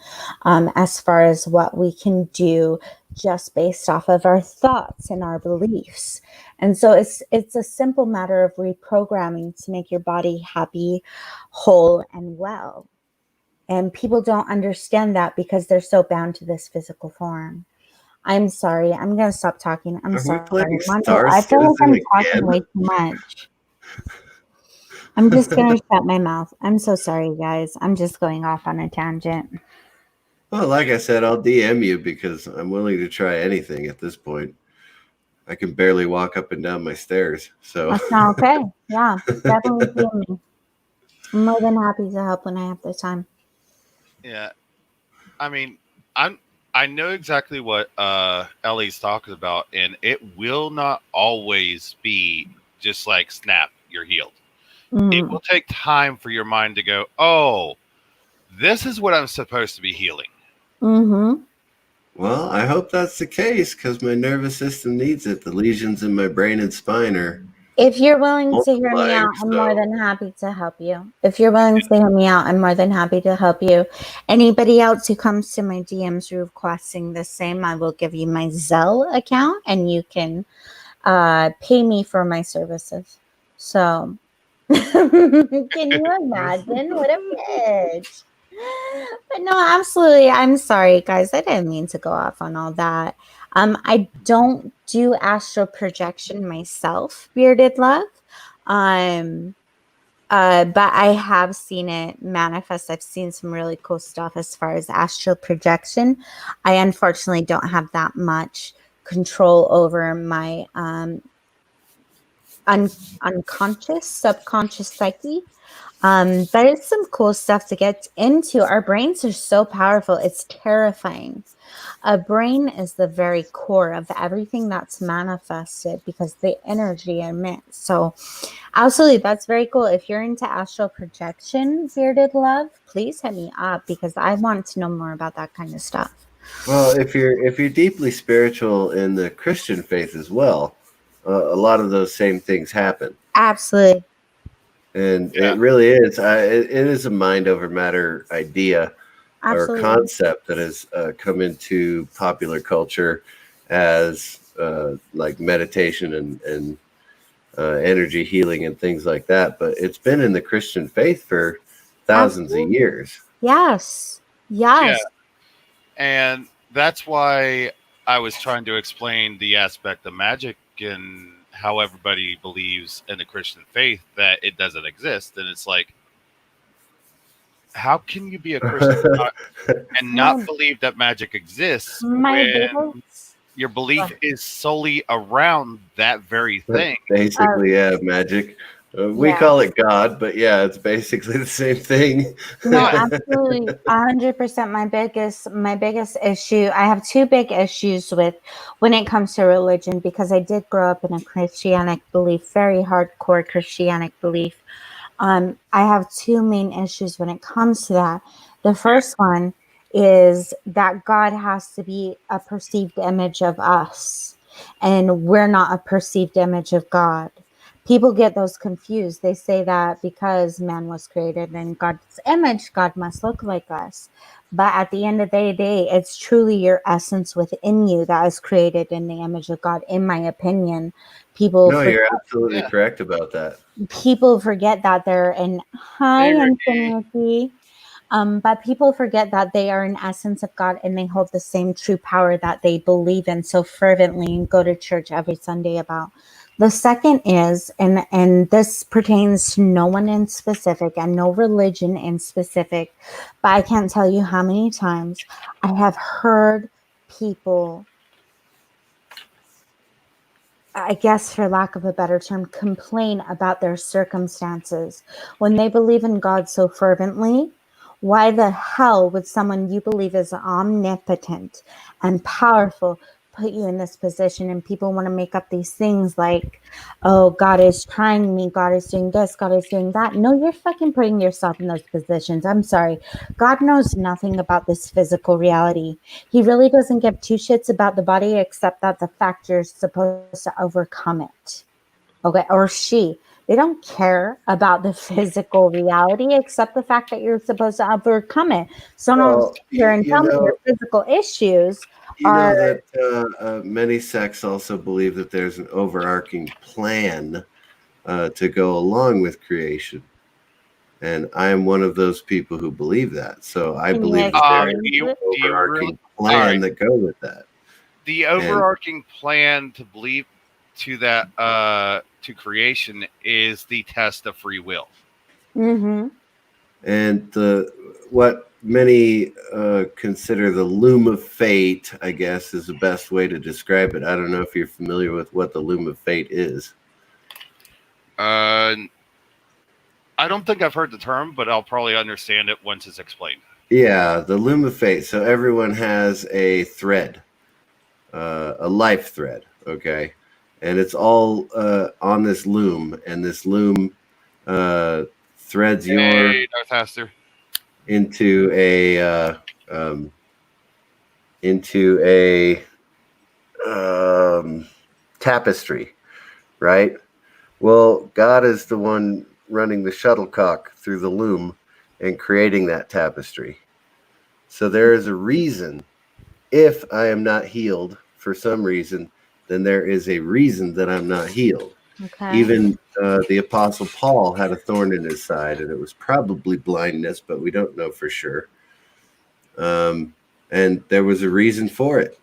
as far as what we can do just based off of our thoughts and our beliefs. And so it's a simple matter of reprogramming to make your body happy, whole, and well. And people don't understand that because they're so bound to this physical form. I'm sorry. I'm going to stop talking. I'm Are we sorry. playing Mondo, Star I feel like Citizen I'm talking again? way too much. I'm just going to shut my mouth. I'm so sorry, guys. I'm just going off on a tangent. Well, like I said, I'll DM you because I'm willing to try anything at this point. I can barely walk up and down my stairs. So That's not okay. Yeah, definitely feel me. I'm more than happy to help when I have the time. Yeah, I mean, I know exactly what Ellie's talking about, and it will not always be just like snap, you're healed. It will take time for your mind to go, oh, this is what I'm supposed to be healing. Mm-hmm. Well, I hope that's the case because my nervous system needs it. The lesions in my brain and spine are. If you're willing to hear me out, I'm more so- than happy to help you. If you're willing to hear me out, I'm more than happy to help you. Anybody else who comes to my DMs requesting the same, I will give you my Zelle account and you can pay me for my services. So, can you imagine? What a bitch. But no, absolutely. I'm sorry, guys. I didn't mean to go off on all that. I don't do astral projection myself, bearded love. But I have seen it manifest. I've seen some really cool stuff as far as astral projection. I unfortunately don't have that much control over my unconscious, subconscious psyche. But it's some cool stuff to get into. Our brains are so powerful. It's terrifying. A brain is the very core of everything that's manifested because the energy emits. So absolutely, that's very cool. If you're into astral projection, bearded love, please hit me up because I want to know more about that kind of stuff. Well, if you're deeply spiritual in the Christian faith as well, a lot of those same things happen. Absolutely. And it really is. It is a mind over matter idea Absolutely. or concept that has come into popular culture as like meditation and energy healing and things like that. But it's been in the Christian faith for thousands of years. Yes. Yes. Yeah. And that's why I was trying to explain the aspect of magic and how everybody believes in the Christian faith that it doesn't exist. And it's like, how can you be a Christian and not believe that magic exists when your belief is solely around that very thing? Basically, yeah, magic. We call it God, but yeah, it's basically the same thing. No, absolutely, 100%. My biggest issue. I have two big issues with when it comes to religion because I did grow up in a Christianic belief, very hardcore Christianic belief. I have two main issues when it comes to that. The first one is that God has to be a perceived image of us, and we're not a perceived image of God. People get those confused. They say that because man was created in God's image, God must look like us. But at the end of the day, it's truly your essence within you that is created in the image of God, in my opinion. No, you're absolutely correct about that. People forget that they're in infinity. But people forget that they are an essence of God and they hold the same true power that they believe in so fervently and go to church every Sunday about. The second is, and this pertains to no one in specific and no religion in specific, but I can't tell you how many times I have heard people, I guess for lack of a better term, complain about their circumstances. When they believe in God so fervently, why the hell would someone you believe is omnipotent and powerful put you in this position, and people want to make up these things like, oh, God is trying me, God is doing this, God is doing that. No, you're fucking putting yourself in those positions. I'm sorry. God knows nothing about this physical reality. He really doesn't give two shits about the body except that the fact you're supposed to overcome it. Okay, or she. They don't care about the physical reality except the fact that you're supposed to overcome it. So don't sit here and tell me your physical issues are. that many sects also believe that there's an overarching plan to go along with creation. And I am one of those people who believe that. So I believe that there is an overarching plan that go with that. The overarching plan to believe to that to creation is the test of free will. Mm-hmm. And what many consider the loom of fate, I guess, is the best way to describe it. I don't know if you're familiar with what the loom of fate is. I don't think I've heard the term, but I'll probably understand it once it's explained. Yeah, the loom of fate. So everyone has a thread, a life thread, okay? And it's all on this loom, and this loom threads your into a tapestry, right? Well, God is the one running the shuttlecock through the loom and creating that tapestry. So there is a reason. If I am not healed for some reason, then there is a reason that I'm not healed. Okay. Even the Apostle Paul had a thorn in his side, and it was probably blindness, but we don't know for sure. And there was a reason for it.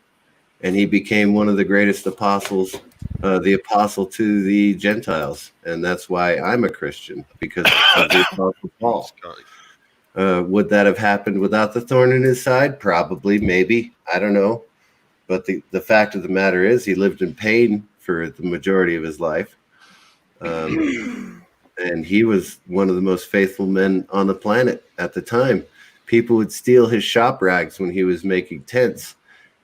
And he became one of the greatest apostles, the apostle to the Gentiles. And that's why I'm a Christian, because of the Apostle Paul. Would that have happened without the thorn in his side? Probably, maybe. I don't know. But the fact of the matter is he lived in pain for the majority of his life. And he was one of the most faithful men on the planet at the time. People would steal his shop rags when he was making tents,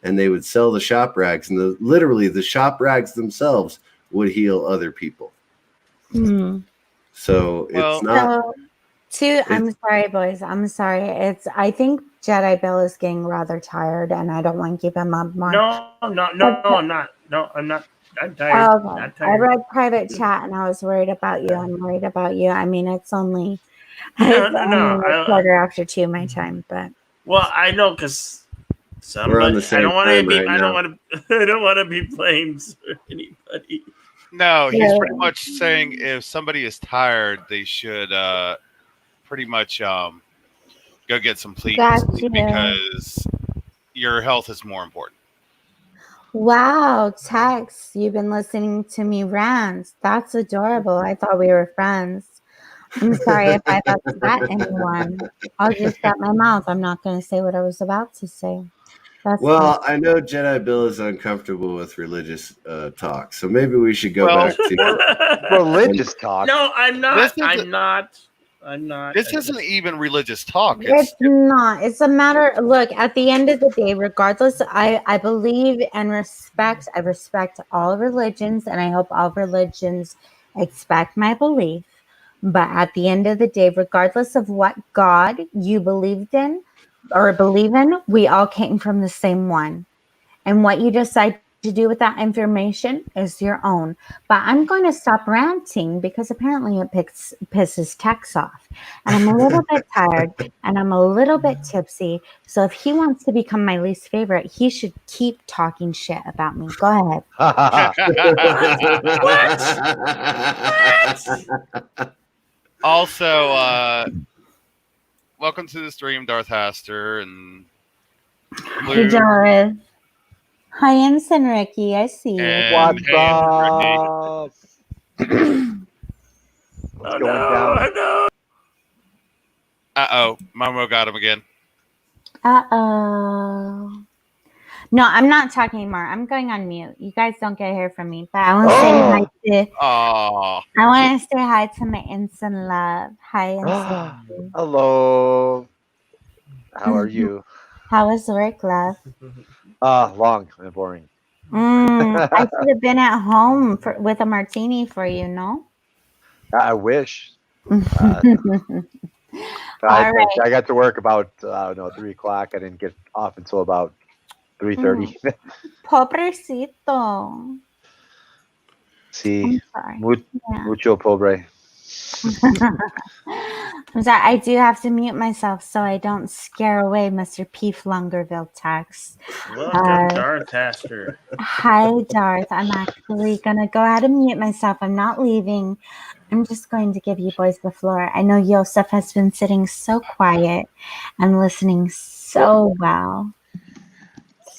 and they would sell the shop rags. And literally, the shop rags themselves would heal other people. Hmm. So it's not... I'm sorry, boys. I'm sorry. I think Jedi Bill is getting rather tired, and I don't want to keep him up more. No, I'm not. No, I'm not. I'm tired. Okay. Not I tired. read private chat, and I was worried about you. I'm worried about you. I mean, it's only a quarter after 2 my time, but Well, I know because We're on the same I don't want to time be. right I don't now. want to. I don't want to be blamed for anybody. No, he's Yeah. pretty much saying if somebody is tired, they should pretty much go get some sleep Gotcha. because your health is more important. wow, Tex, you've been listening to me rant. That's adorable. I thought we were friends. I'm sorry if I've upset anyone. I'll just shut my mouth. I'm not going to say what I was about to say. That's Well, I know Jedi Bill is uncomfortable with religious talk, so maybe we should go Well, back to religious talk. No, I'm not. This isn't- I'm not. I'm not. This isn't even religious talk. It's not. It's a matter. Look, at the end of the day, regardless, I believe and respect. I respect all religions, and I hope all religions expect my belief. But at the end of the day, regardless of what God you believed in or believe in, we all came from the same one. And what you decide to do with that information is your own. But I'm going to stop ranting because apparently it pisses Tex off. And I'm a little bit tired and I'm a little bit tipsy. So if he wants to become my least favorite, he should keep talking shit about me. Go ahead. Also, welcome to the stream, Darth Haster and Hey, Jareth. Hi, Ensign Ricky. I see you. And hey, up? What's going down? No. Uh-oh, Momo got him again. Uh-oh. No, I'm not talking anymore. I'm going on mute. You guys don't get to hear from me. But I want to say hi to Oh. I want to say hi to my instant love. Hi, instant. Hello. How are you? How was work, love? Long and boring. I should have been at home with a martini for you, no? I wish. All I right. got to work about I don't know 3 o'clock. I didn't get off until about 3:30. Pobrecito. See, sorry. mucho pobre. I'm sorry, I do have to mute myself so I don't scare away Mr. P. Flungerville Tax. Welcome, Darth Haster. Hi, Darth. I'm actually going to go ahead and mute myself. I'm not leaving. I'm just going to give you boys the floor. I know Yosef has been sitting so quiet and listening so well.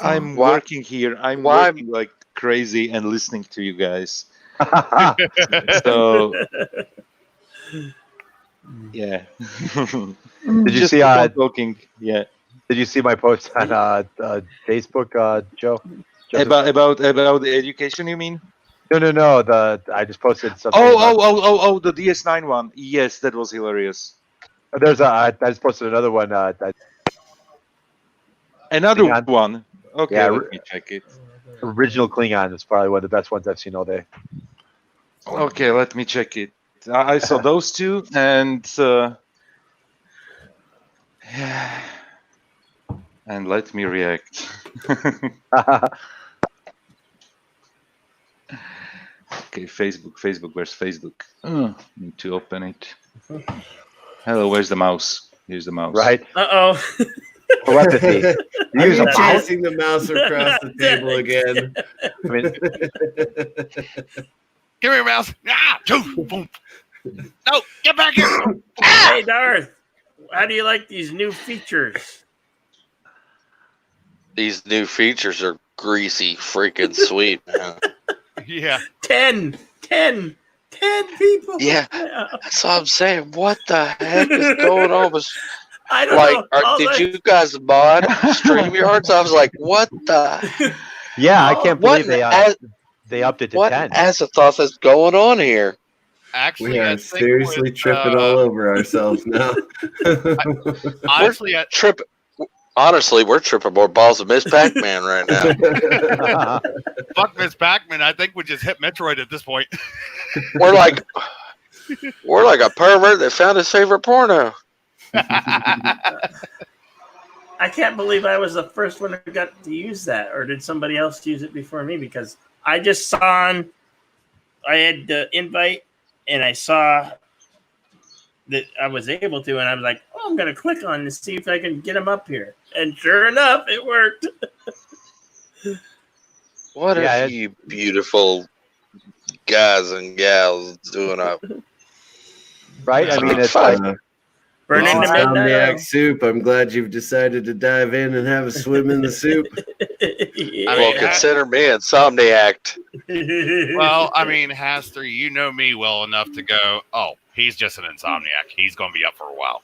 I'm working here. I'm working like crazy and listening to you guys. So, yeah. Did you Just see? keep on talking. Yeah. Did you see my post on Facebook, Joe? Joseph? About the education, you mean? No. I just posted something. Oh, the DS9 one. Yes, that was hilarious. I just posted another one. Another Klingon. one. Okay, Yeah, let me check it. Original Klingon is probably one of the best ones I've seen all day. Okay, let me check it. I saw those two, and and let me react. Okay, Facebook. Where's Facebook? Need to open it. Hello, where's the mouse? Here's the mouse. Right. Uh-oh. Telepathy. Use chasing the mouse across the table again. I mean, Give me a mouse. Ah, boom. No, get back here. Hey, Darth. How do you like these new features? These new features are greasy freaking sweet, man. Yeah. 10 people. Yeah, that's what I'm saying. What the heck is going on? I don't know. Did you guys mod StreamYards? I was like, what the? Yeah, I can't believe they upped it to 10. What azothos is going on here? Actually, we are seriously tripping all over ourselves now. Honestly, Honestly, we're tripping more balls than Miss Pac-Man right now. Fuck Miss Pac-Man. I think we just hit Metroid at this point. We're like a pervert that found his favorite porno. I can't believe I was the first one who got to use that, or did somebody else use it before me? Because I just I had the invite, and I saw that I was able to, and I was like, oh, I'm going to click on to see if I can get them up here. And sure enough, it worked. What are you beautiful guys and gals doing up? Right? I mean, it's like burning the Insomniac Soup. I'm glad you've decided to dive in and have a swim in the soup. Well, consider me Insomniac. Well, I mean, Haster, you know me well enough to go, oh, he's just an Insomniac. He's going to be up for a while.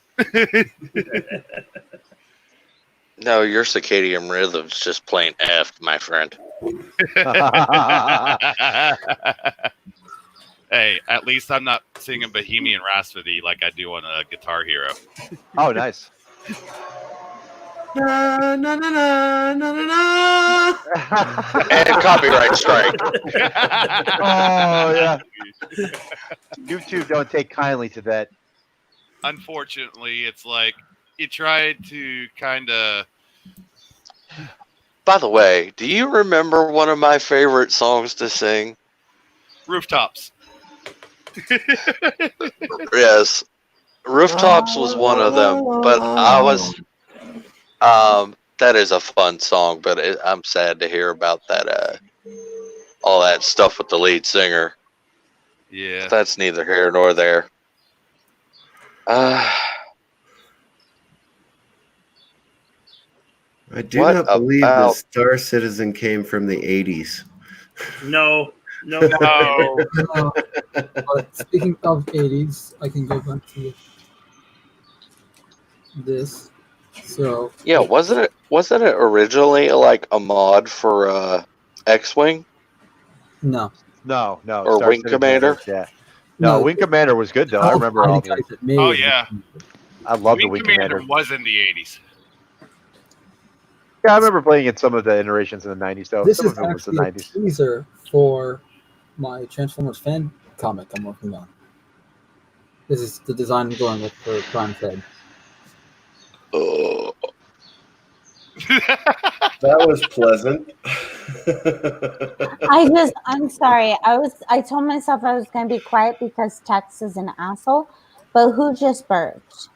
No, your circadian rhythm's just plain F, my friend. Hey, at least I'm not singing Bohemian Rhapsody like I do on a Guitar Hero. Oh, nice. Na, na, na, na, na, na, na. And copyright strike. Oh, yeah. YouTube don't take kindly to that. Unfortunately, it's like you tried to kind of... By the way, do you remember one of my favorite songs to sing? Rooftops. Yes. Rooftops was one of them, but I was... that is a fun song, but I'm sad to hear about that, all that stuff with the lead singer. Yeah. That's neither here nor there. I do not believe the Star Citizen came from the 80s. No. Speaking of 80s, I can go back to this. So yeah, wasn't it originally like a mod for X-Wing? No. Or Star Wing Citizen Commander? was- Yeah. No, Wing Commander was good though. I remember all the. Oh, yeah. I love the Wing Wing Commander Commander. was in the 80s. Yeah, I remember playing in some of the iterations in the 90s, though. This Some is of it was the actually a 90s. teaser for my Transformers fan comic I'm working on. This is the design I'm going with for Prime Fed. Oh. That was pleasant. I'm sorry. I told myself I was going to be quiet because Tex is an asshole, but who just burped?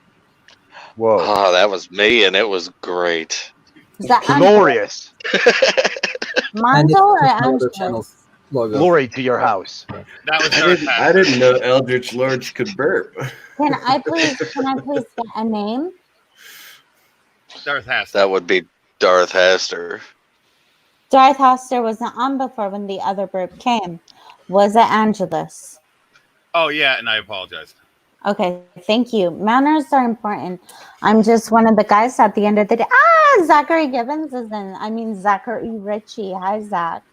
Whoa. Oh, that was me, and it was great. Was that Glorious. Mondo or my other Angela? channel's logo. Glory to your house. That was I didn't know Eldritch Lords could burp. Can I please get a name? Darth Haster. That would be Darth Haster. Darth Haster wasn't on before when the other burp came. Was it Angelus? Oh yeah, and I apologize. Okay, thank you. Manners are important. I'm just one of the guys at the end of the day. Zachary Gibbons is in. I mean, Zachary Ritchie. Hi, Zach.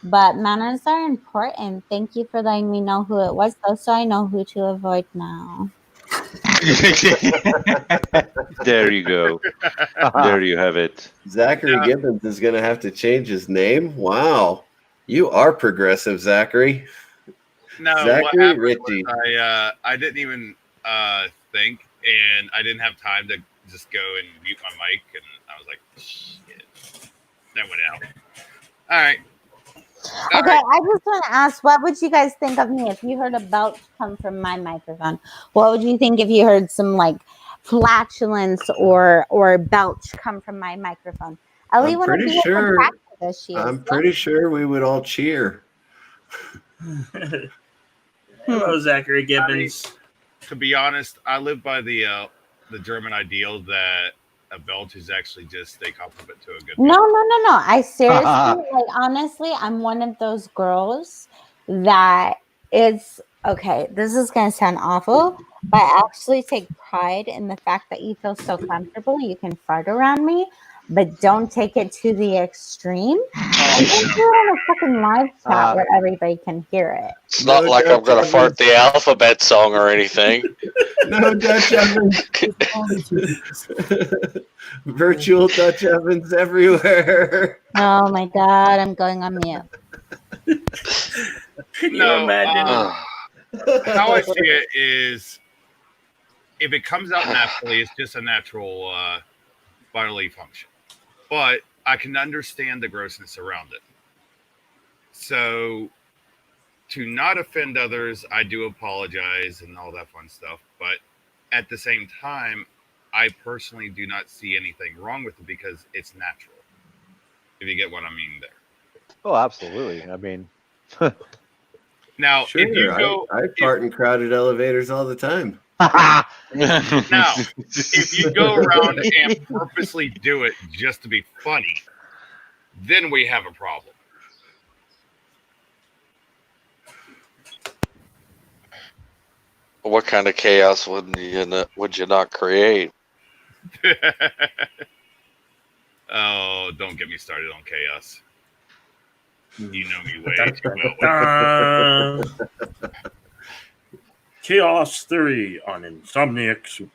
But manners are important. Thank you for letting me know who it was, though, so I know who to avoid now. There you go. There you have it. Zachary Gibbons is going to have to change his name. Wow. You are progressive, Zachary. No, what Zachary happened Ritchie. was I didn't even think, and I didn't have time to just go and mute my mic, and I was like, shit. That went out. All right. Okay, I just want to ask, what would you guys think of me if you heard a belch come from my microphone? What would you think if you heard some like flatulence or belch come from my microphone? Ellie I'm wouldn't pretty be sure. as attractive as she is. I'm pretty sure we would all cheer. Hello, Zachary Gibbons. To be honest, I live by the German ideal that a belch is actually just a compliment to a good. No. I seriously, like, honestly, I'm one of those girls that is okay. This is gonna sound awful, but I actually take pride in the fact that you feel so comfortable. You can fart around me, but don't take it to the extreme. And don't do it on a fucking live chat where everybody can hear it. It's not like I'm going to fart the alphabet song or anything. No Dutch ovens. Virtual Dutch ovens everywhere. Oh my god, I'm going on mute. Can you imagine? How I see it is, if it comes out naturally, it's just a natural bodily function. But I can understand the grossness around it. So, to not offend others, I do apologize and all that fun stuff. But at the same time, I personally do not see anything wrong with it because it's natural. If you get what I mean there. Oh, absolutely. I mean, now Sure, if you go, I fart in crowded elevators all the time. now if you go around and purposely do it just to be funny, then we have a problem. What kind of chaos would you not create? Oh, don't get me started on chaos. You know me way too well. Chaos Theory on Insomniac Soup.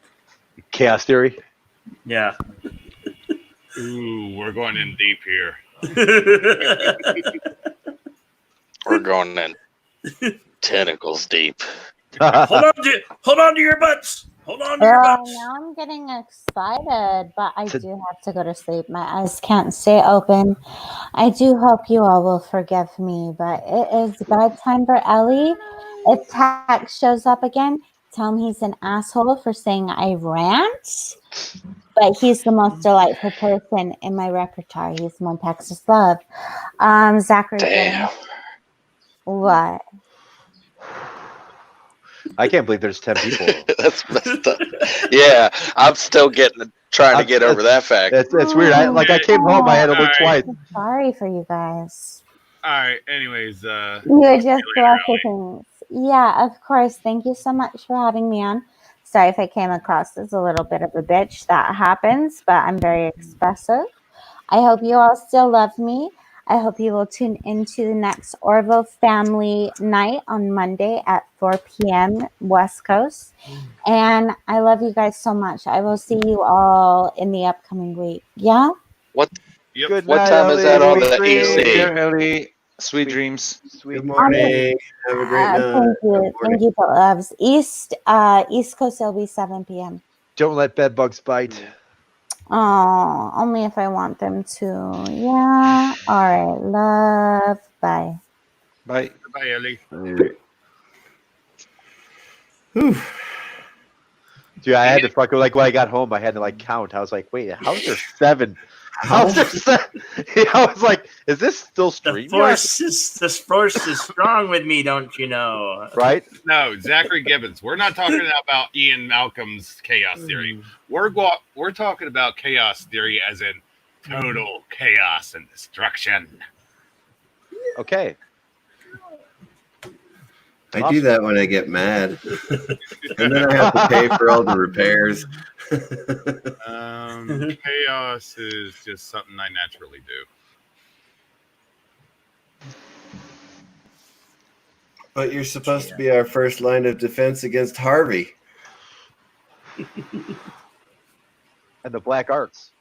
Chaos Theory? Yeah. Ooh, we're going in deep here. We're going in tentacles deep. Hold on to your butts. Hold on to your butts. Now I'm getting excited, but I do have to go to sleep. My eyes can't stay open. I do hope you all will forgive me, but it is bedtime for Ellie. If Tax shows up again, tell him he's an asshole for saying I rant. But he's the most delightful person in my repertoire. He's my Texas love. Zachary. Damn. What? I can't believe there's 10 people. That's messed up. Yeah, I'm still trying to get over that fact. It's weird. I came home, I had to look twice. I'm sorry for you guys. All right. Anyways, You're just blessed things. Yeah, of course. Thank you so much for having me on. Sorry if I came across as a little bit of a bitch. That happens, but I'm very expressive. I hope you all still love me. I hope you will tune into the next Orville Family Night on Monday at 4 p.m. West Coast. And I love you guys so much. I will see you all in the upcoming week. Yeah? What Yep. Good What night, time is that on Ellie. the Sweet EC? dreams. Dear Ellie, sweet dreams. Sweet Good dreams. morning. Have a great night. Thank you. Good Thank you, loves. East Coast, it'll be 7 p.m. Don't let bed bugs bite. Oh, only if I want them to. Yeah. All right. Love. Bye. Bye. Bye, Ellie. Dude, I had to fucking like when I got home, I had to like count. I was like, wait, how's there 7? How's there 7? I was like, is this still The streaming? force is strong with me, don't you know? Right? No, Zachary Gibbons. We're not talking about Ian Malcolm's chaos theory. We're talking about chaos theory as in total chaos and destruction. Okay. I do that when I get mad, and then I have to pay for all the repairs. Chaos is just something I naturally do. But you're supposed to be our first line of defense against Harvey. And the black arts.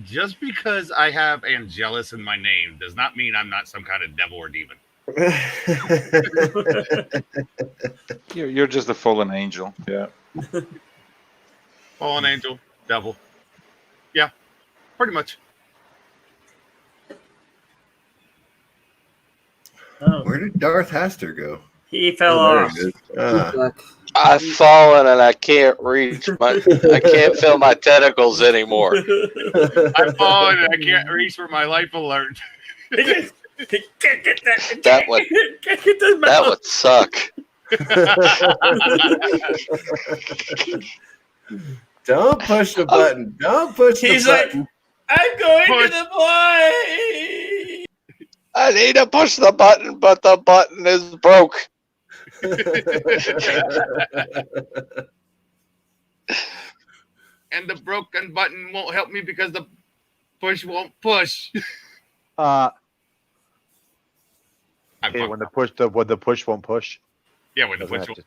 Just because I have Angelus in my name does not mean I'm not some kind of devil or demon. You're just a fallen angel. Yeah. Fallen angel, devil. Yeah, pretty much. Oh, Where did Darth Haster go? he fell there off. he is. Ah. I've fallen and I can't reach I can't feel my tentacles anymore. I've fallen and I can't reach for my life alert. That would suck. Don't push the button. Don't push the He's like, button. I'm going to the boy. I need to push the button, but the button is broke. And the broken button won't help me because the push won't push. Okay, when the push won't push. Yeah, when the push won't.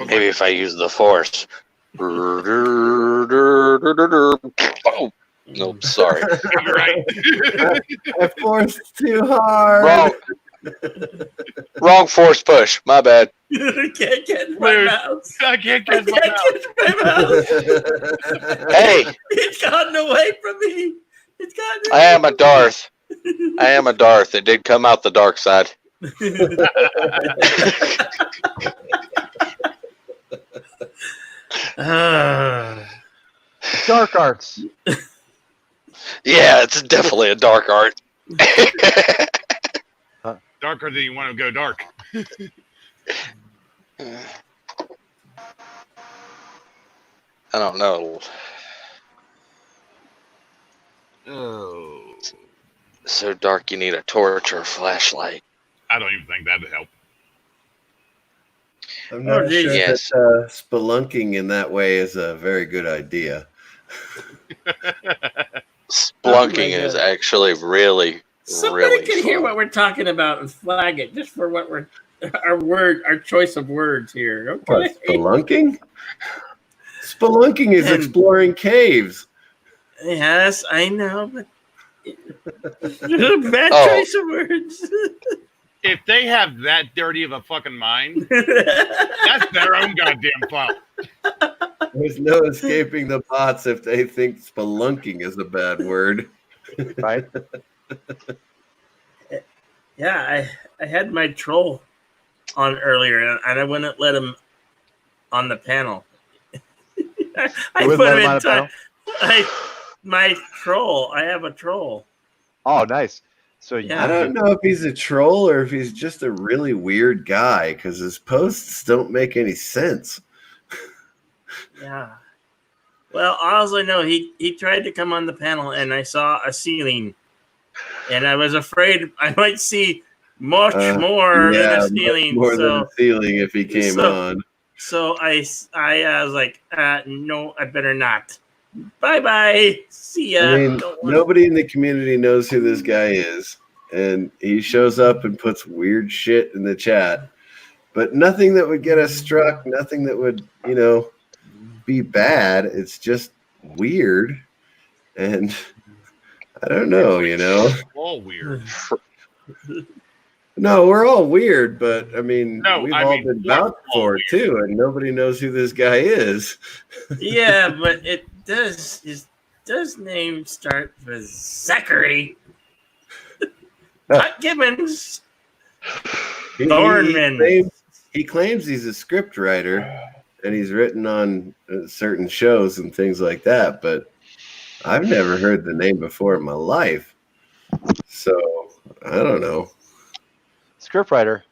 Maybe if I use the force. Oh, no, sorry. You're right. I forced too hard. Wrong. Wrong force push. My bad. I can't get my mouse. I can't get my mouse. Hey, It's gotten away from me. It's gotten. I am a Darth. I am a Darth. It did come out the dark side. Dark arts. Yeah, it's definitely a dark art. Darker than you want to go dark. I don't know. Oh. So dark you need a torch or a flashlight. I don't even think that'd help. I'm not sure Yes. that spelunking in that way is a very good idea. Splunking is actually really, Somebody really can hear fun. what we're talking about and flag it just for what we're our choice of words here. Okay. What, spelunking? Spelunking is And- exploring caves. Yes, I know, but bad Oh. choice of words. If they have that dirty of a fucking mind, that's their own goddamn fault. There's no escaping the bots if they think spelunking is a bad word. Right? Yeah, I had my troll on earlier, and I wouldn't let him on the panel. I You wouldn't put let him him on in the panel? my troll. I have a troll. Oh, nice. So I don't know if he's a troll or if he's just a really weird guy because his posts don't make any sense. Yeah. Well, all I know, he tried to come on the panel, and I saw a ceiling, and I was afraid I might see much more than a ceiling. More so, than a ceiling if he came on. So I was like, no, I better not. Bye. See ya. I mean, nobody in the community knows who this guy is, and he shows up and puts weird shit in the chat, but nothing that would get us struck, nothing that would, be bad. It's just weird, and I don't know. All weird. No, we're all weird, but I mean, No, we've I all mean, been we're vouched for too, and nobody knows who this guy is. Yeah, but it does. His name start with Zachary? Not Gibbons. Thornman. He claims he's a script writer, and he's written on certain shows and things like that. But I've never heard the name before in my life, so I don't know. Scriptwriter.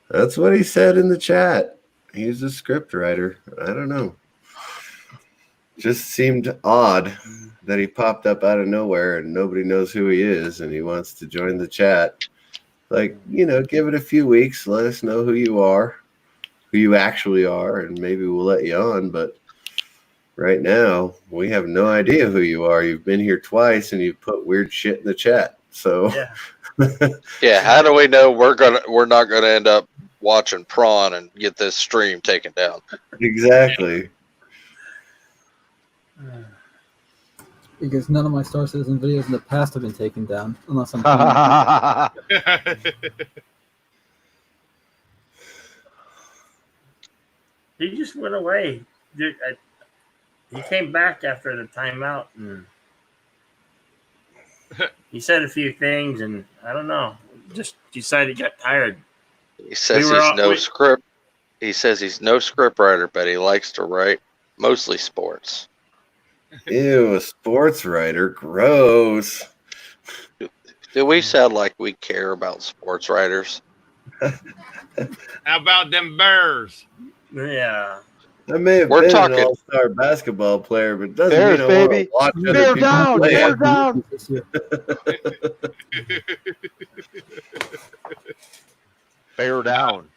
That's what he said in the chat. He's a script writer. I don't know. Just seemed odd that he popped up out of nowhere and nobody knows who he is and he wants to join the chat. Like, give it a few weeks. Let us know who you are, who you actually are, and maybe we'll let you on. But right now, we have no idea who you are. You've been here twice and you've put weird shit in the chat. So Yeah, how do we know we're not gonna end up watching Prawn and get this stream taken down? Exactly. Because none of my Star Citizen videos in the past have been taken down, unless I'm. He just went away. He came back after the timeout, and he said a few things, and I don't know. Just decided he got tired. He says script. He says he's no script writer, but he likes to write mostly sports. Ew, a sports writer. Gross. Do we sound like we care about sports writers? How about them Bears? Yeah. I may have been an all-star basketball player, but it doesn't mean I want to watch other people play. Bear down. Bear down.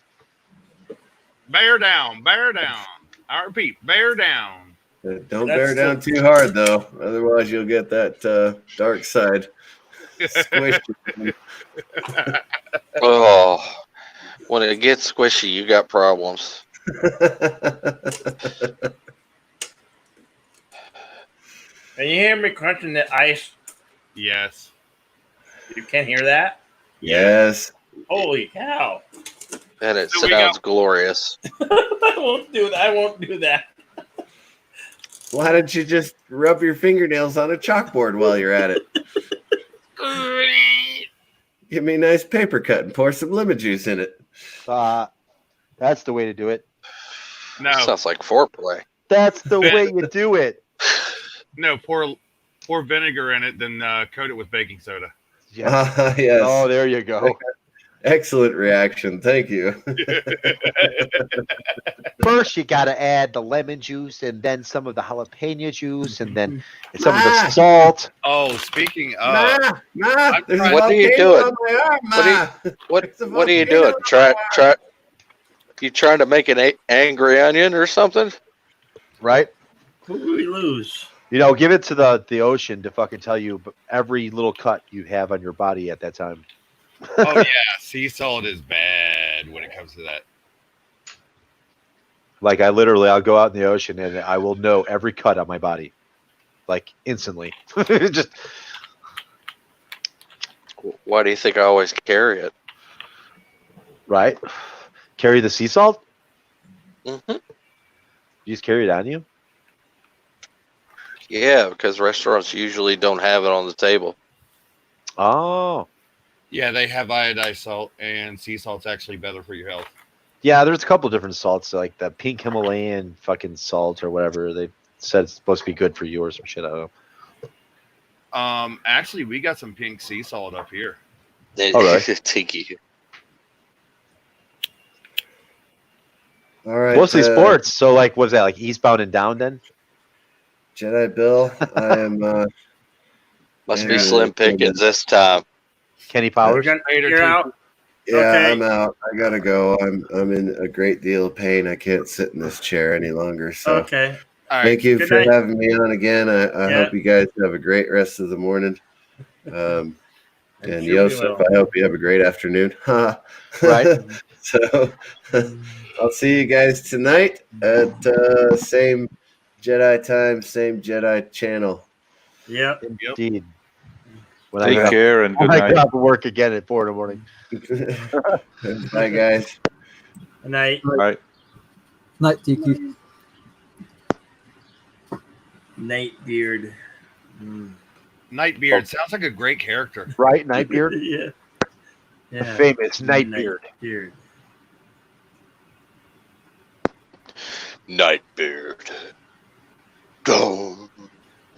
Bear down. Bear down. I repeat, bear down. Don't bear down too hard, though. Otherwise, you'll get that dark side. Squishy. Oh, when it gets squishy, you got problems. Can you hear me crunching the ice? Yes. You can't hear that? Yes. Holy cow. And it sounds glorious. I won't do that. Why don't you just rub your fingernails on a chalkboard while you're at it? Give me a nice paper cut and pour some lemon juice in it. That's the way to do it. No. Sounds like foreplay. That's the way you do it. No, pour vinegar in it, then coat it with baking soda. Yes. Yes. Oh, there you go. Excellent reaction. Thank you. First, you got to add the lemon juice and then some of the jalapeno juice and then some of the salt. Oh, speaking of. What are you doing? What are you doing? You trying to make an angry onion or something? Right? Who do we lose? Give it to the ocean to fucking tell you every little cut you have on your body at that time. Oh, yeah. Sea salt is bad when it comes to that. Like I'll go out in the ocean and I will know every cut on my body. Like instantly. Just. Why do you think I always carry it? Right? Carry the sea salt? Mm-hmm. You just carry it on you? Yeah, because restaurants usually don't have it on the table. Oh. Yeah, they have iodized salt, and sea salt's actually better for your health. Yeah, there's a couple different salts, like the pink Himalayan fucking salt or whatever. They said it's supposed to be good for you or some shit. I don't know. Actually, we got some pink sea salt up here. All right. Tiki. All right. Mostly sports. So, like, what is that? Like Eastbound and Down then? Jedi Bill, I am. Must be Slim Pickens this time. Kenny Powers. You're out. Yeah, Okay. I'm out. I gotta go. I'm in a great deal of pain. I can't sit in this chair any longer. So Okay. All right. thank you Good for night. having me on again. I Yeah. hope you guys have a great rest of the morning. And sure we Yosef, will. I hope you have a great afternoon. Right. So I'll see you guys tonight at same Jedi time, same Jedi channel. Yep. Indeed. When Take care and good when I night. get out to work again at 4 in the morning. Bye, guys. Good night. Bye. Night, Tiki. Nightbeard. Nightbeard sounds like a great character. Right, Nightbeard? Yeah. The Yeah. famous Nightbeard. Nightbeard. Nightbeard. Go.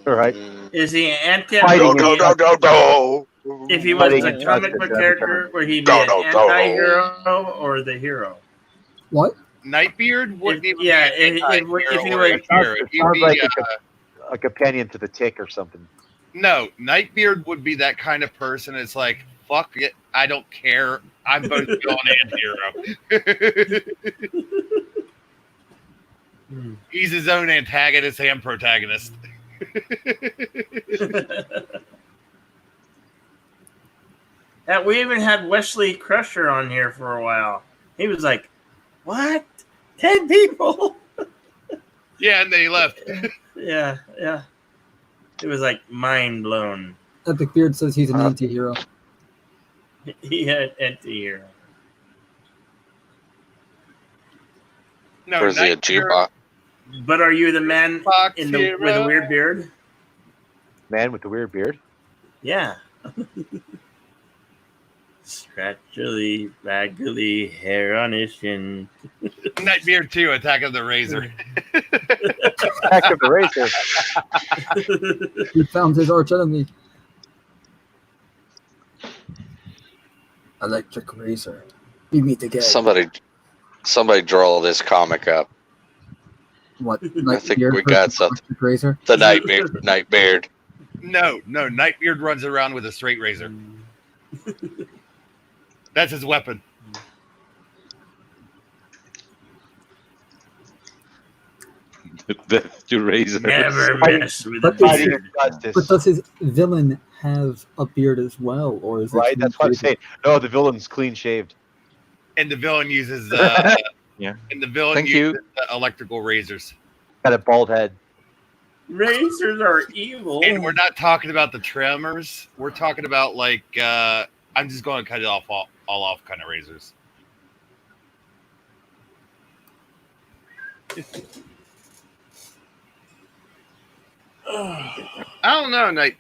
All right. Is he anti? Go, go, go, go, go. If he was Fighting a comic book character, would he be Go, an go, go. anti-hero or the hero? What? Nightbeard wouldn't even Yeah, be an if anti-hero he or was- a hero. He'd Sounds be, like a companion to the Tick or something. no, Nightbeard would be that kind of person. It's like, fuck it, I don't care. I'm both villain and hero. He's his own antagonist and protagonist. We even had Wesley Crusher on here for a while. He was like, "What? 10 people?" Yeah, and then he left. Yeah. It was like mind blown. Epic Beard says he's an anti-hero. He had anti-hero. No, Or is he a Nightbeard- Jubok? But are you the man Fox with the hero. weird beard? Man with the weird beard? Yeah. Scratchily, raggedy hair on his chin. Nightbeard 2, Attack of the Razor. Attack of the Razor. He found his arch enemy. Electric Razor. We meet again. Somebody draw this comic up. What? I think we got something. Electric Razor? The Nightbeard. No, Nightbeard runs around with a straight razor. That's his weapon. The razor. Never mess with But the does, beard. but does his villain have a beard as well, or is it Right, that's what I'm saying. No, the villain's clean shaved. And the villain uses Yeah. and the villain Thank uses electrical razors. Got a bald head. Razors are evil. And we're not talking about the trimmers. We're talking about like I'm just going to cut it off all off kind of razors. I don't know, Night.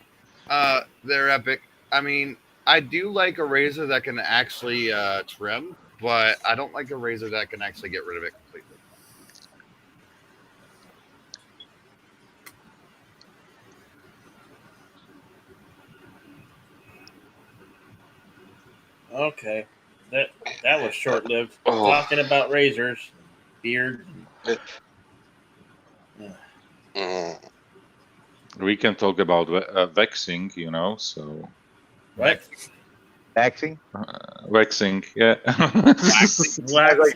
They're epic. I mean, I do like a razor that can actually trim, but I don't like a razor that can actually get rid of it completely. Okay. That was short lived. Oh. Talking about razors, beard. Mm. We can talk about waxing, so. What? Waxing? Waxing, yeah. Like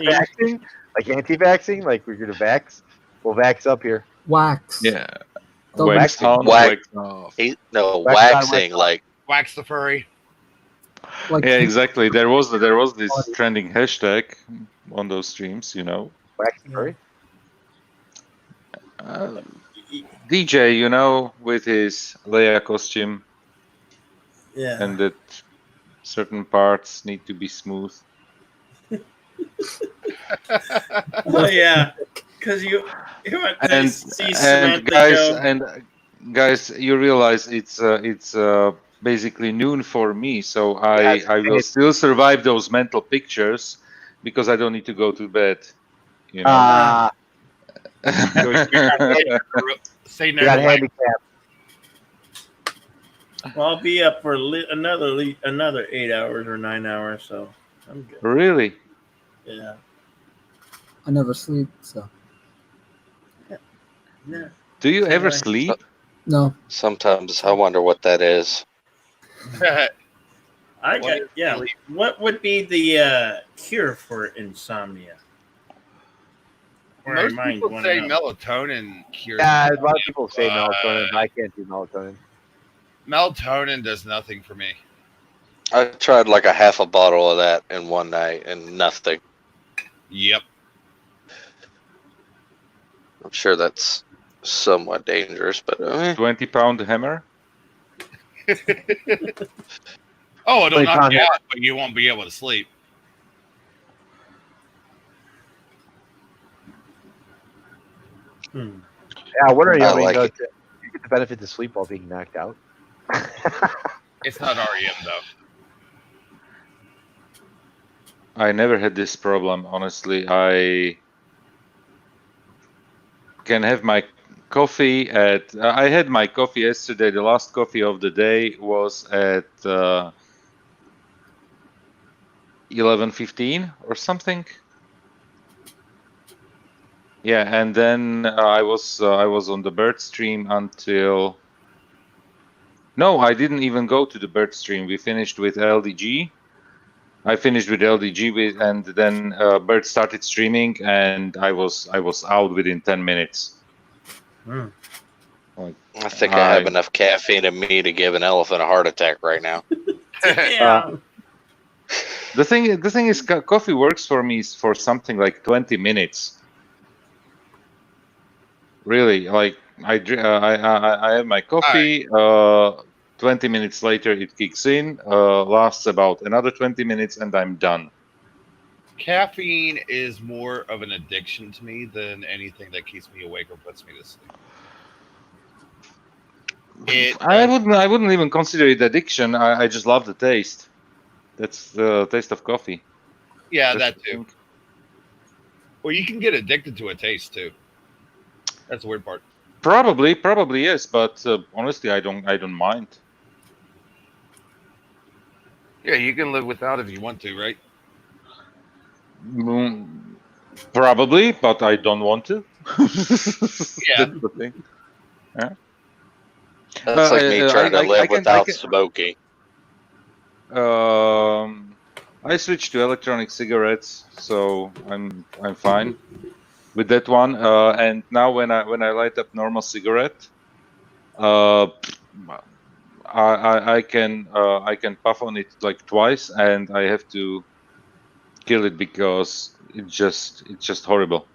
vaxing? Like anti-vaxxing? Like we're going to vax? We'll vax up here. Wax. Yeah. Don't Wax on, wax off. Waxing, like Wax the furry. Like Yeah, exactly. There was this trending hashtag on those streams, Wax the furry? DJ, with his Leia costume, Yeah. and that certain parts need to be smooth. Oh yeah, because you want to And see Samantha guys, you realize it's basically noon for me, so I will still survive those mental pictures because I don't need to go to bed. Say You got never. handicap. Well, I'll be up for another 8 hours or 9 hours, so I'm good. Really? Yeah. I never sleep, so Yeah. Do you ever sleep? no. sometimes I wonder what that is. I got yeah. What would be the cure for insomnia? Or Most mind people wanna say know. melatonin cures. Yeah, a lot of people say Uh, melatonin, but I can't do melatonin. Melatonin does nothing for me. I tried like a half a bottle of that in one night and nothing. Yep. I'm sure that's somewhat dangerous, but 20-pound hammer. Oh, it'll 20 knock pound you hammer. out, but you won't be able to sleep. Yeah, what are you? I I mean, like it. you get the benefit to sleep while being knocked out. It's not REM though. I never had this problem, honestly. I can have my coffee at. I had my coffee yesterday. The last coffee of the day was at 11:15 or something. Yeah, and then I was on the bird stream until. No, I didn't even go to the bird stream. We finished with LDG. I finished with LDG and then Bert started streaming, and I was out within 10 minutes. Like, I think I have enough caffeine in me to give an elephant a heart attack right now. The thing is, coffee works for me for something like 20 minutes. Really, like I have my coffee. 20 minutes later, it kicks in. Lasts about another 20 minutes, and I'm done. Caffeine is more of an addiction to me than anything that keeps me awake or puts me to sleep. I wouldn't even consider it addiction. I just love the taste. That's the taste of coffee. Yeah, That's that too. Well, you can get addicted to a taste too. That's the weird part. Probably yes, but honestly, I don't mind. Yeah, you can live without if you want to, right? Probably, but I don't want to. Yeah. That's the thing. Yeah. That's like me trying to live without smoking. I switched to electronic cigarettes, so I'm fine with that one. And now when I light up normal cigarette, I can puff on it like twice, and I have to kill it because it's just horrible.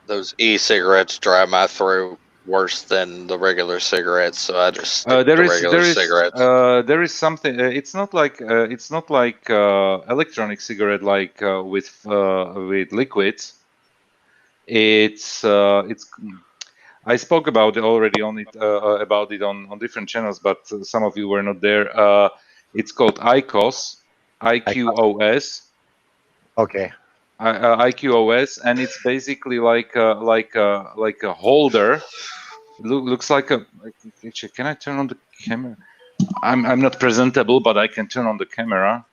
Those e-cigarettes dry my throat worse than the regular cigarettes, so I just stick to regular cigarettes. There is something. It's not like electronic cigarette like with liquids. It's I spoke about it already about it on different channels, but some of you were not there. It's called IQOS, IQOS. Okay. IQOS, and it's basically like a holder. Looks like a. Can I turn on the camera? I'm not presentable, but I can turn on the camera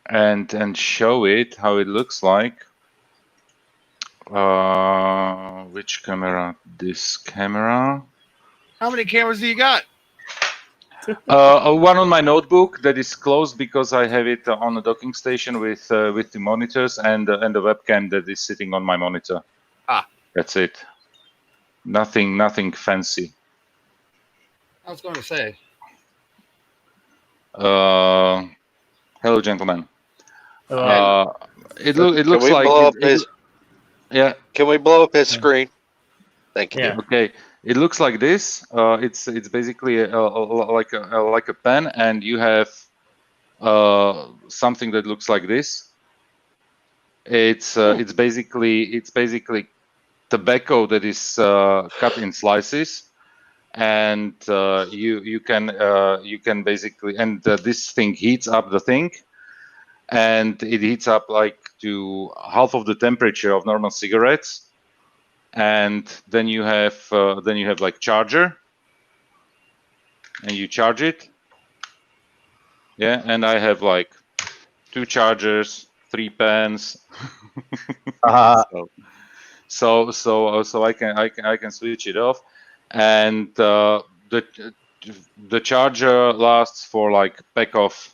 and show it how it looks like. Which camera? This camera. How many cameras do you got? One on my notebook that is closed because I have it on a docking station with the monitors and the webcam that is sitting on my monitor. That's it. Nothing fancy. I was going to say. Hello, gentlemen. It looks like yeah. Can we blow up his screen? Thank you. Yeah. Okay. It looks like this. It's basically like a pen, and you have something that looks like this. It's basically tobacco that is cut in slices, and you can basically, and this thing heats up the thing, and it heats up like to half of the temperature of normal cigarettes. And then you have like charger, and you charge it. Yeah, and I have like 2 chargers, 3 pens. So I can switch it off, and the charger lasts for like pack of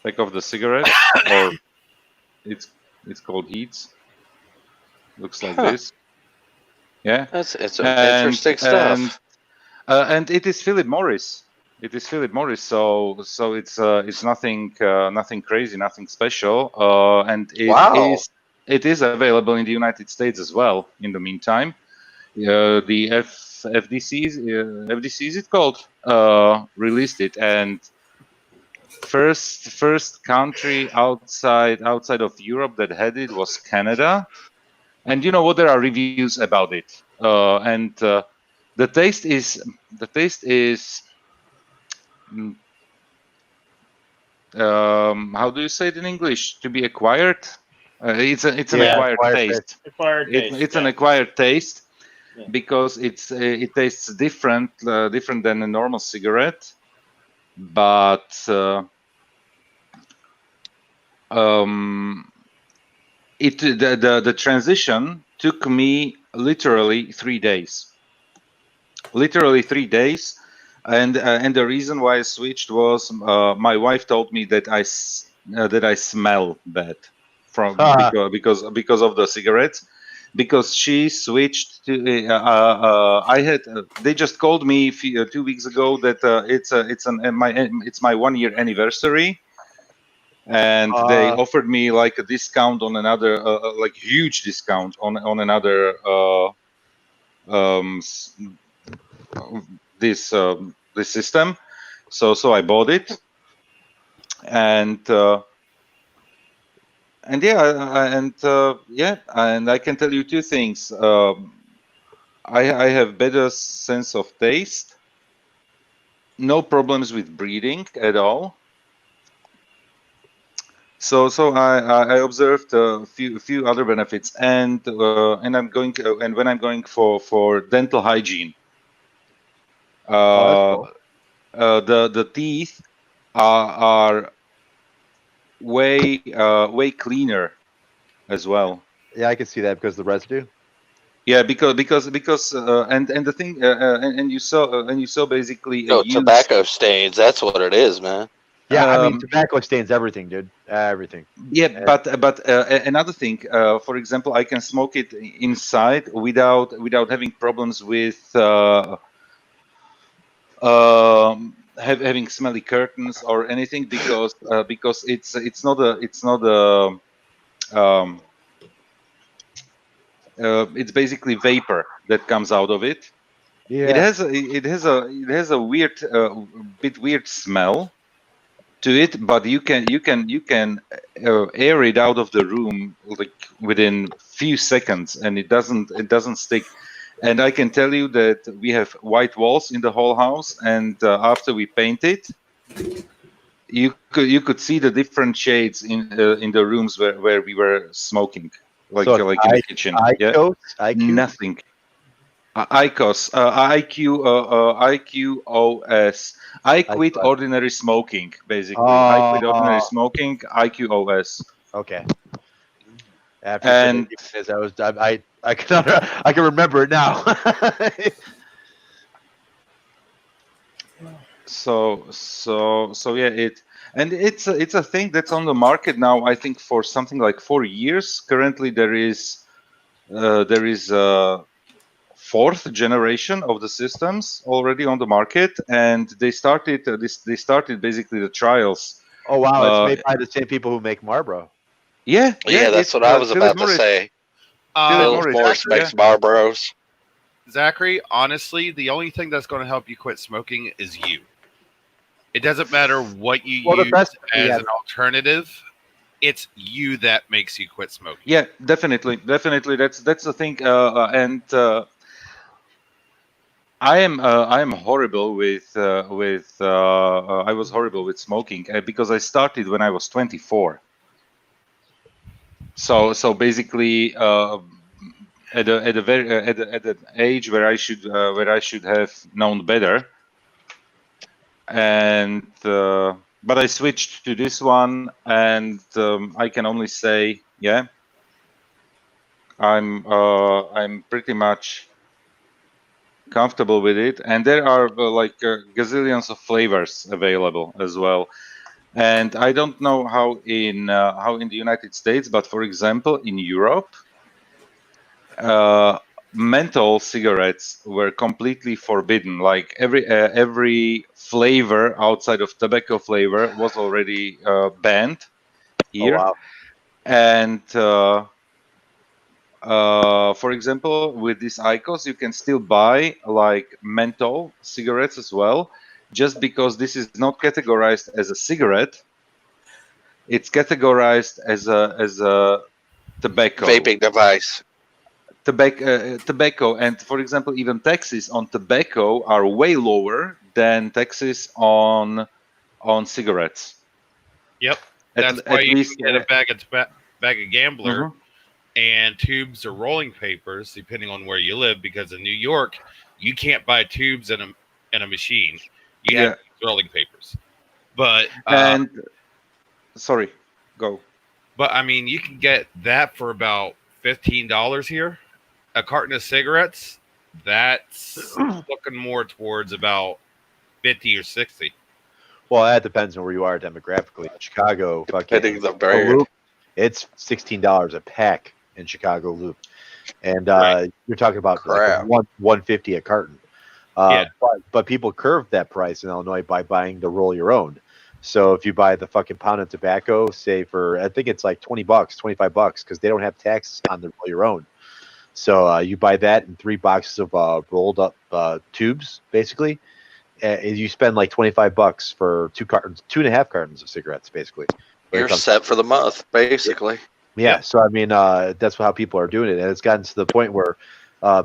the cigarette, or it's called heats. Looks like this. Yeah, It's interesting stuff. And it is Philip Morris. It is Philip Morris, so it's nothing nothing crazy, nothing special, and Wow. it is available in the United States as well. In the meantime, the FDC is it called released it, and first country outside of Europe that had it was Canada. And you know what? There are reviews about it, and the taste is mm, how do you say it in English? To be acquired. It's an Yeah, acquired acquired taste. taste. Acquired taste. It's an Yeah. acquired taste Yeah. because it tastes different than a normal cigarette, but the transition took me literally 3 days. Literally 3 days, and the reason why I switched was my wife told me that I smell bad from because of the cigarettes, because she switched to I had they just called me 2 weeks ago that it's my 1 year anniversary, and they offered me like a discount on another like huge discount on another um, s- this system. So I bought it, and and I can tell you two things. I have better sense of taste, no problems with breathing at all. So I observed a few other benefits, and when I'm going for dental hygiene, that's uh, cool. the teeth are way cleaner as well. Yeah, I can see that because of the residue. Yeah, because and the thing and you saw basically a No, use. tobacco stains. That's what it is, man. Yeah, I mean Um, tobacco stains everything, dude. Everything. yeah, but another thing, for example, I can smoke it inside without having problems with having smelly curtains or anything, because it's not a it's basically vapor that comes out of it. Yeah. It has a bit weird smell to it, but you can air it out of the room like within few seconds, and it doesn't stick. And I can tell you that we have white walls in the whole house, and after we paint it, you could see the different shades in the rooms where we were smoking, So it's like in the kitchen. Yeah, IQOS, IQ. nothing. IQOS, IQOS. I quit IQOS. ordinary smoking. Basically, I quit ordinary Oh, smoking. IQOS. okay. After you said And 80 minutes, I can I can remember it now. so yeah, it's a thing that's on the market now. I think for something like 4 years. Currently, there is a fourth generation of the systems already on the market, and they started basically the trials. Oh wow, it's made by the same people who make Marlboro. Yeah, Yeah, that's it's what I was Philip about to Morris. say. Philip Philip Morris, Morris yeah. makes Marlboros. Zachary, honestly, the only thing that's going to help you quit smoking is you. It doesn't matter what you Well, the use best- as yeah. an alternative. It's you that makes you quit smoking. Yeah, definitely. That's the thing. And I am horrible with I was horrible with smoking because I started when I was 24. So basically, at a very at an age where I should have known better, and but I switched to this one, and I can only say, yeah, I'm pretty much comfortable with it, and there are gazillions of flavors available as well. And I don't know how in the United States, but for example in Europe, menthol cigarettes were completely forbidden. Like every flavor outside of tobacco flavor was already banned here. wow. And for example, with these IQOS, you can still buy like menthol cigarettes as well, just because this is not categorized as a cigarette. It's categorized as a tobacco. Vaping device. Tobacco, and for example, even taxes on tobacco are way lower than taxes on cigarettes. Yep. At That's why you least, can get a bag of Gambler Mhm. and tubes or rolling papers, depending on where you live. Because in New York, you can't buy tubes in a machine. You have to use rolling papers. But and sorry, go. But I mean, you can get that for about $15 here. A carton of cigarettes, that's looking more towards about 50 or 60. Well, that depends on where you are demographically. In Chicago, Hitting fucking the barrier. Loop, it's $16 a pack in Chicago Loop, and you're talking about like Crap. $150 a carton. But people curved that price in Illinois by buying the roll your own. So if you buy the fucking pound of tobacco, say for I think it's like $20, $25, because they don't have tax on the roll your own. So you buy that and 3 boxes of rolled up tubes, basically. And you spend like $25 for 2.5 cartons of cigarettes, basically. You're set for the month, basically. Yeah. So I mean, that's how people are doing it, and it's gotten to the point where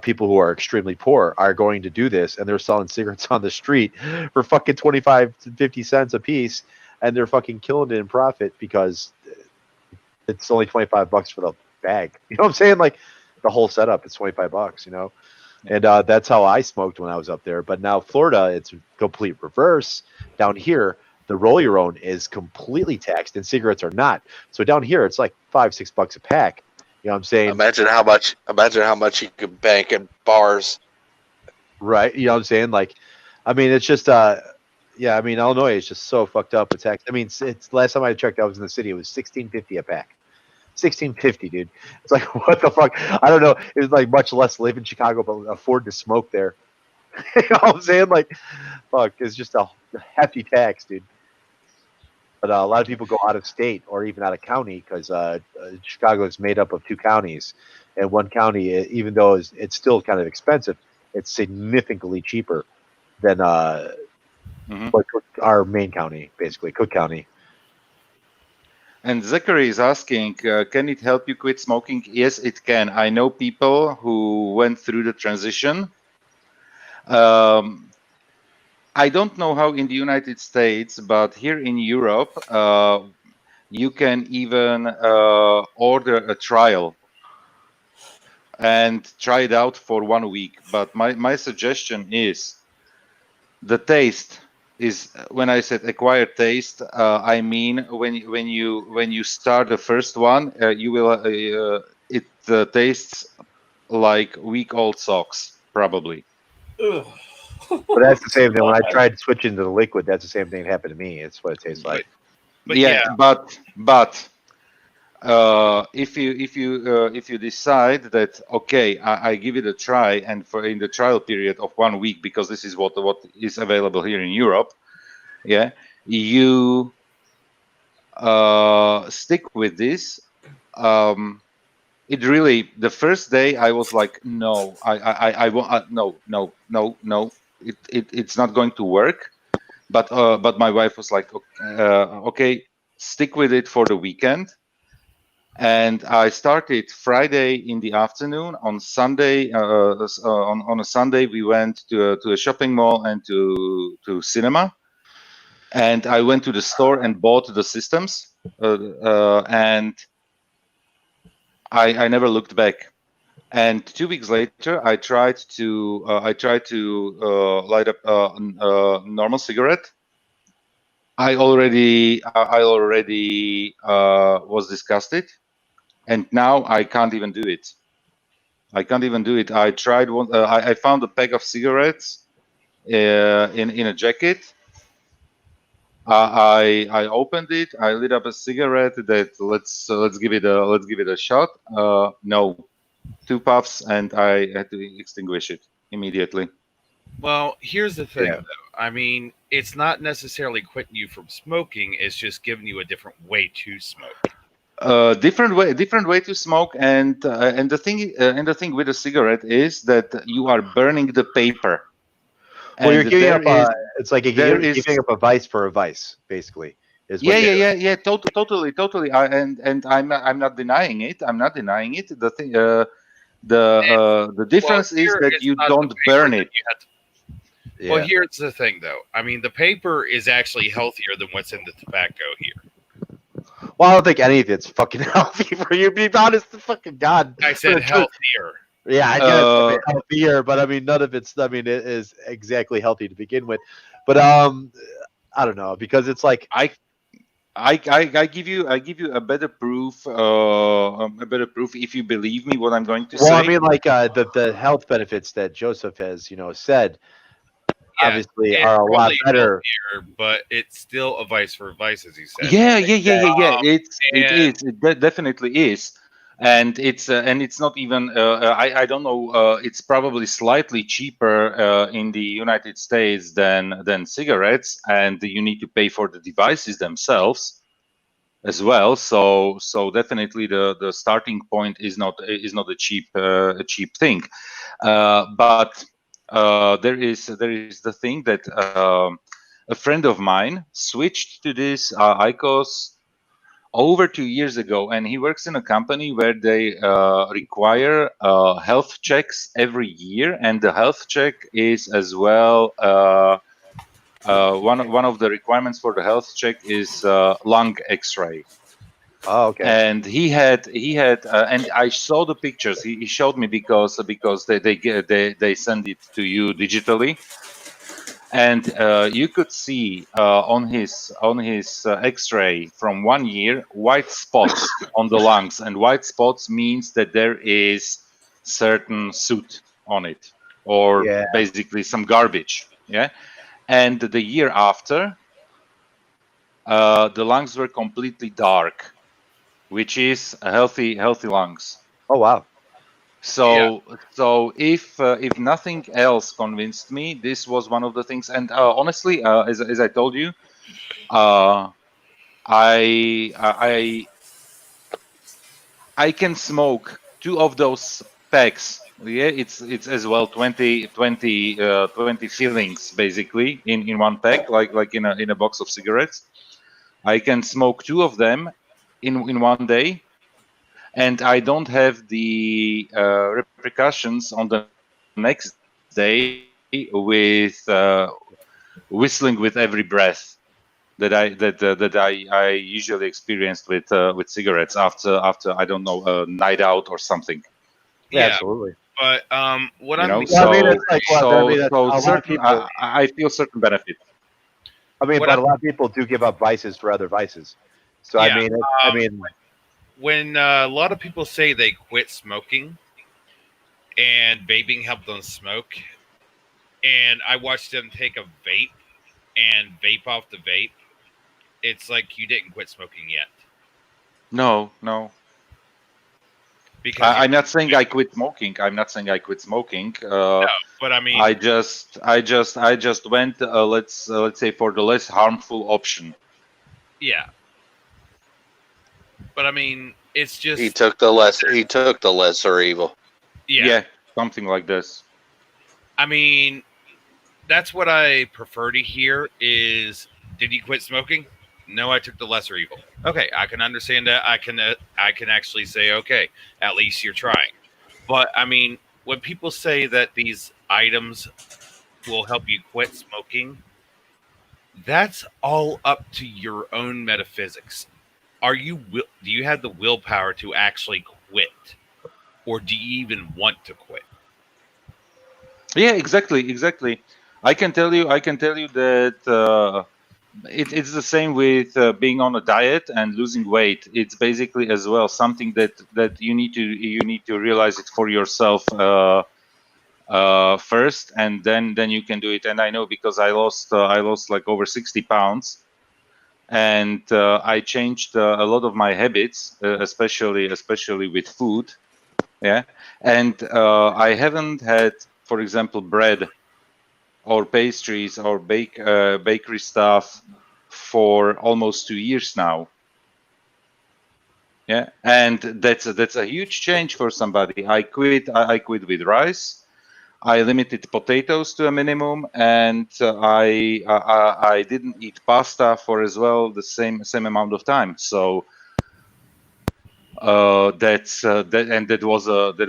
people who are extremely poor are going to do this, and they're selling cigarettes on the street for fucking 25 to 50 cents a piece, and they're fucking killing it in profit because it's only $25 for the bag. You know what I'm saying? Like the whole setup is $25. You know. And that's how I smoked when I was up there. But now Florida, it's complete reverse. Down here, the roll your own is completely taxed, and cigarettes are not. So down here, it's like $5-6 a pack. You know what I'm saying? Imagine how much you could bank in bars. Right. You know what I'm saying? Like, I mean, it's just yeah. I mean, Illinois is just so fucked up with tax. I mean, it's last time I checked, I was in the city. It was $16.50 a pack. $16.50, dude. It's like, what the fuck? I don't know. It was like much less live in Chicago, but afford to smoke there. You know what I'm saying? Like, fuck, it's just a hefty tax, dude. But a lot of people go out of state or even out of county because Chicago is made up of 2 counties, and one county, even though it's still kind of expensive, it's significantly cheaper than like our main county, basically Cook County. And Zachary is asking, can it help you quit smoking? Yes, it can. I know people who went through the transition. I don't know how in the United States, but here in Europe, you can even order a trial and try it out for 1 week. But my suggestion is the taste is, when I said acquired taste, I mean when you start the first one, you will it tastes like week-old socks, probably. But that's the same thing. When I tried switching to the liquid, that's the same thing that happened to me. It's what it tastes like. But but if you decide that, okay, I give it a try, and for in the trial period of 1 week, because this is what is available here in Europe, yeah, you stick with this. It really, the first day I was like, no, I won't, no, it's not going to work. But my wife was like, okay, stick with it for the weekend. And I started Friday in the afternoon. On Sunday, on a Sunday, we went to a shopping mall and to cinema. And I went to the store and bought the systems, and I never looked back. And 2 weeks later, I tried to light up a normal cigarette. I already was disgusted, and now I can't even do it. I tried one. I found a pack of cigarettes in a jacket. I opened it. I lit up a cigarette. That let's give it a shot. No, 2 puffs, and I had to extinguish it immediately. Well, here's the thing, Yeah. though. I mean, it's not necessarily quitting you from smoking. It's just giving you a different way to smoke. Different way to smoke, and the thing with a cigarette is that you are burning the paper. Well, you're And giving there up. is It's like there you're is giving up a vice for a vice, basically. Is what yeah, you're. totally. And I'm not denying it. I'm not denying it. The thing, the Well, difference is here that it's you not the don't paper burn that it. you have to. Yeah. Well, here's the thing, though. I mean, the paper is actually healthier than what's in the tobacco here. Well, I don't think any of it's fucking healthy for you. Be honest, to fucking God. I said healthier. Yeah, I guess a bit healthier, but I mean, none of it's. I mean, it is exactly healthy to begin with. But I don't know, because it's like I give you a better proof if you believe me what I'm going to well, say. I mean, like the health benefits that Joseph has, said, obviously It's are a lot probably better. healthier, but it's still a vice for a vice, as you said. Yeah. It and- is. It definitely is, and it's not even. I don't know. It's probably slightly cheaper in the United States than cigarettes, and you need to pay for the devices themselves as well. So definitely the starting point is not a cheap thing, but there is the thing that a friend of mine switched to this IQOS over 2 years ago, and he works in a company where they require health checks every year, and the health check is as well one of the requirements for the health check is lung X-ray. Oh, okay. And he had and I saw the pictures. He showed me because they send it to you digitally, and you could see on his X-ray from 1 year white spots on the lungs, and white spots means that there is certain soot on it, or Yeah. basically some garbage. Yeah, and the year after, the lungs were completely dark, which is a healthy lungs. Oh wow. So if nothing else convinced me, this was one of the things. And honestly, as I told you, I can smoke 2 of those packs. Yeah, it's as well 20 fillings basically in one pack, like in a box of cigarettes. I can smoke 2 of them in one day, and I don't have the repercussions on the next day with whistling with every breath that I usually experienced with cigarettes after I don't know a night out or something. Yeah, absolutely. But what You I'm know, Well, I mean, it's like, well, I mean, that's a lot of certain people. I feel certain benefits. I mean, What but I- a lot of people do give up vices for other vices. So Yeah, I mean, when a lot of people say they quit smoking and vaping helped them smoke, and I watched them take a vape and vape off the vape, it's like you didn't quit smoking yet. No. Because I'm not saying I quit smoking. I'm not saying I quit smoking. no, but I mean, I just went let's say for the less harmful option. yeah. But I mean, it's just He took the lesser evil. yeah. Something like this. I mean, that's what I prefer to hear is, did you quit smoking? No, I took the lesser evil. Okay, I can understand that. I can actually say, okay, at least you're trying. But I mean, when people say that these items will help you quit smoking, that's all up to your own metaphysics. Do you have the willpower to actually quit, or do you even want to quit? Yeah, exactly. I can tell you that it's the same with being on a diet and losing weight. It's basically as well something that you need to realize it for yourself first, and then you can do it. And I know because I lost like over 60 pounds, and I changed a lot of my habits, especially with food. Yeah, and I haven't had, for example, bread or pastries or bakery stuff for almost 2 years now. Yeah, and that's a huge change for somebody. I quit with rice. I limited potatoes to a minimum, and I didn't eat pasta for as well the same amount of time. So that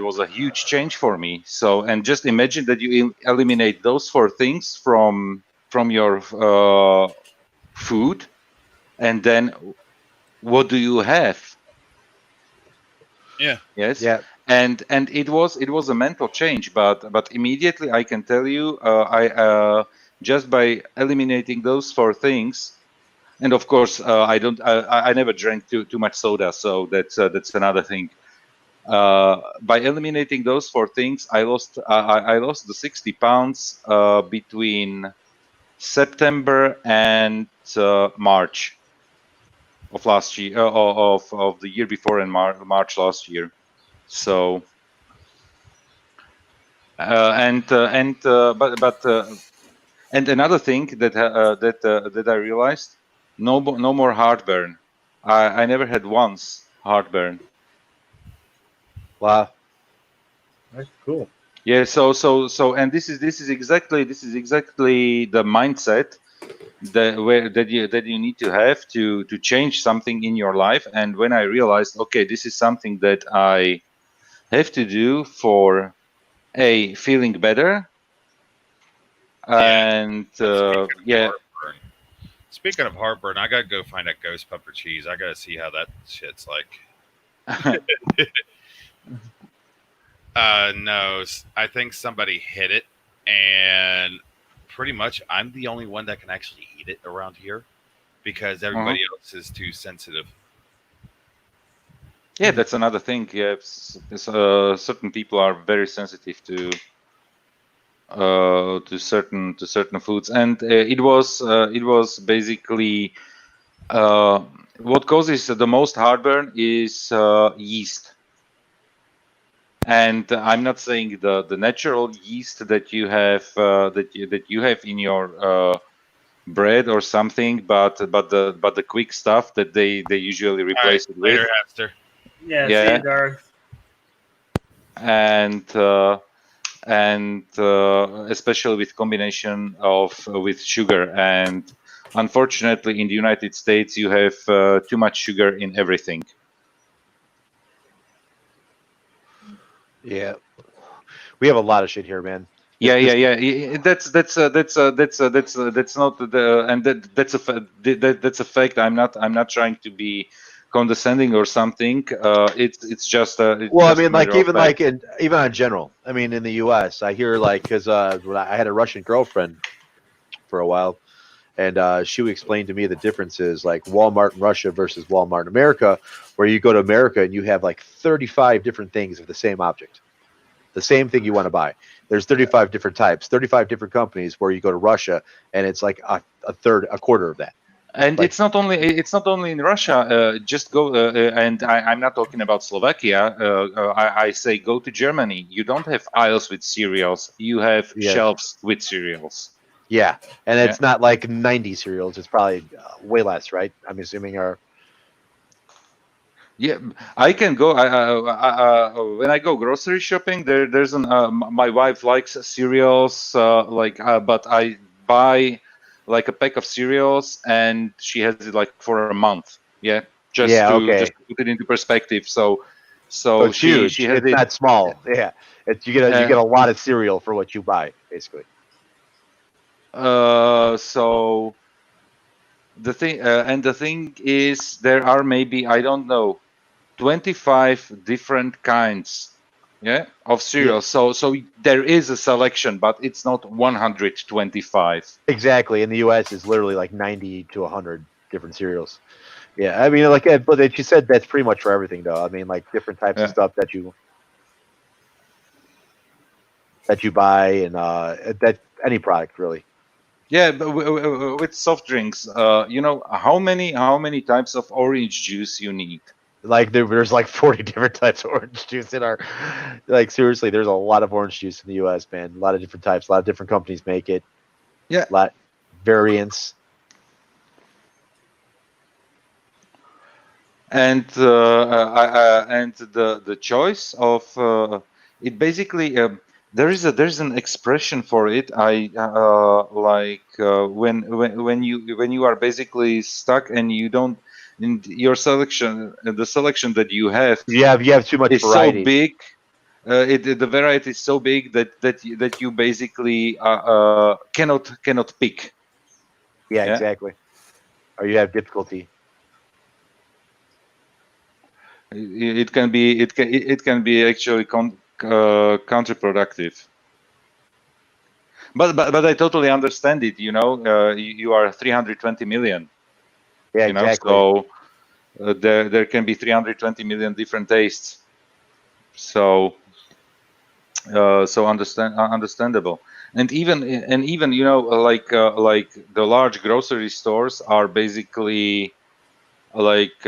was a huge change for me. So, and just imagine that you eliminate those four things from your food, and then what do you have? Yeah. Yes. Yeah. And it was a mental change, but immediately I can tell you, I just by eliminating those four things, and of course I never drank too much soda, so that's another thing. By eliminating those four things, I lost the 60 pounds between September and March of last year, of the year before, and March last year. So and another thing that I realized, no more heartburn. I never had once heartburn. Wow. That's cool. Yeah, so and this is exactly the mindset that you need to have to change something in your life. And when I realized, okay, this is something that I have to do for feeling better, and yeah. Speaking of heartburn, I gotta go find that ghost pepper cheese. I gotta see how that shit's like. No, I think somebody hit it, and pretty much I'm the only one that can actually eat it around here because everybody else is too sensitive. Yeah, that's another thing. Yeah, certain people are very sensitive to certain foods, and it was basically what causes the most heartburn is yeast. And I'm not saying the natural yeast that you have that you have in your bread or something, but the quick stuff that they usually replace it with. Later, Hester. Yeah, Yeah. see you, Darth. And especially with combination with sugar, and unfortunately in the United States you have too much sugar in everything. Yeah, we have a lot of shit here, man. Yeah. That's not the, and that's a fact. I'm not trying to be condescending or something. It's just Well, I mean, a matter like of even fact. even on general. I mean, in the U.S., I hear like because when I had a Russian girlfriend for a while, and she would explain to me the differences, like Walmart in Russia versus Walmart in America, where you go to America and you have like 35 different things of the same object, the same thing you want to buy. There's 35 different types, 35 different companies. Where you go to Russia and it's like a quarter of that. And it's not only in Russia. Just go, and I'm not talking about Slovakia. I say go to Germany. You don't have aisles with cereals. You have shelves with cereals. Yeah, and it's not like 90 cereals. It's probably way less, right? I'm assuming. Or yeah, I can go. When I go grocery shopping, there's my wife likes cereals, but I buy like a pack of cereals, and she has it like for a month. Yeah, just to put it into perspective. So it's huge. she has it's not small. Yeah, you get a lot of cereal for what you buy, basically. So the thing is, there are maybe, I don't know, 25 different kinds of cereals. So there is a selection, but it's not 125. Exactly. In the U.S., it's literally like 90 to 100 different cereals. Yeah, I mean, like, but she said that's pretty much for everything, though. I mean, like different types of stuff that you buy, and that any product really. Yeah, but with soft drinks, you know how many types of orange juice you need. Like there's like 40 different types of orange juice in our. Like seriously, there's a lot of orange juice in the U.S. Man, a lot of different types, a lot of different companies make it. Yeah, a lot variants. And and the choice of it basically there's an expression for it. I like when you are basically stuck and you don't, and your selection, the selection that you have You have too much is so variety. big. The variety is so big that you basically cannot pick. Yeah, Yeah. exactly. Or you have difficulty. It can be it can be actually counterproductive. But I totally understand it. You know, you are 320 million. Yeah, You know, exactly. so there can be 320 million different tastes. So understandable. And even you know, like the large grocery stores are basically like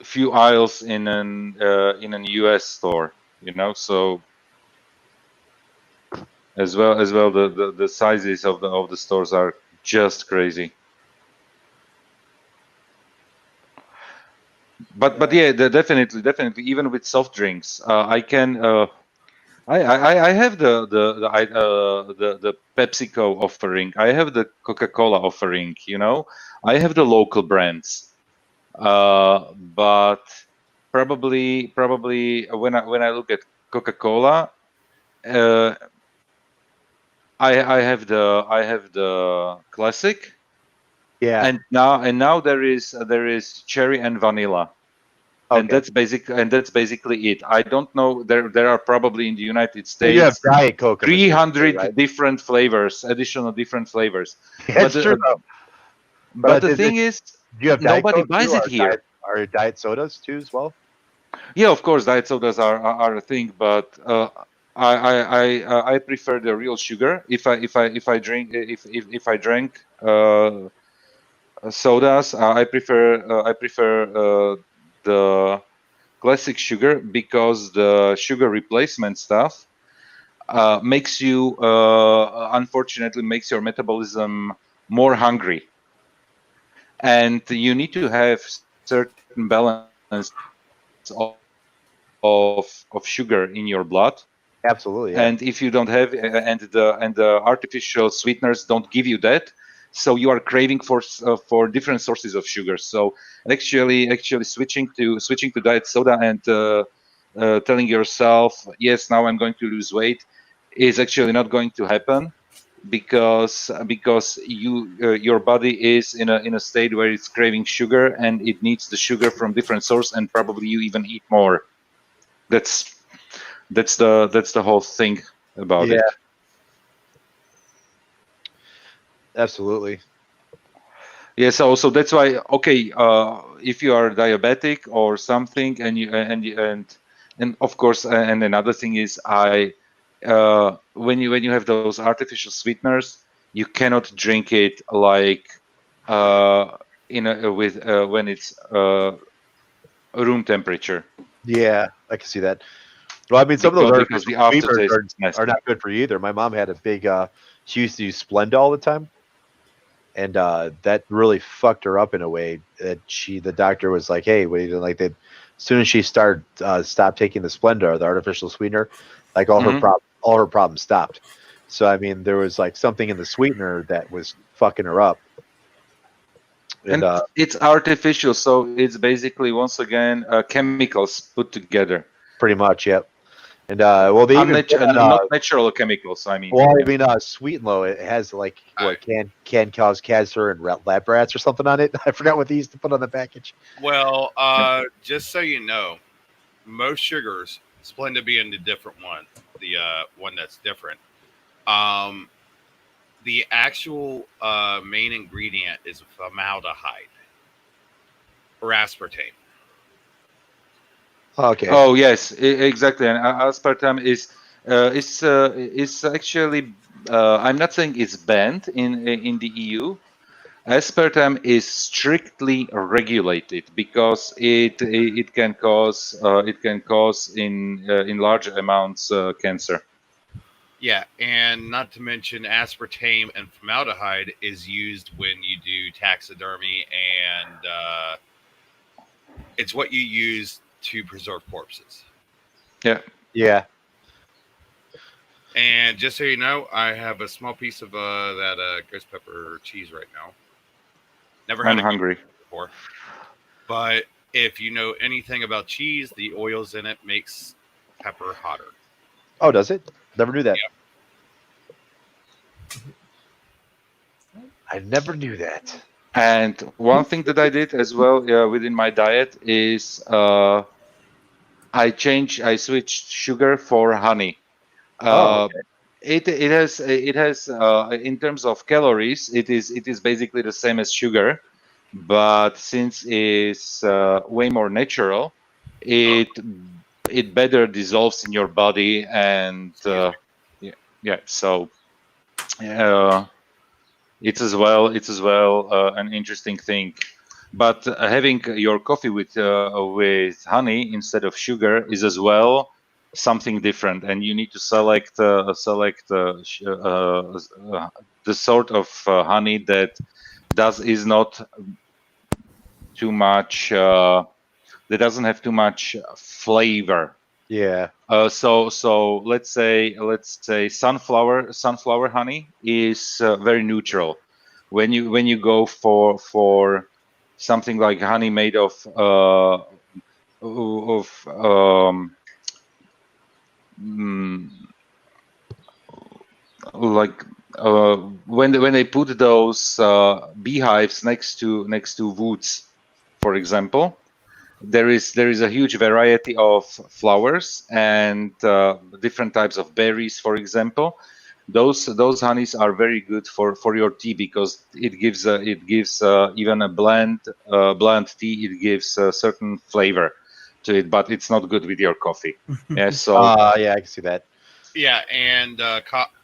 few aisles in an US store. You know, so as well the sizes of the stores are just crazy. But yeah, definitely even with soft drinks, I can I have the PepsiCo offering, I have the Coca-Cola offering, you know, I have the local brands, but probably when I look at Coca-Cola, uh, I have the classic. Yeah. And now there is cherry and vanilla, and Okay. that's basically it. I don't know. There are probably in the United Well, you have States Diet Coke, I'm assuming, 300 right? different flavors, additional different flavors. That's true though. But the thing is, do you have Diet nobody Coke too, buys it here. or diet sodas too as well? Yeah, of course, diet sodas are a thing, but I prefer the real sugar. If I drink if I drank sodas, I prefer the classic sugar, because the sugar replacement stuff makes you unfortunately makes your metabolism more hungry, and you need to have certain balance of sugar in your blood. Absolutely, yeah. And if you don't have and the artificial sweeteners don't give you that, so you are craving for different sources of sugar. So actually switching to diet soda and telling yourself, yes, now I'm going to lose weight, is actually not going to happen, because your body is in a state where it's craving sugar, and it needs the sugar from different source, and probably you even eat more. That's the whole thing about Yeah. it. Absolutely. Yeah, so that's why, okay, if you are diabetic or something, and of course, and another thing is, when you have those artificial sweeteners, you cannot drink it like in a, with when it's room temperature. Yeah, I can see that. Well, I mean, some of those Because artificial the sweeteners aftertaste is are nasty. not good for you either. My mom had a big. She used to use Splenda all the time, and that really fucked her up in a way. That the doctor was like, "Hey, what are you doing?" Like that. As soon as she stopped taking the Splenda, or the artificial sweetener, like all her problems stopped. So I mean, there was like something in the sweetener that was fucking her up. And it's artificial, so it's basically once again chemicals put together. Pretty much, yep. And well, they even put on, not natural chemicals. I mean, well, I yeah. mean, Sweet and Low, it has like what can cause cancer and lab rats or something on it. I forgot what they used to put on the package. Well, just so you know, most sugars, Splenda being the different one, the one that's different. The actual main ingredient is formaldehyde or aspartame. Okay. Oh yes, exactly. And aspartame is actually I'm not saying it's banned in the EU. Aspartame is strictly regulated because it can cause in large amounts cancer. Yeah, and not to mention aspartame and formaldehyde is used when you do taxidermy, and it's what you use to preserve corpses. Yeah. Yeah. And just so you know, I have a small piece of that ghost pepper cheese right now. Never had I'm a hungry before, but if you know anything about cheese, the oils in it makes pepper hotter. Oh, does it? Never knew that. I never knew that. And one thing that I did as well within my diet is I switched sugar for honey. Oh, okay. It has in terms of calories, it is basically the same as sugar, but since it's way more natural, it better dissolves in your body, and yeah. So it's as well an interesting thing. But having your coffee with honey instead of sugar is as well something different, and you need to select the sort of honey that is not too much that doesn't have too much flavor. Yeah. So let's say sunflower honey is very neutral. When you go for something like honey made of mm, like when they put those beehives next to woods, for example, there is a huge variety of flowers and different types of berries, for example. Those honeys are very good for your tea because it gives even a bland tea, it gives a certain flavor to it, but it's not good with your coffee. Yeah, so Yeah, I can see that. Yeah, and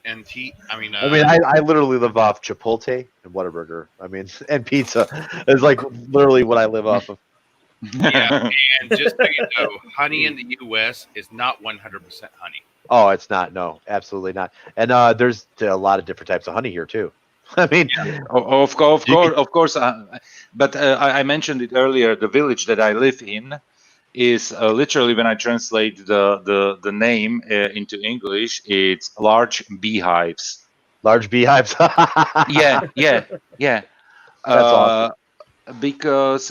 and tea. I mean, I literally live off Chipotle and Whataburger. I mean, and pizza is like literally what I live off of. yeah, and just so you know, honey in the U.S. is not 100% honey. Oh, it's not. No, absolutely not. And there's a lot of different types of honey here too. I mean, of course. But I mentioned it earlier. The village that I live in is literally, when I translate the name into English, it's large beehives. Large beehives. yeah. That's awesome. Because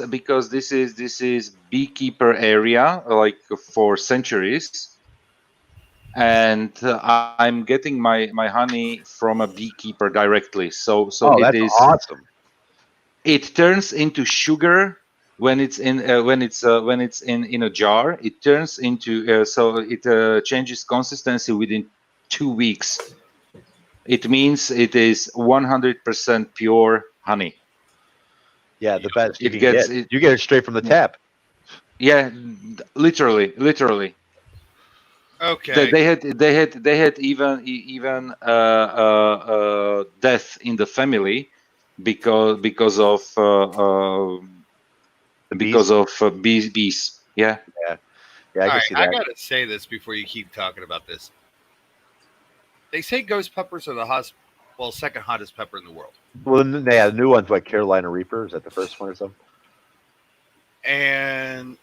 this is beekeeper area like for centuries, and I'm getting my honey from a beekeeper directly. So Oh, it that's is. awesome. It turns into sugar when it's in a jar. It turns into so it changes consistency within 2 weeks. It means it is 100% pure honey. Yeah, the best you It can gets get. it. You get it straight from the tap. Yeah, literally. Okay. They had even death in the family because of bees. Yeah. Yeah, I All can right, see I that. gotta say this before you keep talking about this. They say ghost peppers are the hottest, well, second hottest pepper in the world, Well, the new ones like Carolina Reaper. Is that the first one or something? and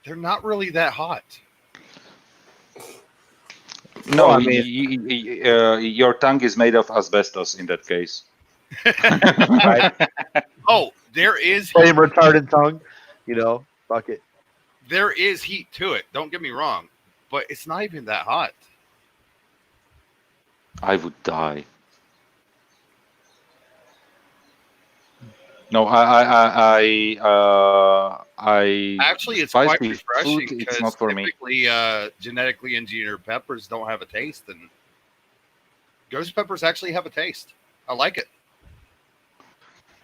they're not really that hot. No, Well, I mean, your tongue is made of asbestos in that case. right? Oh, there is Flame retardant tongue. You know, fuck it. there is heat to it. Don't get me wrong, but it's not even that hot. I would die. No, Actually, it's quite spicy refreshing food. It's because not for me. typically genetically engineered peppers don't have a taste, and ghost peppers actually have a taste. I like it.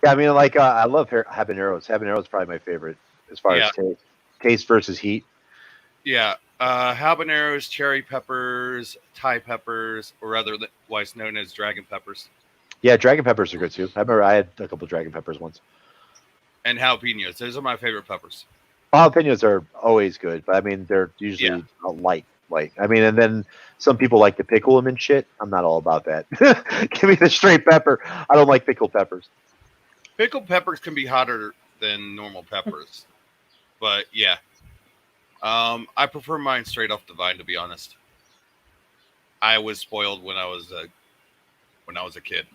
Yeah, I mean, like I love habaneros. Habanero is probably my favorite as far Yeah. as taste versus heat. Yeah, habaneros, cherry peppers, Thai peppers, or otherwise known as dragon peppers. Yeah, dragon peppers are good too. I remember I had a couple dragon peppers once. And jalapenos. Those are my favorite peppers. Jalapenos are always good, but I mean they're usually light. I mean, and then some people like to pickle them and shit. I'm not all about that. Give me the straight pepper. I don't like pickled peppers. Pickled peppers can be hotter than normal peppers, but yeah, I prefer mine straight off the vine. To be honest, I was spoiled when I was a kid.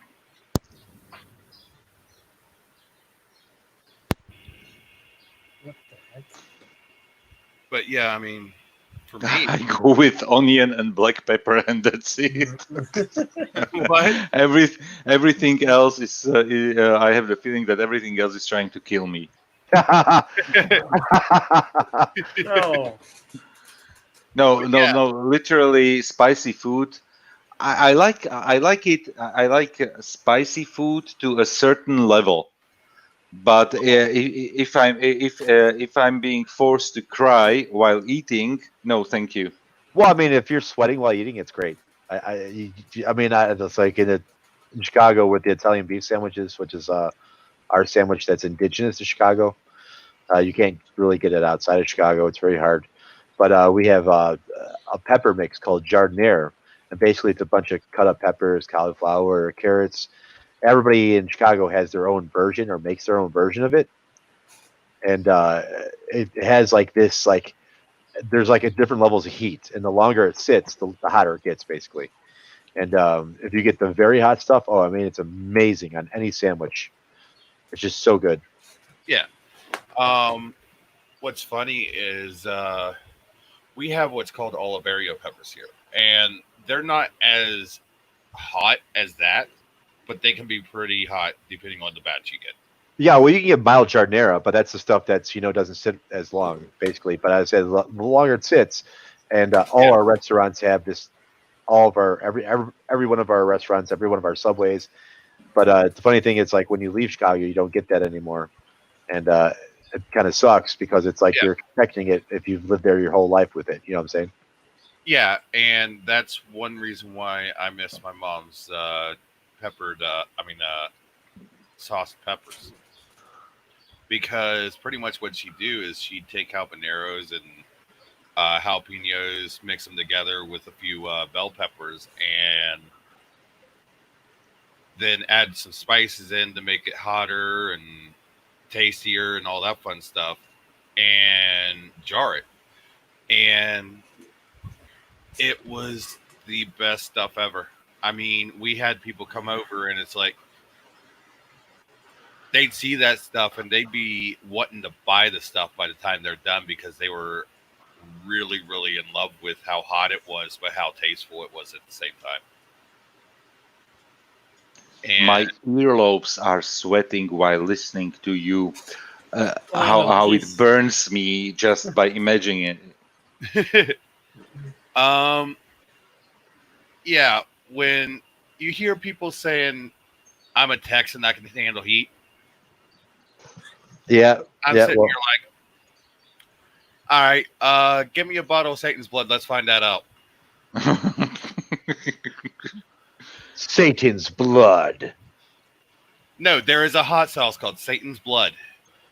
But yeah, I mean, for me, I go with onion and black pepper, and that's it. What? Everything else is. I have the feeling that everything else is trying to kill me. No. No. Literally, spicy food. I like it. I like spicy food to a certain level. But if I'm being forced to cry while eating, no, thank you. Well, I mean, if you're sweating while eating, it's great. I mean, it's like in Chicago with the Italian beef sandwiches, which is our sandwich that's indigenous to Chicago. You can't really get it outside of Chicago. It's very hard. But we have a pepper mix called jardiniere, and basically it's a bunch of cut up peppers, cauliflower, carrots. Everybody in Chicago has their own version or makes their own version of it, and it has like this there's like a different levels of heat, and the longer it sits, the hotter it gets, basically. And if you get the very hot stuff, oh, I mean, it's amazing on any sandwich. It's just so good. Yeah. What's funny is we have what's called Oliverio peppers here, and they're not as hot as that, but they can be pretty hot depending on the batch you get. Yeah, well, you can get mild jardinera, but that's the stuff that's doesn't sit as long, basically. But as I said, the longer it sits, and all our restaurants have this. All of our every one of our restaurants, every one of our subways. But the funny thing is, like when you leave Chicago, you don't get that anymore, and it kind of sucks because it's like you're expecting it if you've lived there your whole life with it. You know what I'm saying? Yeah, and that's one reason why I miss my mom's sauced peppers. Because pretty much what she'd do is she'd take habaneros and jalapenos, mix them together with a few bell peppers, and then add some spices in to make it hotter and tastier and all that fun stuff, and jar it. And it was the best stuff ever. I mean, we had people come over, and it's like they'd see that stuff and they'd be wanting to buy the stuff by the time they're done because they were really, really in love with how hot it was, but how tasteful it was at the same time. And my earlobes are sweating while listening to you. How it burns me just by imagining it. Yeah, when you hear people saying, "I'm a Texan, I can handle heat," Yeah, I'm sitting here like, all right, give me a bottle of Satan's blood. Let's find that out. Satan's blood. No, there is a hot sauce called Satan's blood.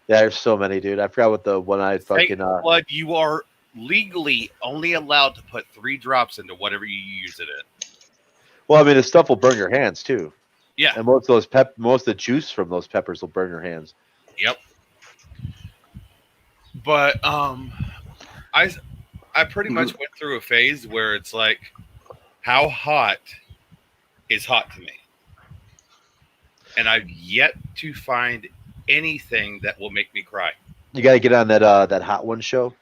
Yeah, there's so many, dude. I forgot what the one I fucking. Satan's blood. You are legally only allowed to put 3 drops into whatever you use it in. Well, I mean, the stuff will burn your hands too. Yeah, and most of the juice from those peppers will burn your hands. Yep. But I pretty much went through a phase where it's like, how hot is hot to me? And I've yet to find anything that will make me cry. You got to get on that Hot One show.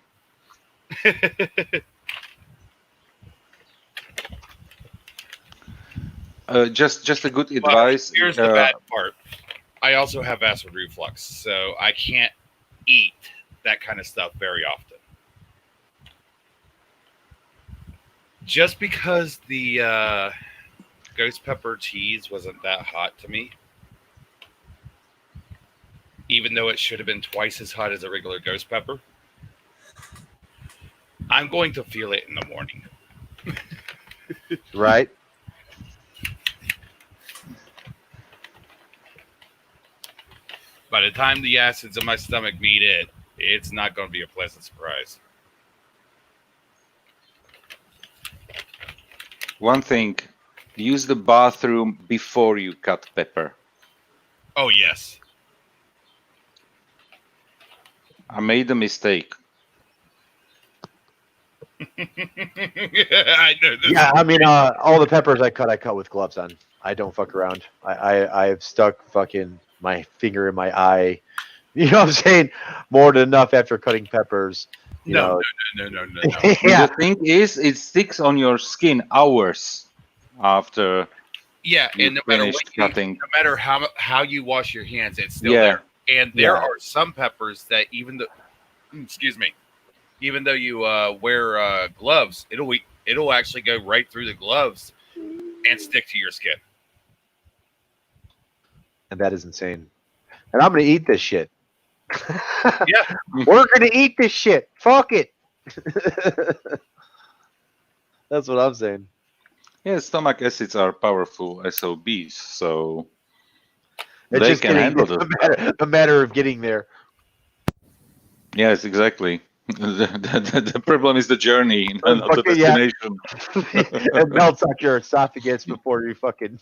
Just a good advice. Here's the bad part. I also have acid reflux, so I can't eat that kind of stuff very often. Just because the ghost pepper cheese wasn't that hot to me, even though it should have been twice as hot as a regular ghost pepper, I'm going to feel it in the morning. Right. by the time the acids in my stomach meet it, it's not going to be a pleasant surprise. One thing, use the bathroom before you cut pepper. Oh, yes. I made a mistake. I know this. Yeah, I mean, all the peppers I cut with gloves on. I don't fuck around. I've stuck fucking my finger in my eye. You know what I'm saying? More than enough after cutting peppers. You know. No. Yeah. The thing is, it sticks on your skin hours after. Yeah, you and no matter finished what cutting. no matter how you wash your hands, it's still Yeah. there. And there Yeah. are some peppers that even though you wear gloves, it'll actually go right through the gloves and stick to your skin. And that is insane. And I'm gonna eat this shit. Yeah. We're gonna eat this shit. Fuck it. That's what I'm saying. Yeah, stomach acids are powerful SOBs, so It's they just can handle getting this. a matter of getting there. Yes, exactly. The problem is the journey, not the Fucking, yeah. destination. It melts out your esophagus before you fucking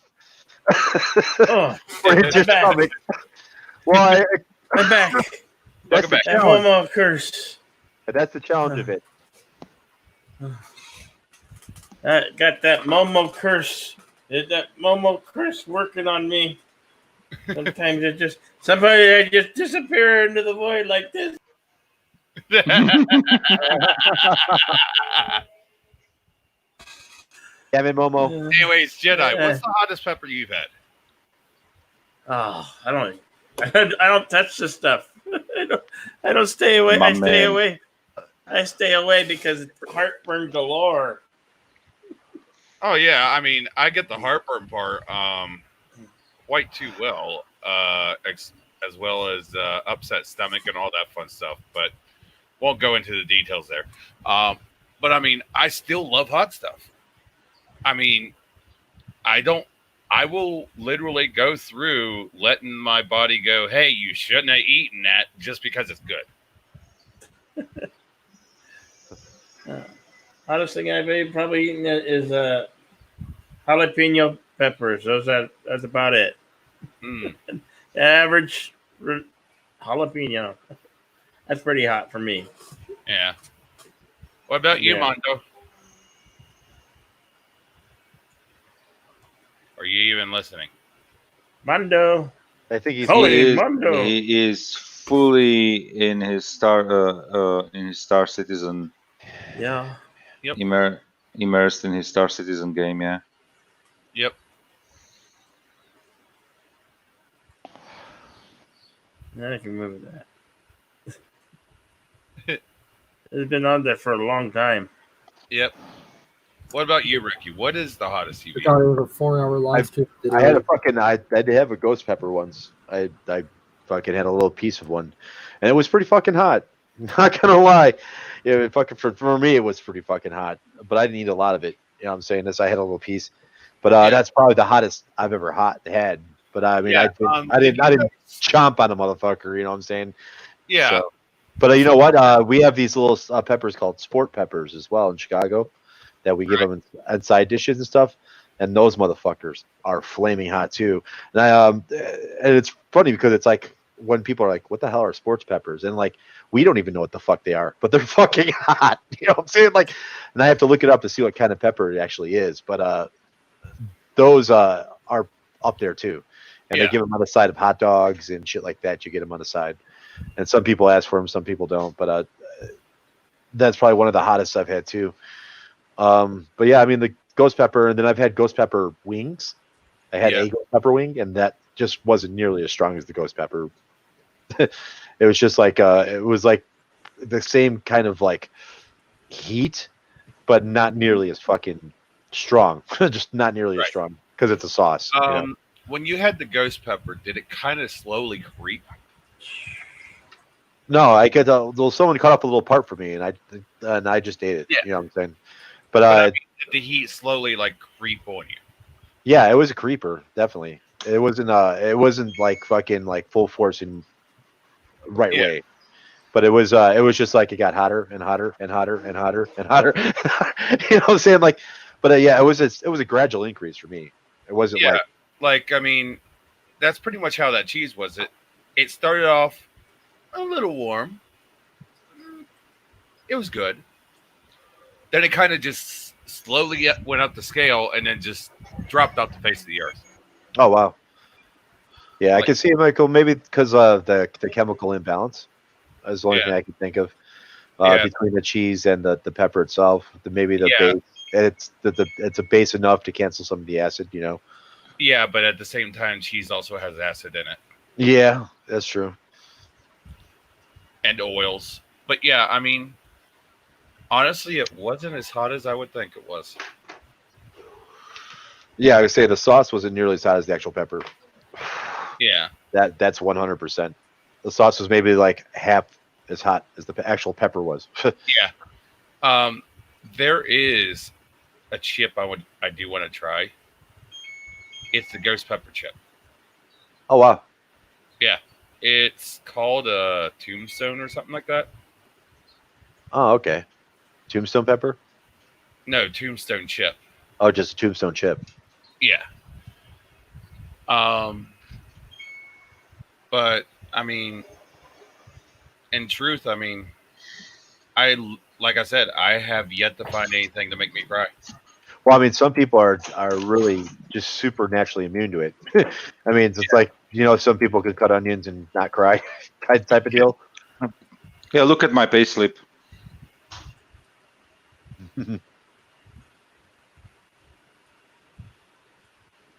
Oh, or hit your I'm back. stomach. Well, I'm back. that's the That challenge. Momo curse. That's the challenge of it. Got that Momo curse. That Momo curse working on me. Sometimes I just disappear into the void like this. Kevin Momo. Anyways, Jedi, what's the hottest pepper you've had? Oh, I don't touch this stuff. I don't stay away. My I stay man. away. I stay away because it's heartburn galore. Oh yeah, I mean, I get the heartburn part quite too well, as well as upset stomach and all that fun stuff. But won't go into the details there. But I mean, I still love hot stuff. I mean, I will literally go through letting my body go, hey, you shouldn't have eaten that just because it's good. Hottest thing I've probably eaten is jalapeno peppers. That's about it. Average jalapeno. That's pretty hot for me. Yeah. What about you, Yeah. Mondo? Are you even listening? Mondo. I think he's Mondo. He is fully in his Star Citizen. Yeah. Yep. Immersed in his Star Citizen game. Yeah. Yep. I can remember that. It's been on there for a long time. Yep. What about you, Ricky? What is the hottest you've We got over a 4-hour live stream. I had I did have a ghost pepper once. I fucking had a little piece of one, and it was pretty fucking hot. Not gonna lie, yeah, fucking for me it was pretty fucking hot. But I didn't eat a lot of it. You know what I'm saying? This I had a little piece, but that's probably the hottest I've ever had. But I mean, I didn't chomp on a motherfucker. You know what I'm saying? Yeah. So, but you know what? We have these little peppers called sport peppers as well in Chicago that we give them in side dishes and stuff. And those motherfuckers are flaming hot too. And and it's funny because it's like when people are like, "What the hell are sports peppers?" And like we don't even know what the fuck they are, but they're fucking hot. You know what I'm saying? Like, and I have to look it up to see what kind of pepper it actually is. But those are up there too, and they give them on the side of hot dogs and shit like that. You get them on the side, and some people ask for them, some people don't. But that's probably one of the hottest I've had too. But yeah, I mean the ghost pepper, and then I've had ghost pepper wings. I had a ghost pepper wing, and that just wasn't nearly as strong as the ghost pepper. It was just like it was like the same kind of like heat, but not nearly as fucking strong. Just not nearly as strong because it's a sauce. You know? When you had the ghost pepper, did it kind of slowly creep? No, I get someone cut up a little part for me, and I just ate it. Yeah. You know what I'm saying? But I mean, did the heat slowly like creep on you? yeah, it was a creeper, definitely. It wasn't like fucking like full force and right way. But it was just like it got hotter and hotter and hotter and hotter and hotter. You know what I'm saying? Like, but yeah, it was a gradual increase for me. It wasn't like I mean, that's pretty much how that cheese was. It started off a little warm. It was good. Then it kind of just slowly went up the scale and then just dropped off the face of the earth. Oh wow. Yeah, I can see it, Michael. Maybe because of the chemical imbalance. Is the only thing I can think of between the cheese and the pepper itself. Maybe the base. It's a base enough to cancel some of the acid. You know. Yeah, but at the same time, cheese also has acid in it. Yeah, that's true. And oils. But yeah, I mean, honestly, it wasn't as hot as I would think it was. Yeah, I would say the sauce wasn't nearly as hot as the actual pepper. Yeah. That's 100%. The sauce was maybe like half as hot as the actual pepper was. Yeah. There is a chip I do want to try. It's the ghost pepper chip. Oh wow. Yeah. It's called a tombstone or something like that. Oh, okay. Tombstone pepper? No, tombstone chip. Oh, just a tombstone chip. Yeah. But I mean, in truth, I mean, like I said, I have yet to find anything to make me cry. Well, I mean, some people are really just super naturally immune to it. I mean, it's like, you know, some people can cut onions and not cry type of deal. Yeah, look at my payslip.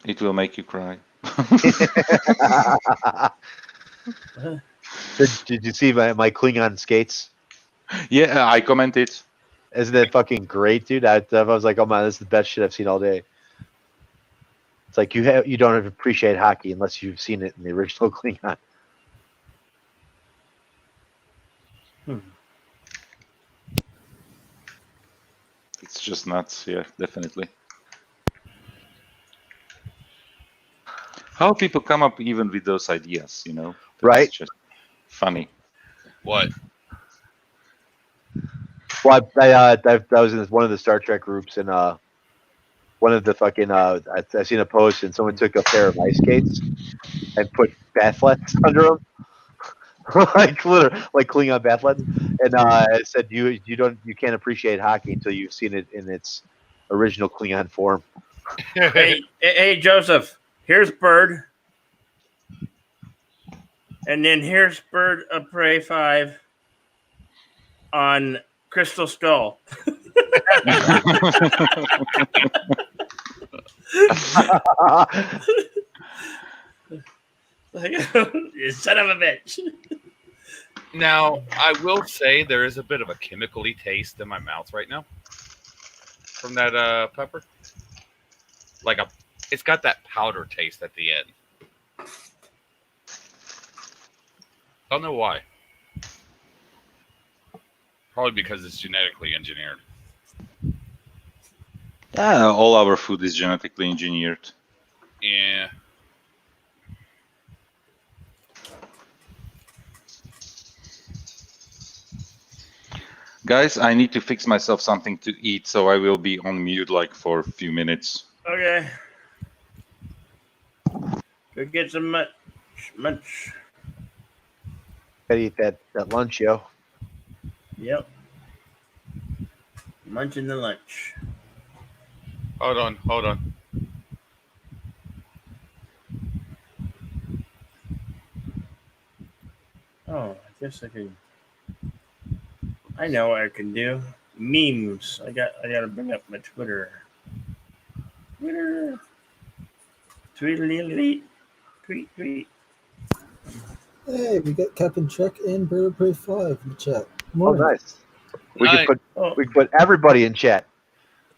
It will make you cry. Did you see my Klingon skates? Yeah, I commented. Isn't it fucking great, dude? I was like, oh man, this is the best shit I've seen all day. It's like you don't appreciate hockey unless you've seen it in the original Klingon. It's just nuts. Yeah, definitely. How people come up even with those ideas, you know? Right. It's just funny. What? Well, I was in one of the Star Trek groups, and one of the fucking I seen a post, and someone took a pair of ice skates and put bathlets under them, like literally, like Klingon bathlets, and it said you can't appreciate hockey until you've seen it in its original Klingon form. Hey, Joseph. Here's Bird, and then here's Bird of Prey 5 on Crystal Skull. You son of a bitch. Now, I will say there is a bit of a chemically taste in my mouth right now from that pepper. It's got that powder taste at the end. Don't know why. Probably because it's genetically engineered. All our food is genetically engineered. Yeah. Guys, I need to fix myself something to eat, so I will be on mute like for a few minutes. Okay. Go get some munch. Gotta eat that lunch, yo. Yep. Munching the lunch. Hold on. Oh, I guess I can. I know what I can do. Memes. I gotta bring up my Twitter. Tweet. Hey, we got Captain Check and Bird of Prey 5 in the chat. Oh, nice. We can put everybody in chat.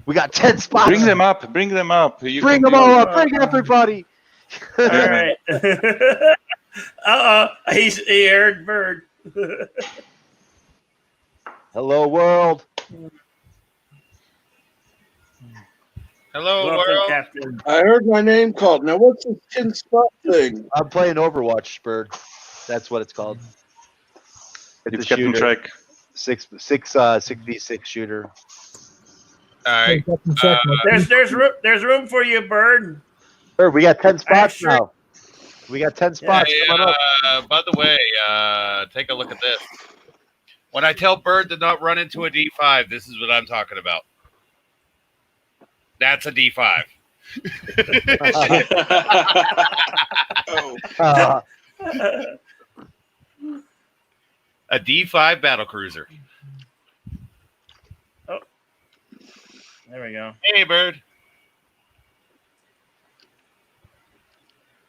We got 10 spots. Bring them up. Bring them up. Bring them all up. Bring everybody. All right. He heard Bird. Hello, world. Hello, Welcome, world. Captain. I heard my name called. Now, what's this 10 spot thing? I'm playing Overwatch, Bird. That's what it's called. It's You've a kept in shooter. track. 6v6 shooter. All right. There's room for you, Bird. Sir, we got 10 spots Actually- now. We got 10 spots. Hey, Come on up. by the way, take a look at this. When I tell Bird to not run into a D5, this is what I'm talking about. That's a D5. A D5 battle cruiser. Oh, there we go. Hey, Bird.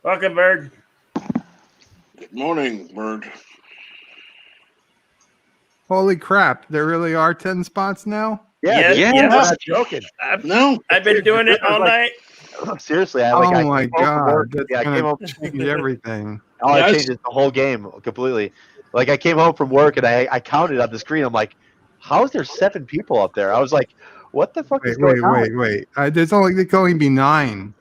Welcome, Bird. Good morning, Bird. Holy crap! There really are 10 spots now. Yeah, Yeah, I'm not joking. I've been doing it all night. Seriously, I Oh came my home from god, work. that's Yeah, I came gonna home. change everything. Oh, it changes the whole game completely. Like I came home from work and I counted on the screen. I'm like, how is there 7 people up there? I was like, what the fuck is going on? Wait. There can only be 9.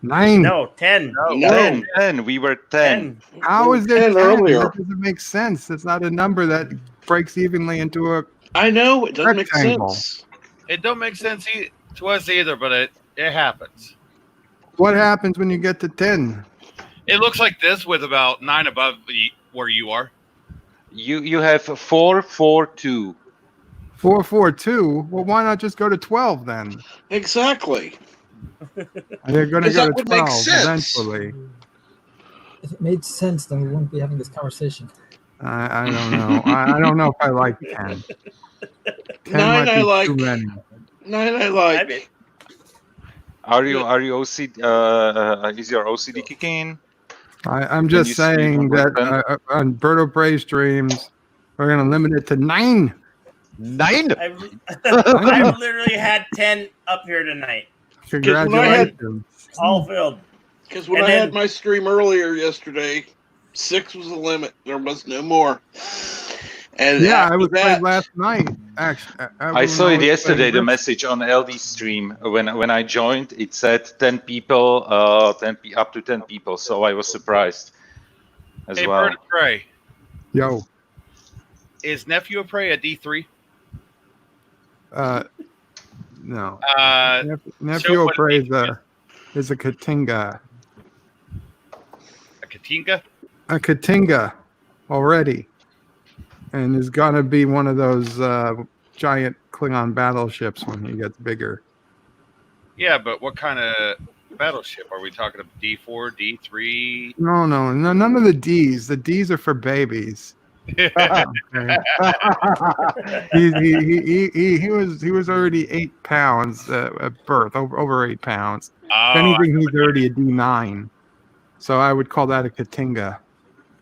9. No, 10. No. 10. We were 10. How is there 10? earlier? That doesn't make sense. That's not a number that breaks evenly into a. I know it doesn't make rectangle. sense. It don't make sense to us either, but it happens. What happens when you get to 10? It looks like this with about 9 above where you are. You have 4, 4, 2. 4, 4, 2. Well, why not just go to 12 then? Exactly. They're going to Because go that to would make 12 sense. eventually. If it made sense, then we wouldn't be having this conversation. I don't know. I don't know if I like 10. 10 9 might I be like. too many. 9 I like. Are you OCD? Is your OCD kicking in? I'm When just you see saying number that 10? on Birdo Bray streams, we're going to limit it to 9. 9? I've literally had 10 up here tonight. Congratulations. All filled. Because when And I then- had my stream earlier yesterday, 6 was the limit. There was no more. And Yeah, after I was that, playing last night. Actually, I saw it yesterday. The message on LD stream when I joined, it said 10 people, up to 10 people. So I was surprised as Hey, well. Bird of Prey. Yo, Is Nephew of Prey a D3? no. Show Nephew what O'Prey is a Katinga. A Katinka? A Katinga already. And is going to be one of those giant Klingon battleships when he gets bigger. Yeah, but what kind of battleship? Are we talking about D4, D3? No, none of the D's. The D's are for babies. Okay. he was already 8 pounds at birth, over 8 pounds. Oh, If anything, he's already a D9. So I would call that a Katinga,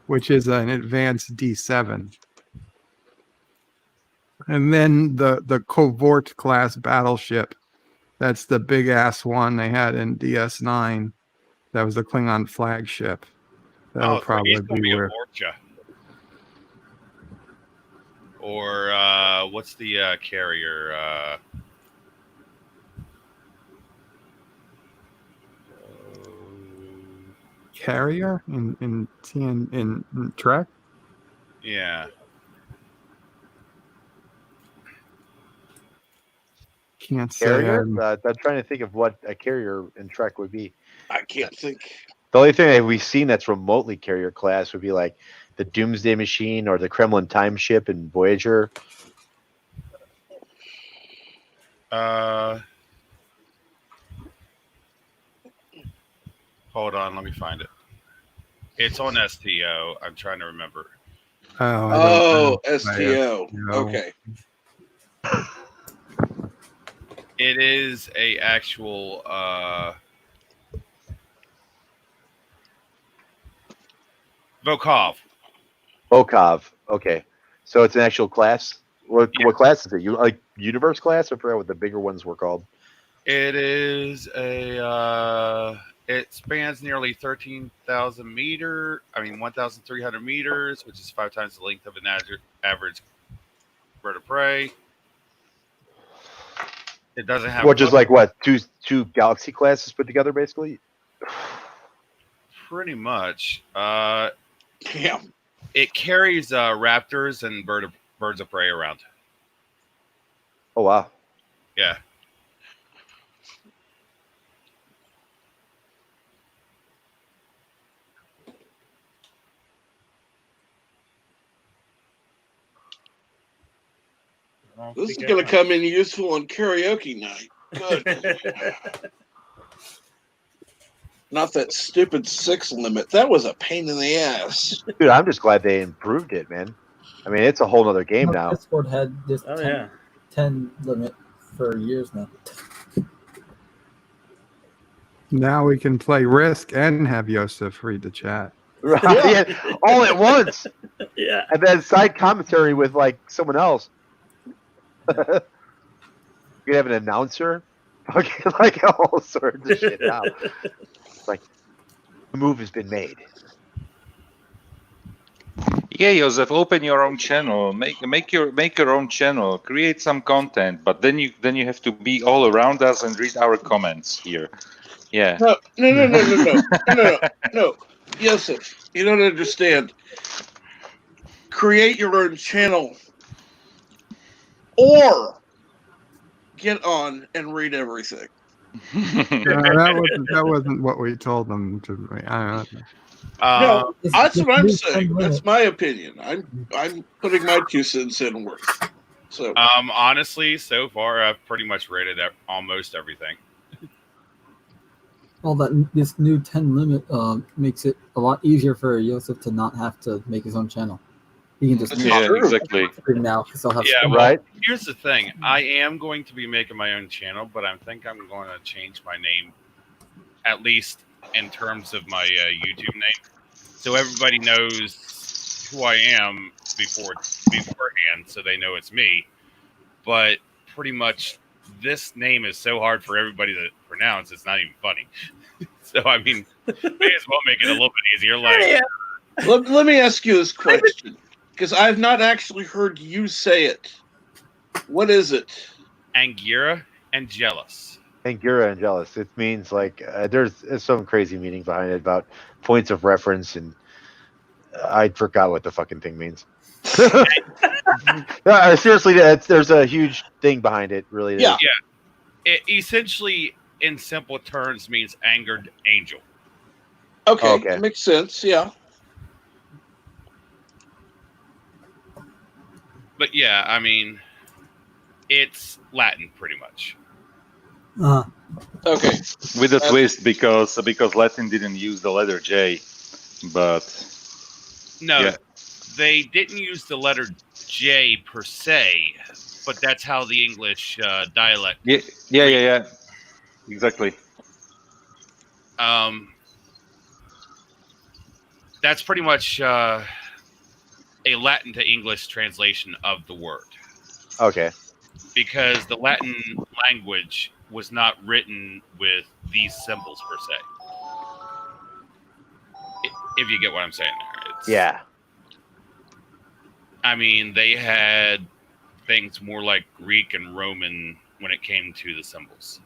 which is an advanced D7. And then the Covort class battleship. That's the big ass one they had in DS9. That was the Klingon flagship. That'll so probably he's gonna be be a where. Vorcha. Or what's the carrier? Carrier in Trek. Yeah. Can't say. Carrier? I'm trying to think of what a carrier in Trek would be. I can't think. The only thing that we've seen that's remotely carrier class would be like the Doomsday Machine or the Kremlin time ship in Voyager. Hold on, let me find it. It's on STO. I'm trying to remember. Oh, STO. Okay. It is a actual Volkov. Volkov. Okay. So it's an actual class. What class is it? You like universe class? I forgot what the bigger ones were called. It is a it spans nearly 13,000 meter. I mean 1,300 meters, which is 5 times the length of an average bird of prey. It doesn't have Which is like what two galaxy classes put together, basically. pretty much. Damn. It carries raptors and birds of prey around. Oh wow. Yeah. This is going to come in useful on karaoke night. Good. Not that stupid 6 limit. That was a pain in the ass. Dude, I'm just glad they improved it, man. I mean, it's a whole other game now. Discord had this Oh, 10, yeah. 10 limit for years now. Now we can play Risk and have Yosef read the chat. Right? Yeah, all at once. Yeah. And then side commentary with like someone else. You could have an announcer. Okay, like all sorts of shit now. Like the move has been made. Yeah, Joseph, open your own channel. Make your own channel. Create some content, but then you have to be all around us and read our comments here. Yeah. No. Yosef, you don't understand. Create your own channel. Or get on and read everything. That wasn't what we told them to. I don't know. No, that's what I'm saying. That's my opinion. I'm putting my 2 cents in worth. So honestly, so far I've pretty much rated almost everything. All that this new 10 limit makes it a lot easier for Yosef to not have to make his own channel. He can just exactly. now because I'll have Well, here's the thing. I am going to be making my own channel, but I think I'm going to change my name, at least in terms of my YouTube name, so everybody knows who I am beforehand, so they know it's me. But pretty much, this name is so hard for everybody to pronounce; it's not even funny. So I mean, may as well make it a little bit easier. Like, let me ask you this question, because I've not actually heard you say it. What is it? Angira and jealous. Angura and jealous. It means like there's some crazy meaning behind it about points of reference, and I forgot what the fucking thing means. Seriously, there's a huge thing behind it. Really, yeah. It essentially, in simple terms, means angered angel. Okay, that makes sense. Yeah. But yeah, I mean, it's Latin pretty much. Okay. With a twist because Latin didn't use the letter J, but no, they didn't use the letter J per se, but that's how the English dialect. Yeah. Exactly. That's pretty much a Latin to English translation of the word. Okay. Because the Latin language was not written with these symbols per se. If you get what I'm saying there. Yeah. I mean, they had things more like Greek and Roman when it came to the symbols.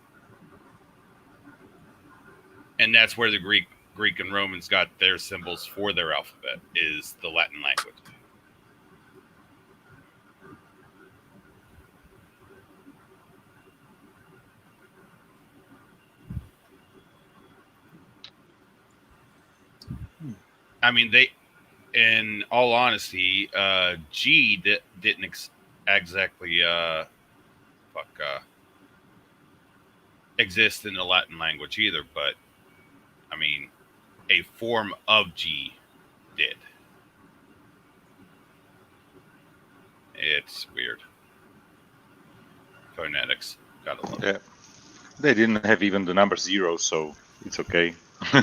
And that's where the Greek and Romans got their symbols for their alphabet, is the Latin language. I mean, in all honesty, G didn't exactly exist in the Latin language either, but I mean, a form of G did. It's weird. Phonetics, gotta love it. They didn't have even the number 0, so it's okay.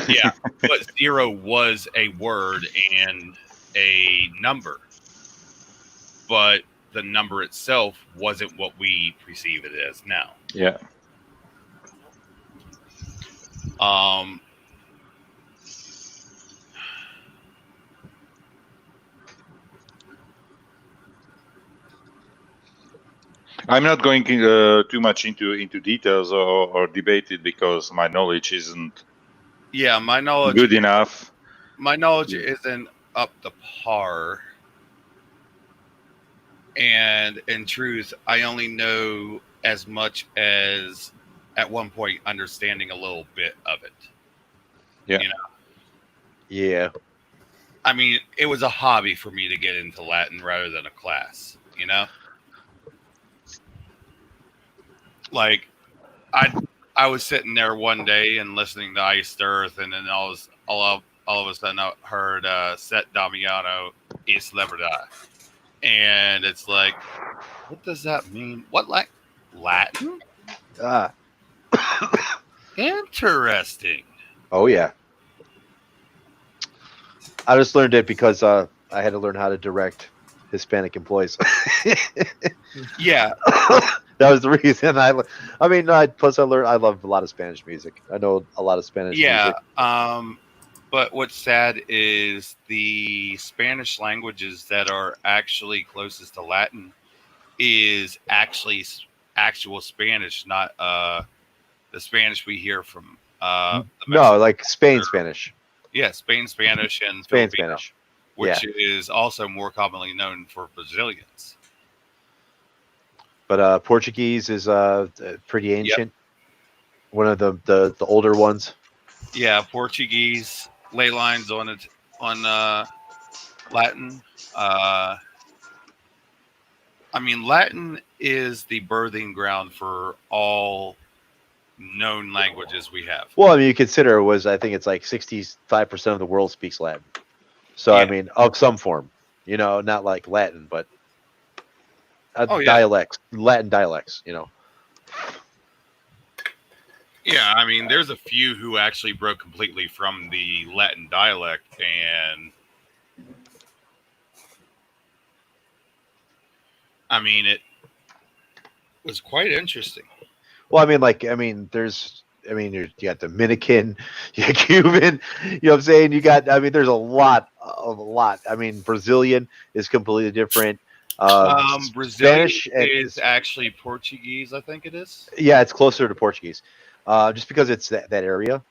Yeah, but 0 was a word and a number, but the number itself wasn't what we perceive it as now. Yeah. I'm not going too much into details or debate it because my knowledge isn't my knowledge good enough. My knowledge isn't up to par. And in truth, I only know as much as at one point understanding a little bit of it. Yeah. You know? Yeah. I mean, it was a hobby for me to get into Latin rather than a class, you know? Like I was sitting there one day and listening to Iced Earth, and then all of a sudden I heard Set Damiano East Libertad. And it's like, what does that mean? What, like Latin? Ah. Interesting. Oh yeah. I just learned it because I had to learn how to direct Hispanic employees. Yeah. That was the reason. Plus I learned I love a lot of Spanish music. I know a lot of Spanish Yeah. music. But what's sad is the Spanish languages that are actually closest to Latin is actually actual Spanish, not the Spanish we hear from the No, like Spain Spanish. Yeah, Spain Spanish and Spain Filipino, Spanish. which is also more commonly known for Brazilians. But Portuguese is pretty ancient. One of the older ones. Yeah, Portuguese ley lines on it on Latin. I mean, Latin is the birthing ground for all known languages we have. Well, I mean, you consider I think it's like 65% of the world speaks Latin. So I mean, of some form, not like Latin, but dialects, Latin dialects, Yeah, I mean, there's a few who actually broke completely from the Latin dialect, and I mean, it was quite interesting. Well, you got Dominican, you got Cuban, you know what I'm saying? There's a lot. I mean, Brazilian is completely different. Brazilian Spanish is actually Portuguese, I think it is. Yeah, it's closer to Portuguese, just because it's that area.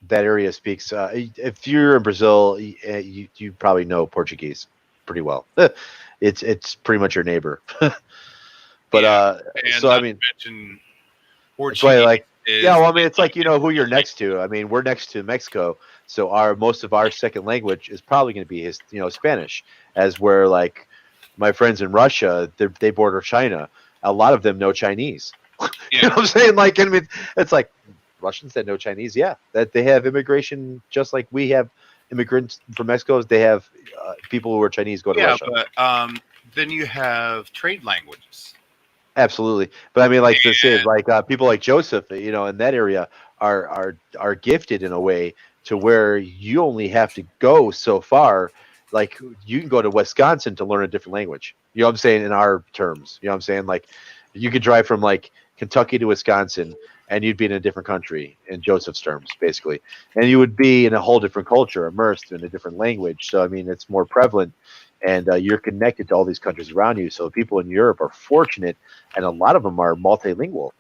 That area speaks. If you're in Brazil, you probably know Portuguese pretty well. It's pretty much your neighbor. But so I mean, Portuguese it's like who you're next to. I mean, we're next to Mexico, so most of our second language is probably going to be Spanish. As where like my friends in Russia, they border China. A lot of them know Chinese. You know what I'm saying? Like, I mean, it's like Russians that know Chinese. Yeah, that they have immigration just like we have immigrants from Mexico. They have people who are Chinese go to Russia. But then you have trade languages. Absolutely, but I mean, like this is like people like Joseph, in that area are gifted in a way to where you only have to go so far. Like you can go to Wisconsin to learn a different language. You know what I'm saying? In our terms, you know what I'm saying? Like you could drive from like Kentucky to Wisconsin, and you'd be in a different country in Joseph's terms, basically, and you would be in a whole different culture, immersed in a different language. So I mean, it's more prevalent. And you're connected to all these countries around you. So people in Europe are fortunate, and a lot of them are multilingual.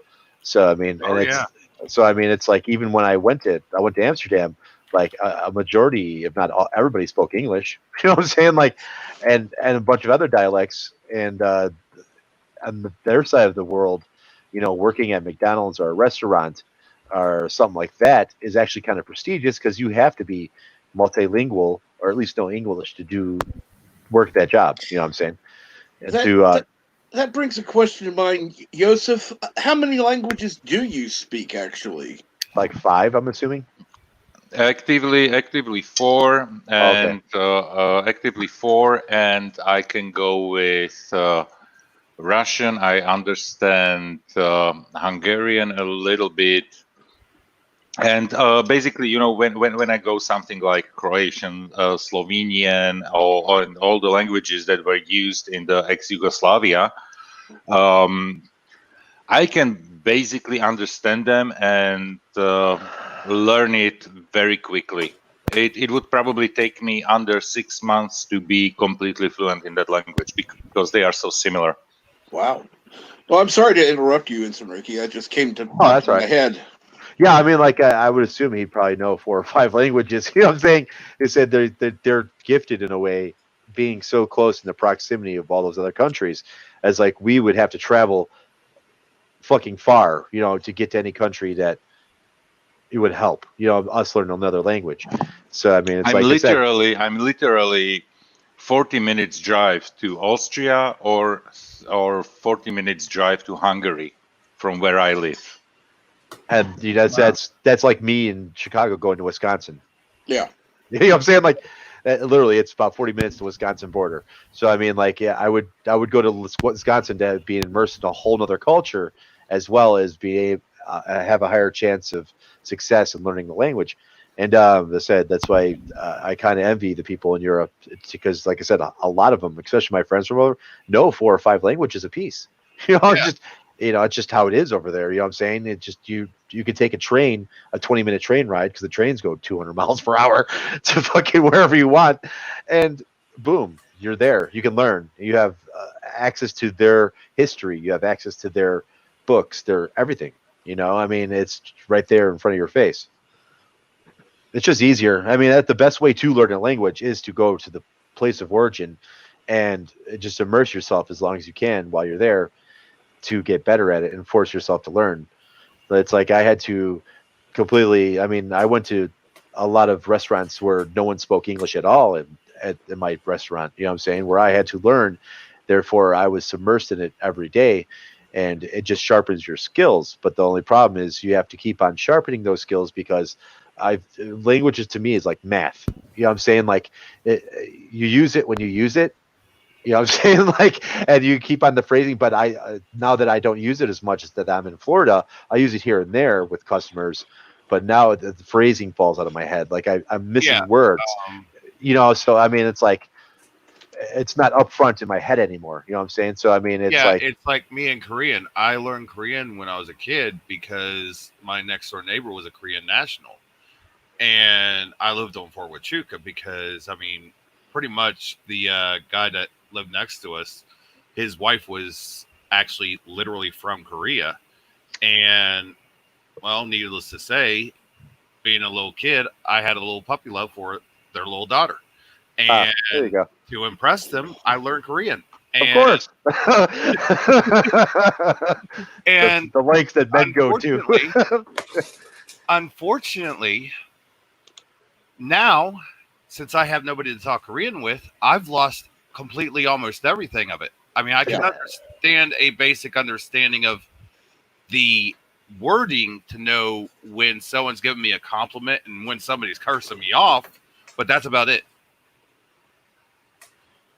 So I mean, it's like even when I went to Amsterdam, like a majority, if not all, everybody spoke English. You know what I'm saying? Like, and a bunch of other dialects. And on their side of the world, working at McDonald's or a restaurant or something like that is actually kind of prestigious because you have to be multilingual or at least know English to work that job. You know what I'm saying? That brings a question to mind, Joseph. How many languages do you speak actually? Like 5, I'm assuming. Actively 4, and actively 4, and I can go with Russian. I understand Hungarian a little bit. And basically, when I go something like Croatian, Slovenian, or all the languages that were used in the ex-Yugoslavia, I can basically understand them and learn it very quickly. It would probably take me under 6 months to be completely fluent in that language because they are so similar. Wow. Well, I'm sorry to interrupt you, Insomniac. I just came to that's my right. head. Yeah, I mean, like I would assume he'd probably know 4 or 5 languages. You know what I'm saying? He said they're gifted in a way, being so close in the proximity of all those other countries, as like we would have to travel fucking far, to get to any country that it would help, us learn another language. So I mean, it's like I said, I'm literally 40 minutes drive to Austria or 40 minutes drive to Hungary from where I live. and that's like me in Chicago going to Wisconsin. Yeah. You know what I'm saying? Like, literally, it's about 40 minutes to the Wisconsin border. So I mean, like, yeah, I would go to Wisconsin to be immersed in a whole nother culture, as well as have a higher chance of success in learning the language. And I said that's why I kind of envy the people in Europe, because, like I said, a lot of them, especially my friends from over, know 4 or 5 languages apiece. It's just how it is over there. You know what I'm saying? It just you could take a 20-minute train ride, because the trains go 200 miles per hour to fucking wherever you want, and boom, you're there. You can learn. You have access to their history. You have access to their books, their everything. I mean, it's right there in front of your face. It's just easier. I mean, the best way to learn a language is to go to the place of origin and just immerse yourself as long as you can while you're there, to get better at it and force yourself to learn. But it's like I had to completely. I mean, I went to a lot of restaurants where no one spoke English at all in my restaurant. You know what I'm saying? Where I had to learn. Therefore, I was submersed in it every day, and it just sharpens your skills. But the only problem is you have to keep on sharpening those skills, because languages to me is like math. You know what I'm saying? Like you use it when you use it. You know what I'm saying? Like, and you keep on the phrasing, but now that I don't use it as much as that I'm in Florida, I use it here and there with customers, but now the phrasing falls out of my head. Like I'm missing words, so I mean, it's like, it's not upfront in my head anymore. You know what I'm saying? So, I mean, it's like me in Korean. I learned Korean when I was a kid because my next door neighbor was a Korean national. And I lived on Fort Huachuca because, I mean, pretty much the guy that lived next to us, his wife was actually literally from Korea. And, well, needless to say, being a little kid, I had a little puppy love for their little daughter. And there you go. To impress them, I learned Korean. Of course. And the lengths that men go to. Unfortunately, now, since I have nobody to talk Korean with, I've lost completely almost everything of it. I mean, I can understand a basic understanding of the wording to know when someone's giving me a compliment and when somebody's cursing me off, but that's about it.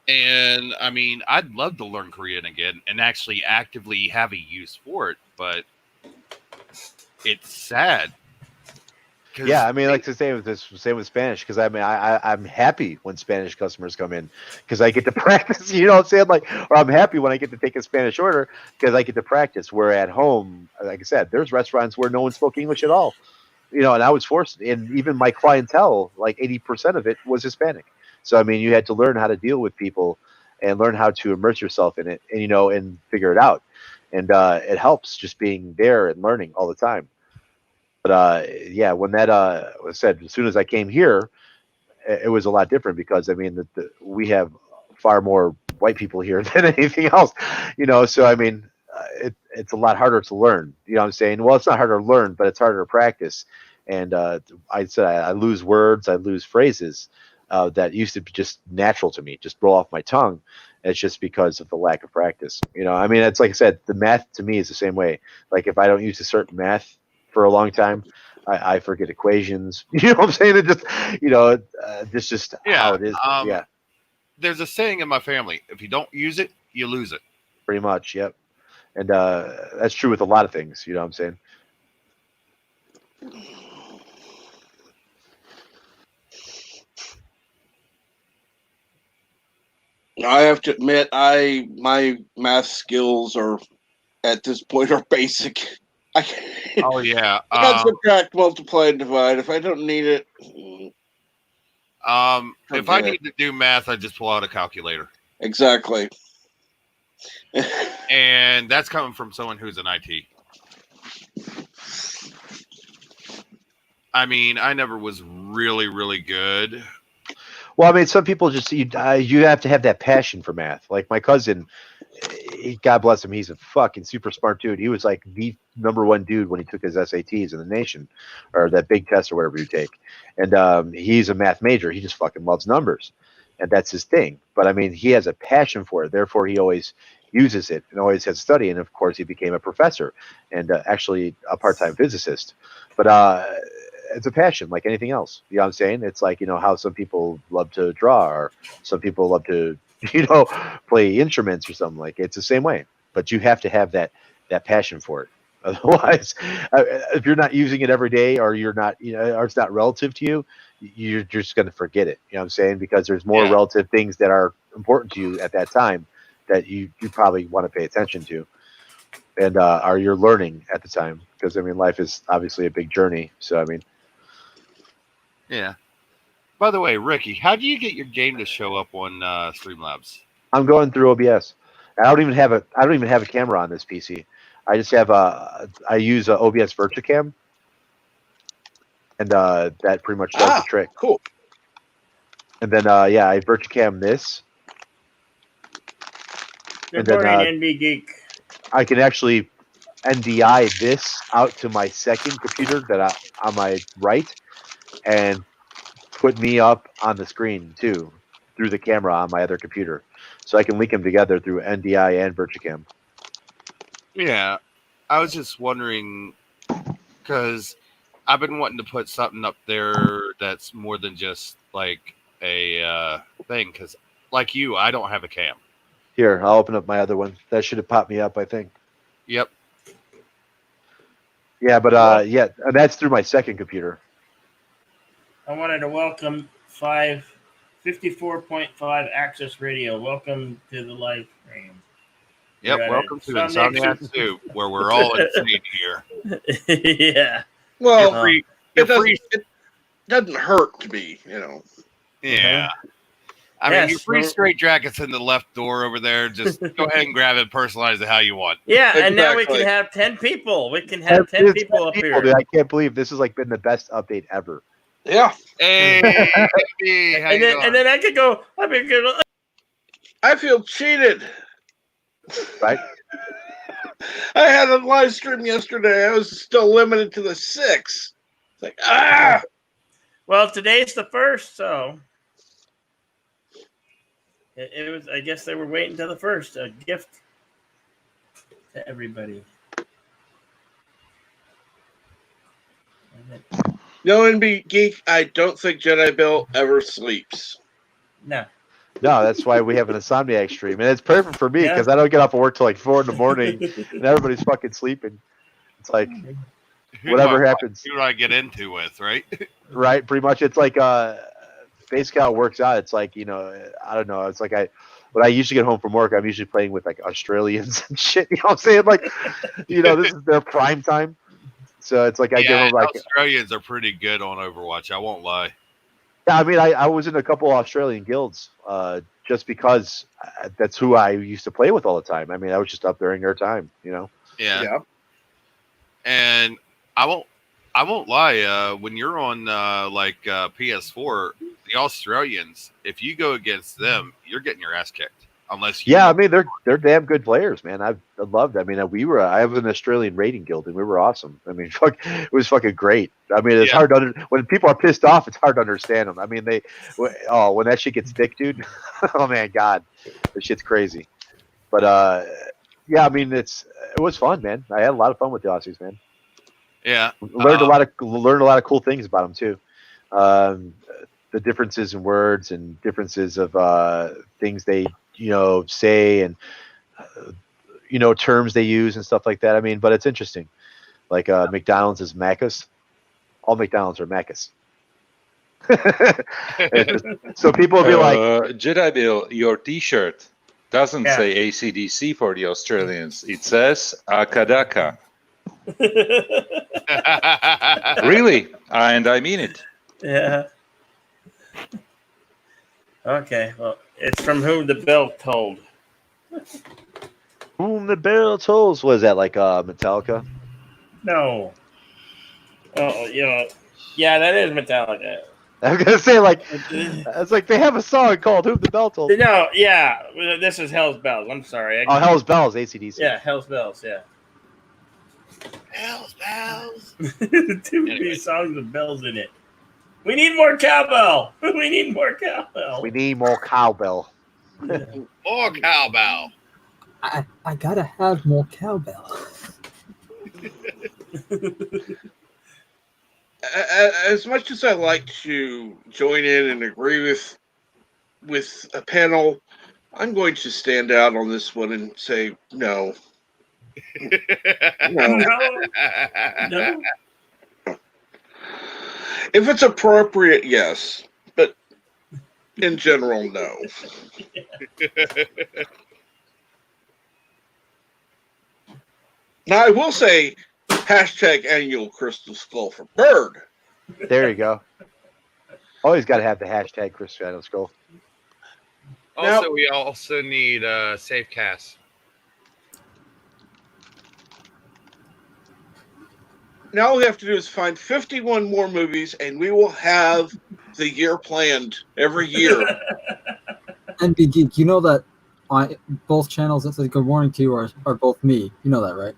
And I mean, I'd love to learn Korean again and actually actively have a use for it, but it's sad. Yeah, I mean, like the same with Spanish, because I mean, I'm happy when Spanish customers come in, because I get to practice. You know what I'm saying? Like, or I'm happy when I get to take a Spanish order, because I get to practice. Where at home, like I said, there's restaurants where no one spoke English at all. And I was forced, and even my clientele, like 80% of it was Hispanic. So I mean, you had to learn how to deal with people and learn how to immerse yourself in it, and and figure it out. And it helps just being there and learning all the time. But yeah, when that was said, as soon as I came here, it was a lot different, because I mean, we have far more white people here than anything else. So I mean, it's a lot harder to learn. You know what I'm saying? Well, it's not harder to learn, but it's harder to practice. And I said I lose words, I lose phrases that used to be just natural to me, just roll off my tongue. It's just because of the lack of practice. I mean, it's like I said, the math to me is the same way. Like if I don't use a certain math for a long time, I forget equations. You know what I'm saying? It just, this just how it is. Yeah. There's a saying in my family: if you don't use it, you lose it. Pretty much. Yep. And that's true with a lot of things. You know what I'm saying? I have to admit, my math skills are at this point are basic. Oh yeah, I can subtract, multiply, and divide. If I don't need it, if I need to do math, I just pull out a calculator. Exactly. And that's coming from someone who's in IT. I mean, I never was really, really good. Well, I mean, some people just you have to have that passion for math. Like my cousin, God bless him, he's a fucking super smart dude. He was like the #1 dude when he took his SATs in the nation, or that big test or whatever you take. And he's a math major. He just fucking loves numbers, and that's his thing. But I mean, he has a passion for it. Therefore, he always uses it and always has study. And of course, he became a professor and actually a part-time physicist. But it's a passion like anything else. You know what I'm saying? It's like, how some people love to draw or some people love to, play instruments or something. Like it's the same way, but you have to have that passion for it. Otherwise, if you're not using it every day or you're not, or it's not relative to you, you're just going to forget it. You know what I'm saying? Because there's more relative things that are important to you at that time that you probably want to pay attention to. And are you're learning at the time? Because I mean, life is obviously a big journey. So I mean, yeah. By the way, Ricky, how do you get your game to show up on Streamlabs? I'm going through OBS. I don't even have a camera on this PC. I just have I use OBS Virtucam, and that pretty much does the trick. Cool. And then I Virtucam this. Good morning, NB Geek. I can actually NDI this out to my second computer on my right, and put me up on the screen too through the camera on my other computer, so I can link them together through NDI and Virtucam. Yeah, I was just wondering because I've been wanting to put something up there that's more than just like a thing. Because like you, I don't have a cam. Here, I'll open up my other one. That should have popped me up, I think. Yep. Yeah, but and that's through my second computer. I wanted to welcome 54.5 Access Radio. Welcome to the live stream. Yep, welcome to Insomniac Soup, where we're all insane here. Yeah. Well, it doesn't hurt to be, Yeah. I mean, your free straight jacket's in the left door over there. Just go ahead and grab it and personalize it how you want. Yeah, and now we can have 10 people. We can have 10 people up here. Dude, I can't believe this has been the best update ever. Yeah. Hey, and then I could go. I feel cheated. Right. I had a live stream yesterday. I was still limited to the 6. It's like Well, today's the 1st, so it was. I guess they were waiting till the 1st. A gift to everybody. No, NB Geek, I don't think Jedi Bill ever sleeps. No. No, that's why we have an Insomniac stream. And it's perfect for me because I don't get off of work till like 4 in the morning and everybody's fucking sleeping. It's like, whatever happens. Who do I get into with, right? Right, pretty much. It's like, basically how it works out. It's like, I don't know. It's like when I usually get home from work, I'm usually playing with like Australians and shit. You know what I'm saying? Like, this is their prime time. So it's like I give them like Australians are pretty good on Overwatch. I won't lie. Yeah, I mean, I was in a couple of Australian guilds just because that's who I used to play with all the time. I mean, I was just up during their time, Yeah. And I won't lie. When you're on PS4, the Australians, if you go against them, you're getting your ass kicked. Unless I mean, they're damn good players, man. I loved. I mean, I was an Australian raiding guild, and we were awesome. I mean, it was fucking great. I mean, it's hard to when people are pissed off, it's hard to understand them. I mean, when that shit gets thick, dude. Oh man, God, this shit's crazy. But I mean, it was fun, man. I had a lot of fun with the Aussies, man. Yeah, learned a lot of cool things about them too. The differences in words and differences of things they say and terms they use and stuff like that. I mean, but it's interesting. Like McDonald's is Macca's. All McDonald's are Macca's. So people will be like, Jedi Bill, your T-shirt doesn't say ACDC for the Australians. It says Akadaka. Really, and I mean it. Yeah. Okay, well, it's from whom the bell tolled. Whom the bell tolls. Was that like Metallica? No. Oh, Yeah, that is Metallica. I was gonna say it's like they have a song called "Whom the Bell Tolls." No, yeah, this is Hell's Bells. I'm sorry. Oh, Hell's Bells, AC/DC. Yeah, Hell's Bells. Yeah. Hell's Bells. Two of these songs with bells in it. We need more cowbell. We need more cowbell. We need more cowbell. More cowbell. I gotta have more cowbell. As much as I like to join in and agree with a panel, I'm going to stand out on this one and say no. No. If it's appropriate, yes, but in general, no. Now I will say, hashtag annual crystal skull for Bird. There you go. Always got to have the hashtag Cristiano Skull. Also, we also need safe cast. Now all we have to do is find 51 more movies, and we will have the year planned every year. And Big Geek, you know that both channels that says good morning to you are both me. You know that, right?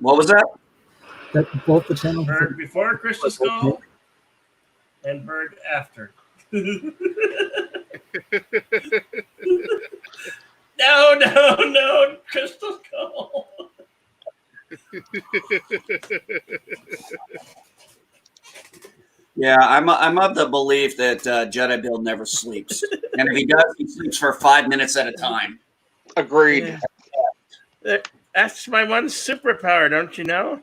What was that? That both the channels. Bird before Crystal Skull and Bird after. No, Crystal Skull. Yeah, I'm of the belief that Jedi Bill never sleeps, and if he does, he sleeps for 5 minutes at a time. Agreed. Yeah. That's my one superpower, don't you know?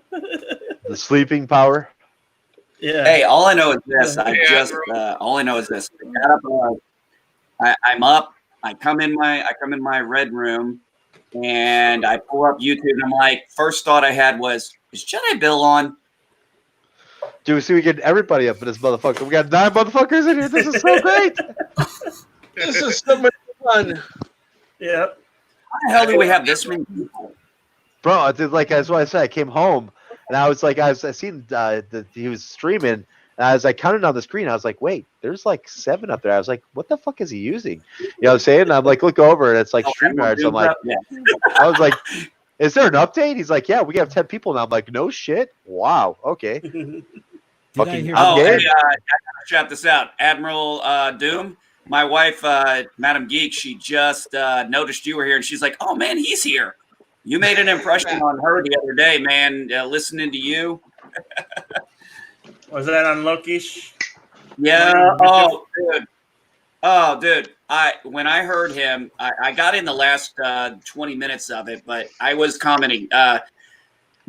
The sleeping power. Yeah. Hey, all I know is this. All I know is this. I'm up. I come in my red room, and I pull up YouTube. And I'm like, first thought I had was, is Jedi Bill on? Dude, see, we get everybody up in this motherfucker. We got 9 motherfuckers in here. This is so great. This is so much fun. Yeah. How the hell do we have this many people? Bro, it's like that's why I said I came home and I was like, I seen that he was streaming, and I was like counting on the screen. I was like, wait, there's like 7 up there. I was like, what the fuck is he using? You know what I'm saying? And I'm like, look over, and it's like StreamYard. So I'm like, I was like, is there an update? He's like, yeah, we have 10 people now. I'm like, no shit. Wow. Okay. Fucking. Oh, hey, I gotta shout this out, Admiral Doom. My wife, Madam Geek, she just noticed you were here, and she's like, "Oh man, he's here." You made an impression on her the other day, man. Listening to you. Was that on Loki's? Yeah. Dude. When I heard him, I got in the last 20 minutes of it, but I was commenting.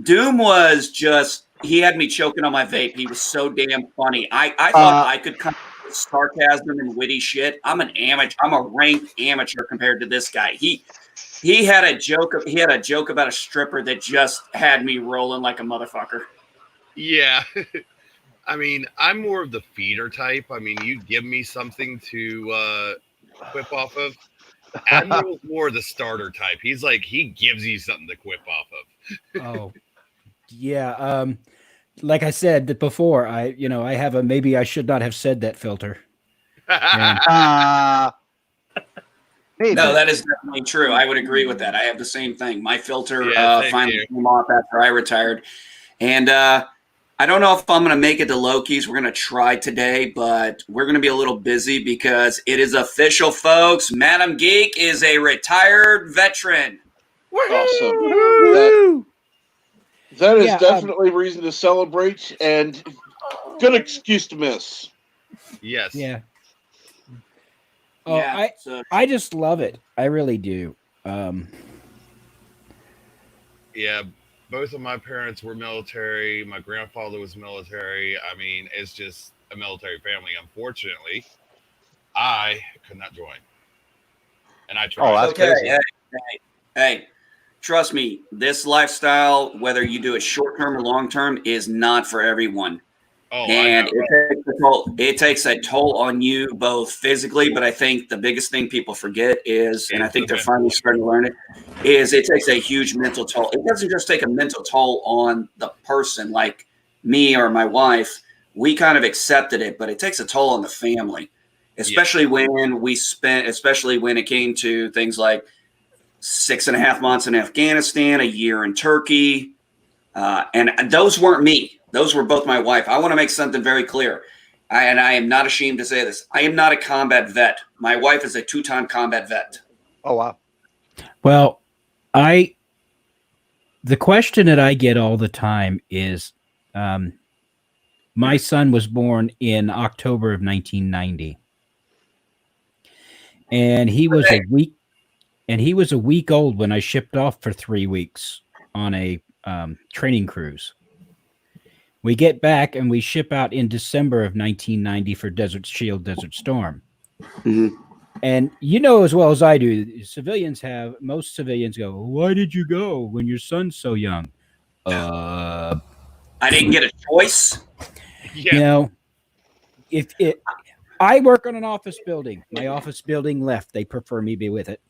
Doom was just. He had me choking on my vape. He was so damn funny. I thought I could come with sarcasm and witty shit. I'm an amateur. I'm a ranked amateur compared to this guy. He had a joke. He had a joke about a stripper that just had me rolling like a motherfucker. Yeah. I mean, I'm more of the feeder type. I mean, you give me something to quip off of. Admiral's more the starter type. He's like, he gives you something to quip off of. Oh, yeah. Like I said before, I have a maybe I should not have said that filter. No, that is definitely true. I would agree with that. I have the same thing. My filter finally came off after I retired. And I don't know if I'm going to make it to Loki's. We're going to try today, but we're going to be a little busy because it is official, folks. Madam Geek is a retired veteran. Awesome. That is definitely reason to celebrate and good excuse to miss. Yes. Yeah. Oh, I just love it. I really do. Yeah, both of my parents were military. My grandfather was military. I mean, it's just a military family. Unfortunately, I could not join. And I tried. Oh, that's okay. Hey, trust me, this lifestyle, whether you do it short term or long term, is not for everyone. Oh, and it takes a toll on you both physically, but I think the biggest thing people forget is, and I think they're finally starting to learn it, is it takes a huge mental toll. It doesn't just take a mental toll on the person. Like me or my wife, we kind of accepted it, but it takes a toll on the family, especially when it came to things like 6.5 months in Afghanistan, a year in Turkey. And those weren't me. Those were both my wife. I want to make something very clear. And I am not ashamed to say this. I am not a combat vet. My wife is a 2-time combat vet. Oh, wow. Well, the question that I get all the time is, my son was born in October of 1990, and he was a week old when I shipped off for 3 weeks on a training cruise. We get back and we ship out in December of 1990 for Desert Shield, Desert Storm. Mm-hmm. And you know as well as I do, most civilians go, "Why did you go when your son's so young?" I didn't get a choice. You know, I work on an office building. My office building left. They prefer me be with it.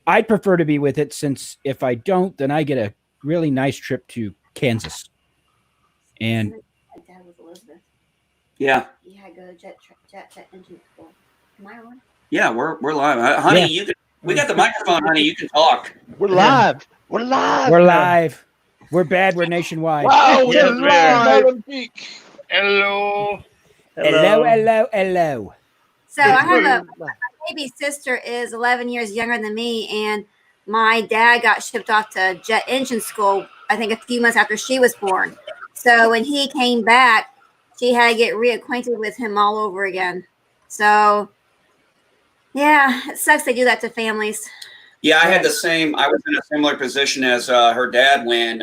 I'd prefer to be with it, since if I don't, then I get a really nice trip to Kansas. And My dad was Elizabeth. Yeah. He had to go to jet engine school. Am I on? Yeah, we're live. Honey, we got the microphone, honey. You can talk. We're live. We're live. We're live. We're bad. We're nationwide. Wow, we're Madam Peak. Hello. Hello. So I have my baby sister is 11 years younger than me, and my dad got shipped off to jet engine school, I think a few months after she was born. So when he came back, she had to get reacquainted with him all over again. So yeah, it sucks they do that to families. Yeah, I had the same. I was in a similar position as her dad when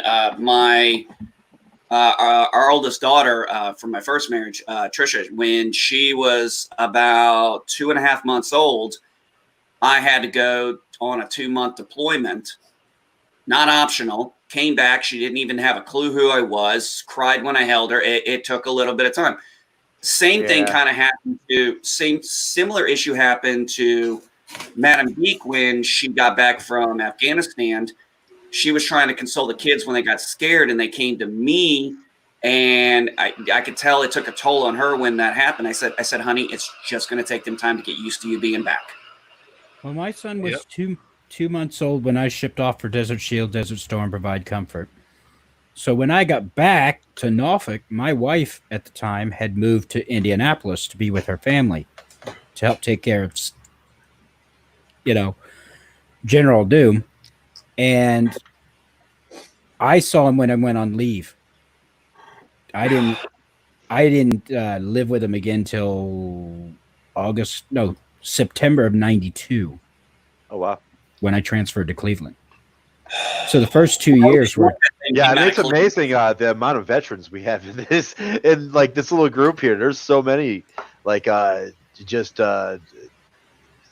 our oldest daughter from my first marriage, Trisha, when she was about 2.5 months old, I had to go on a 2-month deployment, not optional. Came back, she didn't even have a clue who I was. Cried when I held her. It took a little bit of time. Same thing kind of happened to similar issue happened to Madam Geek when she got back from Afghanistan. She was trying to console the kids when they got scared, and they came to me, and I could tell it took a toll on her when that happened. I said, honey, it's just going to take them time to get used to you being back. Well, my son was 2 months old when I shipped off for Desert Shield, Desert Storm, Provide Comfort. So when I got back to Norfolk, my wife at the time had moved to Indianapolis to be with her family to help take care of, General Doom. And I saw him when I went on leave. I didn't live with him again till September of 92. Oh, wow. When I transferred to Cleveland. So the first 2 years were... Yeah, I mean, it's amazing the amount of veterans we have in this little group here. There's so many,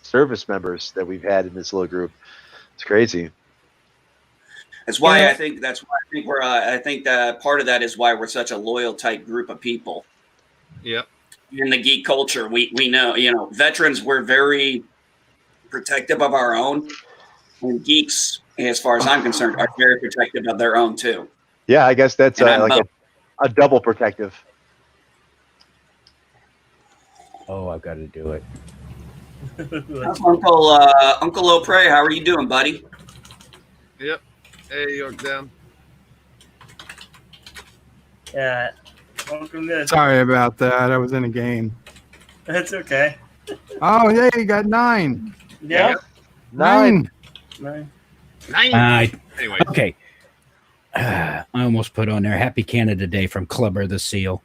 service members that we've had in this little group. It's crazy. That's why I think that part of that is why we're such a loyal, tight group of people. Yep. In the geek culture, we know, veterans, we're very protective of our own, and geeks, as far as I'm concerned, are very protective of their own too. Yeah, I guess that's a double protective. Oh, I've got to do it. Uncle Lopre, how are you doing, buddy? Yep. Hey, York down. Yeah. Welcome to. Sorry about that. I was in a game. That's okay. Oh, yeah, you got 9. Yeah. 9. Anyway. Okay. I almost put on there Happy Canada Day from Clubber the Seal.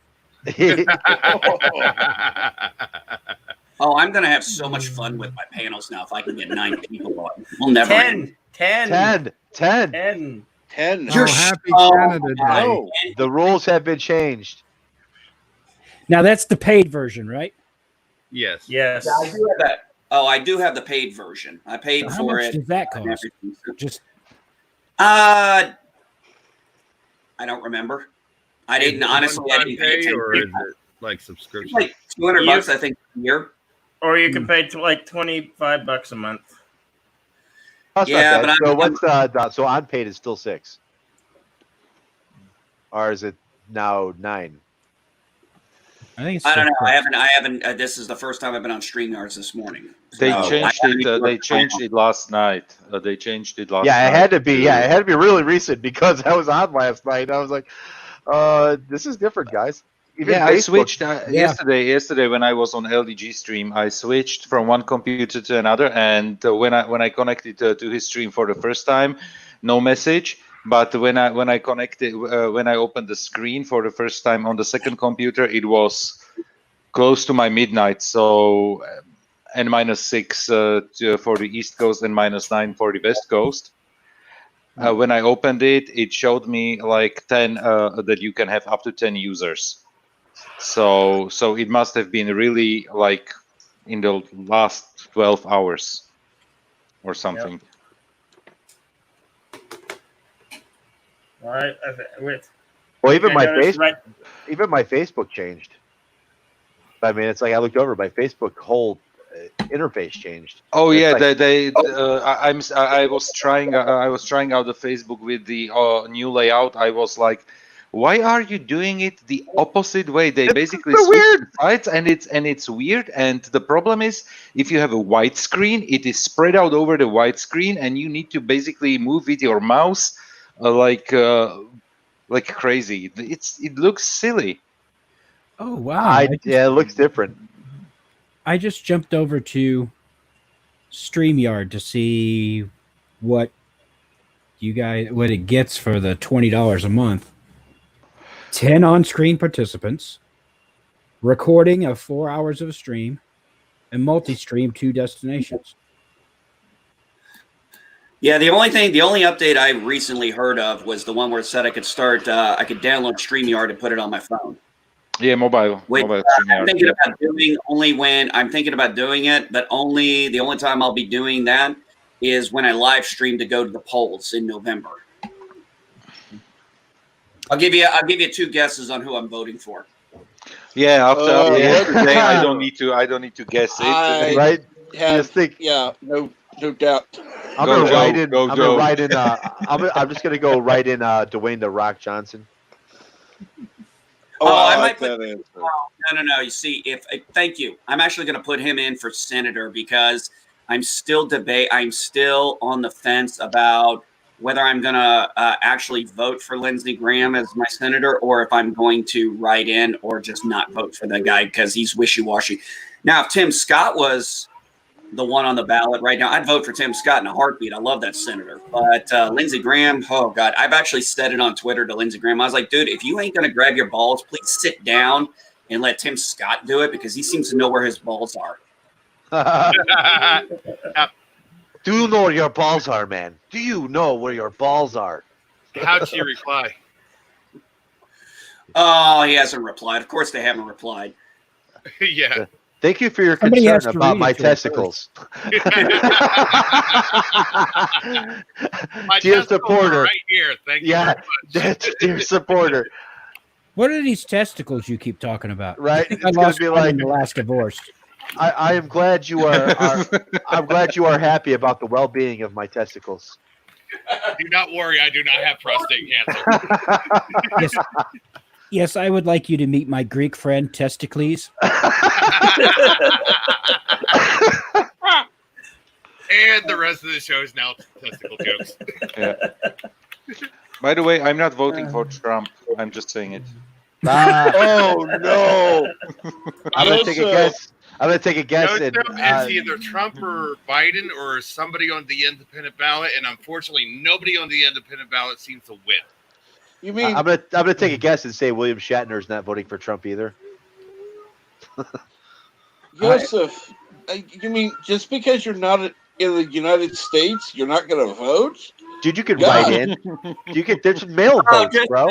Oh, I'm going to have so much fun with my panels now if I can get 9 people on. We'll never 10. 10. 10. You're Happy Canada Day. No, the rules have been changed. Now that's the paid version, right? Yes. Yes. Yeah, I do have that. Oh, I do have the paid version. I paid So for how much it. does that cost? Just I don't remember. I didn't honestly. I didn't pay pay, attention. or is it like subscription? Like $200, I think, a year. Or you can pay like $25 a month. That's Yeah, not bad. but So what's so unpaid is still 6. or is it now 9? I think it's. I don't know. I haven't. This is the first time I've been on StreamYards this morning. They So changed I haven't it. even They looked changed at it last night. They changed it last Yeah, night. it had to be. Yeah, it had to be really recent because I was on last night. I was like, this is different, guys. Even Yeah, I Facebook. switched yesterday. Yesterday, when I was on LDG stream, I switched from one computer to another, and when I connected to his stream for the first time, no message. But when I connected, when I opened the screen for the first time on the second computer, it was close to my midnight. So and -6 for the East Coast and -9 for the West Coast. When I opened it, it showed me like 10 that you can have up to 10 users. So it must have been really like in the last 12 hours or something. All right. Well, even I noticed even my Facebook changed. I mean, it's like I looked over, my Facebook whole interface changed. Oh It's yeah, like- I was trying out the Facebook with the new layout. I was like, why are you doing it the opposite way? They basically switch the sides, and it's weird. And the problem is, if you have a white screen, it is spread out over the white screen, and you need to basically move with your mouse like crazy. It looks silly. Oh wow! Yeah, it looks different. I just jumped over to StreamYard to see what it gets for the $20 a month. 10 on-screen participants, recording of 4 hours of a stream, and multi-stream 2 destinations. Yeah, the only update I recently heard of was the one where it said I could download StreamYard and put it on my phone. Yeah, mobile I'm thinking about doing it, but the only time I'll be doing that is when I live stream to go to the polls in November. I'll give you 2 guesses on who I'm voting for. Yeah, after yesterday, I don't need to guess it. Right? Just think. Yeah, no doubt. I'm Go, gonna Joe. write in. Go, I'm Joe. gonna write in. I'm just gonna go write in Dwayne the Rock Johnson. I might that put. answer. No. You see, thank you. I'm actually going to put him in for senator because I'm still on the fence about whether I'm going to actually vote for Lindsey Graham as my senator or if I'm going to write in or just not vote for the guy because he's wishy-washy. Now, if Tim Scott was the one on the ballot right now, I'd vote for Tim Scott in a heartbeat. I love that senator. But Lindsey Graham, oh, God. I've actually said it on Twitter to Lindsey Graham. I was like, dude, if you ain't going to grab your balls, please sit down and let Tim Scott do it because he seems to know where his balls are. Do you know where your balls are, man? Do you know where your balls are? How'd she reply? Oh, he hasn't replied. Of course they haven't replied. Yeah. Thank you for your Somebody has concern to about read it my to her testicles. My Dear testicles are supporter. right here. Thank you Yeah, very much. dear supporter. What are these testicles you keep talking about? Right? I think It's I gonna lost be mine like- in the last divorce. I am glad you are I'm glad you are happy about the well-being of my testicles. Do not worry, I do not have prostate cancer. Yes, I would like you to meet my Greek friend Testicles. And the rest of the show is now testicle jokes. Yeah. By the way, I'm not voting for Trump. I'm just saying it. Oh no! I'm gonna take a guess. I'm gonna take a guess. Joseph, And, it's either Trump or Biden or somebody on the independent ballot, and unfortunately, nobody on the independent ballot seems to win. You mean I'm gonna take a guess and say William Shatner's not voting for Trump either. Joseph? You mean just because you're not in the United States, you're not going to vote? Dude, you can God. write in. You can. There's mail votes, bro.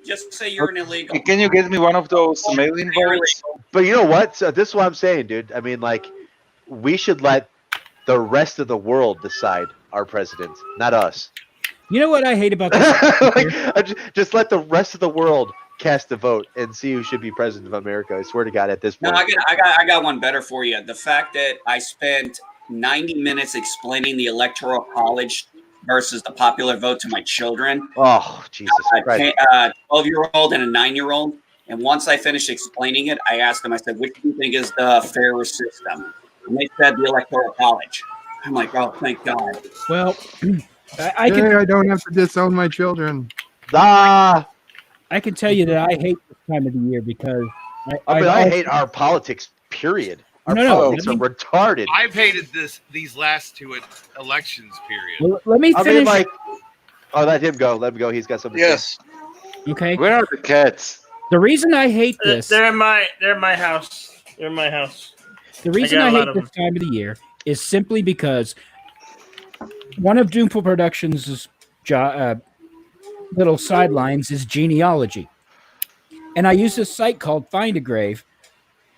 Just say you're an illegal. Can you get me one of those mail-in votes? But you know what? So this is what I'm saying, dude. I mean, like, we should let the rest of the world decide our president, not us. You know what I hate about this? Just let the rest of the world cast a vote and see who should be president of America. I swear to God, at this No, point. I got one better for you. The fact that I spent 90 minutes explaining the Electoral College versus the popular vote to my children. Oh, Jesus Christ. 12-year-old and a 9-year-old. And once I finished explaining it, I asked them, I said, which do you think is the fairest system? And they said the Electoral College. I'm like, oh, thank God. Well, I can. I don't have to disown my children. Ah, I can tell you that I hate this time of the year because I hate our politics. Period. Our politics are retarded. I've hated these last two elections. Period. Well, let me I finish. mean, like, let him go. Let him go. He's got something. Yes. Okay. Where are the cats? The reason I hate this. They're in my house. They're in my house. The reason I hate this time of the year is simply because one of Doomful Productions' little sidelines is genealogy. And I use this site called Find a Grave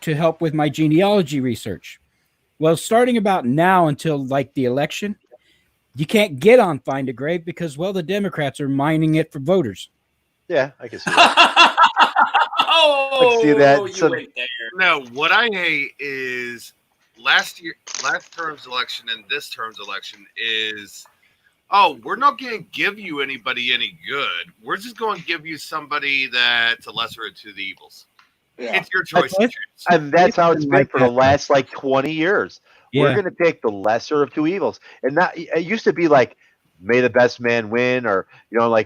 to help with my genealogy research. Well, starting about now until like the election, you can't get on Find a Grave because, well, the Democrats are mining it for voters. Yeah, I can see that. I can see that. No, what I hate is last term's election and this term's election is, we're not going to give you anybody any good. We're just going to give you somebody that's a lesser of two evils. Yeah. It's your choice to choose. And that's how it's been for the last 20 years. Yeah. We're going to take the lesser of two evils. And that it used to be like, may the best man win, or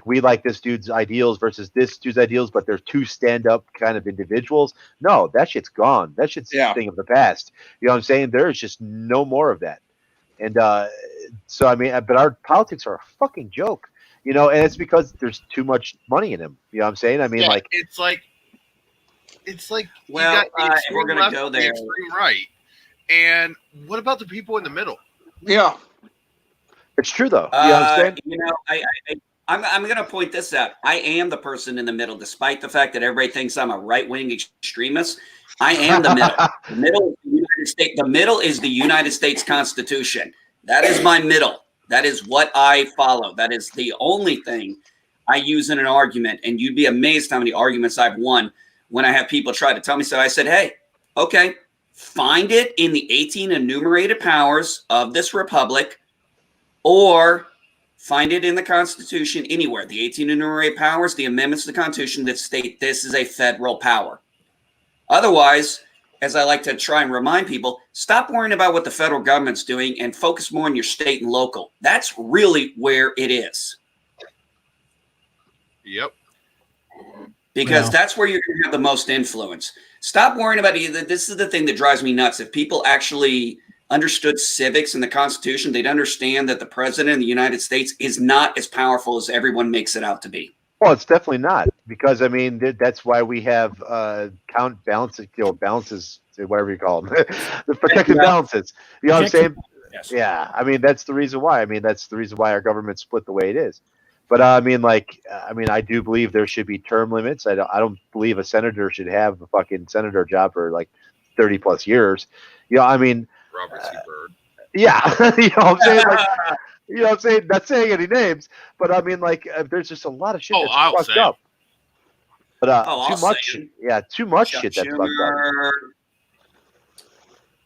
we like this dude's ideals versus this dude's ideals, but they're two stand-up kind of individuals. No, that shit's gone. That shit's a thing of the past. You know what I'm saying? There is just no more of that. And so I mean, but our politics are a fucking joke, and it's because there's too much money in them. You know what I'm saying? I mean, it's like well, we're going to go there. The extreme right, and what about the people in the middle? Yeah. It's true, though. You know what I'm saying? I'm going to point this out. I am the person in the middle, despite the fact that everybody thinks I'm a right-wing extremist. I am the middle. The middle is the United States Constitution. That is my middle. That is what I follow. That is the only thing I use in an argument. And you'd be amazed how many arguments I've won when I have people try to tell me so. I said, hey, okay, find it in the 18 enumerated powers of this republic, or find it in the Constitution anywhere. The 18 enumerated powers, the amendments to the Constitution that state this is a federal power. Otherwise, as I like to try and remind people, stop worrying about what the federal government's doing and focus more on your state and local. That's really where it is. Yep. Because that's where you're going to have the most influence. Stop worrying about it. This is the thing that drives me nuts. If people actually understood civics and the Constitution, they'd understand that the president of the United States is not as powerful as everyone makes it out to be. Well, it's definitely not, because I mean that's why we have balances, whatever you call them, the protected balances. You know what I'm saying? Yes. Yeah, I mean that's the reason why. I mean that's the reason why our government's split the way it is. But I I do believe there should be term limits. I don't believe a senator should have a fucking senator job for 30 plus years. I mean. Robert C. Byrd. Yeah, you know what I'm saying? You know what I'm saying? Not saying any names, but I mean, there's just a lot of shit that's fucked up. But too much shit that's fucked up.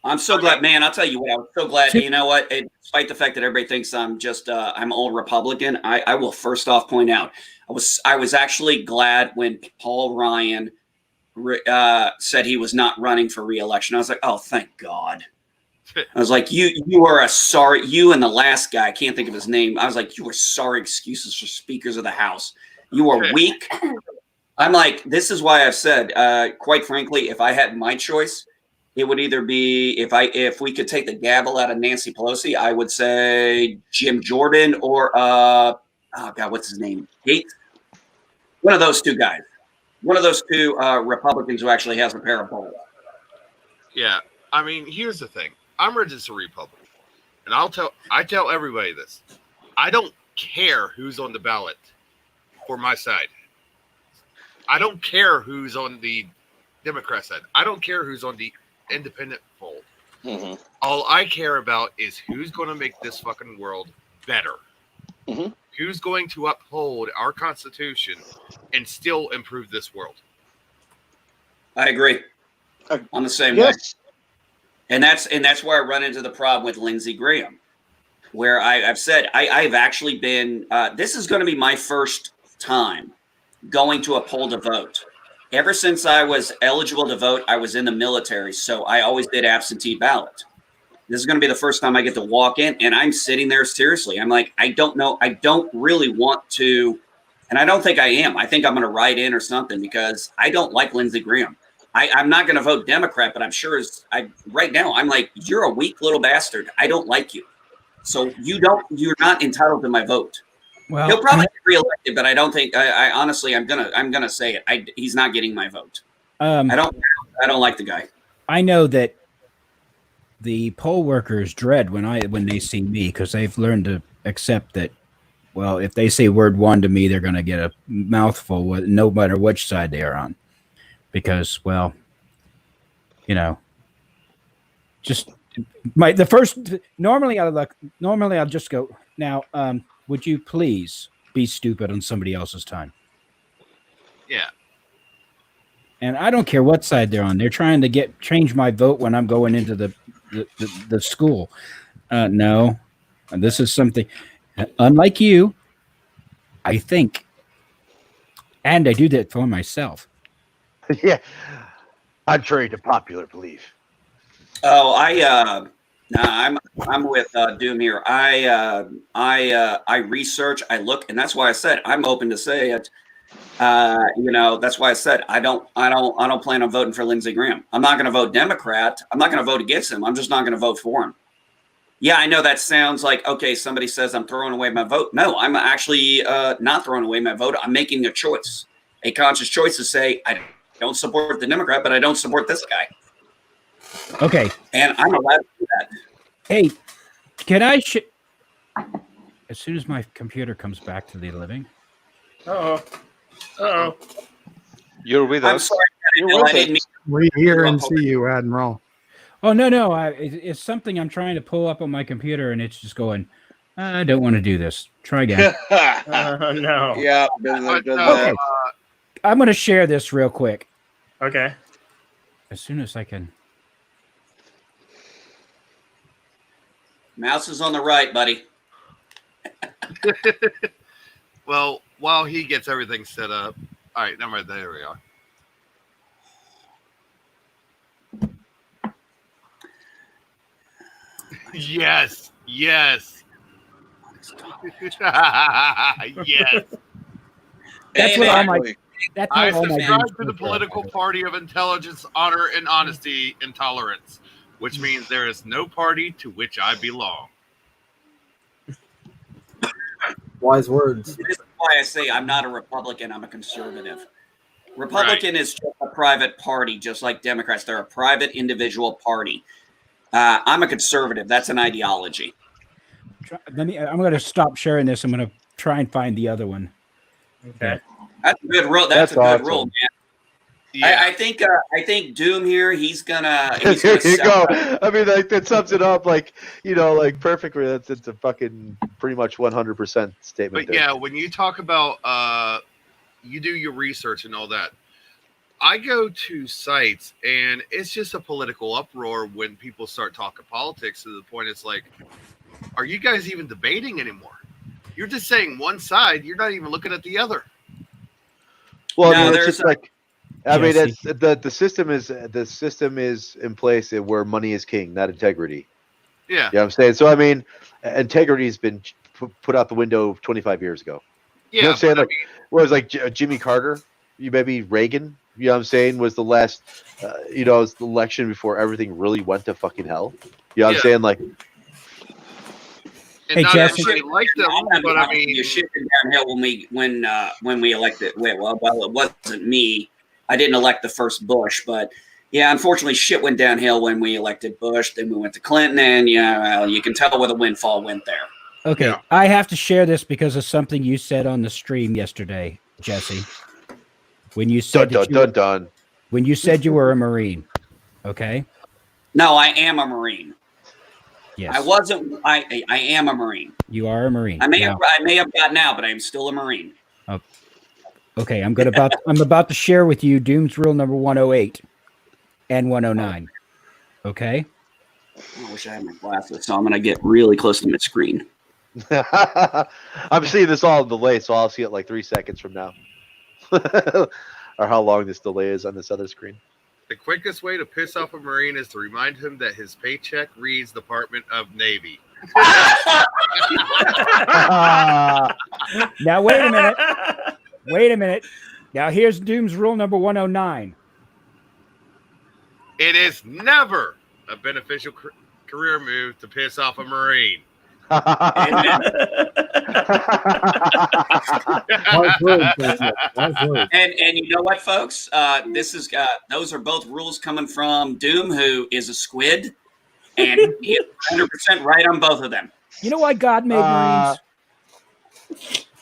I'm so glad, man. I'll tell you what, I was so glad. You know what? Despite the fact that everybody thinks I'm just I'm old Republican, I will first off point out I was actually glad when Paul Ryan said he was not running for re-election. I was like, oh, thank God. I was like, you are you and the last guy, I can't think of his name. I was like, you are sorry excuses for speakers of the House. You are weak. I'm like, this is why I've said, quite frankly, if I had my choice, it would either be if we could take the gavel out of Nancy Pelosi, I would say Jim Jordan or oh God, what's his name? Gates. One of those two guys. One of those two Republicans who actually has a pair of balls. Yeah, I mean, here's the thing. I'm registered Republican, and I tell everybody this. I don't care who's on the ballot for my side. I don't care who's on the Democrat side. I don't care who's on the independent fold. Mm-hmm. All I care about is who's going to make this fucking world better. Mm-hmm. Who's going to uphold our Constitution and still improve this world. I agree. I'm the same way. And that's where I run into the problem with Lindsey Graham. where I've said I've actually been. This is going to be my first time going to a poll to vote. Ever since I was eligible to vote, I was in the military, so I always did absentee ballot. This is going to be the first time I get to walk in, and I'm sitting there seriously. I'm like, I don't know. I don't really want to, and I don't think I am. I think I'm going to write in or something because I don't like Lindsey Graham. I'm not going to vote Democrat, but I'm sure right now I'm like, you're a weak little bastard. I don't like you. So you're not entitled to my vote. Well, He'll probably get reelected, but I don't think. I honestly, I'm gonna say it. He's not getting my vote. I don't like the guy. I know that the poll workers dread when they see me because they've learned to accept that. Well, if they say word one to me, they're going to get a mouthful, no matter which side they are on, because just normally I'll just go now. Would you please be stupid on somebody else's time? Yeah. And I don't care what side they're on. They're trying to change my vote when I'm going into the school. No, this is something unlike you. I think, and I do that for myself. Yeah, contrary to popular belief. Oh, I'm with Doom here. I research, I look, and that's why I said I'm open to say it. That's why I said I don't plan on voting for Lindsey Graham. I'm not going to vote Democrat. I'm not going to vote against him. I'm just not going to vote for him. Yeah, I know that sounds like, okay, somebody says I'm throwing away my vote. No, I'm actually not throwing away my vote. I'm making a choice, a conscious choice to say I don't support the Democrat, but I don't support this guy. Okay. And I'm allowed to do that. Hey, can I as soon as my computer comes back to the living? Uh-oh. You're with I'm us. sorry. We hear and see you, Admiral. Oh, no. It's something I'm trying to pull up on my computer, and it's just going, I don't want to do this. Try again. No. Yeah. Okay. I'm going to share this real quick. Okay. As soon as I can. Mouse is on the right, buddy. Well, while he gets everything set up. All right, never mind. There we are. Yes. Yes. That's what all my. That's I how all my subscribe dreams to the come political true. party of intelligence, honor, and honesty and tolerance, which means there is no party to which I belong. Wise words. This is why I say I'm not a Republican. I'm a conservative. Republican is just a private party, just like Democrats. They're a private individual party. I'm a conservative. That's an ideology. I'm going to stop sharing this. I'm going to try and find the other one. Okay. That's a good rule. That's a good awesome. rule, man. Yeah. I think Doom here. He's gonna. There you go. I mean, like that sums it up, like perfectly. It's a fucking pretty much 100% statement. But there. yeah, when you talk about you do your research and all that, I go to sites and it's just a political uproar when people start talking politics to the point it's like, are you guys even debating anymore? You're just saying one side. You're not even looking at the other. Well, No, I mean, it's there's just like. I mean, Jesse. it's the system is in place where money is king, not integrity. Yeah. You know what I'm saying? So I mean, integrity has been put out the window 25 years ago. Yeah. You know what I'm saying? Like, was like Jimmy Carter, maybe Reagan. You know what I'm saying? Was the last, it was the election before everything really went to fucking hell. You know what I'm saying? Like, and not everybody liked them, but I mean, you shifted downhill when we elected. Well, it wasn't me. I didn't elect the first Bush, but yeah, unfortunately, shit went downhill when we elected Bush. Then we went to Clinton, and you can tell where the windfall went there. Okay, yeah. I have to share this because of something you said on the stream yesterday, Jesse. When you said when you said you were a Marine, okay? No, I am a Marine. Yes, I wasn't. I am a Marine. You are a Marine. I may have gotten out, but I am still a Marine. Oh, okay, I'm about to share with you Doom's rule number 108 and 109. Okay. I wish I had my glasses, so I'm gonna get really close to my screen. I'm seeing this all in delay, so I'll see it like 3 seconds from now. Or how long this delay is on this other screen. The quickest way to piss off a Marine is to remind him that his paycheck reads Department of Navy. Now, wait a minute. Wait a minute. Now, here's Doom's rule number 109. It is never a beneficial career move to piss off a Marine. And you know what, folks? This is those are both rules coming from Doom, who is a squid, and he's 100% right on both of them. You know why God made Marines?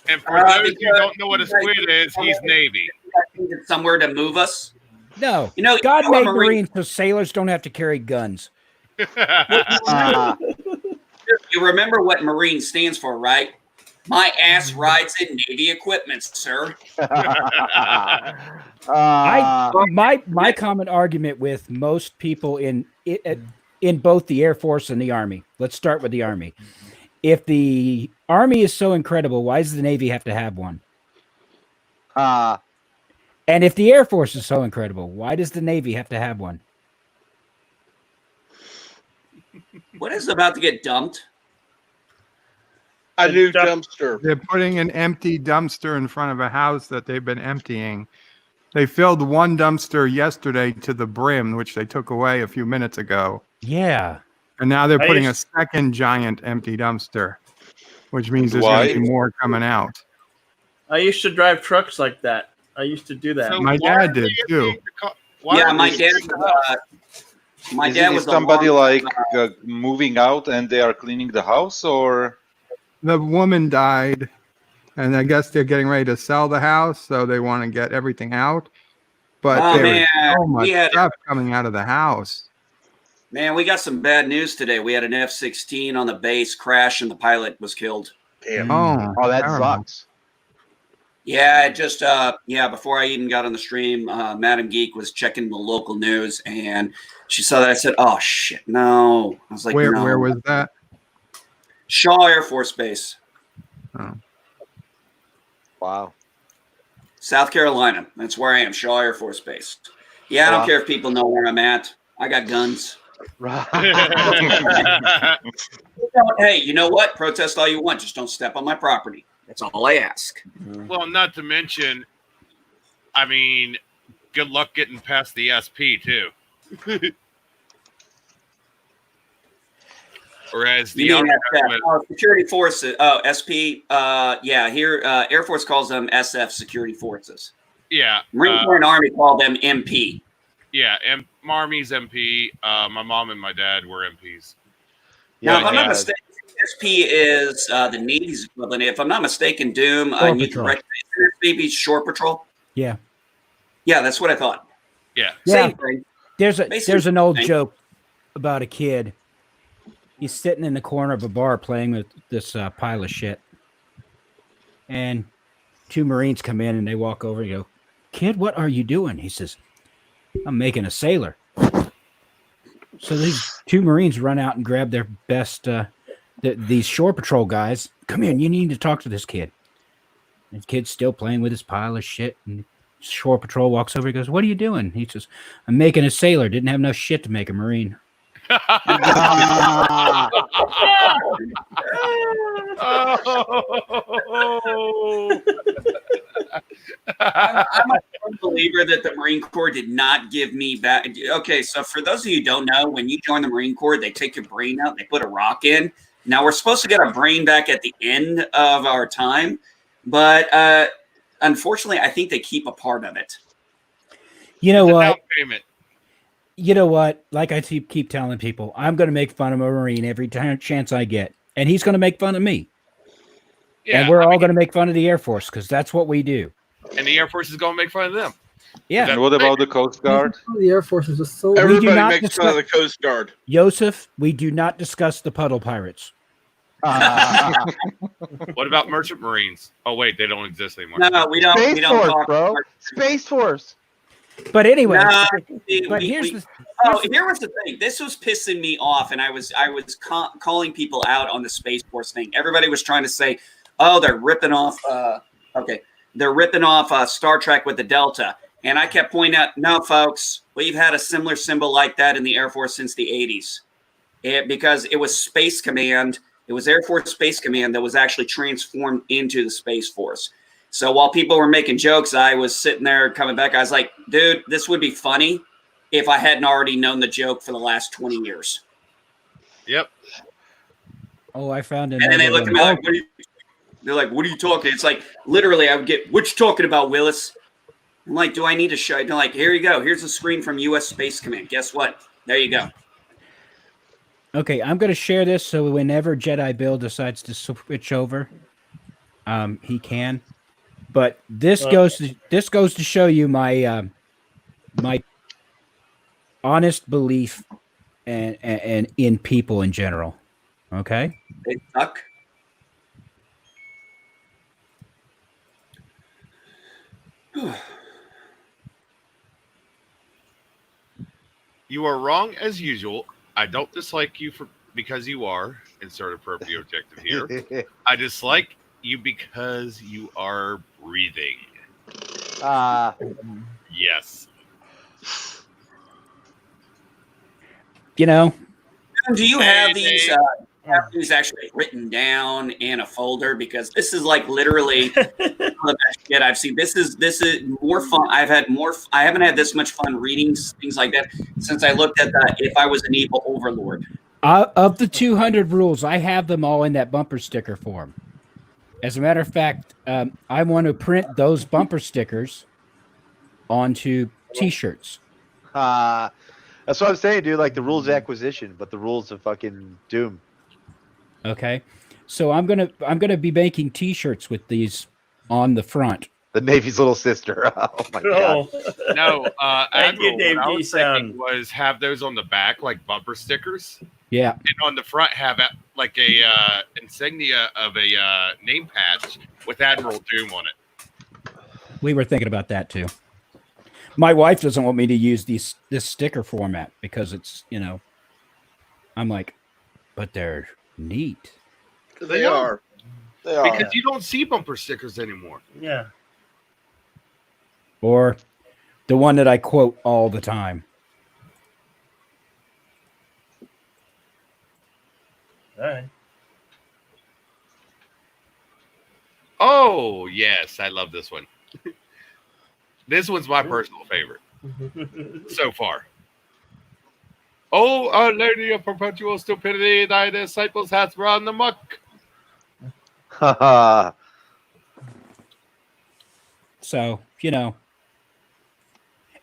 And for those who don't know what a squid is, he's Navy. Somewhere to move us. No. You know, God you know made a Marine- Marines so sailors don't have to carry guns. You remember what Marine stands for, right? My ass rides in Navy equipment, sir. My common argument with most people in both the Air Force and the Army. Let's start with the Army. If the Army is so incredible, why does the Navy have to have one? And if the Air Force is so incredible, why does the Navy have to have one? What is about to get dumped? A new dumpster. They're putting an empty dumpster in front of a house that they've been emptying. They filled one dumpster yesterday to the brim, which they took away a few minutes ago. Yeah. And now they're I putting a used- second giant empty dumpster, which means there's going to be more coming out. I used to drive trucks like that. I used to do that. So My why dad did too. Yeah, my dad. My Is dad it was somebody a long- like moving out and they are cleaning the house, or The woman died, and I guess they're getting ready to sell the house, so they want to get everything out. But Oh, there man, is so much we had- stuff coming out of the house. Man, we got some bad news today. We had an F-16 on the base crash, and the pilot was killed. Damn. Oh, that terrible. sucks. Yeah, it just before I even got on the stream, Madam Geek was checking the local news, and she saw that. I said, "Oh shit, no!" I was like, Where "No." was that? Shaw Air Force Base, Oh. Wow. South Carolina. That's where I am. Shaw Air Force Base. Yeah, I don't Wow. care if people know where I'm at. I got guns. Hey, you know what? Protest all you want. Just don't step on my property. That's all I ask. Well, not to mention, I mean, good luck getting past the SP too. Whereas the You mean Army SF, security forces. Oh, SP. Yeah, here Air Force calls them SF security forces. yeah, Marine Corps and Army call them MP. yeah, Army's MP. My mom and my dad were MPs. Now, if I'm not mistaken, SP is the Navy's equivalent. If I'm not mistaken, Doom, Shore you Patrol. correct me, maybe Shore Patrol. Yeah. Yeah, that's what I thought. Yeah. Yeah. Same thing. There's Basically an old same thing. joke about a kid. He's sitting in the corner of a bar playing with this pile of shit. And two Marines come in and they walk over and go, "Kid, what are you doing?" He says, "I'm making a sailor." So these two Marines run out and grab their best, these Shore Patrol guys. "Come here, you need to talk to this kid." And the kid's still playing with his pile of shit. And Shore Patrol walks over. He goes, "What are you doing?" He says, "I'm making a sailor. Didn't have no shit to make a Marine." I'm a firm believer that the Marine Corps did not give me back. Okay, so for those of you who don't know, when you join the Marine Corps, they take your brain out, they put a rock in. Now we're supposed to get our brain back at the end of our time, but unfortunately, I think they keep a part of it. You know It's a what? down payment. You know what? Like I keep telling people, I'm going to make fun of a Marine every chance I get, and he's going to make fun of me. Yeah, And we're all going to make fun of the Air Force because that's what we do. and the Air Force is going to make fun of them. Yeah. And what about the Coast Guard? The Air Force is just so. Everybody not makes fun of the Coast Guard. Joseph, we do not discuss the puddle pirates. What about merchant marines? Oh wait, they don't exist anymore. No, we don't. Space We don't Force, talk. bro. Space Force. But anyway, Nah, here here was the thing. This was pissing me off, and I was calling people out on the Space Force thing. Everybody was trying to say, "Oh, they're ripping off." They're ripping off Star Trek with the Delta, and I kept pointing out, "No, folks, we've had a similar symbol like that in the Air Force since the '80s, because it was Space Command. It was Air Force Space Command that was actually transformed into the Space Force." So while people were making jokes, I was sitting there coming back. I was like, dude, this would be funny if I hadn't already known the joke for the last 20 years. Yep. Oh, I found it. And then they look at me like, they're like, what are you talking? It's like, literally, I would get, what you talking about, Willis? I'm like, do I need to show you? They're like, here you go. Here's a screen from U.S. Space Command. Guess what? There you go. Okay, I'm going to share this so whenever Jedi Bill decides to switch over, he can. But this goes to show you my my honest belief and in people in general. Okay. They suck. You are wrong as usual. I don't dislike you because you are. Insert appropriate objective here. I dislike you because you are breathing. Yes. You know. Do you have these actually written down in a folder? Because this is like literally the best shit I've seen. This is more fun. I haven't had this much fun reading things like that since I looked at the If I Was an Evil Overlord. Of the 200 rules, I have them all in that bumper sticker form. As a matter of fact, I want to print those bumper stickers onto T-shirts. That's what I'm saying, dude. Like the rules of acquisition, but the rules of fucking Doom. Okay, so I'm gonna be making T-shirts with these on the front. The Navy's little sister. Oh my god. No, Admiral, Dave what I was G-Sound. thinking was have those on the back like bumper stickers. Yeah. And on the front have like a insignia of a name patch with Admiral Doom on it. We were thinking about that too. My wife doesn't want me to use this sticker format because it's, I'm like, but they're neat. They are. They are. Because you don't see bumper stickers anymore. Yeah. Or the one that I quote all the time. All right. Oh, yes. I love this one. This one's my personal favorite so far. Oh, Our Lady of Perpetual Stupidity, thy disciples hath run amok. So,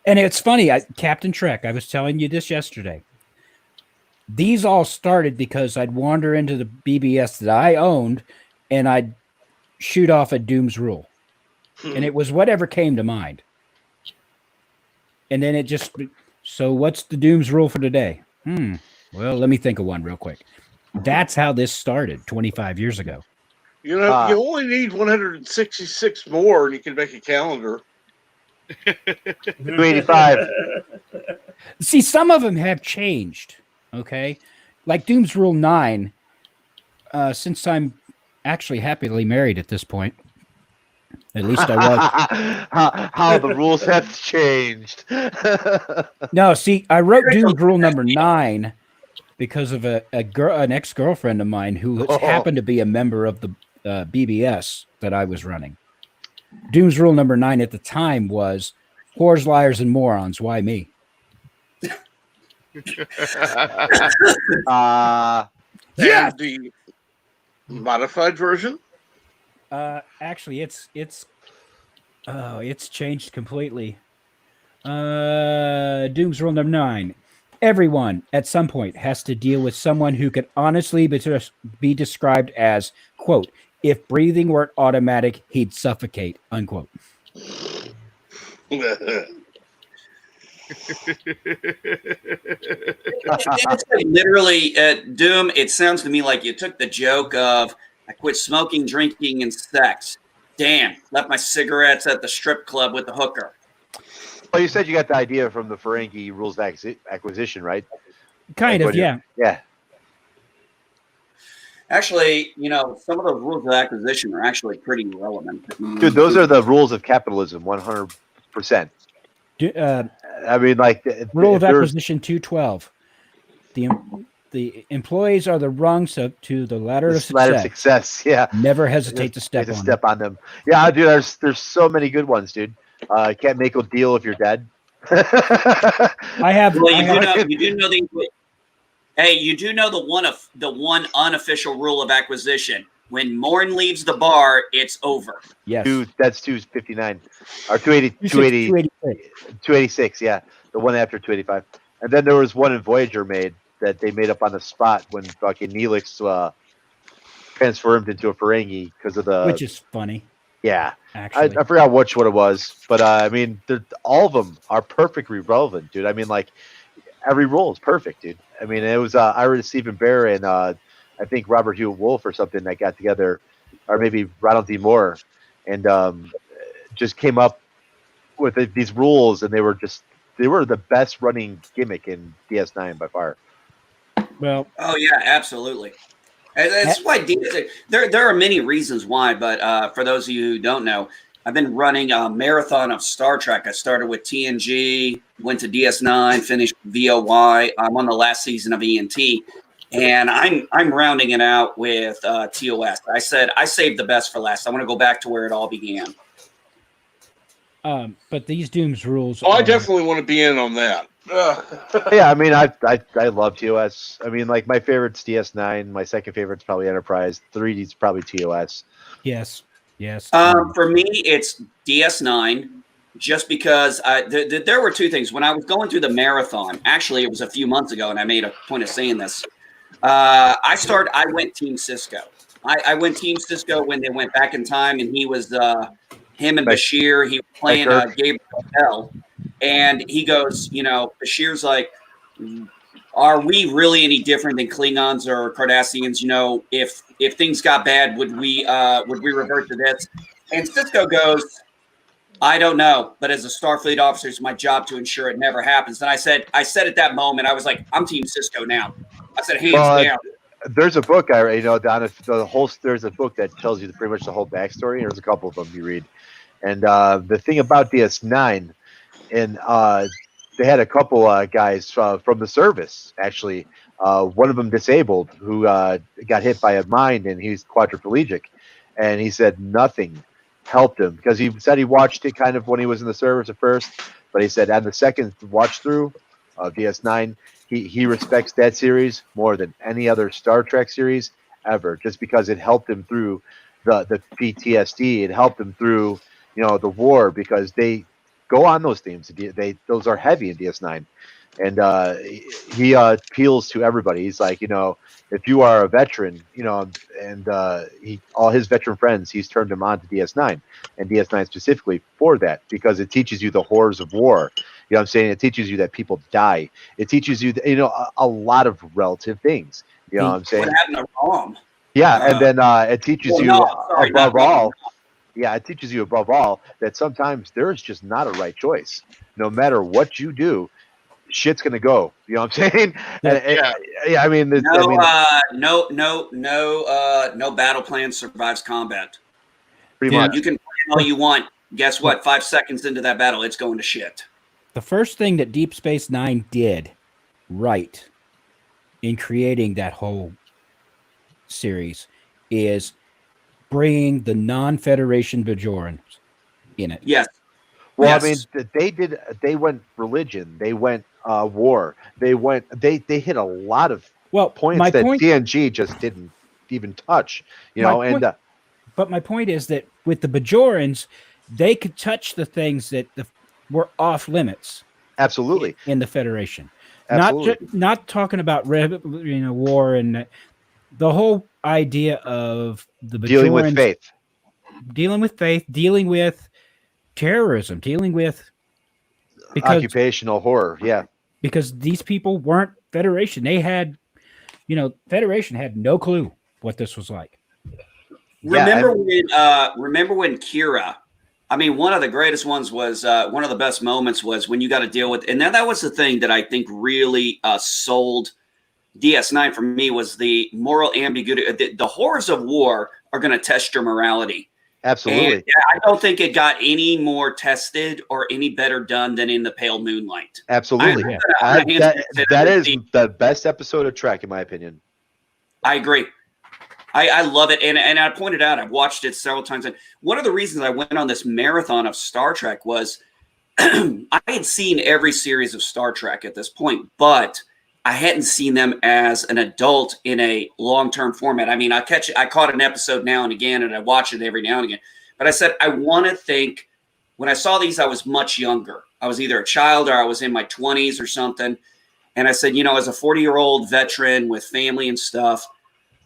and it's funny, Captain Trek, I was telling you this yesterday. These all started because I'd wander into the BBS that I owned and I'd shoot off a Doom's Rule. And it was whatever came to mind. And then it just, so what's the Doom's Rule for today? Well, let me think of one real quick. That's how this started 25 years ago. You know, you only need 166 more and you can make a calendar. 285. See, some of them have changed. Okay. Like Doom's Rule 9, since I'm actually happily married at this point. At least I was. How the rules have changed. No, see, I wrote Doom's Rule number 9 because of an ex-girlfriend of mine who happened to be a member of the BBS that I was running. Doom's Rule number 9 at the time was whores, liars, and morons. Why me? Yeah, the modified version. Actually, it's changed completely. Doom's Rule number 9. Everyone at some point has to deal with someone who can honestly be described as, quote, if breathing weren't automatic, he'd suffocate, unquote. It's like literally, Doom, it sounds to me like you took the joke of, I quit smoking, drinking, and sex. Damn, left my cigarettes at the strip club with the hooker. Well, you said you got the idea from the Ferengi rules of acquisition, right? Kind of, yeah. Yeah. Actually, some of those rules of acquisition are actually pretty relevant. Dude, those are the rules of capitalism, 100%. I mean, like Rule of acquisition 212. The employees are the rungs to the ladder of success. Ladder of success, yeah. Never hesitate to step on them. Yeah, dude, there's so many good ones, dude. Can't make a deal if you're dead. I have. Well, you do know the. Hey, you do know the one unofficial rule of acquisition. When Morn leaves the bar, it's over. Yes. That's 259 or 286. Yeah, the one after 285. And then there was one in Voyager that they made up on the spot when fucking Neelix transformed into a Ferengi because of the. Which is funny. Yeah, actually, I forgot what it was, but I mean, all of them are perfectly relevant, dude. I mean, like every role is perfect, dude. I mean, it was Ira Stephen Bear and I think Robert Hewitt Wolf or something that got together, or maybe Ronald D. Moore, and just came up with these rules, and they were the best running gimmick in DS9 by far. Well, oh yeah, absolutely. That's why there are many reasons why, but for those of you who don't know, I've been running a marathon of Star Trek. I started with TNG, went to DS9, finished VOY. I'm on the last season of ENT, and I'm rounding it out with TOS. I said I saved the best for last. I want to go back to where it all began. But these Doom's rules. I definitely want to be in on that. Yeah, I mean, I love TOS. I mean, like my favorite's DS9. My second favorite's probably Enterprise. 3D's probably TOS. Yes. For me, it's DS9, just because there were two things. When I was going through the marathon, actually, it was a few months ago, and I made a point of saying this. I went Team Cisco. I went Team Cisco when they went back in time, and he was him and Bashir. He was playing Gabriel Bell, and he goes, Bashir's like, are we really any different than Klingons or Cardassians? If things got bad, would we revert to this? And Cisco goes, I don't know, but as a Starfleet officer, it's my job to ensure it never happens. And I said at that moment, I was like, I'm Team Cisco now. I said, hands down. There's a book there's a book that tells you pretty much the whole backstory. There's a couple of them you read, and the thing about DS9, and they had a couple guys from the service, actually. One of them disabled, who got hit by a mine, and he's quadriplegic. And he said nothing helped him, because he said he watched it kind of when he was in the service at first. But he said on the second watch through of DS9, he respects that series more than any other Star Trek series ever, just because it helped him through the PTSD. It helped him through, the war, because they go on those themes. Those are heavy in DS9, and he appeals to everybody. He's like, if you are a veteran, and all his veteran friends, he's turned them on to DS9, and DS9 specifically for that, because it teaches you the horrors of war. You know what I'm saying? It teaches you that people die. It teaches you, a lot of relative things. You know what I'm saying? What happened to Rom? Yeah, and then it teaches above all. Yeah, it teaches you above all that sometimes there is just not a right choice. No matter what you do, shit's gonna go. You know what I'm saying? I mean, no battle plan survives combat. Pretty much. You can plan all you want. Guess what? 5 seconds into that battle, it's going to shit. The first thing that Deep Space Nine did right in creating that whole series is bringing the non-Federation Bajorans in it. Yes. Well, Yes. I mean, they went religion, they went war, they hit a lot of points that TNG just didn't even touch. But my point is that with the Bajorans, they could touch the things that were off limits. Absolutely. In the Federation. Absolutely. Not talking about war and the whole idea of the Bajorans Dealing with faith, dealing with terrorism, dealing with occupational horror. Yeah. Because these people weren't Federation. They had, Federation had no clue what this was like. Remember when Kira I mean, one of the greatest ones was one of the best moments was when you got to deal with, and that was the thing that I think really sold DS9 for me was the moral ambiguity. The horrors of war are going to test your morality. Absolutely. And I don't think it got any more tested or any better done than in the Pale Moonlight. Absolutely. That is the best episode of Trek, in my opinion. I agree. I love it. And I pointed out, I've watched it several times. And one of the reasons I went on this marathon of Star Trek was I had seen every series of Star Trek at this point, but I hadn't seen them as an adult in a long-term format. I mean, I caught an episode now and again, and I watch it every now and again. But I said, I want to think, when I saw these, I was much younger. I was either a child or I was in my 20s or something. And I said, as a 40-year-old veteran with family and stuff,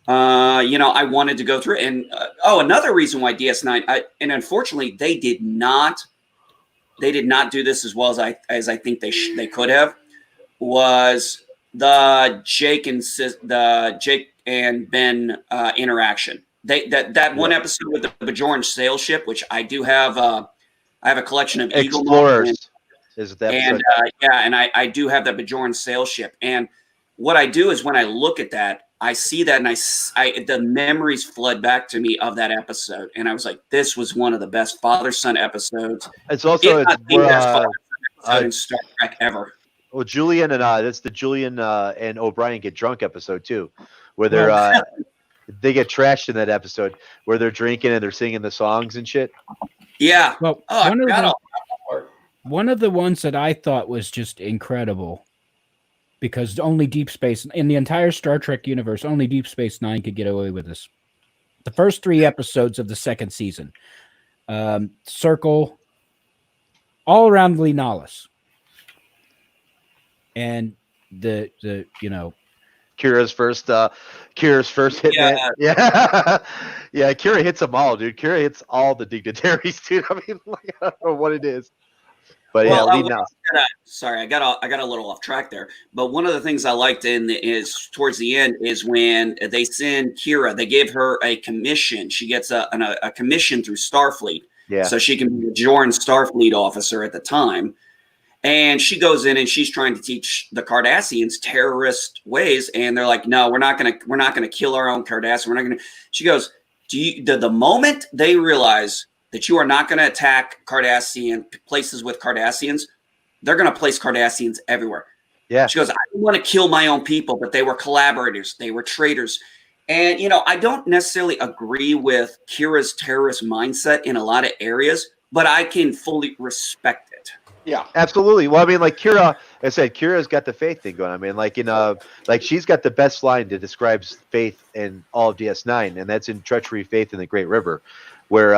I wanted to go through it. And another reason why DS9, and unfortunately, they did not do this as well as I think they could have, was the Jake and Ben interaction. That one episode with the Bajoran sail ship, which I do have. I have a collection of Explorers. Is that and I do have that Bajoran sail ship. And what I do is when I look at that, I see that, and the memories flood back to me of that episode. And I was like, this was one of the best father-son episodes. It's also if not the best father-son episode in Star Trek ever. Well, Julian and that's the Julian and O'Brien get drunk episode too, where they're they get trashed in that episode where they're drinking and they're singing the songs and shit. Yeah. Well, one of the ones that I thought was just incredible, because only Deep Space in the entire Star Trek universe, only Deep Space Nine could get away with this. The first 3 episodes of the second season, Circle, all around Lenalis. And the Kira's first hit. Yeah. Yeah. Yeah, Kira hits them all, dude. Kira hits all the dignitaries, dude. I mean, like, I don't know what it is. But sorry, I got a little off track there. But one of the things I liked is towards the end is when they send Kira, they give her a commission. She gets a commission through Starfleet, so she can be a Bajoran Starfleet officer at the time. And she goes in and she's trying to teach the Cardassians terrorist ways, and they're like, "No, we're not gonna kill our own Cardassian. We're not gonna." She goes, the moment they realize that you are not going to attack places with Cardassians, they're going to place Cardassians everywhere. Yeah. She goes, I didn't want to kill my own people, but they were collaborators. They were traitors. And, I don't necessarily agree with Kira's terrorist mindset in a lot of areas, but I can fully respect it. Yeah, absolutely. Well, I mean, like Kira, I said, Kira's got the faith thing going. I mean, like like she's got the best line that describes faith in all of DS9, and that's in Treachery, Faith in the Great River, where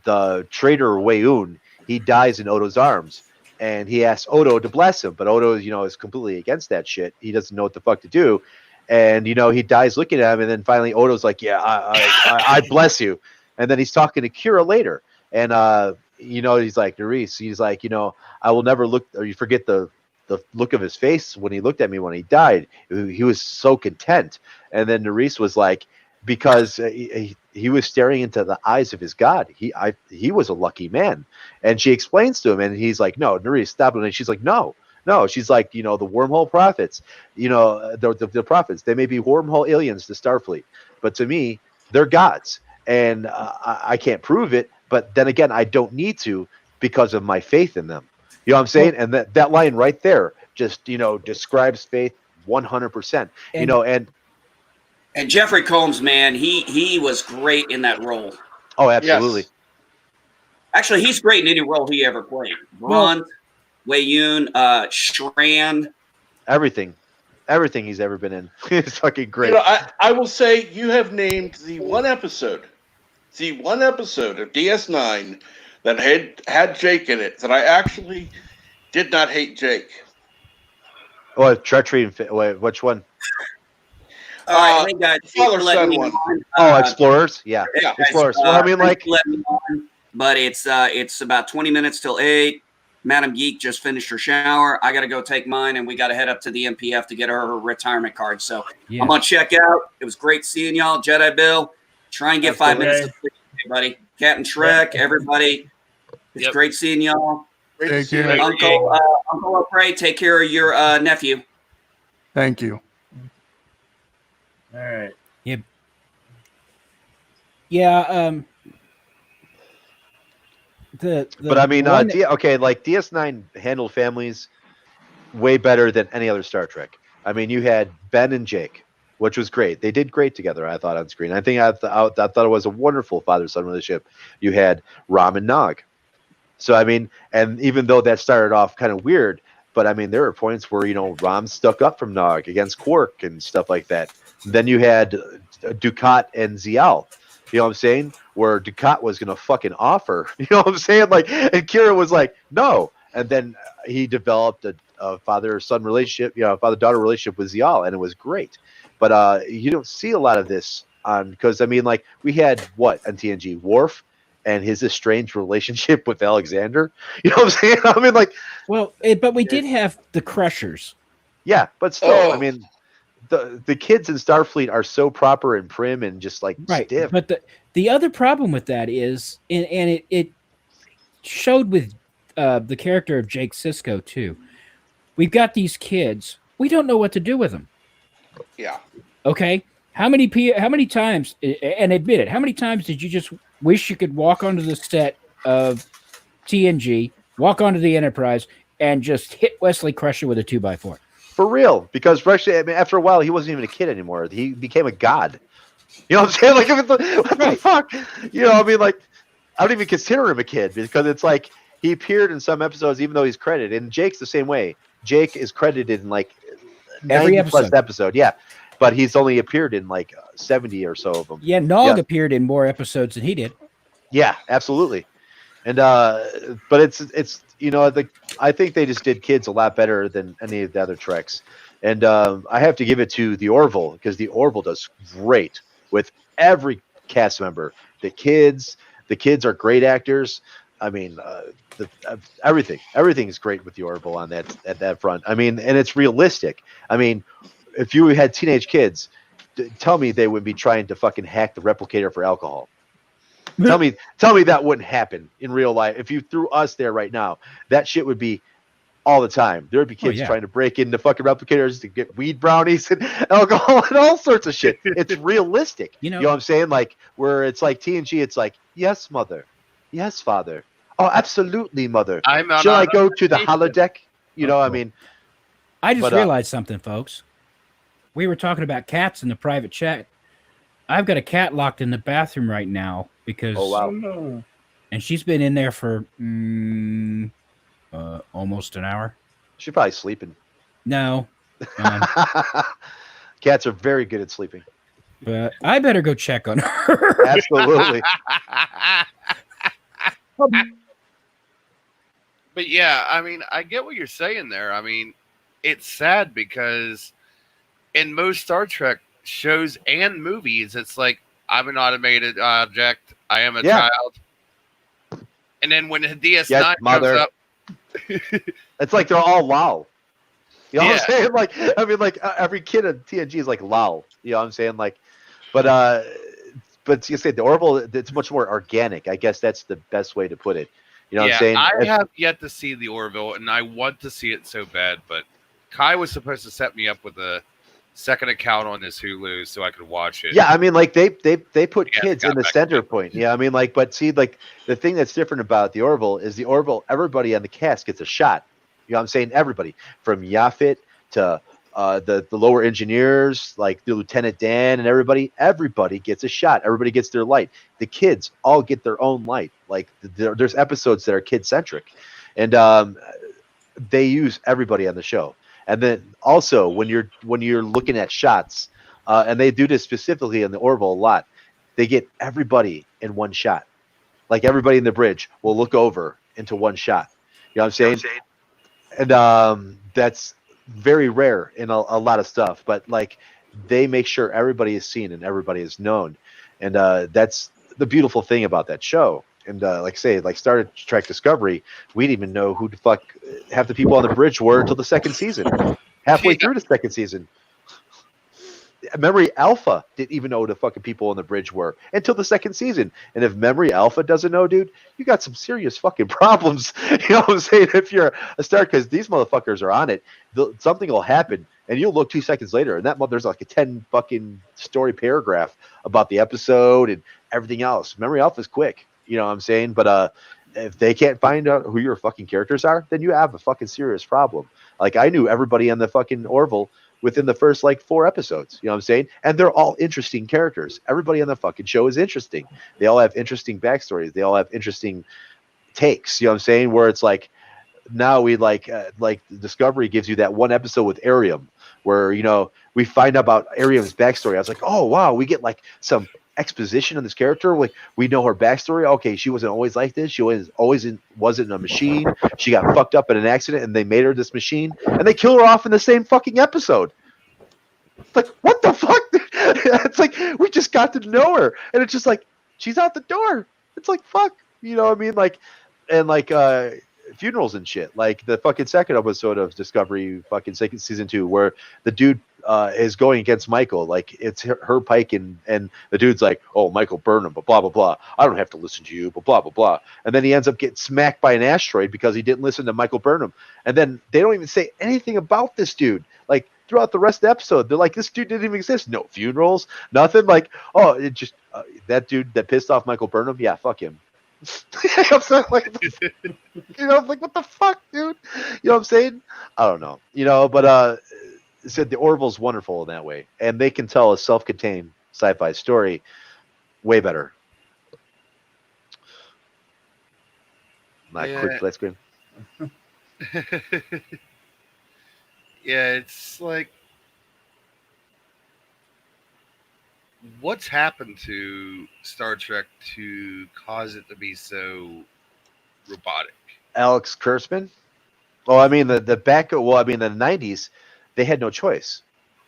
the traitor Weyoun, he dies in Odo's arms, and he asks Odo to bless him, but Odo, is completely against that shit. He doesn't know what the fuck to do, and he dies looking at him, and then finally Odo's like, "Yeah, I bless you," and then he's talking to Kira later, and he's like, Nerys, he's like, I will never look, or you forget the look of his face when he looked at me when he died. He was so content. And then Nerys was like, because he was staring into the eyes of his God. He was a lucky man. And she explains to him, and he's like, no, Nerys, stop it. And she's like, no. She's like, the wormhole prophets, the prophets, they may be wormhole aliens to Starfleet, but to me, they're gods. And I can't prove it. But then again, I don't need to because of my faith in them. You know what I'm saying? And that line right there just, describes faith 100%. And Jeffrey Combs, man, he was great in that role. Oh, absolutely. Yes. Actually, he's great in any role he ever played. Bront, Weyoun, Shran. Everything he's ever been in. It's fucking great. I will say you have named the one episode of DS9 that had Jake in it that I actually did not hate Jake. Oh, Treachery and wait, which one? All right, hey guys, father-son one. Explorers. Yeah, guys, Explorers. Well, I mean, like, but it's about 20 minutes till 8. Madam Geek just finished her shower. I got to go take mine, and we got to head up to the MPF to get her retirement card. So I'm gonna check out. It was great seeing y'all, Jedi Bill. Try and get 5 minutes of sleep, buddy. Captain Shrek, everybody. It's great seeing y'all. Take care. Uncle Pray, take care of your nephew. Thank you. All right. Yep. Yeah. But I mean, one- like DS9 handled families way better than any other Star Trek. I mean, you had Ben and Jake, which was great. They did great together, I thought, on screen. I thought it was a wonderful father-son relationship. You had Ram and Nog. So, I mean, and even though that started off kind of weird, but I mean, there were points where, Ram stuck up from Nog against Quark and stuff like that. Then you had Dukat and Zial. You know what I'm saying? Where Dukat was going to fucking offer. You know what I'm saying? Like, and Kira was like, no. And then he developed a father-son relationship, father-daughter relationship with Zial, and it was great. But you don't see a lot of this because, I mean, like, we had what on TNG? Worf and his estranged relationship with Alexander. You know what I'm saying? I mean, like, well, but we did have the Crushers. Yeah, but still, I mean, the kids in Starfleet are so proper and prim and just like stiff. But the other problem with that is, and it showed with the character of Jake Sisko too. We've got these kids. We don't know what to do with them. Yeah. Okay. How many times? And admit it. How many times did you just wish you could walk onto the set of TNG, walk onto the Enterprise, and just hit Wesley Crusher with a 2x4? For real, because actually, I mean, after a while, he wasn't even a kid anymore. He became a god. You know what I'm saying? Like, what the fuck? You know, I mean, like, I don't even consider him a kid because it's like he appeared in some episodes, even though he's credited. And Jake's the same way. Jake is credited in like Every 90 plus episode, yeah, but he's only appeared in like 70 or so of them. Yeah, Nog appeared in more episodes than he did. Yeah, absolutely. And but it's I think they just did kids a lot better than any of the other Treks. And I have to give it to the Orville because the Orville does great with every cast member. The kids are great actors. I mean, everything is great with the Orville on that front. I mean, and it's realistic. I mean, if you had teenage kids, tell me they would be trying to fucking hack the replicator for alcohol. Tell me that wouldn't happen in real life. If you threw us there right now, that shit would be all the time. There would be kids trying to break into fucking replicators to get weed brownies and alcohol and all sorts of shit. It's realistic. You know what I'm saying? Like, where it's like TNG, it's like, yes, mother. Yes, father. Oh, absolutely, mother. Shall I go to the holodeck? You know, I mean. I just realized something, folks. We were talking about cats in the private chat. I've got a cat locked in the bathroom right now because. Oh, wow. And she's been in there for almost an hour. She's probably sleeping. No. Cats are very good at sleeping. But I better go check on her. Absolutely. But yeah, I mean, I get what you're saying there. I mean, it's sad because in most Star Trek shows and movies, it's like, I'm an automated object. I am a child. And then when the DS9 comes up, it's like they're all lol. You know what I'm saying? Like, I mean, like every kid in TNG is like lol. You know what I'm saying? Like, but you say the Orville, it's much more organic. I guess that's the best way to put it. You know what I'm saying? I have yet to see the Orville, and I want to see it so bad. But Kai was supposed to set me up with a second account on his Hulu so I could watch it. Yeah, I mean, like they put kids in the center point. Yeah, I mean, like, but see, like the thing that's different about the Orville is the Orville. Everybody on the cast gets a shot. You know what I'm saying? Everybody from Yaphet to the lower engineers, like the Lieutenant Dan and everybody gets a shot. Everybody gets their light. The kids all get their own light. Like there's episodes that are kid centric, and they use everybody on the show. And then also when you're looking at shots, and they do this specifically in the Orville a lot, they get everybody in one shot. Like everybody in the bridge will look over into one shot. You know what I'm saying? And that's very rare in a lot of stuff. But like they make sure everybody is seen and everybody is known, and that's the beautiful thing about that show. And like say, like Star Trek Discovery, we didn't even know who the fuck half the people on the bridge were until the second season. Halfway through the second season. Memory Alpha didn't even know who the fucking people on the bridge were until the second season. And if Memory Alpha doesn't know, dude, you got some serious fucking problems. You know what I'm saying? If you're a star, because these motherfuckers are on it, something will happen, and you'll look 2 seconds later, and there's like a 10 fucking story paragraph about the episode and everything else. Memory Alpha is quick. You know what I'm saying? But if they can't find out who your fucking characters are, then you have a fucking serious problem. Like, I knew everybody on the fucking Orville within the first like 4 episodes. You know what I'm saying? And they're all interesting characters. Everybody on the fucking show is interesting. They all have interesting backstories. They all have interesting takes. You know what I'm saying? Where it's like, now we like Discovery gives you that one episode with Arium where, you know, we find out about Arium's backstory. I was like, oh wow, we get like some exposition on this character. Like, we know her backstory. Okay, she wasn't always like this. She wasn't a machine. She got fucked up in an accident and they made her this machine, and they kill her off in the same fucking episode. It's like, what the fuck? It's like, we just got to know her, and it's just like, she's out the door. It's like, fuck, you know what I mean? Like, and like funerals and shit. Like the fucking second episode of Discovery fucking season 2 where the dude is going against Michael. Like, it's her Pike, and the dude's like, oh, Michael Burnham, but blah blah blah, I don't have to listen to you, but blah blah blah. And then he ends up getting smacked by an asteroid because he didn't listen to Michael Burnham. And then they don't even say anything about this dude. Like, throughout the rest of the episode, they're like, this dude didn't even exist. No funerals, nothing. Like, oh, it just that dude that pissed off Michael Burnham, yeah, fuck him. I'm saying, like, you know, like, what the fuck, dude? You know what I'm saying? I don't know, you know, but said the Orville's wonderful in that way, and they can tell a self-contained sci-fi story way better. Quick flat screen. Yeah, it's like, what's happened to Star Trek to cause it to be so robotic? Alex Kurtzman. Well, I mean the back. Well, I mean the '90s, they had no choice.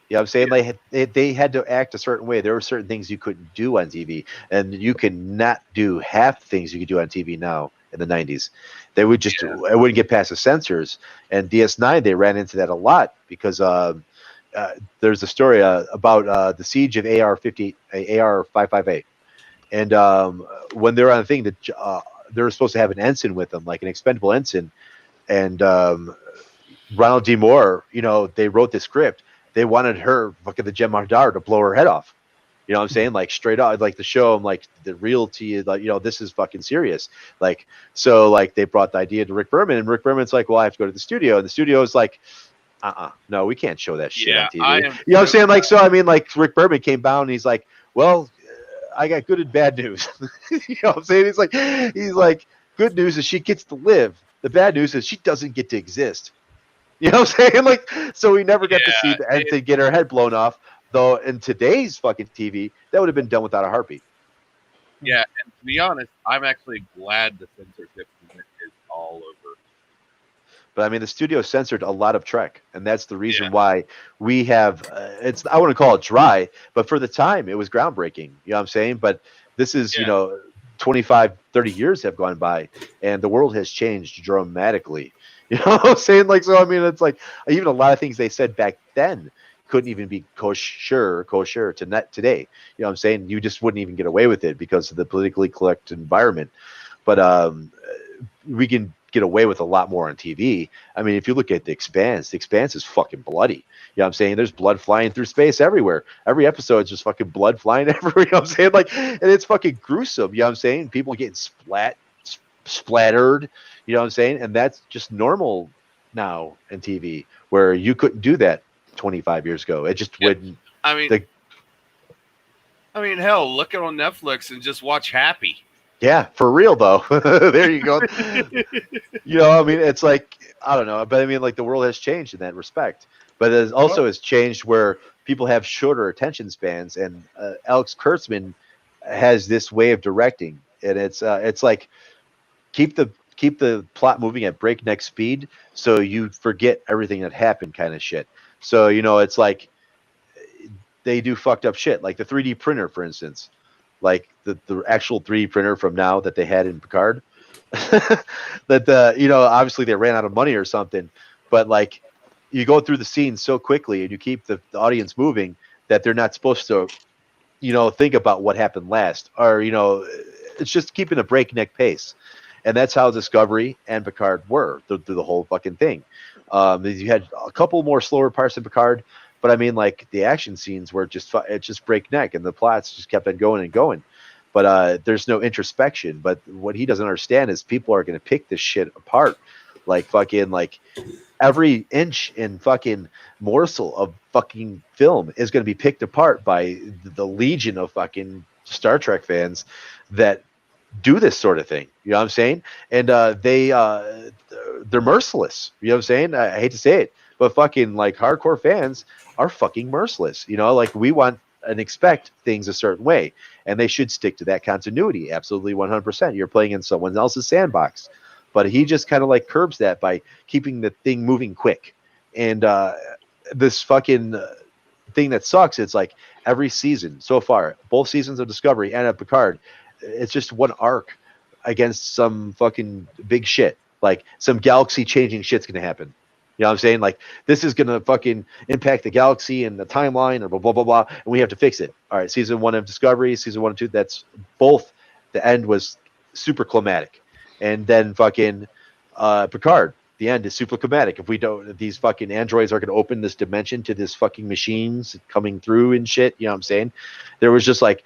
You know what I'm saying? They had to act a certain way. There were certain things you couldn't do on TV, and you can not do half the things you could do on TV now in the '90s. They would just, it wouldn't get past the censors. And DS9, they ran into that a lot because there's a story about the siege of AR-558, and when they're on the thing, that they were supposed to have an ensign with them, like an expendable ensign, and Ronald D. Moore, you know, they wrote the script. They wanted her, fucking the Jem'Hadar, to blow her head off. You know what I'm saying? Like, straight up, like, to show them, like, the realty is, like, you know, this is fucking serious. Like, so, like, they brought the idea to Rick Berman, and Rick Berman's like, well, I have to go to the studio. And the studio is like, no, we can't show that shit on TV. You know what I'm saying? Like, so, I mean, like, Rick Berman came down and he's like, well, I got good and bad news. You know what I'm saying? He's like, good news is she gets to live. The bad news is she doesn't get to exist. You know what I'm saying? Like, so we never got to see the end to get her head blown off. Though in today's fucking TV, that would have been done without a heartbeat. Yeah, and to be honest, I'm actually glad the censorship is all over. But I mean, the studio censored a lot of Trek, and that's the reason why we have. It's, I wouldn't call it dry, but for the time, it was groundbreaking. You know what I'm saying? But this is, you know, 25, 30 years have gone by, and the world has changed dramatically. You know what I'm saying? Like, so I mean, it's like even a lot of things they said back then couldn't even be kosher to net today. You know what I'm saying? You just wouldn't even get away with it because of the politically correct environment. But we can get away with a lot more on TV. I mean, if you look at The Expanse is fucking bloody. You know what I'm saying? There's blood flying through space everywhere. Every episode is just fucking blood flying everywhere. You know what I'm saying? Like, and it's fucking gruesome. You know what I'm saying? People getting splattered. You know what I'm saying? And that's just normal now in TV, where you couldn't do that 25 years ago. It just wouldn't. I mean, hell, look at on Netflix and just watch Happy. Yeah, for real though. There you go. You know, I mean, it's like, I don't know, but I mean, like, the world has changed in that respect. But it also has changed where people have shorter attention spans, and Alex Kurtzman has this way of directing, and it's like keep the plot moving at breakneck speed so you forget everything that happened, kind of shit. So, you know, it's like they do fucked up shit, like the 3D printer, for instance, like the actual 3D printer from now that they had in Picard. That you know, obviously they ran out of money or something, but like, you go through the scene so quickly and you keep the audience moving that they're not supposed to, think about what happened last, or it's just keeping a breakneck pace. And that's how Discovery and Picard were through the whole fucking thing. You had a couple more slower parts in Picard, but I mean, like the action scenes were it's just breakneck, and the plots just kept on going and going. But there's no introspection. But what he doesn't understand is people are going to pick this shit apart, like fucking like every inch and fucking morsel of fucking film is going to be picked apart by the legion of fucking Star Trek fans that do this sort of thing. You know what I'm saying? And they're merciless. You know what I'm saying? I hate to say it, but fucking like hardcore fans are fucking merciless. Like we want and expect things a certain way, and they should stick to that continuity. Absolutely 100%. You're playing in someone else's sandbox. But he just kind of like curbs that by keeping the thing moving quick. And this fucking thing that sucks, it's like every season so far, both seasons of Discovery and of Picard, it's just one arc against some fucking big shit. Like some galaxy changing shit's going to happen. You know what I'm saying? Like this is going to fucking impact the galaxy and the timeline or blah, blah, blah, blah. And we have to fix it. All right. Season 1 of Discovery, season 1 and 2, that's both. The end was super climatic. And then fucking Picard, the end is super climatic. If we don't, these fucking androids are going to open this dimension to this fucking machines coming through and shit. You know what I'm saying? There was just like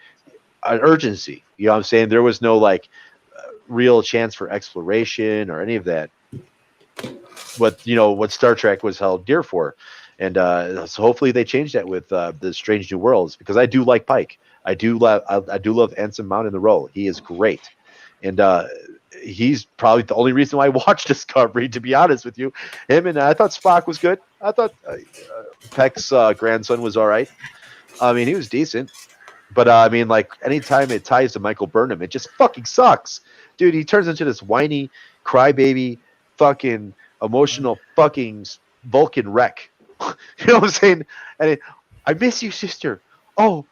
an urgency. You know what I'm saying? There was no like real chance for exploration or any of that. What Star Trek was held dear for. And so hopefully they change that with the Strange New Worlds, because I do like Pike. I do love Anson Mount in the role. He is great. And he's probably the only reason why I watched Discovery, to be honest with you. Him, and I thought Spock was good. I thought Peck's grandson was all right. I mean, he was decent. But I mean, like, anytime it ties to Michael Burnham, it just fucking sucks. Dude, he turns into this whiny, crybaby, fucking emotional fucking Vulcan wreck. You know what I'm saying? And I miss you, sister. Oh,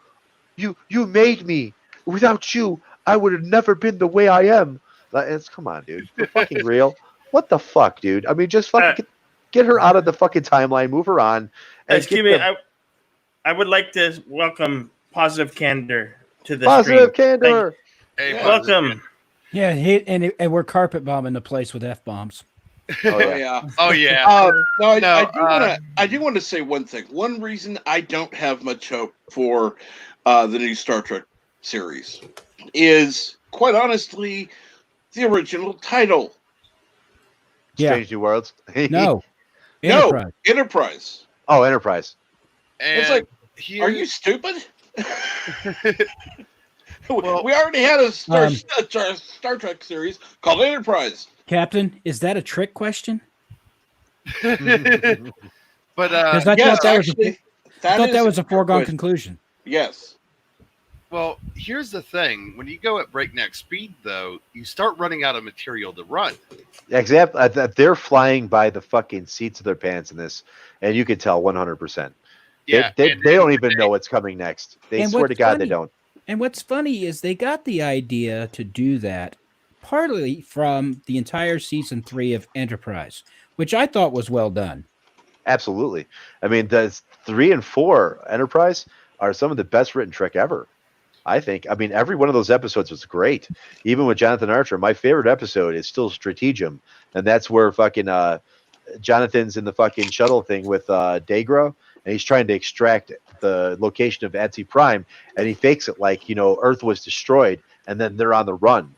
you made me. Without you, I would have never been the way I am. Come on, dude. For fucking real. What the fuck, dude? I mean, just fucking get her out of the fucking timeline, move her on. And Excuse me, I would like to welcome Positive Candor to the Positive stream. Candor. Hey, welcome. Yeah, and we're carpet bombing the place with F-bombs. Oh yeah. Oh yeah. I do want to say one thing. One reason I don't have much hope for the new Star Trek series is, quite honestly, the original title. Strange New Worlds. No. Enterprise. No, Enterprise. Oh, Enterprise. And it's like, are you stupid? We already had a Star Trek series called Enterprise. Captain, is that a trick question? But I thought that was a foregone conclusion. Yes. Well, here's the thing. When you go at breakneck speed, though, you start running out of material to run. Exactly. They're flying by the fucking seats of their pants in this, and you can tell 100%. Yeah, they don't even know what's coming next. They swear to God they don't. And what's funny is they got the idea to do that partly from the entire season 3 of Enterprise, which I thought was well done. Absolutely. I mean, the 3 and 4 Enterprise are some of the best written Trek ever, I think. I mean, every one of those episodes was great. Even with Jonathan Archer, my favorite episode is still Strategem, and that's where fucking Jonathan's in the fucking shuttle thing with Degra, and he's trying to extract the location of Anti Prime, and he fakes it like, Earth was destroyed, and then they're on the run.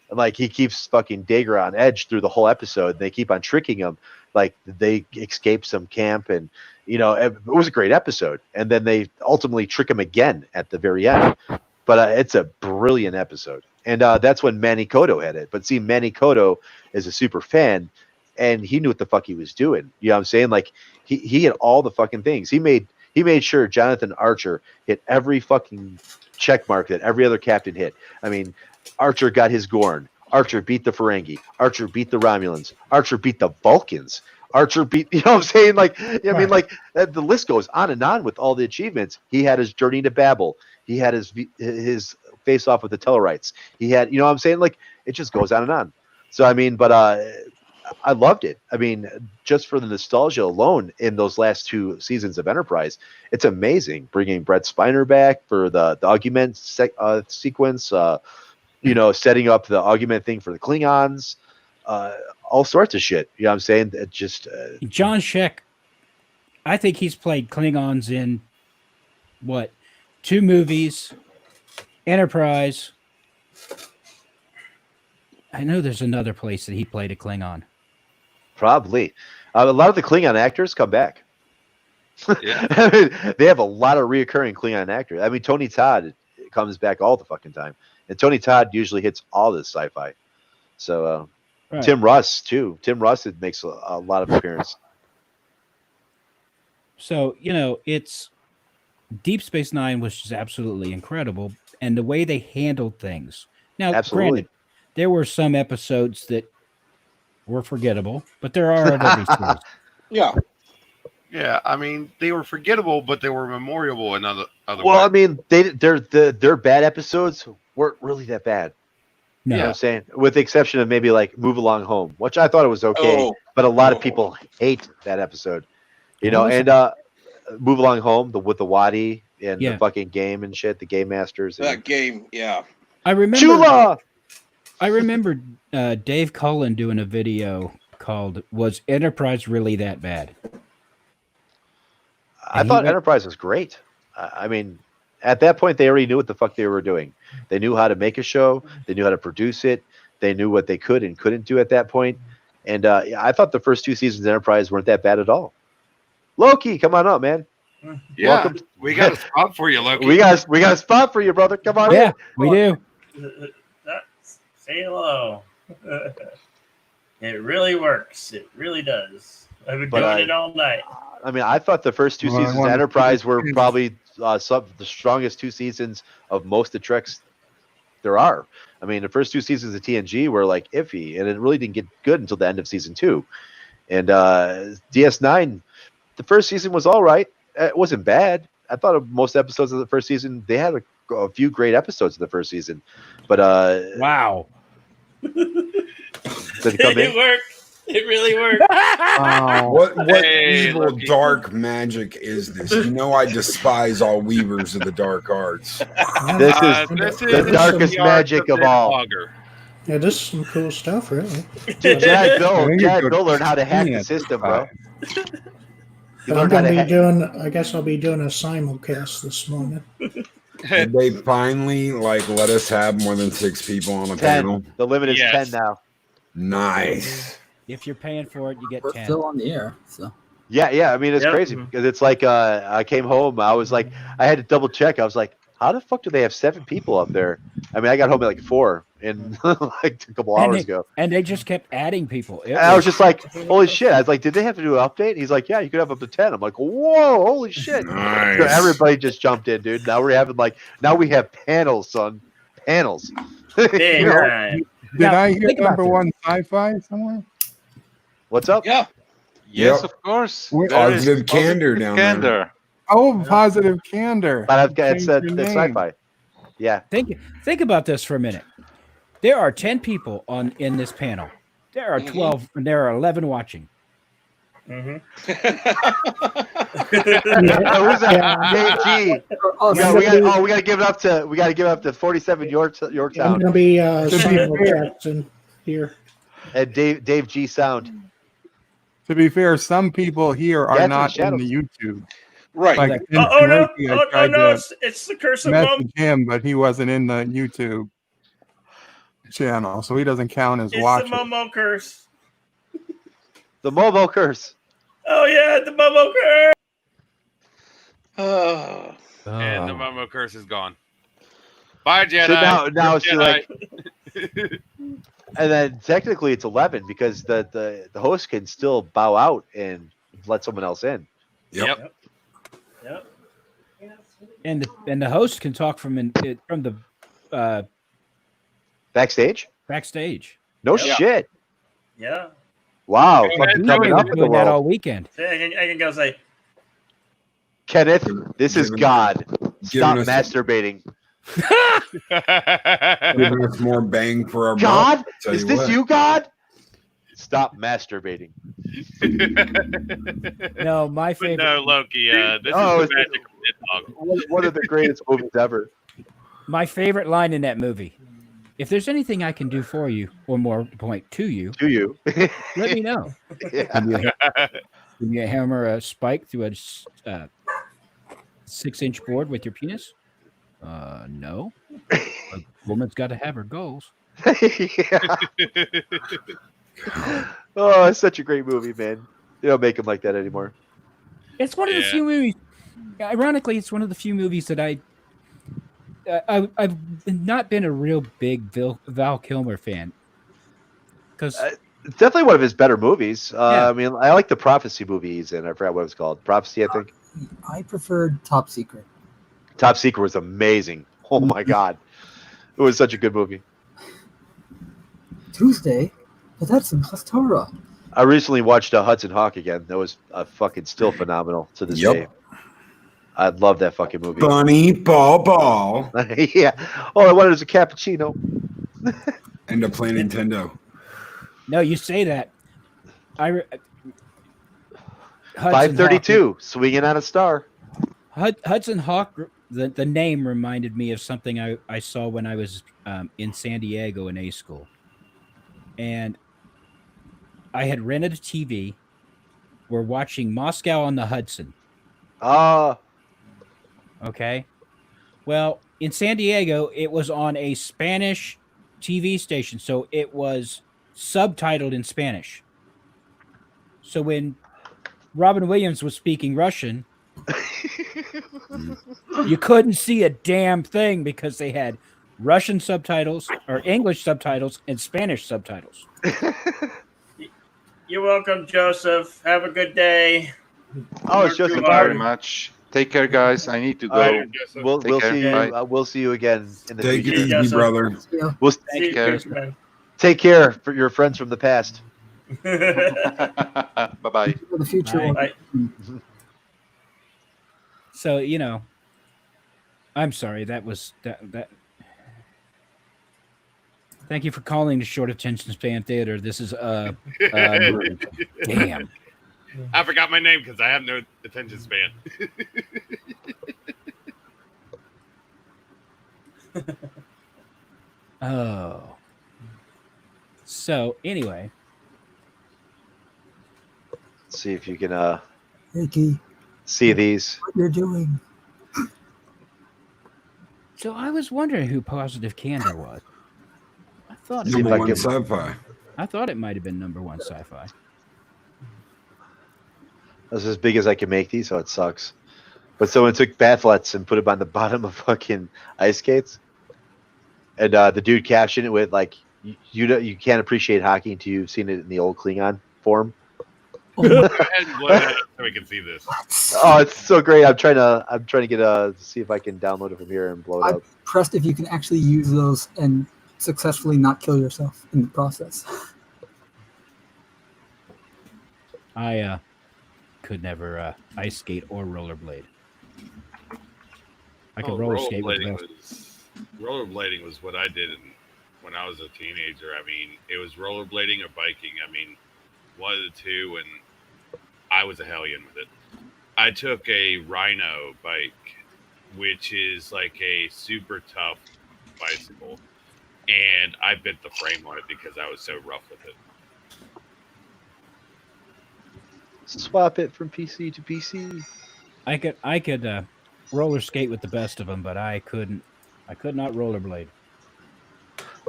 And like he keeps fucking Degra on edge through the whole episode. And they keep on tricking him, like they escape some camp, and it was a great episode. And then they ultimately trick him again at the very end. But it's a brilliant episode, and that's when Manny Koto had it. But see, Manny Koto is a super fan, and he knew what the fuck he was doing. You know what I'm saying? Like he had all the fucking things. He made sure Jonathan Archer hit every fucking check mark that every other captain hit. I mean, Archer got his Gorn. Archer beat the Ferengi. Archer beat the Romulans. Archer beat the Vulcans. Archer beat, you know what I'm saying? Like, I mean, like the list goes on and on with all the achievements. He had his journey to Babel. He had his face off with the Tellarites. He had, you know what I'm saying? Like, it just goes on and on. So, I mean, but I loved it. I mean, just for the nostalgia alone in those last 2 seasons of Enterprise, it's amazing. Bringing Brett Spiner back for the augment sequence, setting up the augment thing for the Klingons, all sorts of shit. You know what I'm saying? It just John Sheck, I think he's played Klingons in what, 2 movies, Enterprise. I know there's another place that he played a Klingon. probably a lot of the Klingon actors come back. Yeah. I mean, they have a lot of reoccurring Klingon actors. I mean, Tony Todd comes back all the fucking time, and Tony Todd usually hits all this sci-fi. So Right. Tim Russ too. Tim Russ makes a lot of appearances. So, it's Deep Space Nine was just absolutely incredible, and the way they handled things. Now, Absolutely. granted, there were some episodes that were forgettable, but there are at every series. Yeah. Yeah, I mean, they were forgettable, but they were memorable in other Well, I ways. mean, their bad episodes weren't really that bad. You know what I'm saying? With the exception of maybe like Move Along Home, which I thought it was okay, Oh. but a lot of people hate that episode. And Move Along Home, with the Wadi and the fucking game and shit, the Game Masters. That game, yeah. I remember. Chula! I remember Dave Cullen doing a video called "Was Enterprise Really That Bad?" I thought Enterprise was great. I mean, at that point, they already knew what the fuck they were doing. They knew how to make a show. They knew how to produce it. They knew what they could and couldn't do at that point. And I thought the first 2 seasons of Enterprise weren't that bad at all. Loki, come on up, man. Yeah, Welcome. we got a spot for you, Loki. We got a spot for you, brother. Come on Yeah, in. we do. Say hello. It really works. It really does. I've been doing it all night. I mean, I thought the first 2 seasons of Enterprise were probably the strongest 2 seasons of most of the Treks there are. I mean, the first 2 seasons of TNG were like iffy, and it really didn't get good until the end of season 2. And DS9, the first season was all right. It wasn't bad. I thought of most episodes of the first season, they had a few great episodes of the first season. But wow. Did it come in? It worked. It really worked. What evil dark magic is this? You know I despise all weavers of the dark arts. This is the darkest magic of all. Yeah, this is some cool stuff, really. Dude, Jad Bill learned how to hack the system, bro. He I'm learned how gonna to be hack. doing. I guess I'll be doing a simulcast this morning. Did they finally let us have more than 6 people on a 10. panel? The limit is 10 now. Nice. If you're paying for it, you get We're 10. still on the air, so. Yeah. I mean, it's crazy because it's like I came home. I was like, I had to double check. I was like, how the fuck do they have 7 people up there? I mean, I got home at like 4 and like a couple hours ago. And they just kept adding people. And I was just like, holy shit. I was like, did they have to do an update? He's like, yeah, you could have up to 10. I'm like, whoa, holy shit. Nice. So everybody just jumped in, dude. Now we're having now we have panels, son. Panels. Big You know? time. Did I hear think about number 1 sci-fi somewhere? What's up? Yeah. Yes, Yep. of course. Positive candor down there. Candor. Oh, positive candor. But I've got Change it's your name. sci-fi. Yeah. Think about this for a minute. There are 10 people in this panel. There are 12, and there are 11 watching. Mm-hmm. Who's that? JG. We gotta give it up to 47 Yorktown. I'm gonna be simulcasting here. And Dave G Sound. To be fair, some people here are That's not in in the the YouTube. Right. Like Tim Oh no! Smokey, I Oh tried no! to It's the curse of mom. message him, but he wasn't in the YouTube channel, so he doesn't count as It's watching. the Momo curse. The Momo curse. Oh yeah, the Momo curse. And the Momo curse is gone. Bye, Jedi. So now it's Jedi. like, and then technically it's 11 because the host can still bow out and let someone else in. Yep. And the host can talk from the Backstage? backstage. No Yeah. shit. Yeah. Wow. Yeah, Fucking We've coming been up in the doing that all world. weekend. So I can go say, Kenneth, this is Giving- God. Stop us- masturbating. Giving us more bang for our buck. God? I'll tell Is you this what. you, God? Stop masturbating. No, my But favorite. no, Loki. This Oh, is the magic of Nidhogg. One of the greatest movies ever. My favorite line in that movie. If there's anything I can do for you, or more to point to you, let me know. Yeah. Can you hammer a spike through a 6-inch board with your penis? No. A woman's got to have her goals. Oh, it's such a great movie, man. They don't make them like that anymore. It's one of the few movies. Ironically, it's one of the few movies that I've not been a real big Val Kilmer fan. Because It's definitely one of his better movies. Yeah. I mean, I like the Prophecy movie he's in. I forgot what it was called. Prophecy, I think. I preferred Top Secret. Top Secret was amazing. Oh my god, it was such a good movie. Tuesday, but that's in Torah. I recently watched Hudson Hawk again. That was fucking still phenomenal to this day. I love that fucking movie. Bunny ball. Yeah. All I wanted was a cappuccino. And to play Nintendo. No, you say that. 532, swinging on a star. Hudson Hawk. The name reminded me of something I saw when I was in San Diego in A school, and I had rented a TV. We're watching Moscow on the Hudson. Okay. Well, in San Diego, it was on a Spanish TV station, so it was subtitled in Spanish. So when Robin Williams was speaking Russian, you couldn't see a damn thing because they had Russian subtitles or English subtitles and Spanish subtitles. You're welcome, Joseph. Have a good day. Oh, it's Joseph. Thank you very much. Take care, guys. I need to go. We'll see you. We'll see you again in the Take it future. easy, brother. We'll Take care. take care for your friends from the past. Bye bye. For the future. Bye. So, I'm sorry. That was that. Thank you for calling the Short Attention Span Theater. This is damn. I forgot my name because I have no attention span. Oh. So anyway, Let's see if you can Ricky, see these. what you're doing? so I was wondering who Positive Candor was. I thought See if I Number one can- sci-fi. I thought it might have been number one sci-fi. That's as big as I can make these, so it sucks. But someone took bathlets and put them on the bottom of fucking ice skates, and the dude captioned it with like, "You can't appreciate hockey until you've seen it in the old Klingon form." Go ahead and blow that up so we can see this. Oh, it's so great! I'm trying to get see if I can download it from here and blow it I up. pressed if you can actually use those and successfully not kill yourself in the process. I could never ice skate or rollerblade. I could roller skate with both. Rollerblading was what I did when I was a teenager. I mean, it was rollerblading or biking. I mean, one of the two, and I was a hellion with it. I took a Rhino bike, which is like a super tough bicycle, and I bent the frame on it because I was so rough with it. Swap it from PC to PC. I could roller skate with the best of them, but I could not rollerblade.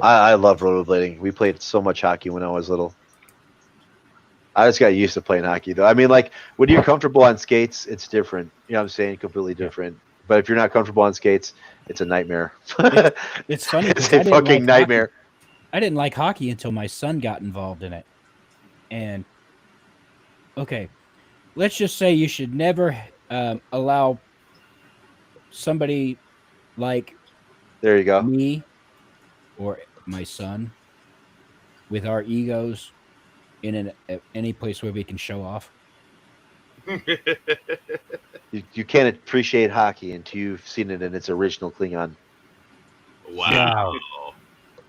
I love rollerblading. We played so much hockey when I was little. I just got used to playing hockey, though. I mean, like, when you're comfortable on skates, it's different. You know what I'm saying? Completely different. But if you're not comfortable on skates, it's a nightmare. It's funny. It's 'cause I a didn't fucking like nightmare. hockey. I didn't like hockey until my son got involved in it. And, okay, let's just say you should never allow somebody like There you go. me or my son with our egos in any place where we can show off. You can't appreciate hockey until you've seen it in its original Klingon. Wow.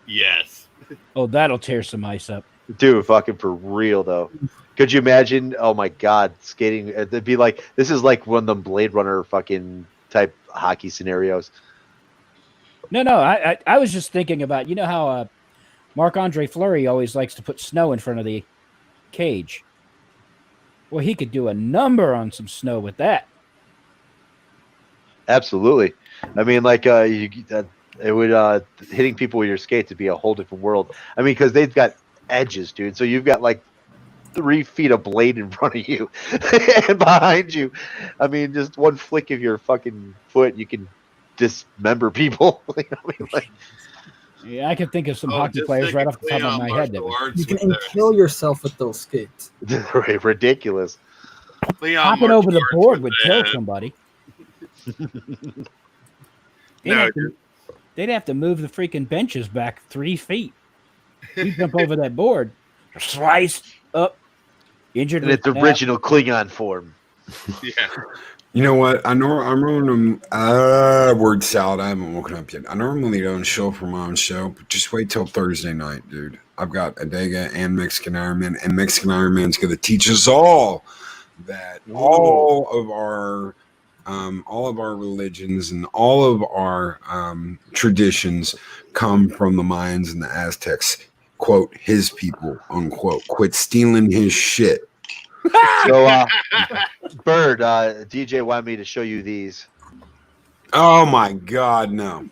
Yes. Oh, that'll tear some ice up. Dude, fucking for real though. Could you imagine? Oh my God, skating! It'd be like this is like one of them Blade Runner fucking type hockey scenarios. No, I was just thinking about how Marc-Andre Fleury always likes to put snow in front of the cage. Well, he could do a number on some snow with that. Absolutely. I mean, like it would hitting people with your skates would be a whole different world. I mean, because they've got edges, dude. So you've got like 3 feet of blade in front of you and behind you. I mean, just one flick of your fucking foot, you can dismember people. You know what I mean? Like, Yeah, I can think of some hockey players right off the top of my head. You can impale yourself with those skates. ridiculous. Hopping over the board would kill somebody. They'd have to move the freaking benches back 3 feet. You jump over that board, slice up, injured. In its original Klingon form. Yeah. You know what? I'm on word salad. I haven't woken up yet. I normally don't show for Mom's show, but just wait till Thursday night, dude. I've got Adega and Mexican Iron Man, and Mexican Iron Man's going to teach us all that all of our religions and all of our traditions come from the Mayans and the Aztecs. Quote, his people, unquote. Quit stealing his shit. So, Bird, DJ wanted me to show you these. Oh my God, no.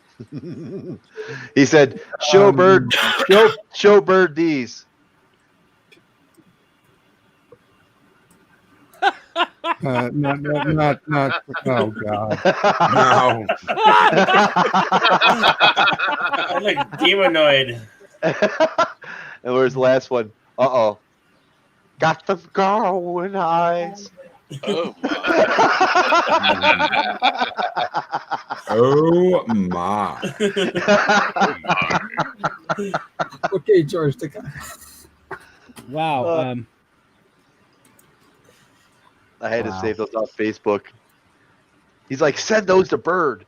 He said, show Bird these. Not. Oh God. No. I'm like demonoid. And where's the last one? Uh-oh. Got them going eyes. Oh Oh my. Okay, George. Wow. I had to save those off Facebook. He's like, send those to Bird.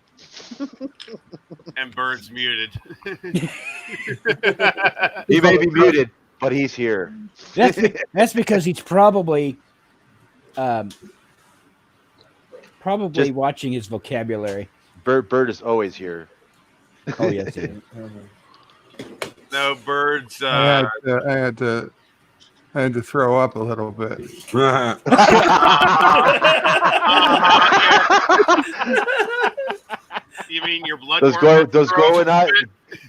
And Bird's muted. He may be muted, but he's here. That's because he's probably Just- watching his vocabulary. Bird is always here. Oh yes. he is. No, Bird's. I had to throw up a little bit. You mean your blood? Those glowing eyes,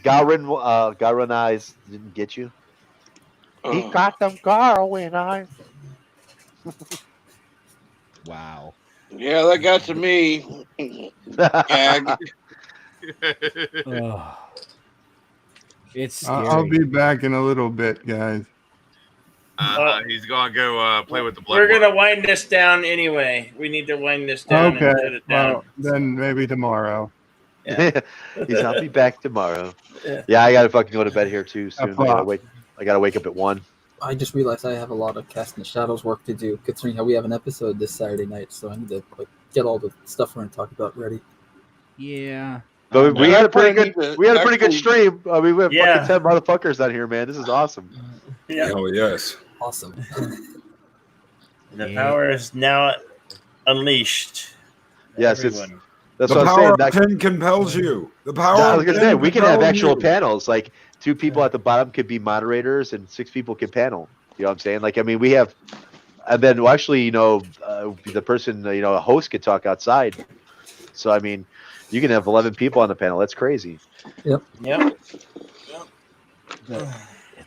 Garin eyes didn't get you. He got them glowing eyes. Wow. Yeah, that got to me. Gag. It's scary. I'll be back in a little bit, guys. He's gonna go play with the blood. We're gonna wind this down anyway. We need to wind this down and shut Okay. it down. Well, then maybe tomorrow. I'll be back tomorrow. Yeah. Yeah, I gotta fucking go to bed here too soon. O'clock. I gotta wake up at 1. I just realized I have a lot of Cast in the Shadows work to do, considering how we have an episode this Saturday night. So I need to get all the stuff we're going to talk about ready. Yeah. But we had a pretty good stream. I mean, we have Yeah. fucking 10 motherfuckers on here, man. This is awesome. Yeah. Hell yes. Awesome. The power is now unleashed. Yes, Everyone. that's The what I'm power saying. of 10 compels you. The power I of was gonna 10 say we can have compels actual you. panels. Like 2 people at the bottom could be moderators, and 6 people can panel. You know what I'm saying? Like, I mean, we have, and then actually, the person, a host could talk outside. So I mean, you can have 11 people on the panel. That's crazy. Yep.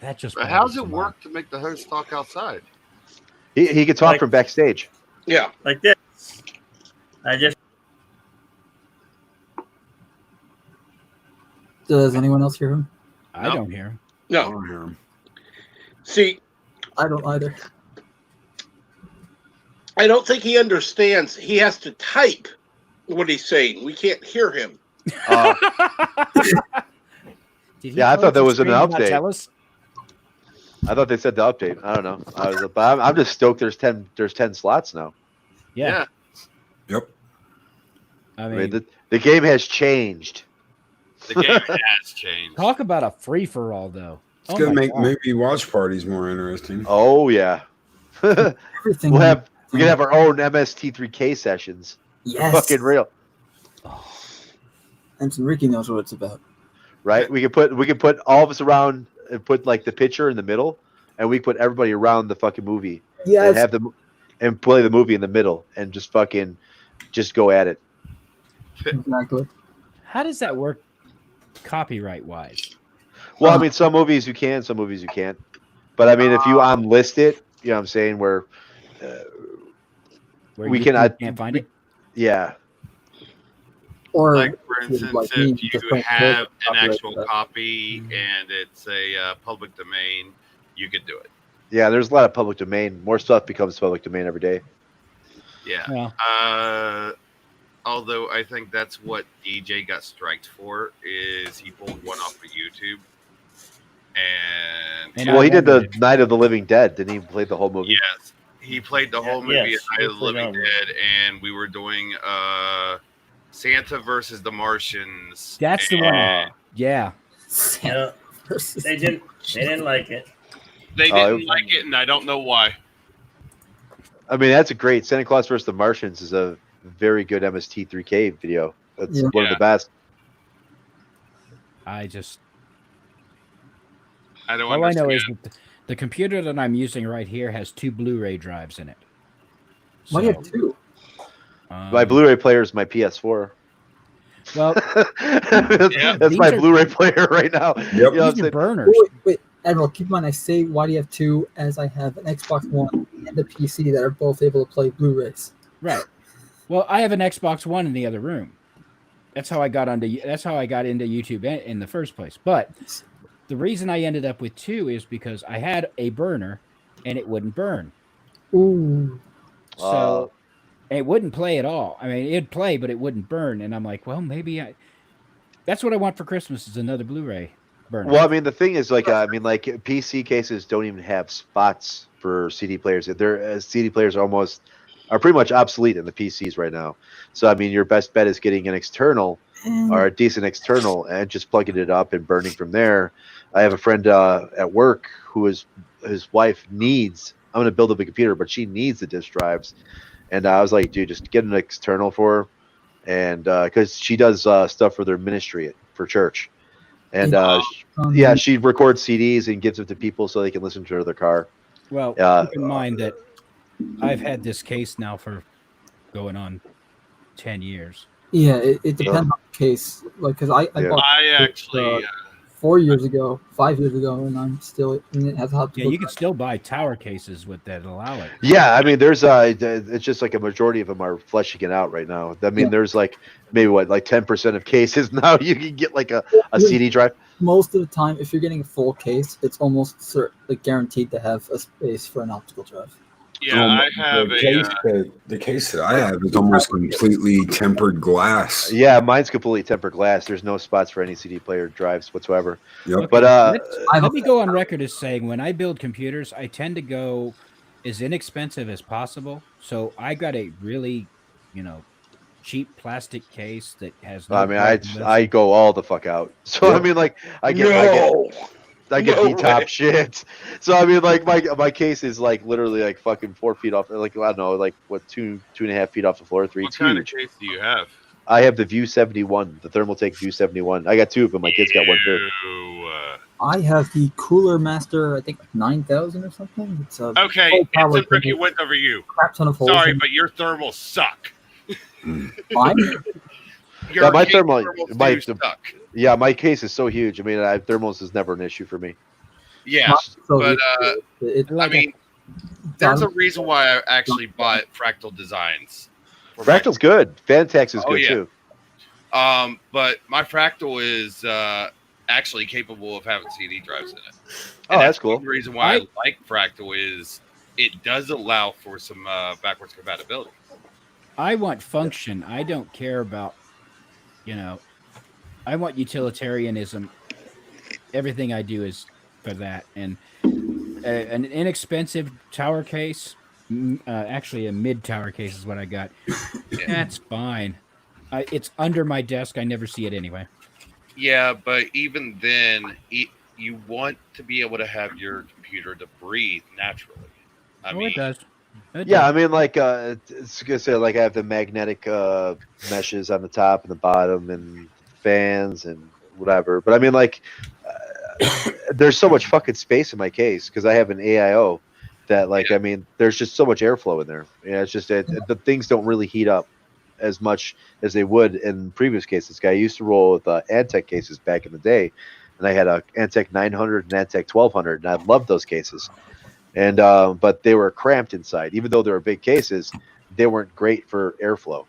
That just. But how does it work to make the host talk outside? He could talk from backstage. Yeah. Like this. I just. Does anyone else hear him? I don't hear him. I No. don't hear him. See, I don't either. I don't think he understands. He has to type what he's saying. We can't hear him. Uh, Did he Yeah, I close thought there the was an stream and not update. tell us? I thought they said the update. I don't know. But I'm just stoked. There's 10 slots now. Yeah. Yep. I I mean, mean, the game has changed. The game has changed. talk about a free for all, though. It's gonna make maybe watch parties more interesting. Oh yeah. Everything. We're gonna have our own MST3K sessions. Yes. Fucking real. And Ricky knows what it's about. Right? We could put all of us around and put like the picture in the middle, and we put everybody around the fucking movie. Yes. And have them and play the movie in the middle and just go at it. Exactly. How does that work copyright wise? Well, I mean, some movies you can, some movies you can't. But I mean, if you unlist it, you know what I'm saying, where we YouTube can't find it? Yeah. Or like for instance, if you have an actual copy and it's a public domain, you could do it. Yeah, there's a lot of public domain. More stuff becomes public domain every day. Yeah. Although I think that's what DJ got striked for, is he pulled one off of YouTube. And well, he did the Night of the Living Dead. Didn't he play the whole movie? Yes. He played the whole movie yes, Night of the Living Dead, and we were doing Santa versus the Martians. That's the one. Yeah. Yeah. They didn't like it. They didn't like it, and I don't know why. I mean, that's a great Santa Claus versus the Martians is a very good MST3K video. That's one of the best. I don't all understand. I know is that the computer that I'm using right here has 2 Blu-ray drives in it. Why do you have 2? My Blu-ray player is my PS4. Well, that's my Blu-ray player right now. Yep. You know, These are burners. Wait, Admiral, keep in mind I say why do you have 2 as I have an Xbox One and a PC that are both able to play Blu-rays. Right. Well, I have an Xbox One in the other room. That's how I got into YouTube in the first place. But the reason I ended up with 2 is because I had a burner and it wouldn't burn. Ooh. So it wouldn't play at all. I mean, it'd play, but it wouldn't burn. And I'm like, well, maybe that's what I want for Christmas is another Blu-ray burner. Well, I mean, the thing is, like PC cases don't even have spots for CD players. Their CD players are pretty much obsolete in the PCs right now. So, I mean, your best bet is getting an external or a decent external and just plugging it up and burning from there. I have a friend at work who his wife needs. I'm going to build up a computer, but she needs the disk drives. And I was like, dude, just get an external for her. And because she does stuff for their ministry for church. And she records CDs and gives them to people so they can listen to their car. Well, keep in mind that I've had this case now for going on 10 years. Yeah, it depends on the case. Like, because I bought actually 4 years ago, 5 years ago, and I'm still. And it has you can still buy tower cases with that allow it. Yeah, I mean, there's it's just like a majority of them are fleshing it out right now. I mean, there's like maybe like 10% of cases now you can get like a CD drive. Most of the time, if you're getting a full case, it's almost guaranteed to have a space for an optical drive. Yeah, I have the case that I have is almost completely tempered glass. Yeah, mine's completely tempered glass. There's no spots for any CD player drives whatsoever. Yep. Okay, But let me go on record as saying when I build computers, I tend to go as inexpensive as possible. So I got a really, cheap plastic case that has. No I go all the fuck out. So I mean, like I get the top shit. So I mean, like my case is like literally like fucking 4 feet off. Like I don't know, like what 2.5 feet off the floor. 3. What kind of case do you have? I have the View 71, the Thermaltake View 71. I got 2 of them. My kids got one too. I have the Cooler Master, I think 9000 or something. It's okay. It's Ricky went over you. Crap ton of holes. Sorry, but your thermals suck. Mine? Yeah, my thermal suck. Yeah, my case is so huge. I mean, thermals is never an issue for me. Yeah, but I mean, there's a reason why I actually bought Fractal Designs. Fractal's good. Fantax is good too. But my Fractal is actually capable of having CD drives in it. And that's cool. The reason why I like Fractal is it does allow for some backwards compatibility. I want function. I don't care about, I want utilitarianism. Everything I do is for that. And an inexpensive tower case, actually a mid-tower case is what I got. That's fine. It's under my desk. I never see it anyway. Yeah, but even then, you want to be able to have your computer to breathe naturally. I mean, it does. Yeah, I mean, like, it's gonna say, like, I have the magnetic meshes on the top and the bottom, and fans and whatever. But I mean, like, there's so much fucking space in my case because I have an AIO that, like, I mean, there's just so much airflow in there. Yeah, it's just the things don't really heat up as much as they would in previous cases. I used to roll with Antec cases back in the day, and I had a Antec 900 and Antec 1200, and I loved those cases. And but they were cramped inside, even though they were big cases. They weren't great for airflow.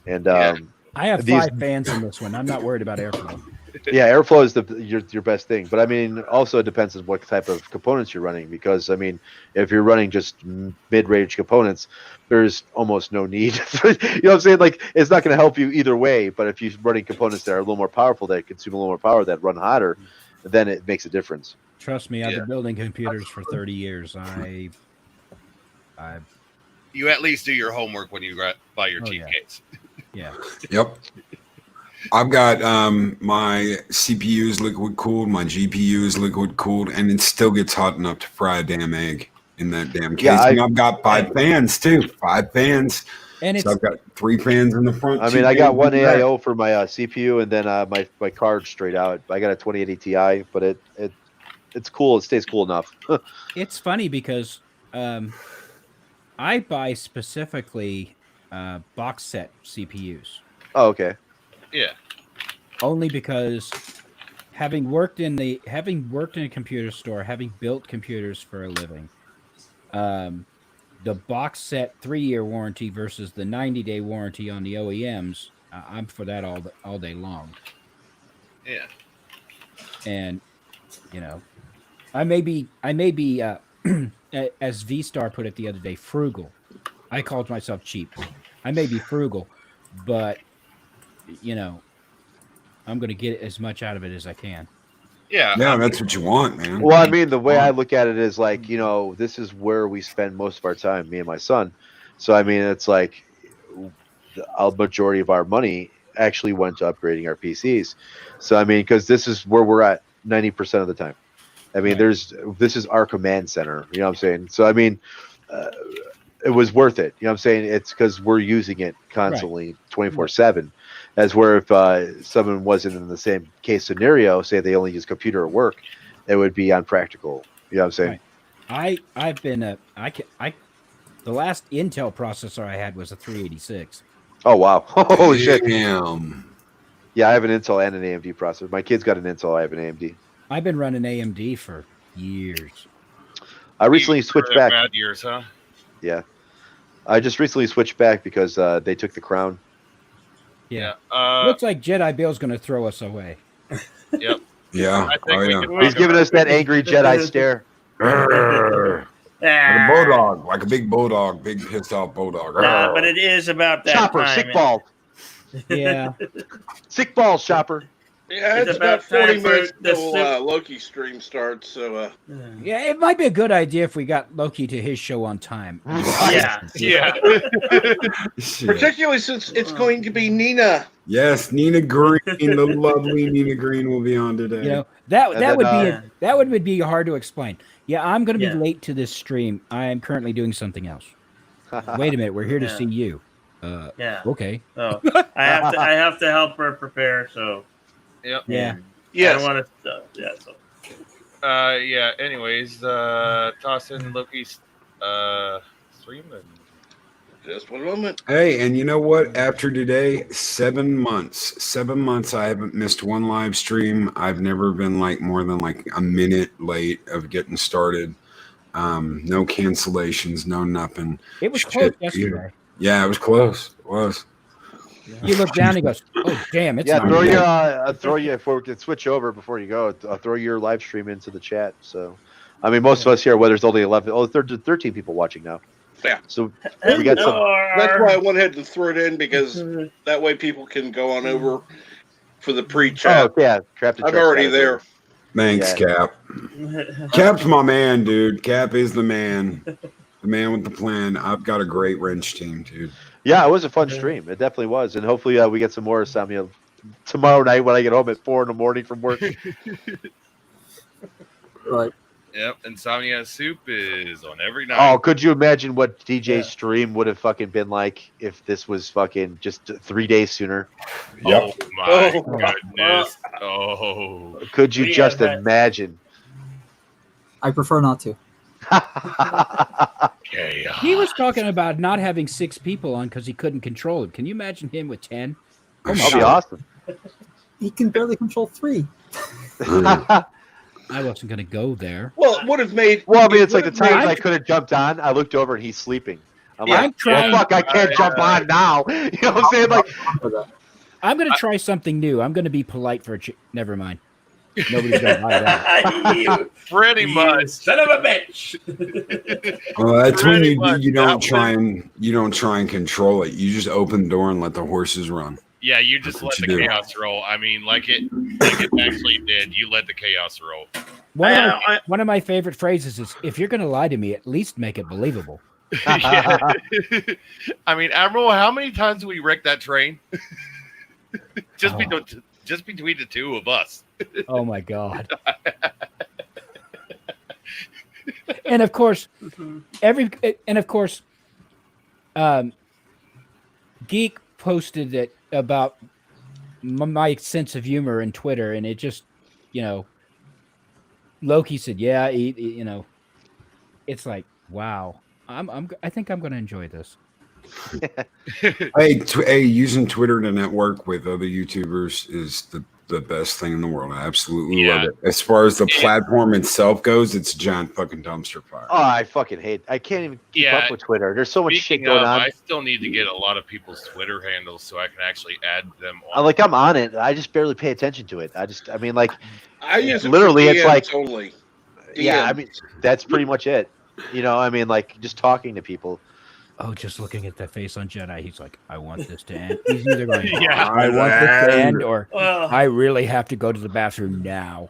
And I have these, 5 fans in this one. I'm not worried about airflow. yeah, airflow is your best thing. But I mean, also it depends on what type of components you're running. Because I mean, if you're running just mid-range components, there's almost no need. You know what I'm saying? Like, it's not going to help you either way. But if you're running components that are a little more powerful, that consume a little more power, that run hotter, then it makes a difference. Trust me, I've been building computers for 30 years. you at least do your homework when you buy your cheap case. Yeah. Yep. I've got my CPU is liquid cooled, my GPU is liquid cooled, and it still gets hot enough to fry a damn egg in that damn case. Yeah, and I've got 5 fans too. 5 fans. And so I've got 3 fans in the front. I 2 mean, I got fans one in the back. AIO for my CPU, and then my card straight out. I got a 2080 Ti, but it's cool. It stays cool enough. It's funny because I buy specifically box set CPUs. Oh, okay. Yeah. Only because having worked in a computer store, having built computers for a living, the box set 3-year warranty versus the 90-day warranty on the OEMs, I'm for that all day long. Yeah. And I may be as V-Star put it the other day, frugal. I called myself cheap. I may be frugal, but I'm going to get as much out of it as I can. Yeah. Yeah, that's what you want, man. Well, I mean, the way I look at it is like, this is where we spend most of our time, me and my son. So, I mean, it's like a majority of our money actually went to upgrading our PCs. So, I mean, because this is where we're at 90% of the time. I mean, this is our command center. You know what I'm saying? So, I mean, it was worth it. You know what I'm saying? It's because we're using it constantly 24/7. As where if someone wasn't in the same case scenario, say they only use computer at work, it would be unpractical. You know what I'm saying? I've been the last Intel processor I had was a 386. Oh wow! Holy shit! Damn. Yeah, I have an Intel and an AMD processor. My kid's got an Intel. I have an AMD. I've been running AMD for years. I recently switched back. Bad years, huh? Yeah, I just recently switched back because they took the crown. Yeah. Looks like Jedi Bill's going to throw us away. Yep. Yeah. He's giving us that angry Jedi stare. Like a bulldog, like a big bulldog, big pissed off bulldog. But it is about that Chopper, time. sick ball. Yeah. Sick balls, Chopper. Yeah, It's it's about about 40 time for minutes the till soup. Loki stream starts. So, Yeah, it might be a good idea if we got Loki to his show on time. Yeah. particularly since it's going to be Nina. Yes, Nina Green, the lovely Nina Green will be on today. That would be hard to explain. Yeah, I'm going to be Yeah. late to this stream. I am currently doing something else. Wait a minute, we're here to Yeah. see you. Yeah. Okay. Oh, I have to help her prepare. So. Yep. Yeah. Yes. I don't want to. Yeah. So. Yeah. Anyways, toss in Loki's stream and Just one moment. Hey, and you know what? After today, 7 months. 7 months. I haven't missed one live stream. I've never been like more than like a minute late of getting started. No cancellations, no nothing. It was close yesterday. Yeah, it was close. It was. You look down and goes, "Oh, damn! It's not throw good." throw you if we can switch over before you go. Throw your live stream into the chat. So, I mean, most of us here, where there's only 13 people watching now. Yeah. So we got some. That's why I went ahead and threw it in because that way people can go on over for the pre-chat. Oh yeah, I'm already there. Thanks, Cap. Cap's my man, dude. Cap is the man. The man with the plan. I've got a great wrench team, dude. Yeah, it was a fun stream. It definitely was, and hopefully we get some more Samuel tomorrow night when I get home at 4 a.m. from work. Right. Yep. Insomniac Soup is on every night. Oh, could you imagine what DJ's stream would have fucking been like if this was fucking just 3 days sooner? Oh my Oh, goodness. Oh. Could you We just have had- imagine? I prefer not to. Chaos. He was talking about not having 6 people on because he couldn't control it. Can you imagine him with 10? Oh my That'd be God. awesome. He can barely control 3. I wasn't going to go there. Well, it would have made. Well, I mean, it's like the it would've times I made- could have jumped on. I looked over and he's sleeping. I'm Yeah, like, I'm trying- well, fuck, I can't jump on now. You know what I'm saying? Like, I'm going to try something new. I'm going to be polite for a never mind. Nobody's going to buy that. You Pretty much. son of a bitch. Well, that's when Pretty much, you don't that try and control it. You just open the door and let the horses run. Yeah, you just That's let what the you do. chaos roll. I mean, like it actually did. You let the chaos roll. One of my favorite phrases is, if you're going to lie to me, at least make it believable. Yeah. I mean, Admiral, how many times did we wreck that train? just between the two of us. Oh my God. And of course, Geek posted it about my sense of humor in Twitter, and it just, Loki said, "Yeah, it's like, wow, I think I'm going to enjoy this." Hey, using Twitter to network with other YouTubers is the best thing in the world. I absolutely love it. As far as the platform itself goes, it's a giant fucking dumpster fire. oh, I fucking hate. I can't even keep Yeah. up with Twitter. There's so much shit Speaking going of, on. I still need to get a lot of people's Twitter handles so I can actually add them on. I'm on it. I just barely pay attention to it. I use it for literally, it's DMs like only. Yeah, I DMs. mean, that's pretty much it. I mean, like just talking to people. Oh, just looking at that face on Jedi, he's like, I want this to end. He's either going, Yeah. I want this to end, or Well- I really have to go to the bathroom now.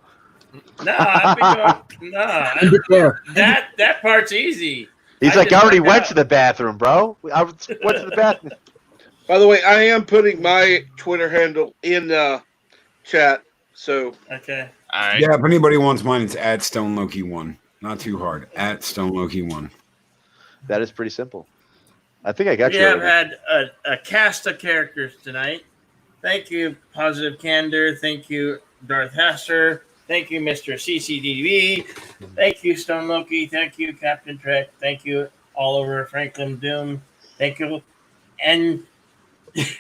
No, that part's easy. He's I like, I just already worked went out. to the bathroom, bro. I went to the bathroom. By the way, I am putting my Twitter handle in chat. So okay. All right. Yeah, if anybody wants mine, it's at StoneLoki1. Not too hard. At StoneLoki1. That is pretty simple. I think I got We you. have already. had a cast of characters tonight. Thank you, Positive Candor. Thank you, Darth Haster. Thank you, Mr. CCDB. Thank you, Stone Loki. Thank you, Captain Trek. Thank you, Oliver Franklin Doom. Thank you. And it's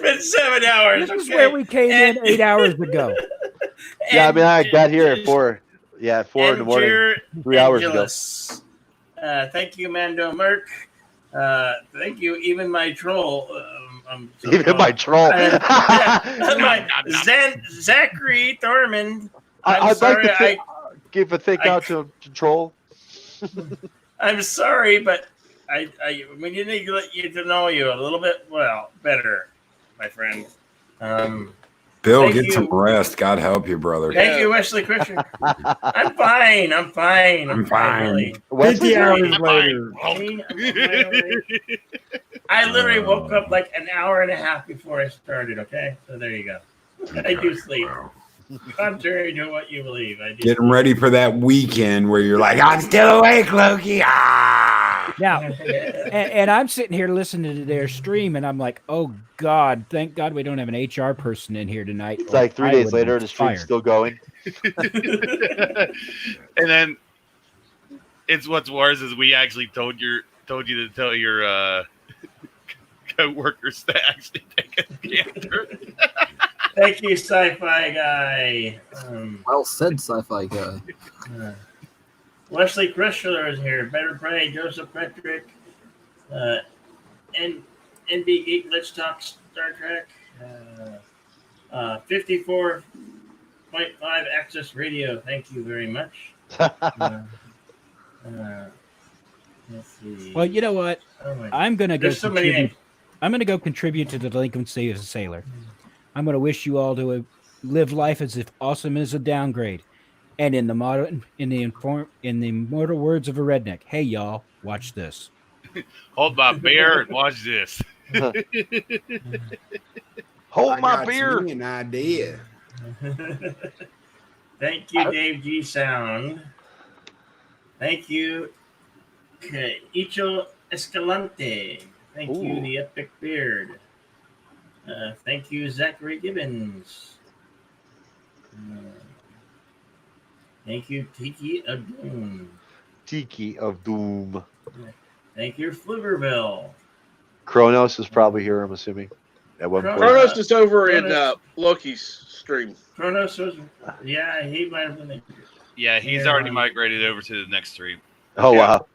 been 7 hours. This is where we came in 8 hours ago. Yeah, I mean, I got here at 4. Yeah, 4 in the morning. Enter 3 hours ago. Angelus. Thank you, Mando Merc. Thank you, even my troll. Even my troll. Zachary Thormond. I'd like to give a thank out to Troll. I'm sorry, but we need to let you to know you a little bit better, my friend. Bill, thank get you. some rest. God help you, brother. Thank you, Wesley Christian. I'm fine. I'm fine. Really. 50 hours I'm later. fine. I literally woke up like an hour and a half before I started. Okay, so there you go. I do sleep. Contrary to what you believe, I do. Getting ready for that weekend where you're like, I'm still awake, Loki. Ah! Now, and I'm sitting here listening to their stream, and I'm like, oh God, thank God we don't have an HR person in here tonight. It's like 3 days later, the stream's still going. And then what's worse is we actually told you to tell your co-workers to actually take a gander. Thank you, sci-fi guy. Well said, sci-fi guy. Wesley Chrysler is here. Better Pray, Joseph Patrick, NB Geek, Let's Talk Star Trek, 54.5 Access Radio. Thank you very much. Let's see. Well, you know what? Oh my I'm gonna go. There's so many names. I'm gonna go contribute to the delinquency as a sailor. I'm gonna wish you all to live life as if awesome is a downgrade. And in the immortal words of a redneck, hey y'all, watch this. Hold my beer and watch this. Hold I my got beer. me an idea. Thank you, Dave G Sound. Thank you, Icho Escalante. Thank you, Ooh. the Epic Beard. Thank you, Zachary Gibbons. Thank you, Tiki of Doom. Tiki of Doom. Thank you, Flugerville. Kronos is probably here, I'm assuming, at one point. Kronos is over in Kronos. Loki's stream. Kronos was, yeah, he might have been there. Yeah, he's Here, already migrated over to the next stream. Oh, wow.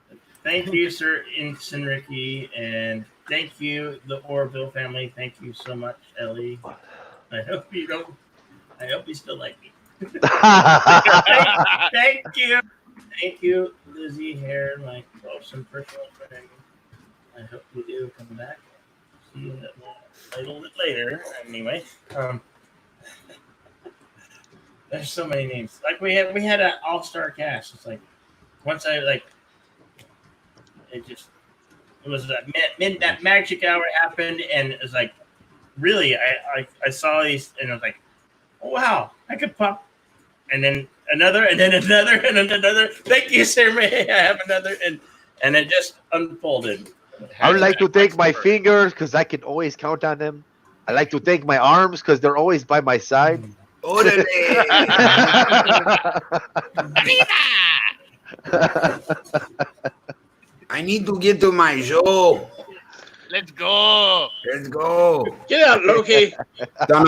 Thank you, Sir Inson Ricky, and thank you, the Orville family. Thank you so much, Ellie. I hope you don't. I hope you still like me. Thank you. Thank you, Lizzie Hare, my awesome personal friend. I hope you do come back. See you a little bit later. Anyway, there's so many names. Like we had an all-star cast. It's like once I like it was that magic hour happened, and it was like really I saw these and I was like, oh, wow, I could pop, and then another, and then another, and then another. Thank you, sir. May I have another? And it just unfolded. I would like to thank my fingers because I can always count on them. I like to thank my arms because they're always by my side. I need to get to my show. Let's go. Let's go. Get out, Loki. All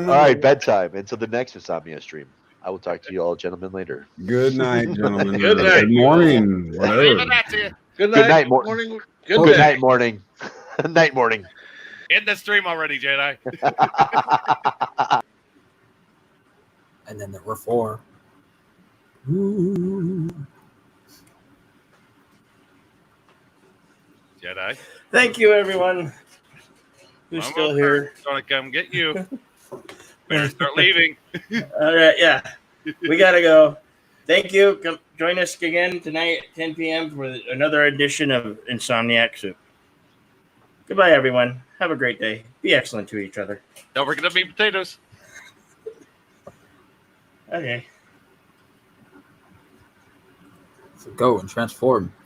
right, bedtime. Until the next Insomnia stream. I will talk to you all gentlemen later. Good night, gentlemen. Good night. Good morning. Whatever. Good Good night, morning. Good night, morning. Night, morning. End the stream already, Jedi. And then there were 4. Jedi. Thank you, everyone who's I'm still over. here. Gonna come get you. Better start leaving. All right, yeah, we gotta go. Thank you. Come join us again tonight at 10 p.m. for another edition of Insomniac Soup. Goodbye, everyone. Have a great day. Be excellent to each other. Don't forget to eat potatoes. Okay. So go and transform.